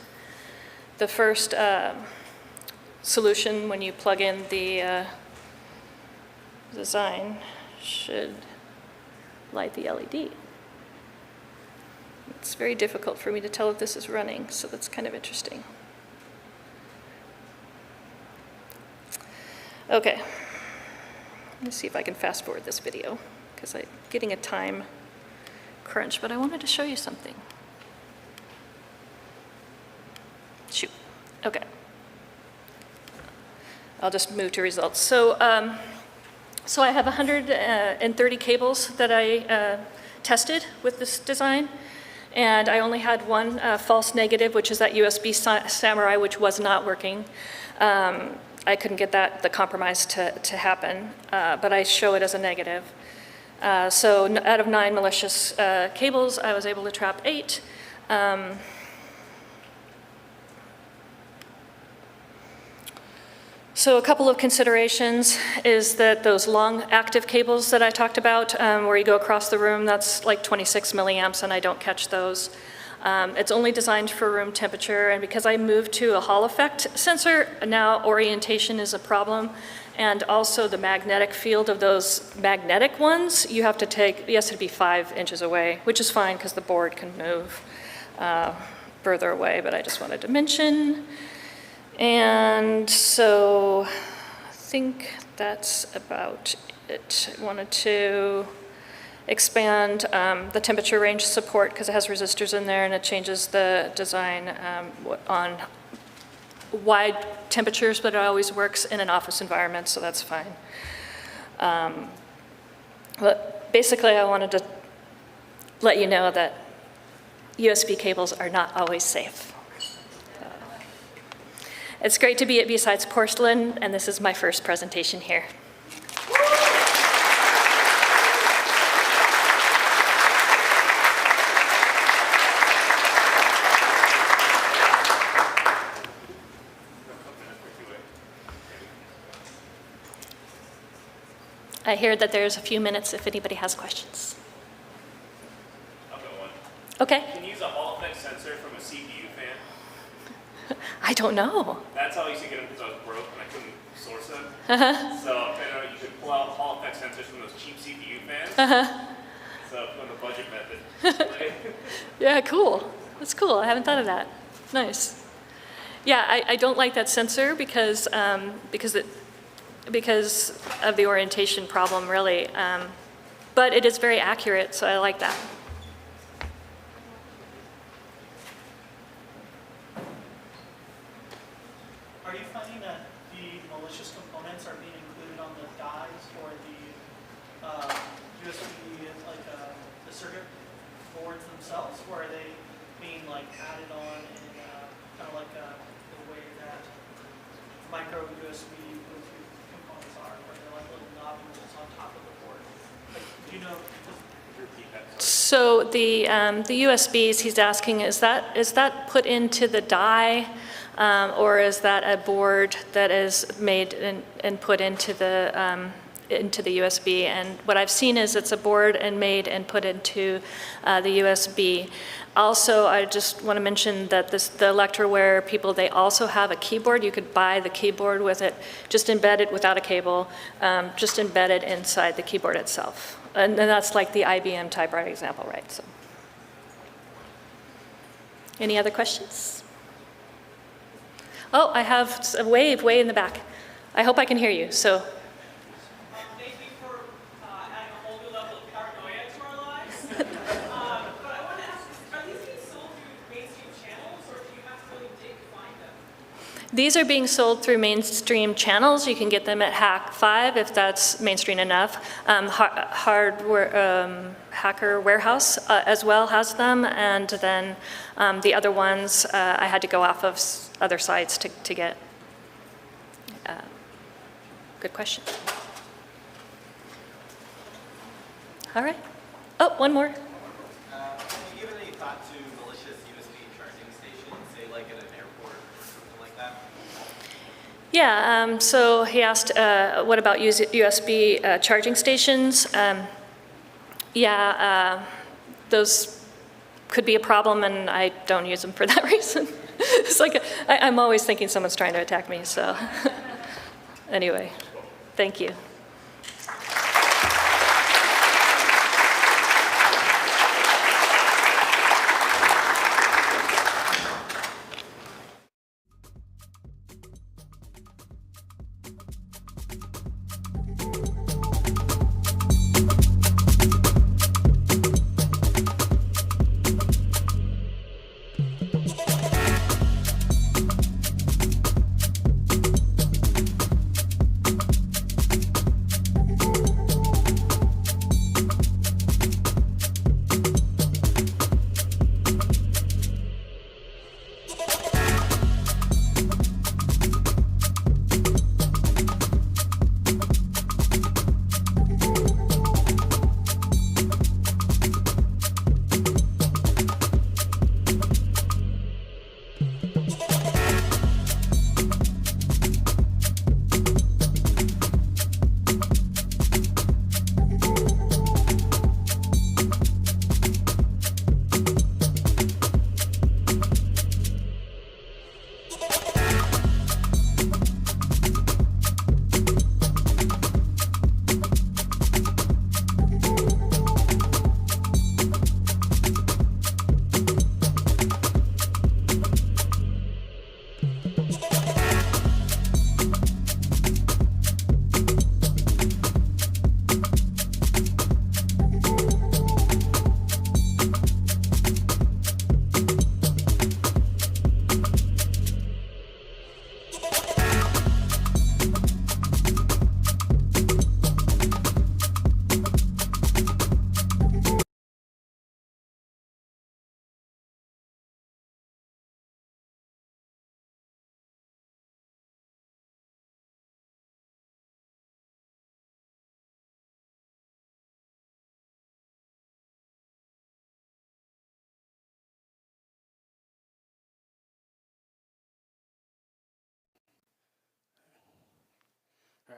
solution when you plug in the design should light the LED. It's very difficult for me to tell if this is running, so that's kind of interesting. Okay, let me see if I can fast forward this video, because I'm getting a time crunch, but I wanted to show you something. Shoot, okay. I'll just move to results. So I have 130 cables that I tested with this design, and I only had one false negative, which is that USB Samurai, which was not working. I couldn't get the compromise to happen, but I show it as a negative. So out of 9 malicious cables, I was able to trap 8. So a couple of considerations is that those long active cables that I talked about, where you go across the room, that's like 26 milliamps, and I don't catch those. It's only designed for room temperature, and because I moved to a Hall effect sensor, now orientation is a problem, and also the magnetic field of those magnetic ones, you have to be 5 inches away, which is fine because the board can move further away, but I just wanted to mention. And so I think that's about it. I wanted to expand the temperature range support because it has resistors in there, and it changes the design on wide temperatures, but it always works in an office environment, so that's fine. But basically, I wanted to let you know that USB cables are not always safe. It's great to be at BSides Portland, and this is my first presentation here. I hear that there's a few minutes if anybody has questions. I'll go one. Okay. Can you use a Hall effect sensor from a CPU fan? I don't know. That's how I used to get them because I was broke and I couldn't source them. Uh-huh. So you could pull out Hall effect sensors from those cheap CPU fans. Uh-huh. So on the budget method. Yeah, cool. That's cool. I haven't thought of that. Nice. Yeah, I don't like that sensor because of the orientation problem, really. But it is very accurate, so I like that. Are you finding that the malicious components are being included on the dies or the USB, like the circuit boards themselves, or are they being like added on in kind of like the way that micro USB components are, where they're like little nodules on top of the board? Like, do you know? So the USBs, he's asking, is that put into the die, or is that a board that is made and put into the USB? And what I've seen is it's a board and made and put into the USB. Also, I just want to mention that the Electroware people, they also have a keyboard. You could buy the keyboard with it, just embedded without a cable, just embedded inside the keyboard itself. And that's like the IBM typewriter example, right? So, any other questions? Oh, I have a wave way in the back. I hope I can hear you. So. Thank you for adding a whole new level of paranoia to our lives. But I want to ask, are these being sold through mainstream channels, or do you have to really dig to find them? These are being sold through mainstream channels. You can get them at Hack 5 if that's mainstream enough. Hacker Warehouse as well has them, and then the other ones I had to go off of other sites to get. Good question. All right. Oh, one more. Have you given any thought to malicious USB charging stations, say like at an airport or something like that? Yeah, so he asked, what about USB charging stations? Those could be a problem, and I don't use them for that reason. It's like, I'm always thinking someone's trying to attack me, so. Anyway, thank you.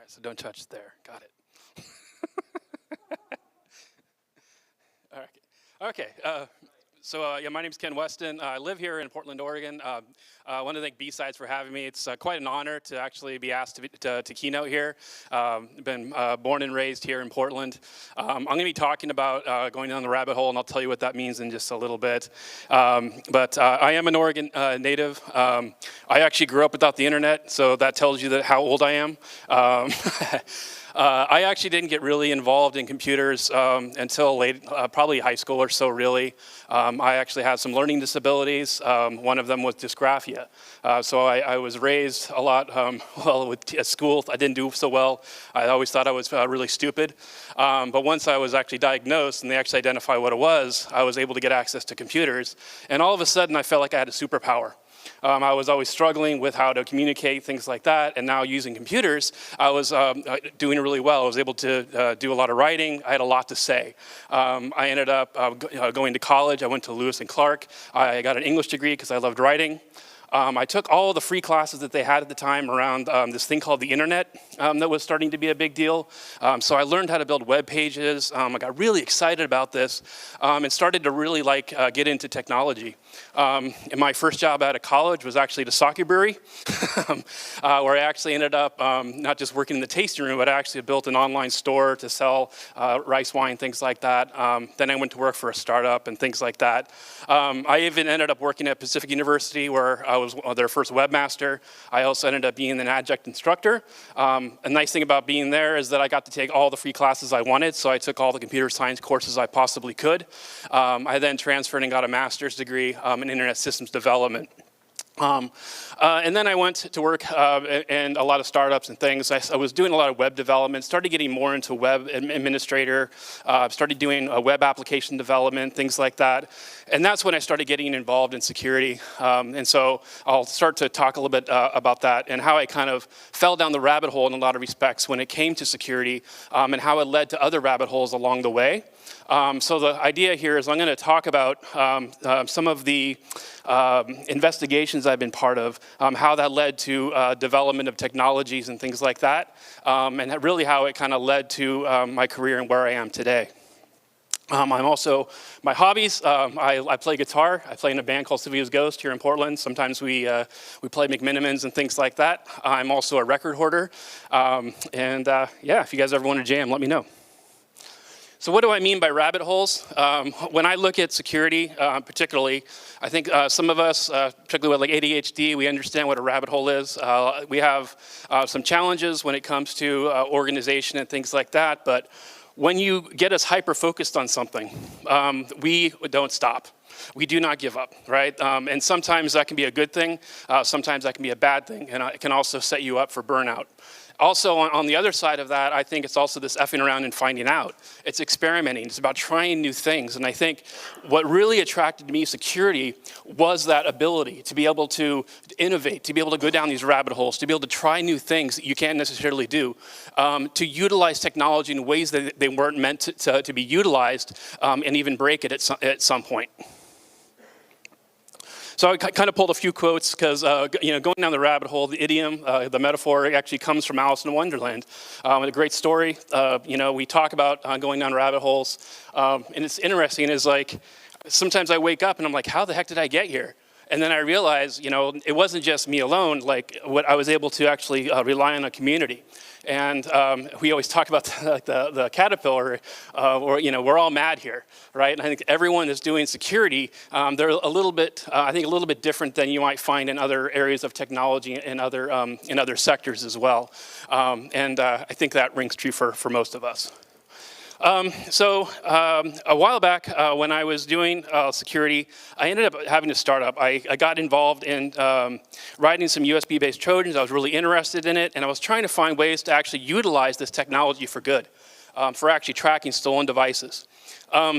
so don't touch there. Got it. All right. Okay. Yeah, my name's Ken Weston. I live here in Portland, Oregon. I want to thank BSides for having me. It's quite an honor to actually be asked to keynote here. Been born and raised here in Portland. I'm going to be talking about going down the rabbit hole, and I'll tell you what that means in just a little bit. But I am an Oregon native. I actually grew up without the internet, so that tells you how old I am. I actually didn't get really involved in computers until late, probably high school or so, really. I actually had some learning disabilities. One of them was dysgraphia. So I was raised a lot, at school. I didn't do so well. I always thought I was really stupid. But once I was actually diagnosed and they actually identified what it was, I was able to get access to computers. And all of a sudden, I felt like I had a superpower. I was always struggling with how to communicate, things like that, and now using computers, I was doing really well. I was able to do a lot of writing. I had a lot to say. I ended up going to college. I went to Lewis and Clark. I got an English degree because I loved writing. I took all of the free classes that they had at the time around this thing called the internet that was starting to be a big deal. So I learned how to build web pages. I got really excited about this and started to really get into technology. And my first job out of college was actually at a sake brewery, where I actually ended up not just working in the tasting room, but I actually built an online store to sell rice wine, things like that. Then I went to work for a startup and things like that. I even ended up working at Pacific University, where I was their first webmaster. I also ended up being an adjunct instructor. A nice thing about being there is that I got to take all the free classes I wanted, so I took all the computer science courses I possibly could. I then transferred and got a master's degree in internet systems development. And then I went to work in a lot of startups and things. I was doing a lot of web development, started getting more into web administrator, started doing web application development, things like that. And that's when I started getting involved in security. And so I'll start to talk a little bit about that and how I kind of fell down the rabbit hole in a lot of respects when it came to security, and how it led to other rabbit holes along the way. So the idea here is I'm going to talk about some of the investigations I've been part of, how that led to development of technologies and things like that, and really how it kind of led to my career and where I am today. I'm also, my hobbies, I play guitar. I play in a band called Sevilla's Ghost here in Portland. Sometimes we play McMinimans and things like that. I'm also a record hoarder. Yeah, if you guys ever want to jam, let me know. So what do I mean by rabbit holes? When I look at security, particularly, I think some of us, particularly with like ADHD, we understand what a rabbit hole is. We have some challenges when it comes to organization and things like that, but when you get us hyper-focused on something, we don't stop. We do not give up, right? And sometimes that can be a good thing. Sometimes that can be a bad thing, and it can also set you up for burnout. Also, on the other side of that, I think it's also this effing around and finding out. It's experimenting. It's about trying new things. And I think what really attracted me security was that ability to be able to innovate, to be able to go down these rabbit holes, to be able to try new things that you can't necessarily do, to utilize technology in ways that they weren't meant to be utilized, and even break it at some point. So I kind of pulled a few quotes because, going down the rabbit hole, the idiom, the metaphor, it actually comes from Alice in Wonderland. A great story. We talk about going down rabbit holes, and it's interesting. Is like sometimes I wake up and I'm like, how the heck did I get here? And then I realize, it wasn't just me alone. Like, what I was able to actually rely on a community. And we always talk about the caterpillar, we're all mad here, right? And I think everyone that's doing security, they're a little bit, a little bit different than you might find in other areas of technology and in other sectors as well. I think that rings true for most of us. A while back, when I was doing security, I ended up having a startup. I got involved in writing some USB-based Trojans. I was really interested in it, and I was trying to find ways to actually utilize this technology for good, for actually tracking stolen devices.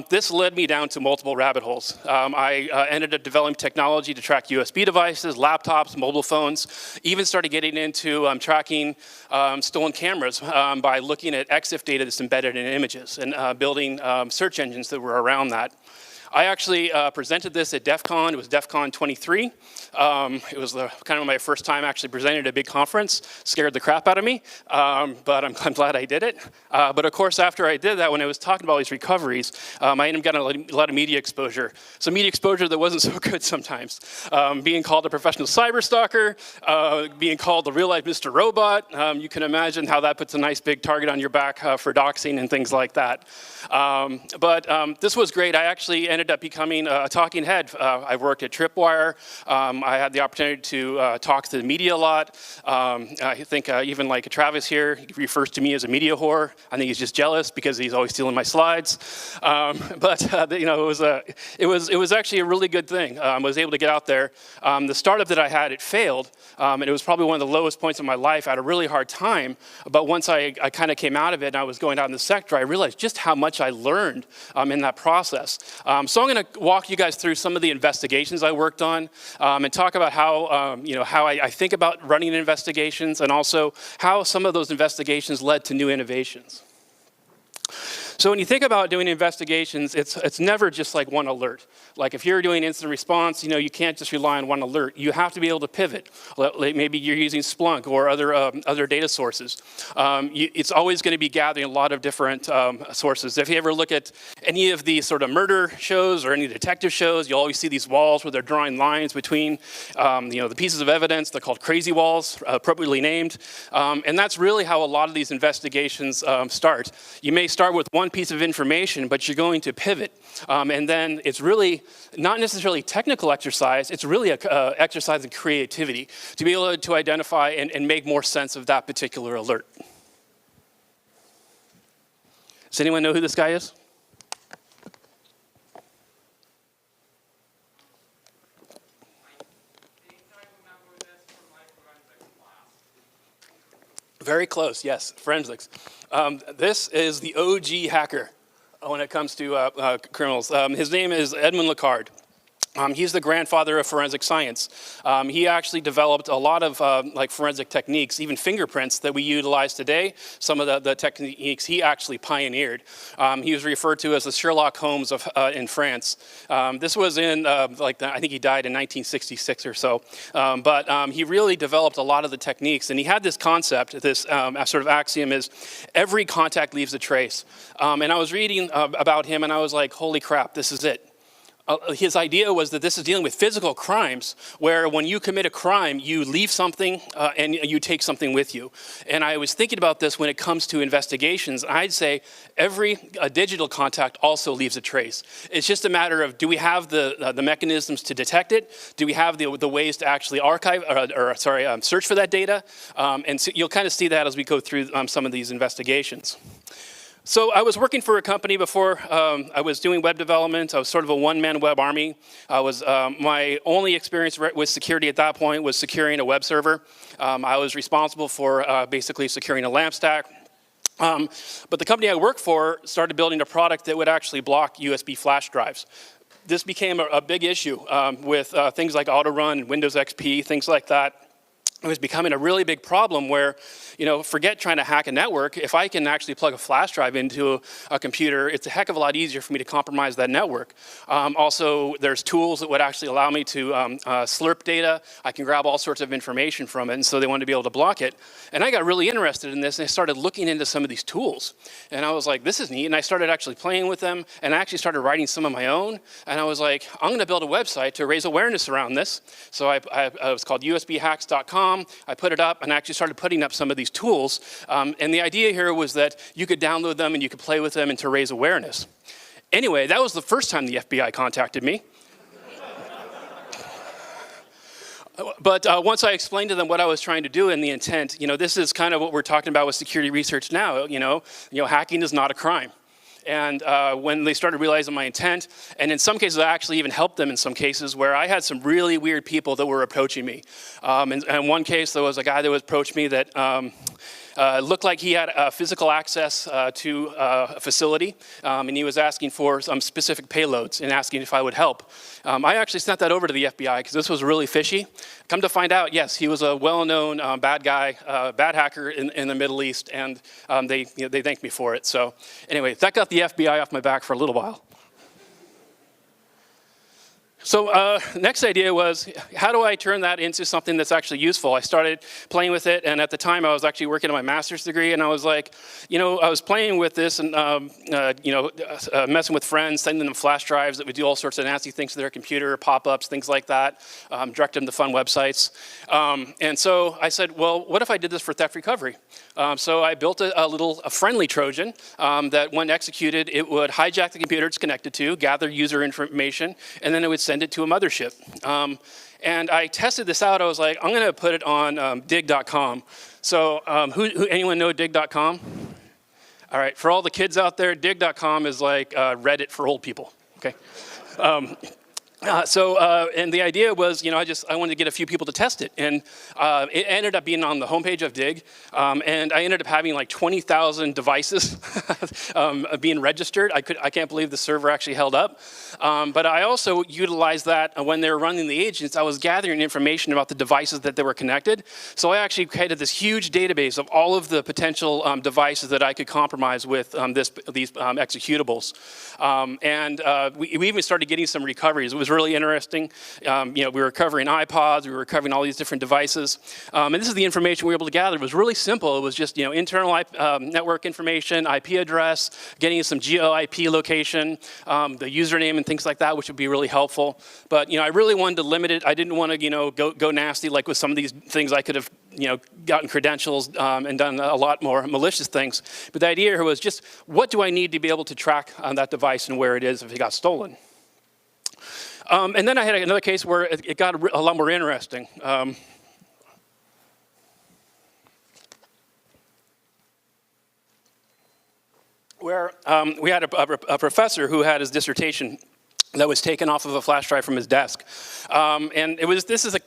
This led me down to multiple rabbit holes. I ended up developing technology to track USB devices, laptops, mobile phones, even started getting into tracking stolen cameras by looking at EXIF data that's embedded in images and building search engines that were around that. I actually presented this at DEF CON. It was DEF CON 23. It was kind of my first time actually presenting at a big conference. Scared the crap out of me, but I'm glad I did it. But of course, after I did that, when I was talking about all these recoveries, I ended up getting a lot of media exposure. Some media exposure that wasn't so good sometimes. Being called a professional cyber stalker, being called the real-life Mr. Robot. You can imagine how that puts a nice big target on your back for doxing and things like that. But this was great. I actually ended up becoming a talking head. I worked at Tripwire. I had the opportunity to talk to the media a lot. I think even like Travis here, he refers to me as a media whore. I think he's just jealous because he's always stealing my slides. But you know, it was actually a really good thing. I was able to get out there. The startup that I had, it failed, and it was probably one of the lowest points of my life. I had a really hard time. But once I kind of came out of it and I was going out in the sector, I realized just how much I learned in that process. So I'm going to walk you guys through some of the investigations I worked on and talk about how, how I think about running investigations and also how some of those investigations led to new innovations. So when you think about doing investigations, it's never just like one alert. Like if you're doing incident response, you can't just rely on one alert. You have to be able to pivot. Maybe you're using Splunk or other data sources. It's always going to be gathering a lot of different sources. If you ever look at any of the sort of murder shows or any detective shows, you'll always see these walls where they're drawing lines between the pieces of evidence. They're called crazy walls, appropriately named. And that's really how a lot of these investigations start. You may start with one piece of information, but you're going to pivot. And then it's really not necessarily technical exercise, it's really an exercise in creativity to be able to identify and make more sense of that particular alert. Does anyone know who this guy is? Very close, yes, forensics. This is the OG hacker when it comes to criminals. His name is Edmund Lacard. He's the grandfather of forensic science. He actually developed a lot of forensic techniques, even fingerprints that we utilize today. Some of the techniques he actually pioneered. He was referred to as the Sherlock Holmes in France. This was in, I think he died in 1966 or so. But he really developed a lot of the techniques. And he had this concept, this sort of axiom is, every contact leaves a trace. And I was reading about him and I was like, holy crap, this is it. His idea was that this is dealing with physical crimes, where when you commit a crime, you leave something and you take something with you. And I was thinking about this when it comes to investigations. I'd say every digital contact also leaves a trace. It's just a matter of, do we have the mechanisms to detect it? Do we have the ways to actually archive, search for that data? And so you'll kind of see that as we go through some of these investigations. So I was working for a company before I was doing web development. I was sort of a one-man web army. My only experience with security at that point was securing a web server. I was responsible for basically securing a LAMP stack. But the company I worked for started building a product that would actually block USB flash drives. This became a big issue with things like Autorun, Windows XP, things like that. It was becoming a really big problem where, forget trying to hack a network. If I can actually plug a flash drive into a computer, it's a heck of a lot easier for me to compromise that network. Also, there's tools that would actually allow me to slurp data. I can grab all sorts of information from it, and so they wanted to be able to block it. And I got really interested in this, and I started looking into some of these tools. And I was like, this is neat, and I started actually playing with them, and I actually started writing some of my own. And I was like, I'm going to build a website to raise awareness around this. So it was called usbhacks.com. I put it up and I actually started putting up some of these tools. And the idea here was that you could download them and you could play with them and to raise awareness. Anyway, that was the first time the FBI contacted me. But once I explained to them what I was trying to do and the intent, this is kind of what we're talking about with security research now. Hacking is not a crime. And when they started realizing my intent, and in some cases I actually even helped them in some cases where I had some really weird people that were approaching me. And in one case there was a guy that would approach me that looked like he had physical access to a facility, and he was asking for some specific payloads and asking if I would help. I actually sent that over to the FBI because this was really fishy. Come to find out, yes, he was a well-known bad guy, bad hacker in the Middle East, and they thanked me for it. So anyway, that got the FBI off my back for a little while. So next idea was, how do I turn that into something that's actually useful? I started playing with it, and at the time I was actually working on my master's degree, and I was like, I was playing with this and, messing with friends, sending them flash drives that would do all sorts of nasty things to their computer, pop-ups, things like that, direct them to fun websites. And so I said, well, what if I did this for theft recovery? So I built a friendly Trojan that when executed, it would hijack the computer it's connected to, gather user information, and then it would send it to a mothership. And I tested this out. I was like, I'm going to put it on dig.com. So anyone know dig.com? All right, for all the kids out there, dig.com is like Reddit for old people, okay? And the idea was, I wanted to get a few people to test it. And it ended up being on the homepage of Dig. And I ended up having like 20,000 devices being registered. I can't believe the server actually held up. But I also utilized that when they were running the agents. I was gathering information about the devices that they were connected. So I actually created this huge database of all of the potential devices that I could compromise with these executables. We even started getting some recoveries. It was really interesting. We were recovering iPods, we were recovering all these different devices. And this is the information we were able to gather. It was really simple. It was just internal network information, IP address, getting some geo-IP location, the username and things like that, which would be really helpful. But I really wanted to limit it. I didn't want to go nasty like with some of these things. I could have gotten credentials and done a lot more malicious things. But the idea here was just, what do I need to be able to track on that device and where it is if it got stolen? And then I had another case where it got a lot more interesting. Where we had a professor who had his dissertation that was taken off of a flash drive from his desk. And this is a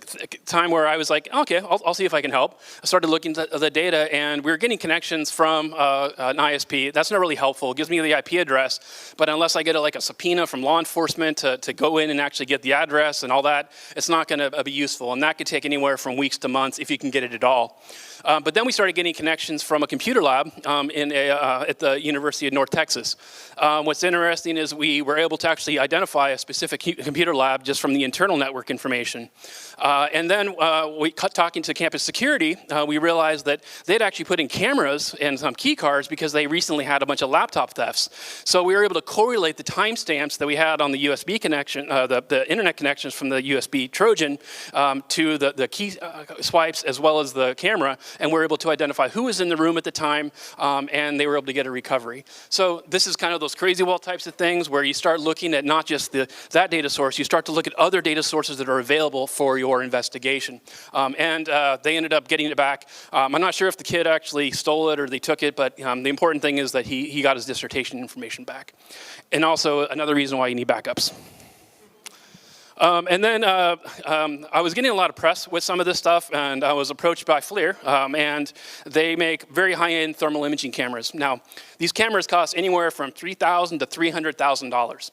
time where I was like, okay, I'll see if I can help. I started looking at the data, and we were getting connections from an ISP. That's not really helpful. It gives me the IP address, but unless I get a subpoena from law enforcement to go in and actually get the address and all that, it's not gonna be useful. And that could take anywhere from weeks to months if you can get it at all. But then we started getting connections from a computer lab at the University of North Texas. What's interesting is we were able to actually identify a specific computer lab just from the internal network information. And then talking to campus security, we realized that they'd actually put in cameras and some key cards because they recently had a bunch of laptop thefts. So we were able to correlate the timestamps that we had on the USB connection, the internet connections from the USB Trojan to the key swipes as well as the camera, and we were able to identify who was in the room at the time, and they were able to get a recovery. So this is kind of those crazy wall types of things where you start looking at not just that data source, you start to look at other data sources that are available for your investigation. And they ended up getting it back. I'm not sure if the kid actually stole it or they took it, but the important thing is that he got his dissertation information back. And also another reason why you need backups. And then I was getting a lot of press with some of this stuff, and I was approached by FLIR, and they make very high-end thermal imaging cameras. Now, these cameras cost anywhere from $3,000 to $300,000.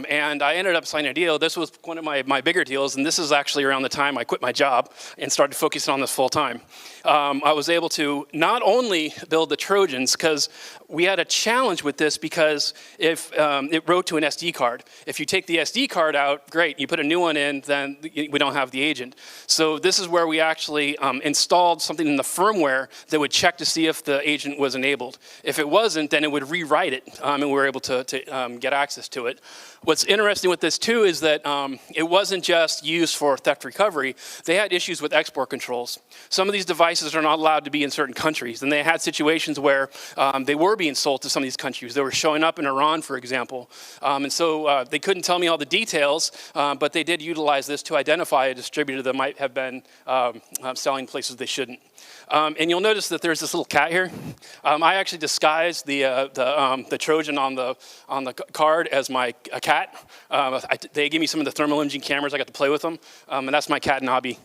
And I ended up signing a deal. This was one of my bigger deals, and this is actually around the time I quit my job and started focusing on this full time. I was able to not only build the Trojans, because we had a challenge with this because if it wrote to an SD card. If you take the SD card out, great, you put a new one in, then we don't have the agent. So this is where we actually installed something in the firmware that would check to see if the agent was enabled. If it wasn't, then it would rewrite it, and we were able to get access to it. What's interesting with this too is that it wasn't just used for theft recovery. They had issues with export controls. Some of these devices are not allowed to be in certain countries, and they had situations where they were being sold to some of these countries. They were showing up in Iran, for example. And so they couldn't tell me all the details, but they did utilize this to identify a distributor that might have been selling places they shouldn't. And you'll notice that there's this little cat here. I actually disguised the Trojan on the card as my cat. They gave me some of the thermal imaging cameras. I got to play with them, and that's my cat Nobby.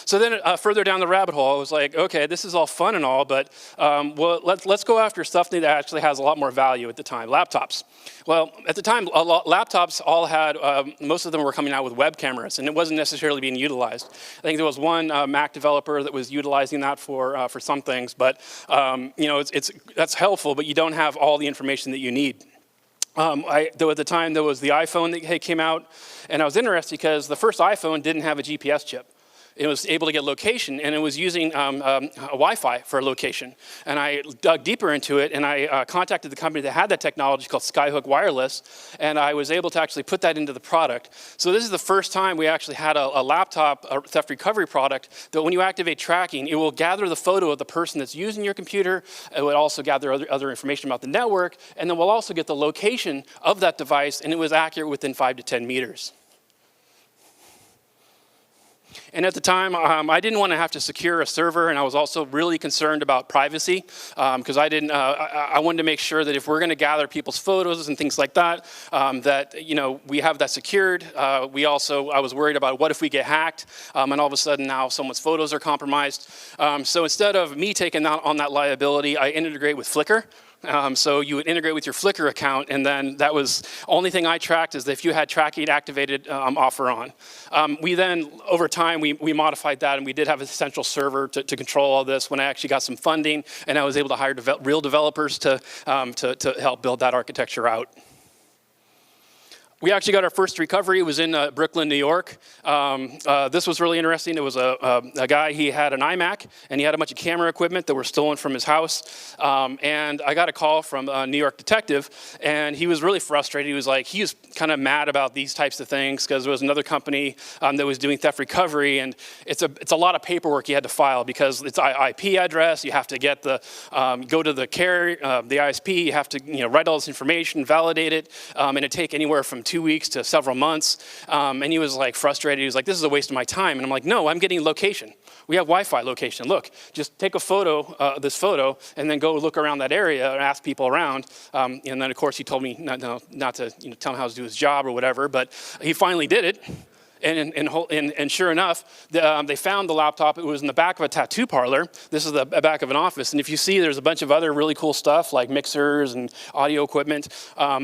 So then further down the rabbit hole, I was like, okay, this is all fun and all, but well, let's go after stuff that actually has a lot more value at the time, laptops. Well, at the time, laptops all had, most of them were coming out with web cameras, and it wasn't necessarily being utilized. I think there was one Mac developer that was utilizing that for some things, but you know, that's helpful, but you don't have all the information that you need. At the time, there was the iPhone that came out, and I was interested because the first iPhone didn't have a GPS chip. It was able to get location, and it was using a Wi-Fi for location. And I dug deeper into it, and I contacted the company that had that technology called Skyhook Wireless, and I was able to actually put that into the product. So this is the first time we actually had a laptop, a theft recovery product, that when you activate tracking, it will gather the photo of the person that's using your computer. It would also gather other information about the network, and then we'll also get the location of that device, and it was accurate within 5 to 10 meters. And at the time, I didn't want to have to secure a server, and I was also really concerned about privacy because I wanted to make sure that if we're going to gather people's photos and things like that, that we have that secured. I was worried about what if we get hacked, and all of a sudden now someone's photos are compromised. So instead of me taking on that liability, I integrate with Flickr. So you would integrate with your Flickr account, and then that was only thing I tracked is if you had tracking activated off or on. We then, over time, we modified that, and we did have a central server to control all this when I actually got some funding, and I was able to hire real developers to help build that architecture out. We actually got our first recovery. It was in Brooklyn, New York. This was really interesting. It was a guy, he had an iMac, and he had a bunch of camera equipment that were stolen from his house. And I got a call from a New York detective, and he was really frustrated. He was kind of mad about these types of things because there was another company that was doing theft recovery, and it's a lot of paperwork you had to file because it's IP address. You have to get go to the carrier, the ISP. You have to write all this information, validate it, and it'd take anywhere from 2 weeks to several months. And he was frustrated. He was like, this is a waste of my time. And I'm like, no, I'm getting location. We have Wi-Fi location. Look, just take a photo, this photo, and then go look around that area and ask people around. And then, of course, he told me not to tell him how to do his job or whatever, but he finally did it. And sure enough, they found the laptop. It was in the back of a tattoo parlor. This is the back of an office. And if you see, there's a bunch of other really cool stuff like mixers and audio equipment.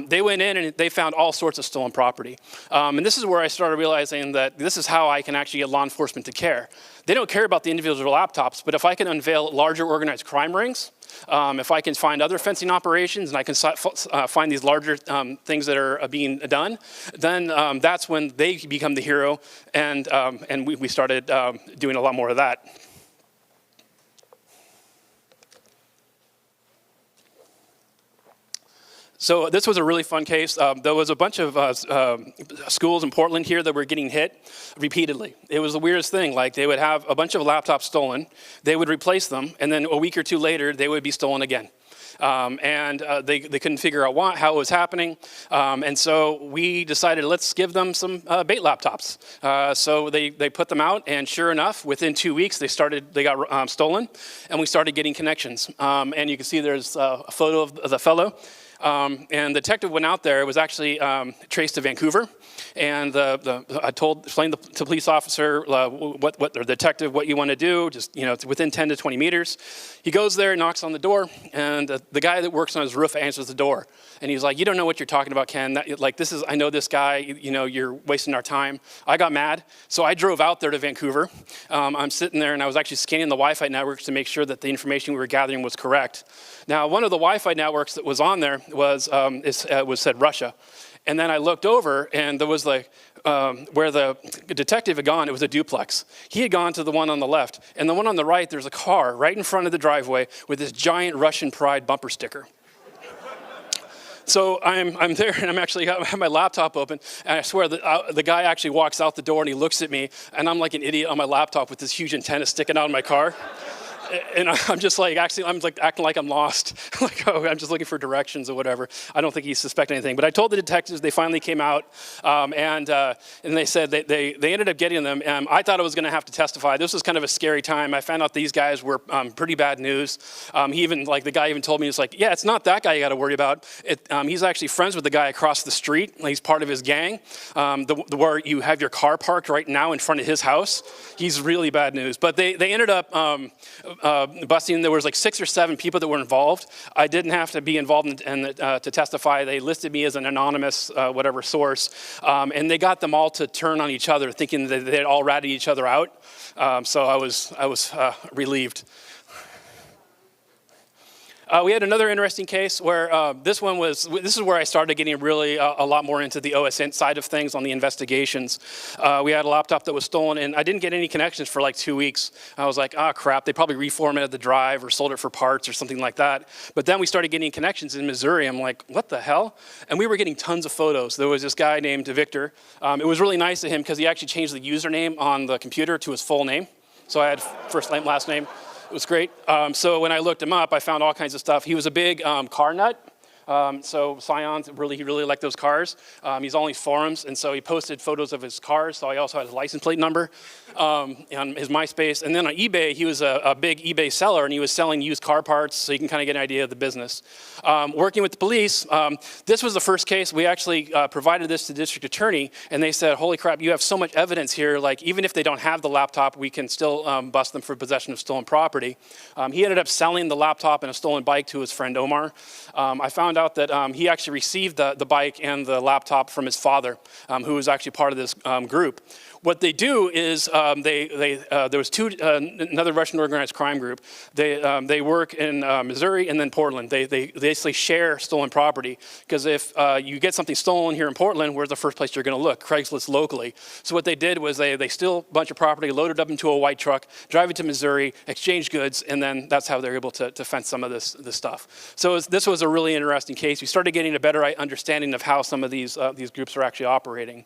They went in and they found all sorts of stolen property. And this is where I started realizing that this is how I can actually get law enforcement to care. They don't care about the individual laptops, but if I can unveil larger organized crime rings, if I can find other fencing operations and I can find these larger things that are being done, then that's when they become the hero, and we started doing a lot more of that. So this was a really fun case. There was a bunch of schools in Portland here that were getting hit repeatedly. It was the weirdest thing. They would have a bunch of laptops stolen, they would replace them, and then a week or two later, they would be stolen again. They couldn't figure out how it was happening. And so we decided, let's give them some bait laptops. So they put them out, and sure enough, within 2 weeks, they got stolen, and we started getting connections. And you can see there's a photo of the fellow. And the detective went out there. It was actually traced to Vancouver. And I explained to the police officer, or the detective, what you want to do. Just, it's within 10 to 20 meters. He goes there, knocks on the door, and the guy that works on his roof answers the door. And he's like, you don't know what you're talking about, Ken. I know this guy. You're wasting our time. I got mad, so I drove out there to Vancouver. I'm sitting there, and I was actually scanning the Wi-Fi networks to make sure that the information we were gathering was correct. Now, one of the Wi-Fi networks that was on there was said Russia. And then I looked over, and there was where the detective had gone, it was a duplex. He had gone to the one on the left, and the one on the right, there's a car right in front of the driveway with this giant Russian Pride bumper sticker. So I'm there, and I have my laptop open, and I swear the guy actually walks out the door, and he looks at me, and I'm like an idiot on my laptop with this huge antenna sticking out of my car. And I'm just acting like I'm lost. I'm just looking for directions or whatever. I don't think he suspected anything. But I told the detectives, they finally came out, and they said they ended up getting them. I thought I was going to have to testify. This was kind of a scary time. I found out these guys were pretty bad news. The guy even told me, yeah, it's not that guy you got to worry about. He's actually friends with the guy across the street. He's part of his gang, where you have your car parked right now in front of his house. He's really bad news. But they ended up busting. There was 6 or 7 people that were involved. I didn't have to be involved to testify. They listed me as an anonymous whatever source, and they got them all to turn on each other, thinking that they'd all ratted each other out. So I was relieved. We had another interesting case where this is where I started getting really a lot more into the OSINT side of things on the investigations. We had a laptop that was stolen, and I didn't get any connections for like 2 weeks. I was like, oh crap, they probably reformatted the drive or sold it for parts or something like that. But then we started getting connections in Missouri. I'm like, what the hell? And we were getting tons of photos. There was this guy named Victor. It was really nice of him because he actually changed the username on the computer to his full name. So I had first name, last name. It was great. So when I looked him up, I found all kinds of stuff. He was a big car nut. So Scions, he really liked those cars. He's on these forums, and so he posted photos of his cars. So he also had his license plate number on his MySpace. And then on eBay, he was a big eBay seller, and he was selling used car parts, so you can kind of get an idea of the business. Working with the police, this was the first case. We actually provided this to the district attorney, and they said, holy crap, you have so much evidence here. Like, even if they don't have the laptop, we can still bust them for possession of stolen property. He ended up selling the laptop and a stolen bike to his friend Omar. I found out that he actually received the bike and the laptop from his father, who was actually part of this group. What they do is there was another Russian organized crime group. They work in Missouri and then Portland. They basically share stolen property, because if you get something stolen here in Portland, where's the first place you're going to look? Craigslist locally. So what they did was they steal a bunch of property, load it up into a white truck, drive it to Missouri, exchange goods, and then that's how they're able to fence some of this stuff. So this was a really interesting case. We started getting a better understanding of how some of these groups are actually operating.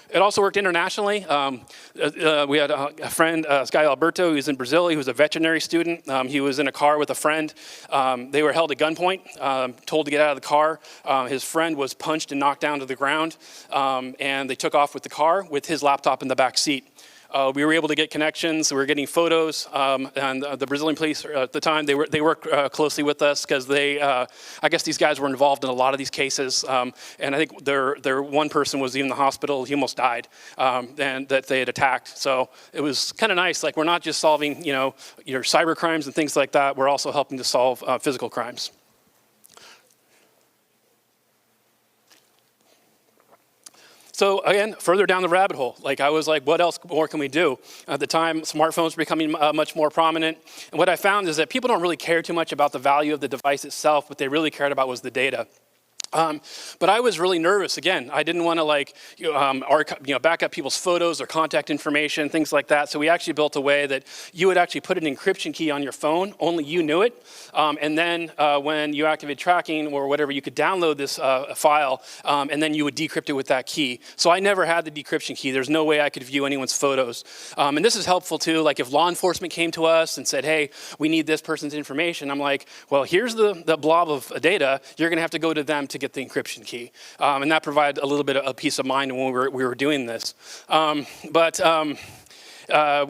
It also worked internationally. We had a friend, Sky Alberto, who's in Brazil. He was a veterinary student. He was in a car with a friend. They were held at gunpoint, told to get out of the car. His friend was punched and knocked down to the ground, and they took off with the car with his laptop in the back seat. We were able to get connections. We were getting photos, and the Brazilian police at the time, they worked closely with us, because I guess these guys were involved in a lot of these cases, and I think their one person was in the hospital. He almost died, and that they had attacked. So it was kind of nice. Like, we're not just solving, your cyber crimes and things like that. We're also helping to solve physical crimes. So again, further down the rabbit hole, I was like, what else more can we do? At the time, smartphones were becoming much more prominent. And what I found is that people don't really care too much about the value of the device itself. What they really cared about was the data. But I was really nervous. Again, I didn't want to back up people's photos or contact information, things like that. So we actually built a way that you would actually put an encryption key on your phone, only you knew it. And then when you activate tracking or whatever, you could download this file, and then you would decrypt it with that key. So I never had the decryption key. There's no way I could view anyone's photos. And this is helpful too. Like, if law enforcement came to us and said, hey, we need this person's information, I'm like, well, here's the blob of data. You're going to have to go to them to get the encryption key. And that provided a little bit of peace of mind when we were doing this. We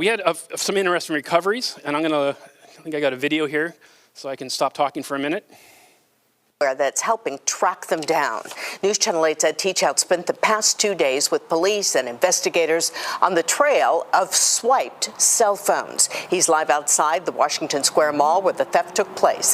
had some interesting recoveries, and I think I got a video here, so I can stop talking for a minute. That's helping track them down. News Channel 8's Teach Out spent the past 2 days with police and investigators on the trail of swiped cell phones. He's live outside the Washington Square Mall where the theft took place.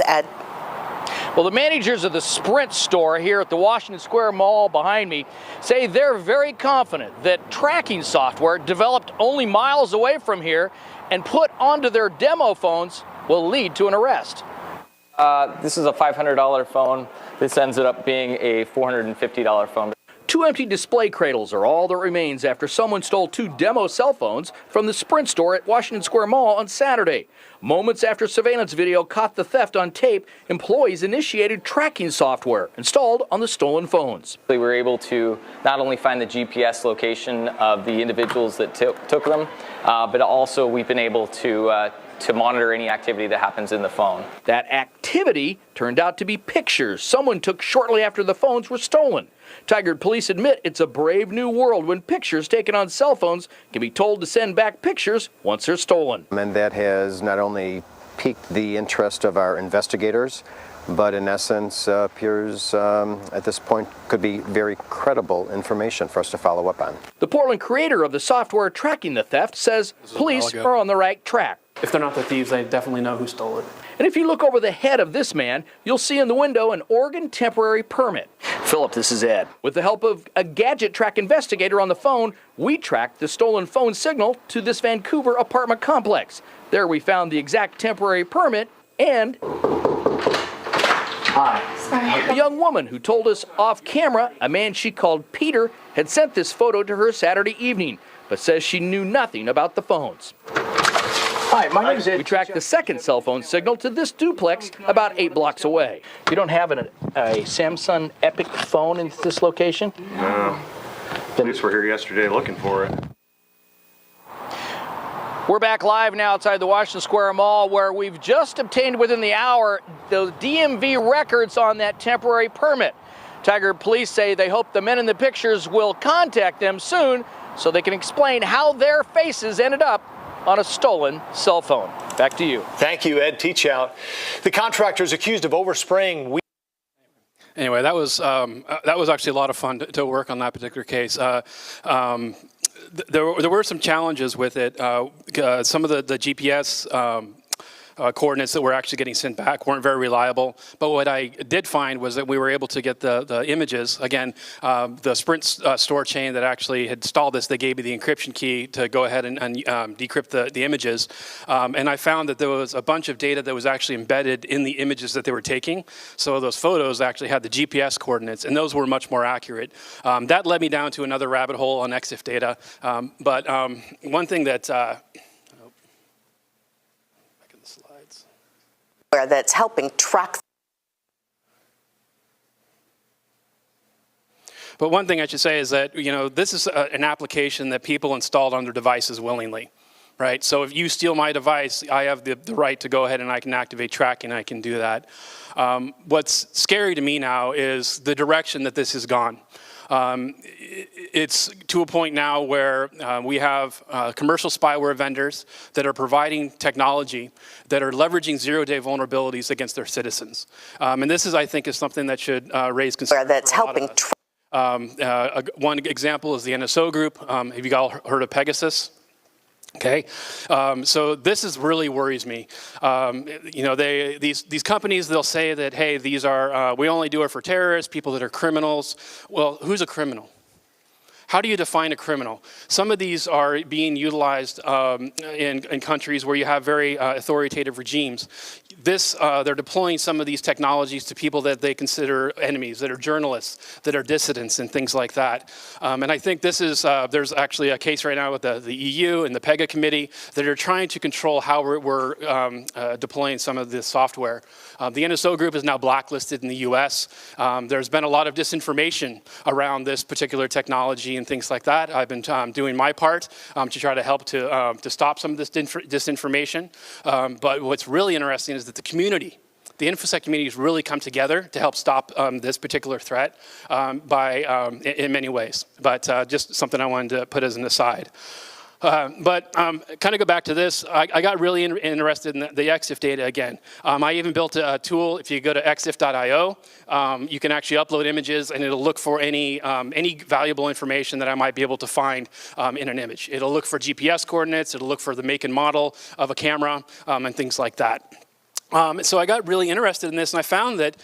Well, the managers of the Sprint store here at the Washington Square Mall behind me say they're very confident that tracking software developed only miles away from here and put onto their demo phones will lead to an arrest. This is a $500 phone. This ends up being a $450 phone. 2 empty display cradles are all that remains after someone stole 2 demo cell phones from the Sprint store at Washington Square Mall on Saturday. Moments after surveillance video caught the theft on tape, employees initiated tracking software installed on the stolen phones. We were able to not only find the GPS location of the individuals that took them, but also we've been able to monitor any activity that happens in the phone. That activity turned out to be pictures someone took shortly after the phones were stolen. Tigard police admit it's a brave new world when pictures taken on cell phones can be told to send back pictures once they're stolen. And that has not only piqued the interest of our investigators, but in essence appears at this point could be very credible information for us to follow up on. The Portland creator of the software tracking the theft says police are on the right track. If they're not the thieves, they definitely know who stole it. And if you look over the head of this man, you'll see in the window an Oregon temporary permit. Philip, this is Ed. With the help of a gadget track investigator on the phone, we tracked the stolen phone signal to this Vancouver apartment complex. There we found the exact temporary permit and A young woman who told us off camera a man she called Peter had sent this photo to her Saturday evening, but says she knew nothing about the phones. Hi, my name is Ed. We tracked the second cell phone signal to this duplex about 8 blocks away. You don't have a Samsung Epic phone in this location? No. Police were here yesterday looking for it. We're back live now outside the Washington Square Mall, where we've just obtained within the hour the DMV records on that temporary permit. Tiger police say they hope the men in the pictures will contact them soon so they can explain how their faces ended up on a stolen cell phone. Back to you. Thank you, Ed Teachout. The contractor is accused of overspraying. Anyway, that was actually a lot of fun to work on that particular case. There were some challenges with it. Some of the GPS coordinates that were actually getting sent back weren't very reliable. But what I did find was that we were able to get the images. Again, the Sprint store chain that actually had installed this, they gave me the encryption key to go ahead and decrypt the images. And I found that there was a bunch of data that was actually embedded in the images that they were taking. So those photos actually had the GPS coordinates, and those were much more accurate. That led me down to another rabbit hole on EXIF data. But one thing that that's helping track. But one thing I should say is that, this is an application that people installed on their devices willingly, right? So if you steal my device, I have the right to go ahead and I can activate tracking, I can do that. What's scary to me now is the direction that this has gone. It's to a point now where we have commercial spyware vendors that are providing technology that are leveraging zero-day vulnerabilities against their citizens. And this is, I think, is something that should raise concern. That's helping. One example is the NSO group. Have you all heard of Pegasus? Okay, so this really worries me. These companies, they'll say that, hey, these are, we only do it for terrorists, people that are criminals. Well, who's a criminal? How do you define a criminal? Some of these are being utilized in countries where you have very authoritative regimes. They're deploying some of these technologies to people that they consider enemies, that are journalists, that are dissidents, and things like that. And I think this is, there's actually a case right now with the EU and the PEGA committee that are trying to control how we're deploying some of this software. The NSO group is now blacklisted in the US. There's been a lot of disinformation around this particular technology and things like that. I've been doing my part to try to help to stop some of this disinformation. But what's really interesting is that the community, the InfoSec community has really come together to help stop this particular threat in many ways. But just something I wanted to put as an aside. But kind of go back to this, I got really interested in the EXIF data again. I even built a tool. If you go to exif.io, you can actually upload images and it'll look for any valuable information that I might be able to find in an image. It'll look for GPS coordinates, it'll look for the make and model of a camera, and things like that. So I got really interested in this, and I found that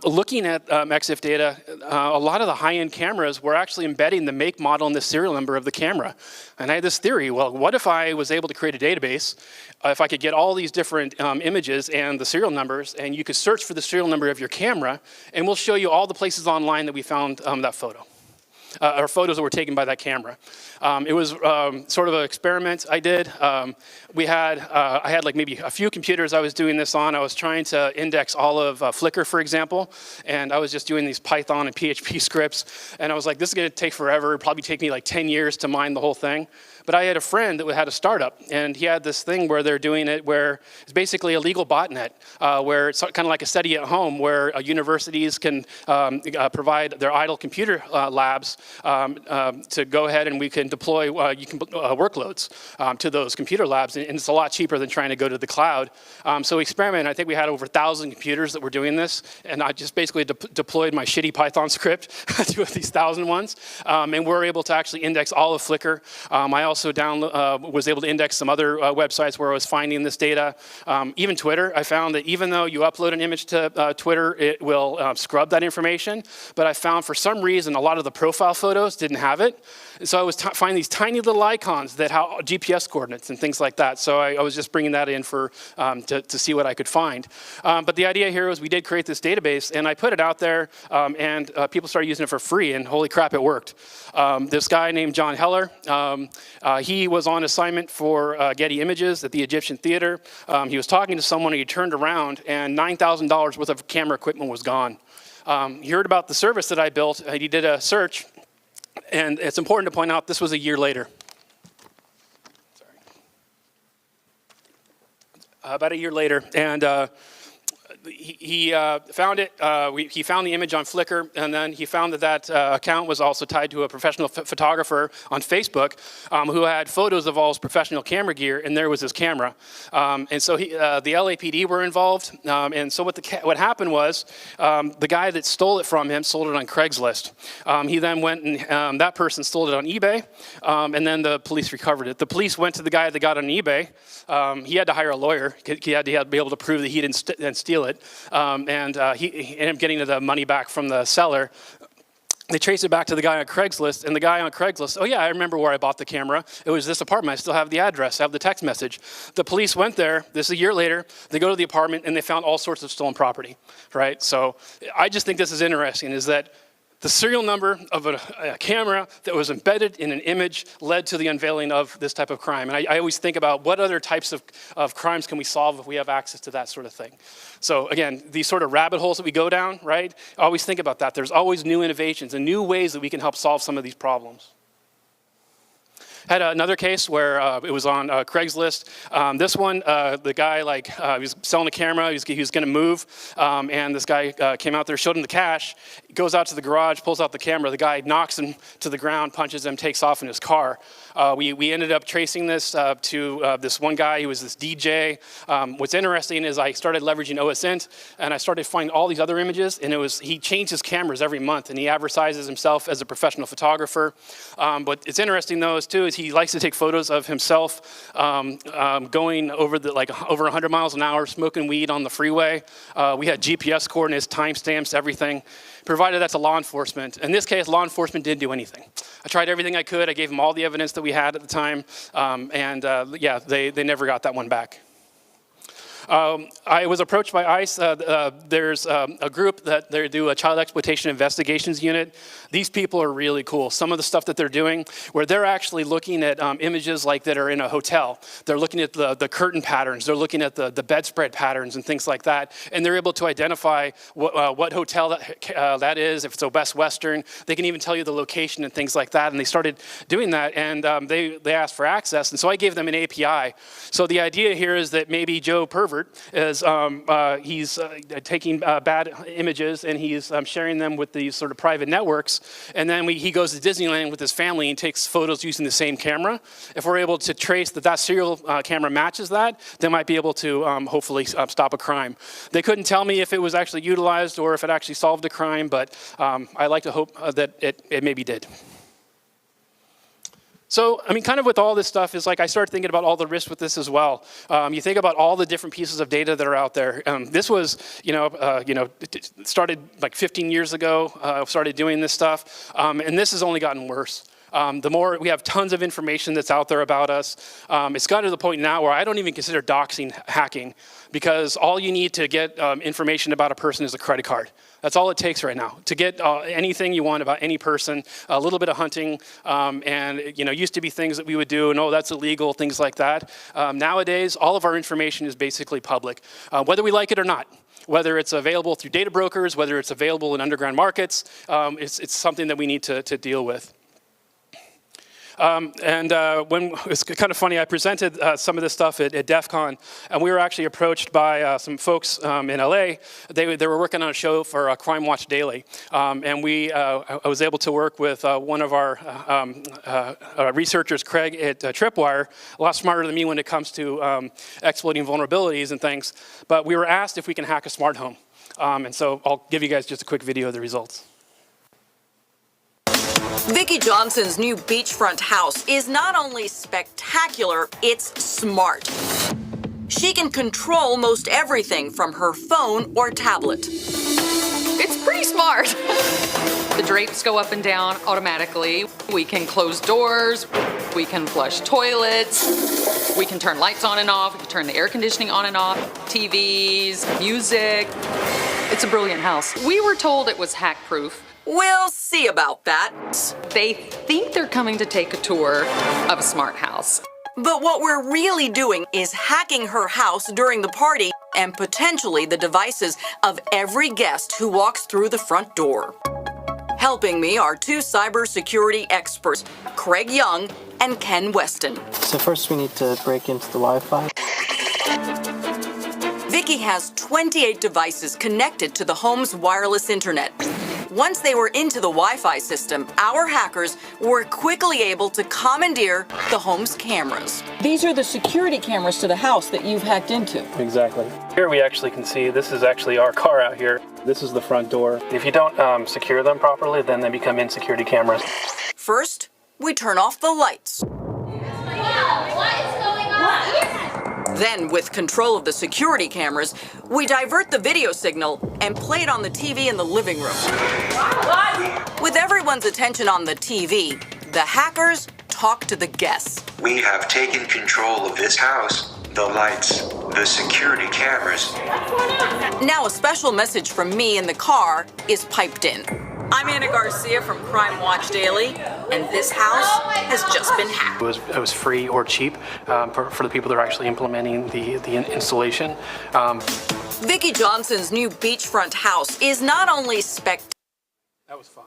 looking at EXIF data, a lot of the high-end cameras were actually embedding the make, model, and the serial number of the camera. And I had this theory, well, what if I was able to create a database, if I could get all these different images and the serial numbers, and you could search for the serial number of your camera, and we'll show you all the places online that we found that photo. Or photos that were taken by that camera. It was sort of an experiment I did. I had like maybe a few computers I was doing this on. I was trying to index all of Flickr, for example, and I was just doing these Python and PHP scripts, and I was like, this is gonna take forever. It'd probably take me like 10 years to mine the whole thing. But I had a friend that had a startup, and he had this thing where they're doing it where it's basically a legal botnet, where it's kind of like a study at home where universities can provide their idle computer labs to go ahead and we can deploy workloads to those computer labs, and it's a lot cheaper than trying to go to the cloud. So we experimented. I think we had over 1,000 computers that were doing this, and I just basically deployed my shitty Python script to these 1,000 ones, and we're able to actually index all of Flickr. I also was able to index some other websites where I was finding this data. Even Twitter, I found that even though you upload an image to Twitter, it will scrub that information. But I found for some reason a lot of the profile profile photos didn't have it. So I was finding these tiny little icons that how GPS coordinates and things like that. So I was just bringing that in for to see what I could find. But the idea here was we did create this database, and I put it out there, and people started using it for free, and holy crap, it worked. This guy named John Heller, he was on assignment for Getty Images at the Egyptian Theater. He was talking to someone, and he turned around, and $9,000 worth of camera equipment was gone. He heard about the service that I built, and he did a search. And it's important to point out this was a year later. Sorry. About a year later, and he found it. He found the image on Flickr, and then he found that account was also tied to a professional photographer on Facebook who had photos of all his professional camera gear, and there was his camera. And so the LAPD were involved. And so what happened was the guy that stole it from him sold it on Craigslist. He then went and that person stole it on eBay, and then the police recovered it. The police went to the guy that got it on eBay. He had to hire a lawyer. He had to be able to prove that he didn't steal it. And he ended up getting the money back from the seller. They traced it back to the guy on Craigslist, and the guy on Craigslist, oh yeah, I remember where I bought the camera. It was this apartment. I still have the address. I have the text message. The police went there. This is a year later. They go to the apartment, and they found all sorts of stolen property, right? So I just think this is interesting, is that the serial number of a camera that was embedded in an image led to the unveiling of this type of crime. And I always think about what other types of crimes can we solve if we have access to that sort of thing. So again, these sort of rabbit holes that we go down, right? I always think about that. There's always new innovations and new ways that we can help solve some of these problems. Had another case where it was on Craigslist. This one, the guy he was selling a camera, he was going to move, and this guy came out there, showed him the cash, goes out to the garage, pulls out the camera, the guy knocks him to the ground, punches him, takes off in his car. We ended up tracing this to this one guy, he was this DJ. What's interesting is I started leveraging OSINT, and I started finding all these other images, and he changed his cameras every month, and he advertises himself as a professional photographer. But it's interesting though, too, is he likes to take photos of himself going over over 100 miles an hour, smoking weed on the freeway. We had GPS coordinates, timestamps, everything. Provided that to law enforcement. In this case, law enforcement didn't do anything. I tried everything I could. I gave them all the evidence that we had at the time, yeah, they never got that one back. I was approached by ICE. There's a group that they do a child exploitation investigations unit. These people are really cool. Some of the stuff that they're doing, where they're actually looking at images that are in a hotel. They're looking at the curtain patterns. They're looking at the bedspread patterns and things like that. And they're able to identify what hotel that is, if it's a Best Western. They can even tell you the location and things like that. And they started doing that, and they asked for access. And so I gave them an API. So the idea here is that maybe Joe Pervert is he's taking bad images, and he's sharing them with these sort of private networks. And then he goes to Disneyland with his family and takes photos using the same camera. If we're able to trace that serial camera matches that, they might be able to hopefully stop a crime. They couldn't tell me if it was actually utilized or if it actually solved a crime, but I like to hope that it maybe did. So, I mean, kind of with all this stuff is I started thinking about all the risks with this as well. You think about all the different pieces of data that are out there. This was, started 15 years ago, started doing this stuff, and this has only gotten worse. The more we have tons of information that's out there about us. It's gotten to the point now where I don't even consider doxing hacking, because all you need to get information about a person is a credit card. That's all it takes right now to get anything you want about any person. A little bit of hunting, and used to be things that we would do, and oh, that's illegal, things like that. Nowadays, all of our information is basically public, whether we like it or not. Whether it's available through data brokers, whether it's available in underground markets, it's something that we need to deal with. When it's kind of funny, I presented some of this stuff at DEF CON, and we were actually approached by some folks in LA. They were working on a show for Crime Watch Daily, and I was able to work with one of our researchers, Craig at Tripwire, a lot smarter than me when it comes to exploiting vulnerabilities and things. But we were asked if we can hack a smart home, and so I'll give you guys just a quick video of the results. Vicki Johnson's new beachfront house is not only spectacular, it's smart. She can control most everything from her phone or tablet. It's pretty smart. The drapes go up and down automatically. We can close doors. We can flush toilets. We can turn lights on and off. We can turn the air conditioning on and off. TVs, music. It's a brilliant house. We were told it was hack-proof. We'll see about that. They think they're coming to take a tour of a smart house. But what we're really doing is hacking her house during the party and potentially the devices of every guest who walks through the front door. Helping me are two cybersecurity experts, Craig Young and Ken Weston. So first we need to break into the Wi-Fi. Vicky has 28 devices connected to the home's wireless internet. Once they were into the Wi-Fi system, our hackers were quickly able to commandeer the home's cameras. These are the security cameras to the house that you've hacked into. Exactly. Here we actually can see this is actually our car out here. This is the front door. If you don't secure them properly, then they become insecurity cameras. First, we turn off the lights. Then, with control of the security cameras, we divert the video signal and play it on the TV in the living room. With everyone's attention on the TV, the hackers talk to the guests. We have taken control of this house, the lights, the security cameras. Now a special message from me in the car is piped in. I'm Anna Garcia from Crime Watch Daily, and this house has just been hacked. It was free or cheap for the people that are actually implementing the installation. Vicky Johnson's new beachfront house is not only spectacular. That was fun.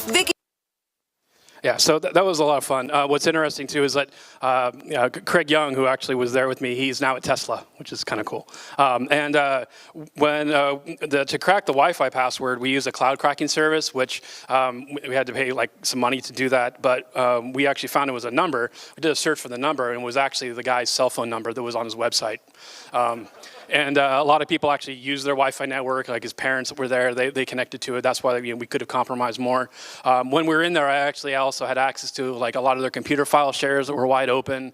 Vicky. Yeah, so that was a lot of fun. What's interesting too is that Craig Young, who actually was there with me, he's now at Tesla, which is kind of cool. To crack the Wi-Fi password, we use a cloud cracking service, which we had to pay like some money to do that. But we actually found it was a number. We did a search for the number, and it was actually the guy's cell phone number that was on his website. And a lot of people actually use their Wi-Fi network, like his parents were there, they connected to it. That's why we could have compromised more. When we were in there, I also had access to like a lot of their computer file shares that were wide open.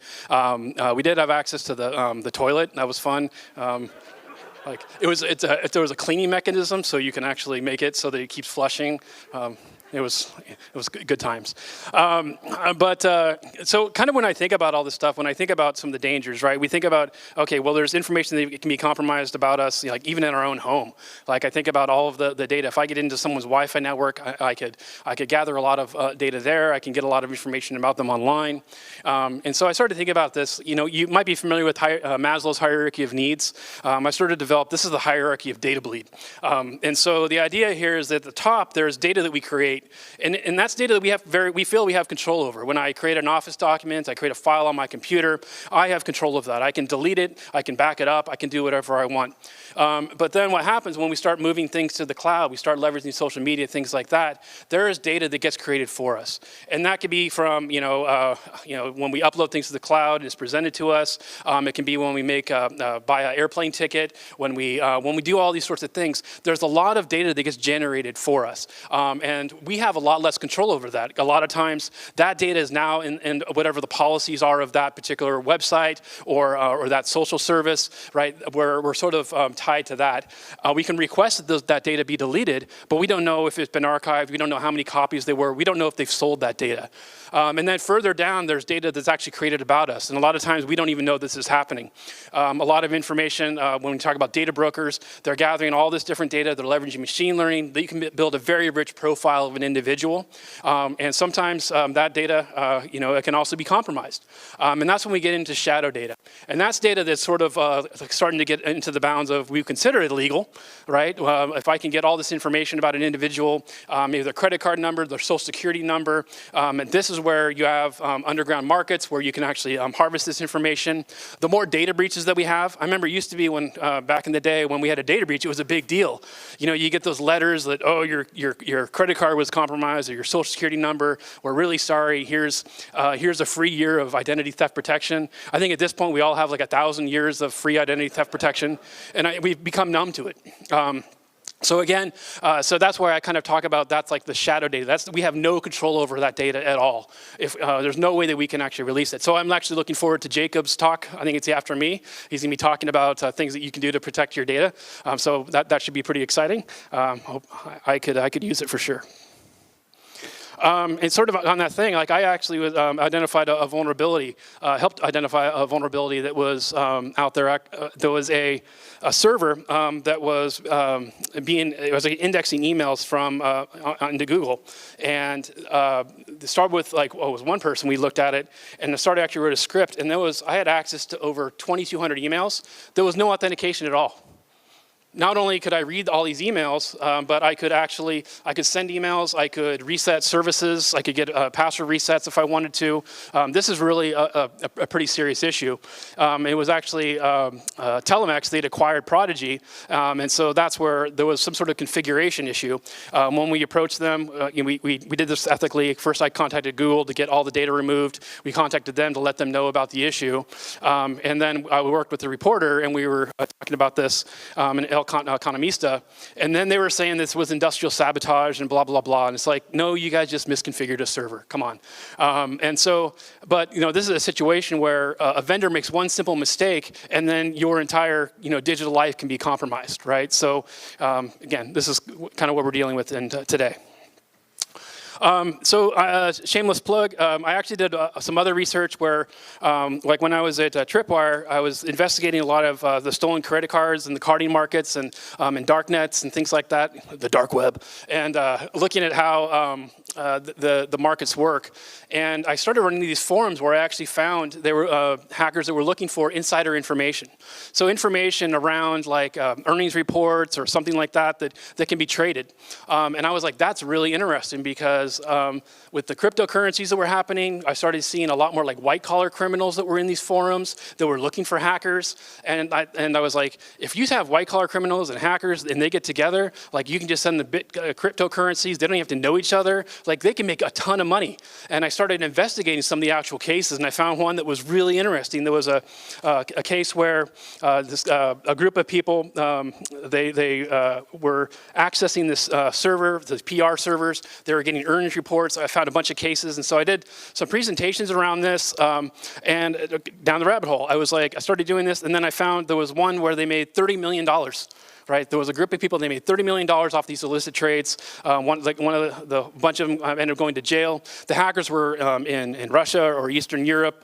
We did have access to the toilet. That was fun. There was a cleaning mechanism, so you can actually make it so that it keeps flushing. It was good times. So kind of when I think about all this stuff, when I think about some of the dangers, right, we think about, okay, well, there's information that can be compromised about us, like even in our own home. Like I think about all of the data. If I get into someone's Wi-Fi network, I could gather a lot of data there. I can get a lot of information about them online. And so I started to think about this. You might be familiar with Maslow's hierarchy of needs. I started to develop, this is the hierarchy of data bleed. And so the idea here is that at the top, there's data that we create. And that's data that we feel we have control over. When I create an Office document, I create a file on my computer, I have control of that. I can delete it, I can back it up, I can do whatever I want. But then what happens when we start moving things to the cloud, we start leveraging social media, things like that, there is data that gets created for us. And that could be from, when we upload things to the cloud, it's presented to us. It can be when we buy an airplane ticket, when we do all these sorts of things. There's a lot of data that gets generated for us. And we have a lot less control over that. A lot of times that data is now in whatever the policies are of that particular website or that social service, right? We're sort of tied to that. We can request that data be deleted, but we don't know if it's been archived. We don't know how many copies there were. We don't know if they've sold that data. And then further down, there's data that's actually created about us. And a lot of times we don't even know this is happening. A lot of information, when we talk about data brokers, they're gathering all this different data. They're leveraging machine learning. They can build a very rich profile of an individual. And sometimes that data, it can also be compromised. And that's when we get into shadow data. And that's data that's sort of starting to get into the bounds of, we consider it illegal, right? If I can get all this information about an individual, maybe their credit card number, their social security number, and this is where you have underground markets where you can actually harvest this information. The more data breaches that we have, I remember it used to be when, back in the day when we had a data breach, it was a big deal. You get those letters that, oh, your credit card was compromised or your social security number, we're really sorry, here's a free year of identity theft protection. I think at this point we all have like 1,000 years of free identity theft protection, and we've become numb to it. So again, so that's where I kind of talk about that's like the shadow data. We have no control over that data at all. If there's no way that we can actually release it. So I'm actually looking forward to Jacob's talk. I think it's after me. He's going to be talking about things that you can do to protect your data. So that should be pretty exciting. I could use it for sure. And sort of on that thing, like I actually was, identified a vulnerability, helped identify a vulnerability that was out there. There was a server that was it was indexing emails from into Google, and it started with like, it was one person. We looked at it, and it started actually wrote a script, and I had access to over 2,200 emails. There was no authentication at all. Not only could I read all these emails, but I could send emails, I could reset services, I could get password resets if I wanted to. This is really a pretty serious issue. It was actually Telemex, they'd acquired Prodigy, and so that's where there was some sort of configuration issue. When we approached them, we did this ethically. First I contacted Google to get all the data removed. We contacted them to let them know about the issue. And then we worked with the reporter, and we were talking about this in El Economista, and then they were saying this was industrial sabotage and blah, blah, blah. And it's like, no, you guys just misconfigured a server. Come on. And so, but this is a situation where a vendor makes one simple mistake, and then your entire digital life can be compromised, right? So again, this is kind of what we're dealing with today. Shameless plug, I actually did some other research where, like when I was at Tripwire, I was investigating a lot of the stolen credit cards and the carding markets and dark nets and things like that, the dark web, and looking at how the markets work. And I started running these forums where I actually found there were hackers that were looking for insider information. So information around like earnings reports or something like that that can be traded. And I was like, that's really interesting because with the cryptocurrencies that were happening, I started seeing a lot more like white collar criminals that were in these forums that were looking for hackers. And I was like, if you have white collar criminals and hackers and they get together, like you can just send the cryptocurrencies, they don't have to know each other, like they can make a ton of money. And I started investigating some of the actual cases, and I found one that was really interesting. There was a case where a group of people, they were accessing this server, the PR servers. They were getting earnings reports. I found a bunch of cases, and so I did some presentations around this, and down the rabbit hole. I started doing this, and then I found there was one where they made $30 million. Right, there was a group of people. They made $30 million off these illicit trades. Bunch of them ended up going to jail. The hackers were in Russia or Eastern Europe.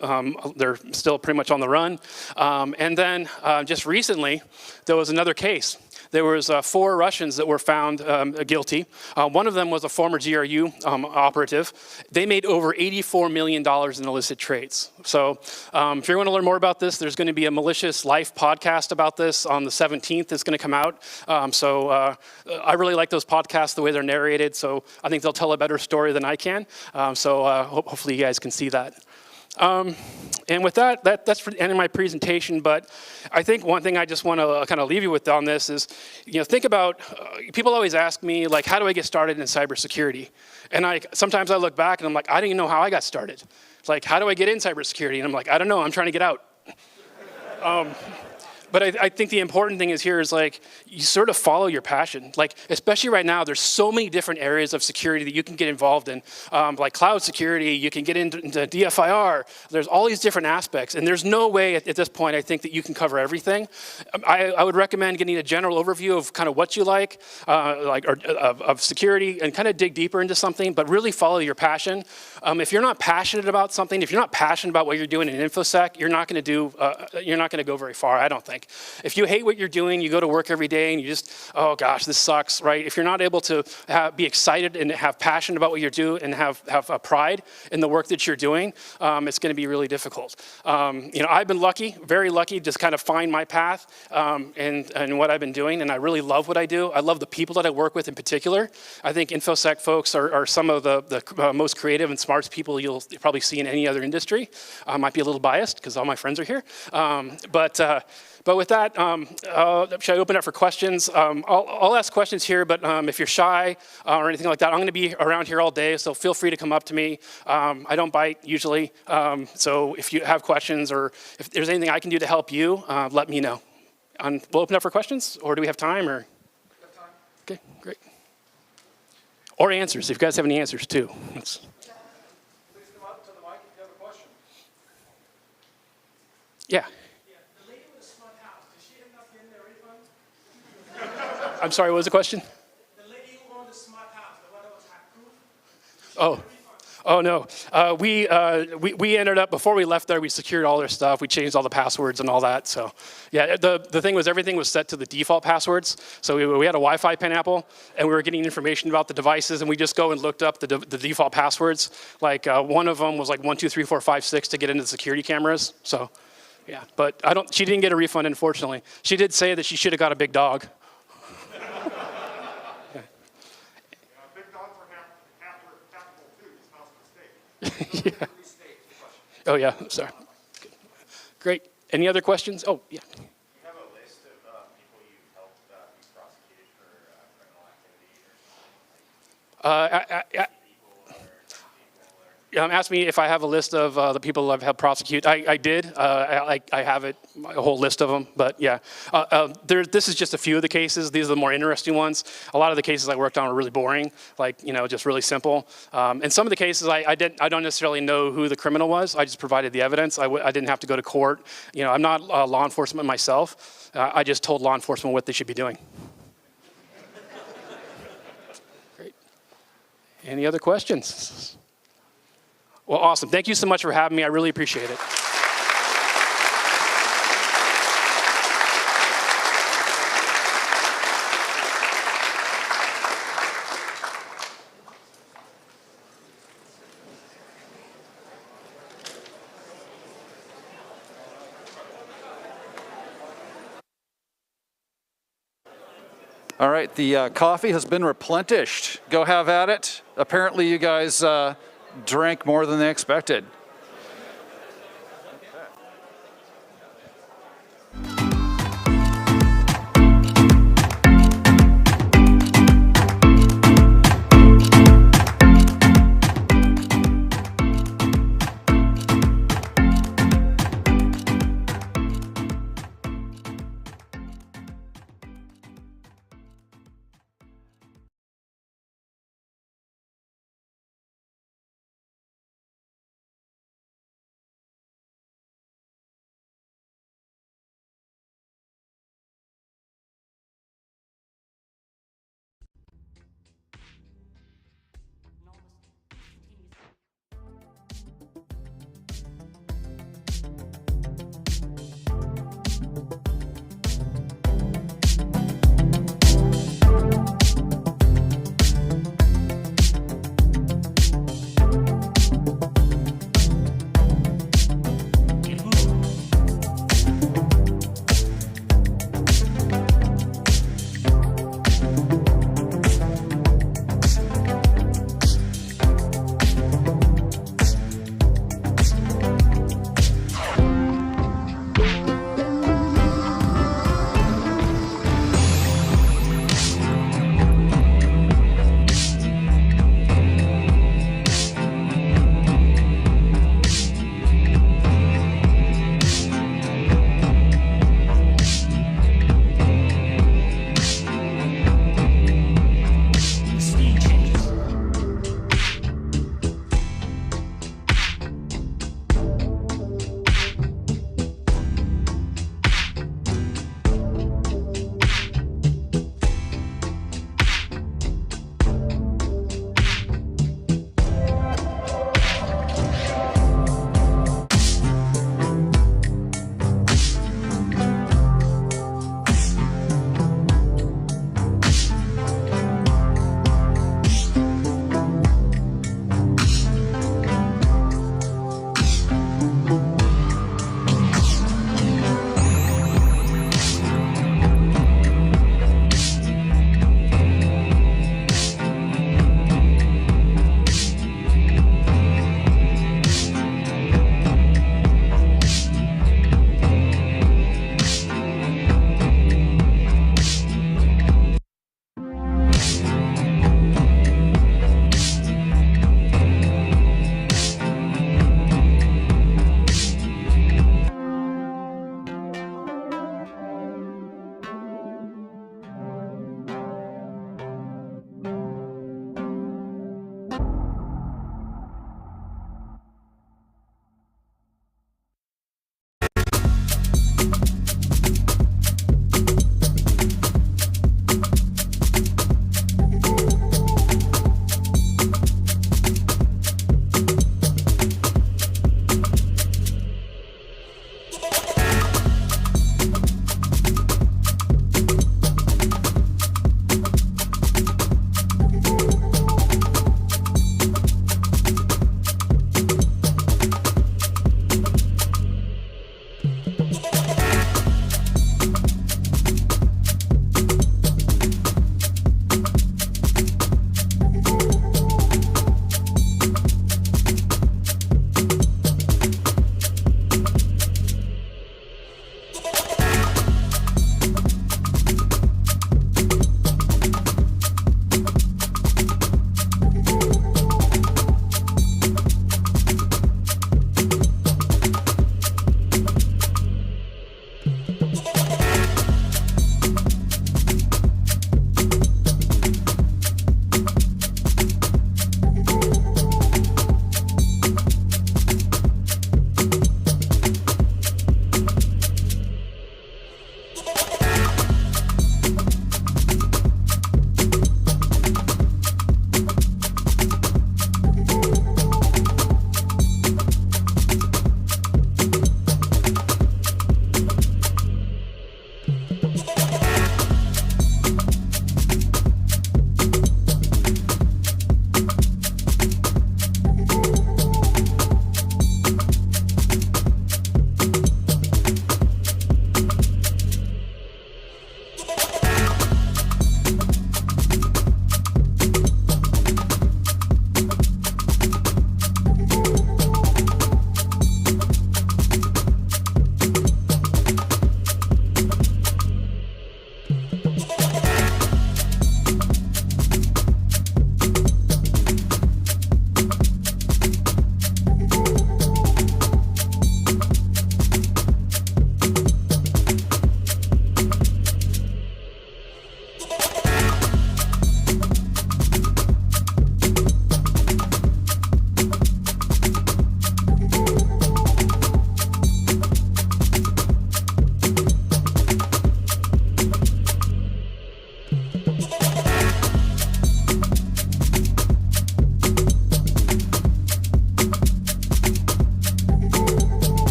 They're still pretty much on the run. And then just recently, there was another case. There was 4 Russians that were found guilty. One of them was a former GRU operative. They made over $84 million in illicit trades. So if you want to learn more about this, there's going to be a Malicious Life podcast about this on the 17th. It's going to come out. I really like those podcasts, the way they're narrated. So I think they'll tell a better story than I can. Hopefully you guys can see that. And with that's for the end of my presentation, but I think one thing I just want to kind of leave you with on this is, think about, people always ask me, like, how do I get started in cybersecurity? And sometimes I look back and I'm like, I don't even know how I got started. It's like, how do I get in cybersecurity? And I'm like, I don't know, I'm trying to get out. But I think the important thing here is like, you sort of follow your passion. Like, especially right now, there's so many different areas of security that you can get involved in. Like cloud security, you can get into DFIR. There's all these different aspects. And there's no way at this point, I think, that you can cover everything. I would recommend getting a general overview of kind of what you like of security, and kind of dig deeper into something, but really follow your passion. If you're not passionate about something, if you're not passionate about what you're doing in InfoSec, you're not going to go very far, I don't think. If you hate what you're doing, you go to work every day and you just, oh gosh, this sucks, right? If you're not able to be excited and have passion about what you're doing and have pride in the work that you're doing, it's going to be really difficult. I've been lucky, very lucky, just kind of find my path and what I've been doing, and I really love what I do. I love the people that I work with in particular. I think InfoSec folks are some of the most creative and smartest people you'll probably see in any other industry. I might be a little biased because all my friends are here, but with that, should I open up for questions? I'll ask questions here, but if you're shy or anything like that, I'm going to be around here all day, so feel free to come up to me. I don't bite usually, so if you have questions or if there's anything I can do to help you, let me know. We'll open up for questions, or do we have time? Or Okay, great. Or answers, if you guys have any answers too. Please come up to the mic if you have a question. Yeah. The lady with the smart house, did she end up getting their refund? I'm sorry, what was the question? The lady who owned the smart house, the one that was hack-proof? Oh. Oh, no. We ended up, before we left there, we secured all their stuff. We changed all the passwords and all that. So, yeah, the thing was everything was set to the default passwords. So we had a Wi-Fi pineapple, and we were getting information about the devices, and we just go and looked up the default passwords. Like one of them was like 1, 2, 3, 4, 5, 6 to get into the security cameras. So, yeah, but she didn't get a refund, unfortunately. She did say that she should have got a big dog. Yeah. Oh, yeah, sorry. Great. Any other questions? Oh, yeah. Do you have a list of people you've helped be prosecuted for criminal activity? Ask me if I have a list of the people I've helped prosecute. I did. I have it, a whole list of them. But yeah, this is just a few of the cases. These are the more interesting ones. A lot of the cases I worked on are really boring, like just really simple. And some of the cases I don't necessarily know who the criminal was. I just provided the evidence. I didn't have to go to court. I'm not law enforcement myself. I just told law enforcement what they should be doing. Great. Any other questions? Well, awesome. Thank you so much for having me. I really appreciate it. All right, the coffee has been replenished. Go have at it. Apparently you guys drank more than they expected.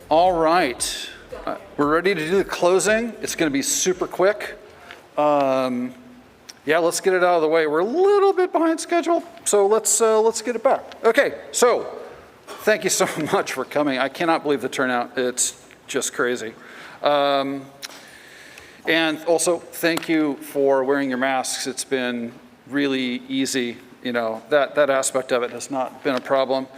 All right, we're ready to do the closing. It's going to be super quick. Yeah, let's get it out of the way. We're a little bit behind schedule, so let's get it back. Okay, so thank you so much for coming. I cannot believe the turnout. It's just crazy. And also, thank you for wearing your masks. It's been really easy. You know, that aspect of it has not been a problem.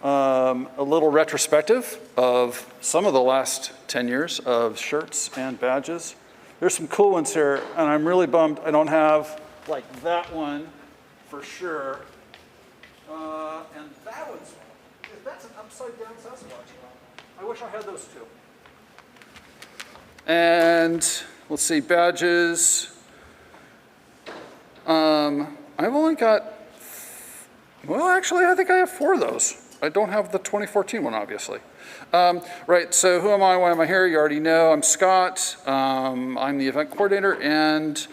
A little retrospective of some of the last 10 years of shirts and badges. There's some cool ones here, and I'm really bummed I don't have like that one for sure. And that one's, that's an upside down Sasquatch. I wish I had those too. And let's see, badges. I've only got, well, actually, I think I have 4 of those. I don't have the 2014 one, obviously. Right, so who am I, why am I here? You already know, I'm Scott. I'm the event coordinator, and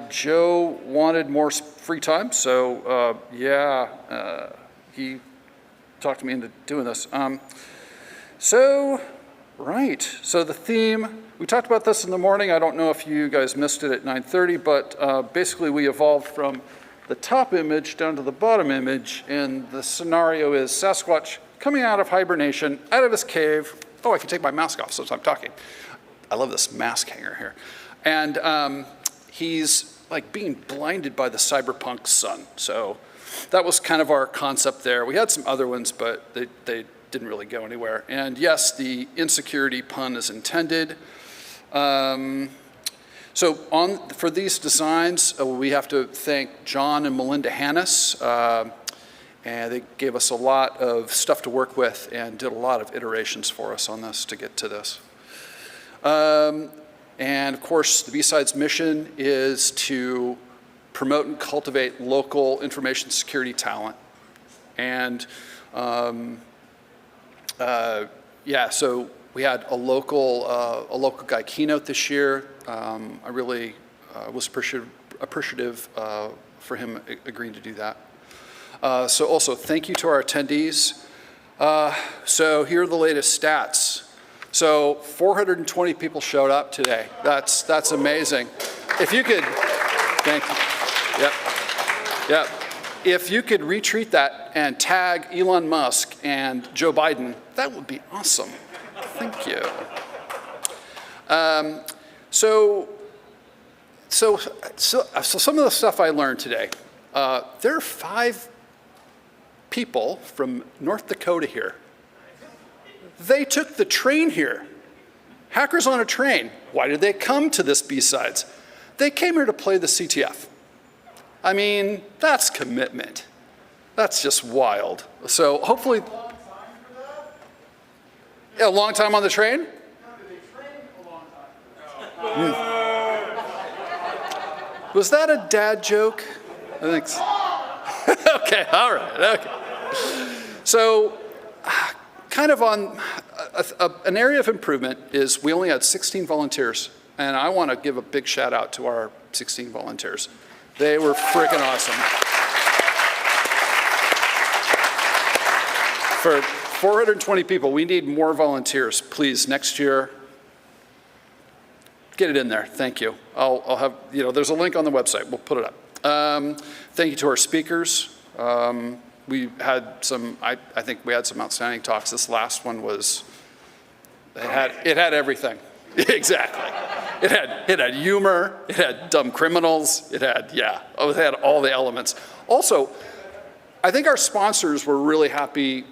Joe wanted more free time, so he talked me into doing this. So the theme, we talked about this in the morning. I don't know if you guys missed it at 9:30, but basically we evolved from the top image down to the bottom image, and the scenario is Sasquatch coming out of hibernation, out of his cave. Oh, I can take my mask off since I'm talking. I love this mask hanger here. And he's like being blinded by the cyberpunk sun. So that was kind of our concept there. We had some other ones, but they didn't really go anywhere. And yes, the insecurity pun is intended. So for these designs, we have to thank John and Melinda Hannes. And they gave us a lot of stuff to work with and did a lot of iterations for us on this to get to this. And of course, the BSides mission is to promote and cultivate local information security talent. And so we had a local guy keynote this year. I really was appreciative for him agreeing to do that. So also, thank you to our attendees. So here are the latest stats. So 420 people showed up today. That's amazing. If you could, thank you. Yep. If you could retweet that and tag Elon Musk and Joe Biden, that would be awesome. Thank you. So some of the stuff I learned today. There are 5 people from North Dakota here. They took the train here. Hackers on a train. Why did they come to this BSides? They came here to play the CTF. I mean, that's commitment. That's just wild. So hopefully, a long time on the train? Was that a dad joke? I think so. Okay, all right, okay. So kind of on an area of improvement is we only had 16 volunteers, and I want to give a big shout out to our 16 volunteers. They were freaking awesome. For 420 people, we need more volunteers. Please, next year, get it in there. Thank you. I'll have, there's a link on the website. We'll put it up. Thank you to our speakers. We had some, I think we had some outstanding talks. This last one was, it had everything. Exactly. It had humor, it had dumb criminals, it had all the elements. Also, I think our sponsors were really happy.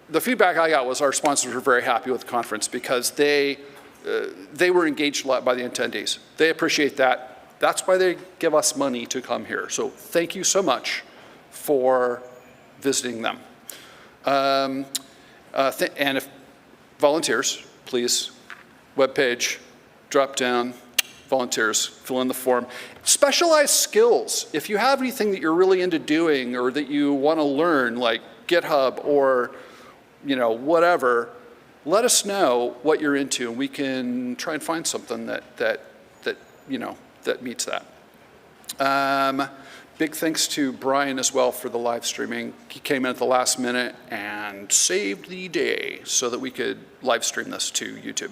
The feedback I got was our sponsors were very happy with the conference because they were engaged a lot by the attendees. They appreciate that. That's why they give us money to come here. So thank you so much for visiting them. And if volunteers, please, webpage, drop down, volunteers, fill in the form. Specialized skills. If you have anything that you're really into doing or that you want to learn, like GitHub or whatever, let us know what you're into, and we can try and find something that meets that. Big thanks to Brian as well for the live streaming. He came in at the last minute and saved the day so that we could live stream this to YouTube.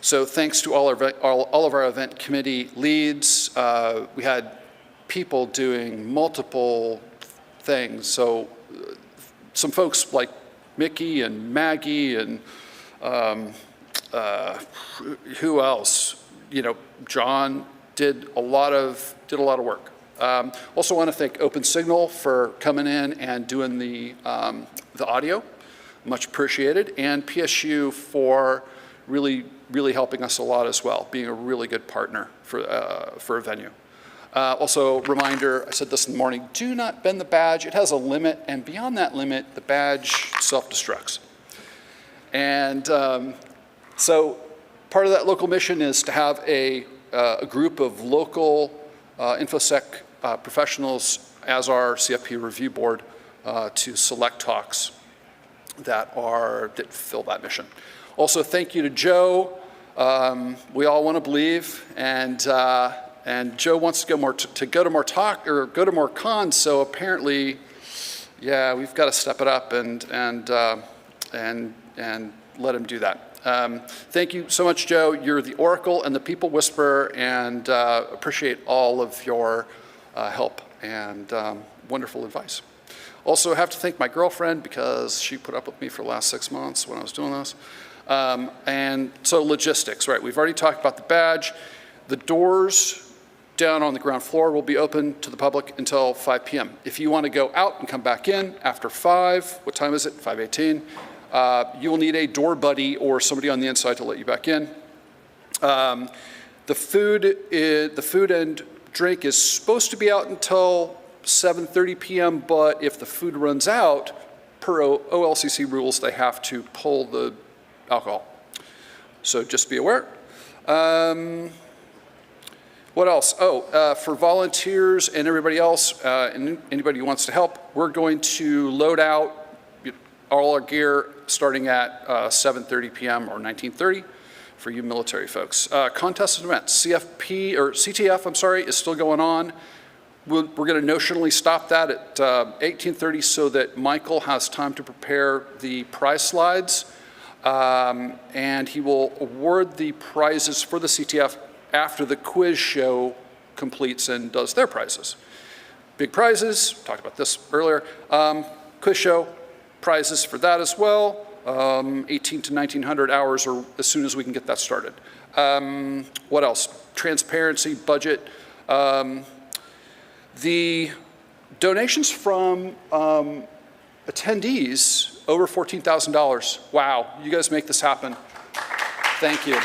So thanks to all of our event committee leads. We had people doing multiple things. So some folks like Mickey and Maggie and who else? John did a lot of work. Also want to thank OpenSignal for coming in and doing the audio, much appreciated, and PSU for really helping us a lot as well, being a really good partner for a venue. Also, reminder, I said this in the morning, do not bend the badge. It has a limit, and beyond that limit, the badge self-destructs. And so part of that local mission is to have a group of local InfoSec professionals as our CFP review board to select talks that fill that mission. Also, thank you to Joe. We all want to believe, and Joe wants to go to more cons. So apparently, we've got to step it up and let him do that. Thank you so much, Joe. You're the oracle and the people whisperer, and appreciate all of your help and wonderful advice. Also have to thank my girlfriend because she put up with me for the last 6 months when I was doing this. And so logistics, right? We've already talked about the badge. The doors down on the ground floor will be open to the public until 5 p.m. If you want to go out and come back in after 5, what time is it? 5:18. You will need a door buddy or somebody on the inside to let you back in. The food and drink is supposed to be out until 7:30 p.m., but if the food runs out, per OLCC rules, they have to pull the alcohol. So just be aware. What else? For volunteers and everybody else, and anybody who wants to help, we're going to load out all our gear starting at 7:30 p.m. or 19:30 for you military folks. Contests and events, CTF, is still going on. We're going to notionally stop that at 18:30 so that Michael has time to prepare the prize slides, and he will award the prizes for the CTF after the quiz show completes and does their prizes. Big prizes, talked about this earlier. Quiz show, prizes for that as well, 18 to 1900 hours or as soon as we can get that started. What else? Transparency, budget. The donations from attendees, over $14,000. Wow, you guys make this happen. Thank you.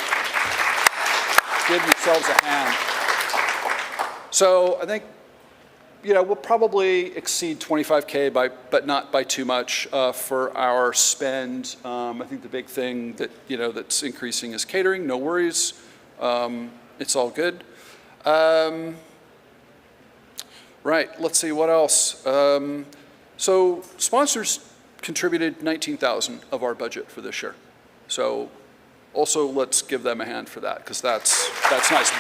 give yourselves a hand. So I think, we'll probably exceed 25K but not by too much for our spend. I think the big thing that, that's increasing is catering. No worries. It's all good. Right, let's see what else. So sponsors contributed 19,000 of our budget for this year. So also let's give them a hand for that, because that's nice.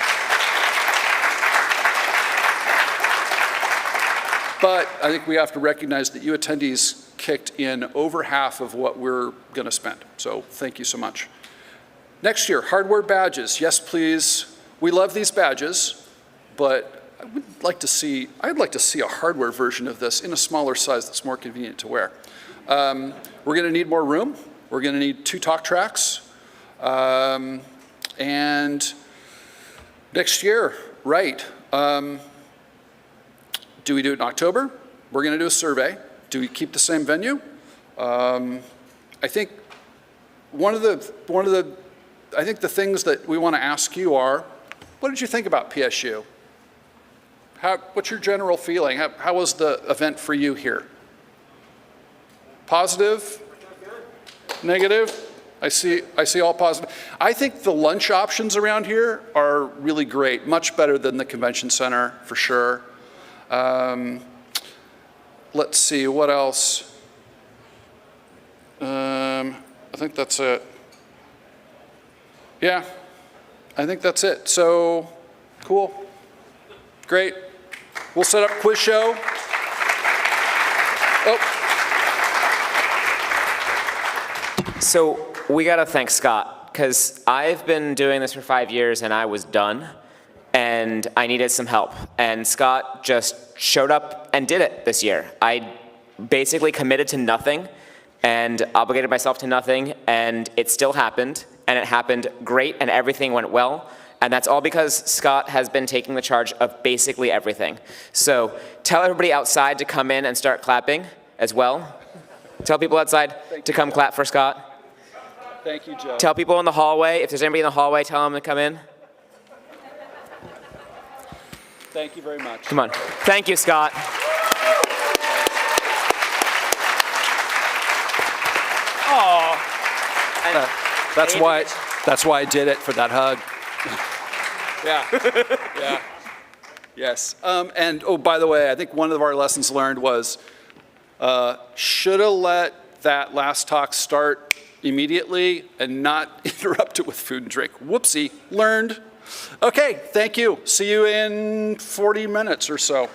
But I think we have to recognize that you attendees kicked in over half of what we're going to spend. So thank you so much. Next year, hardware badges. Yes, please. We love these badges, but I'd like to see a hardware version of this in a smaller size that's more convenient to wear. We're going to need more room. We're going to need 2 talk tracks. And next year, right. Do we do it in October? We're going to do a survey. Do we keep the same venue? I think I think the things that we want to ask you are, what did you think about PSU? What's your general feeling? How was the event for you here? Positive? Negative? I see all positive. I think the lunch options around here are really great, much better than the convention center for sure. Let's see, what else? I think that's it. Yeah, I think that's it. So, cool. Great. We'll set up quiz show. Oh. So we got to thank Scott, because I've been doing this for 5 years and I was done and I needed some help. And Scott just showed up and did it this year. I basically committed to nothing and obligated myself to nothing, and it still happened, and it happened great, and everything went well. And that's all because Scott has been taking the charge of basically everything. So tell everybody outside to come in and start clapping as well. Tell people outside to come clap for Scott. Thank you, Joe. Tell people in the hallway, if there's anybody in the hallway, tell them to come in. Thank you very much. Come on. Thank you, Scott. That's why I did it, for that hug. Yeah. Yes. And oh, by the way, I think one of our lessons learned was should have let that last talk start immediately and not interrupt it with food and drink. Whoopsie. Learned. Okay. Thank you. See you in 40 minutes or so.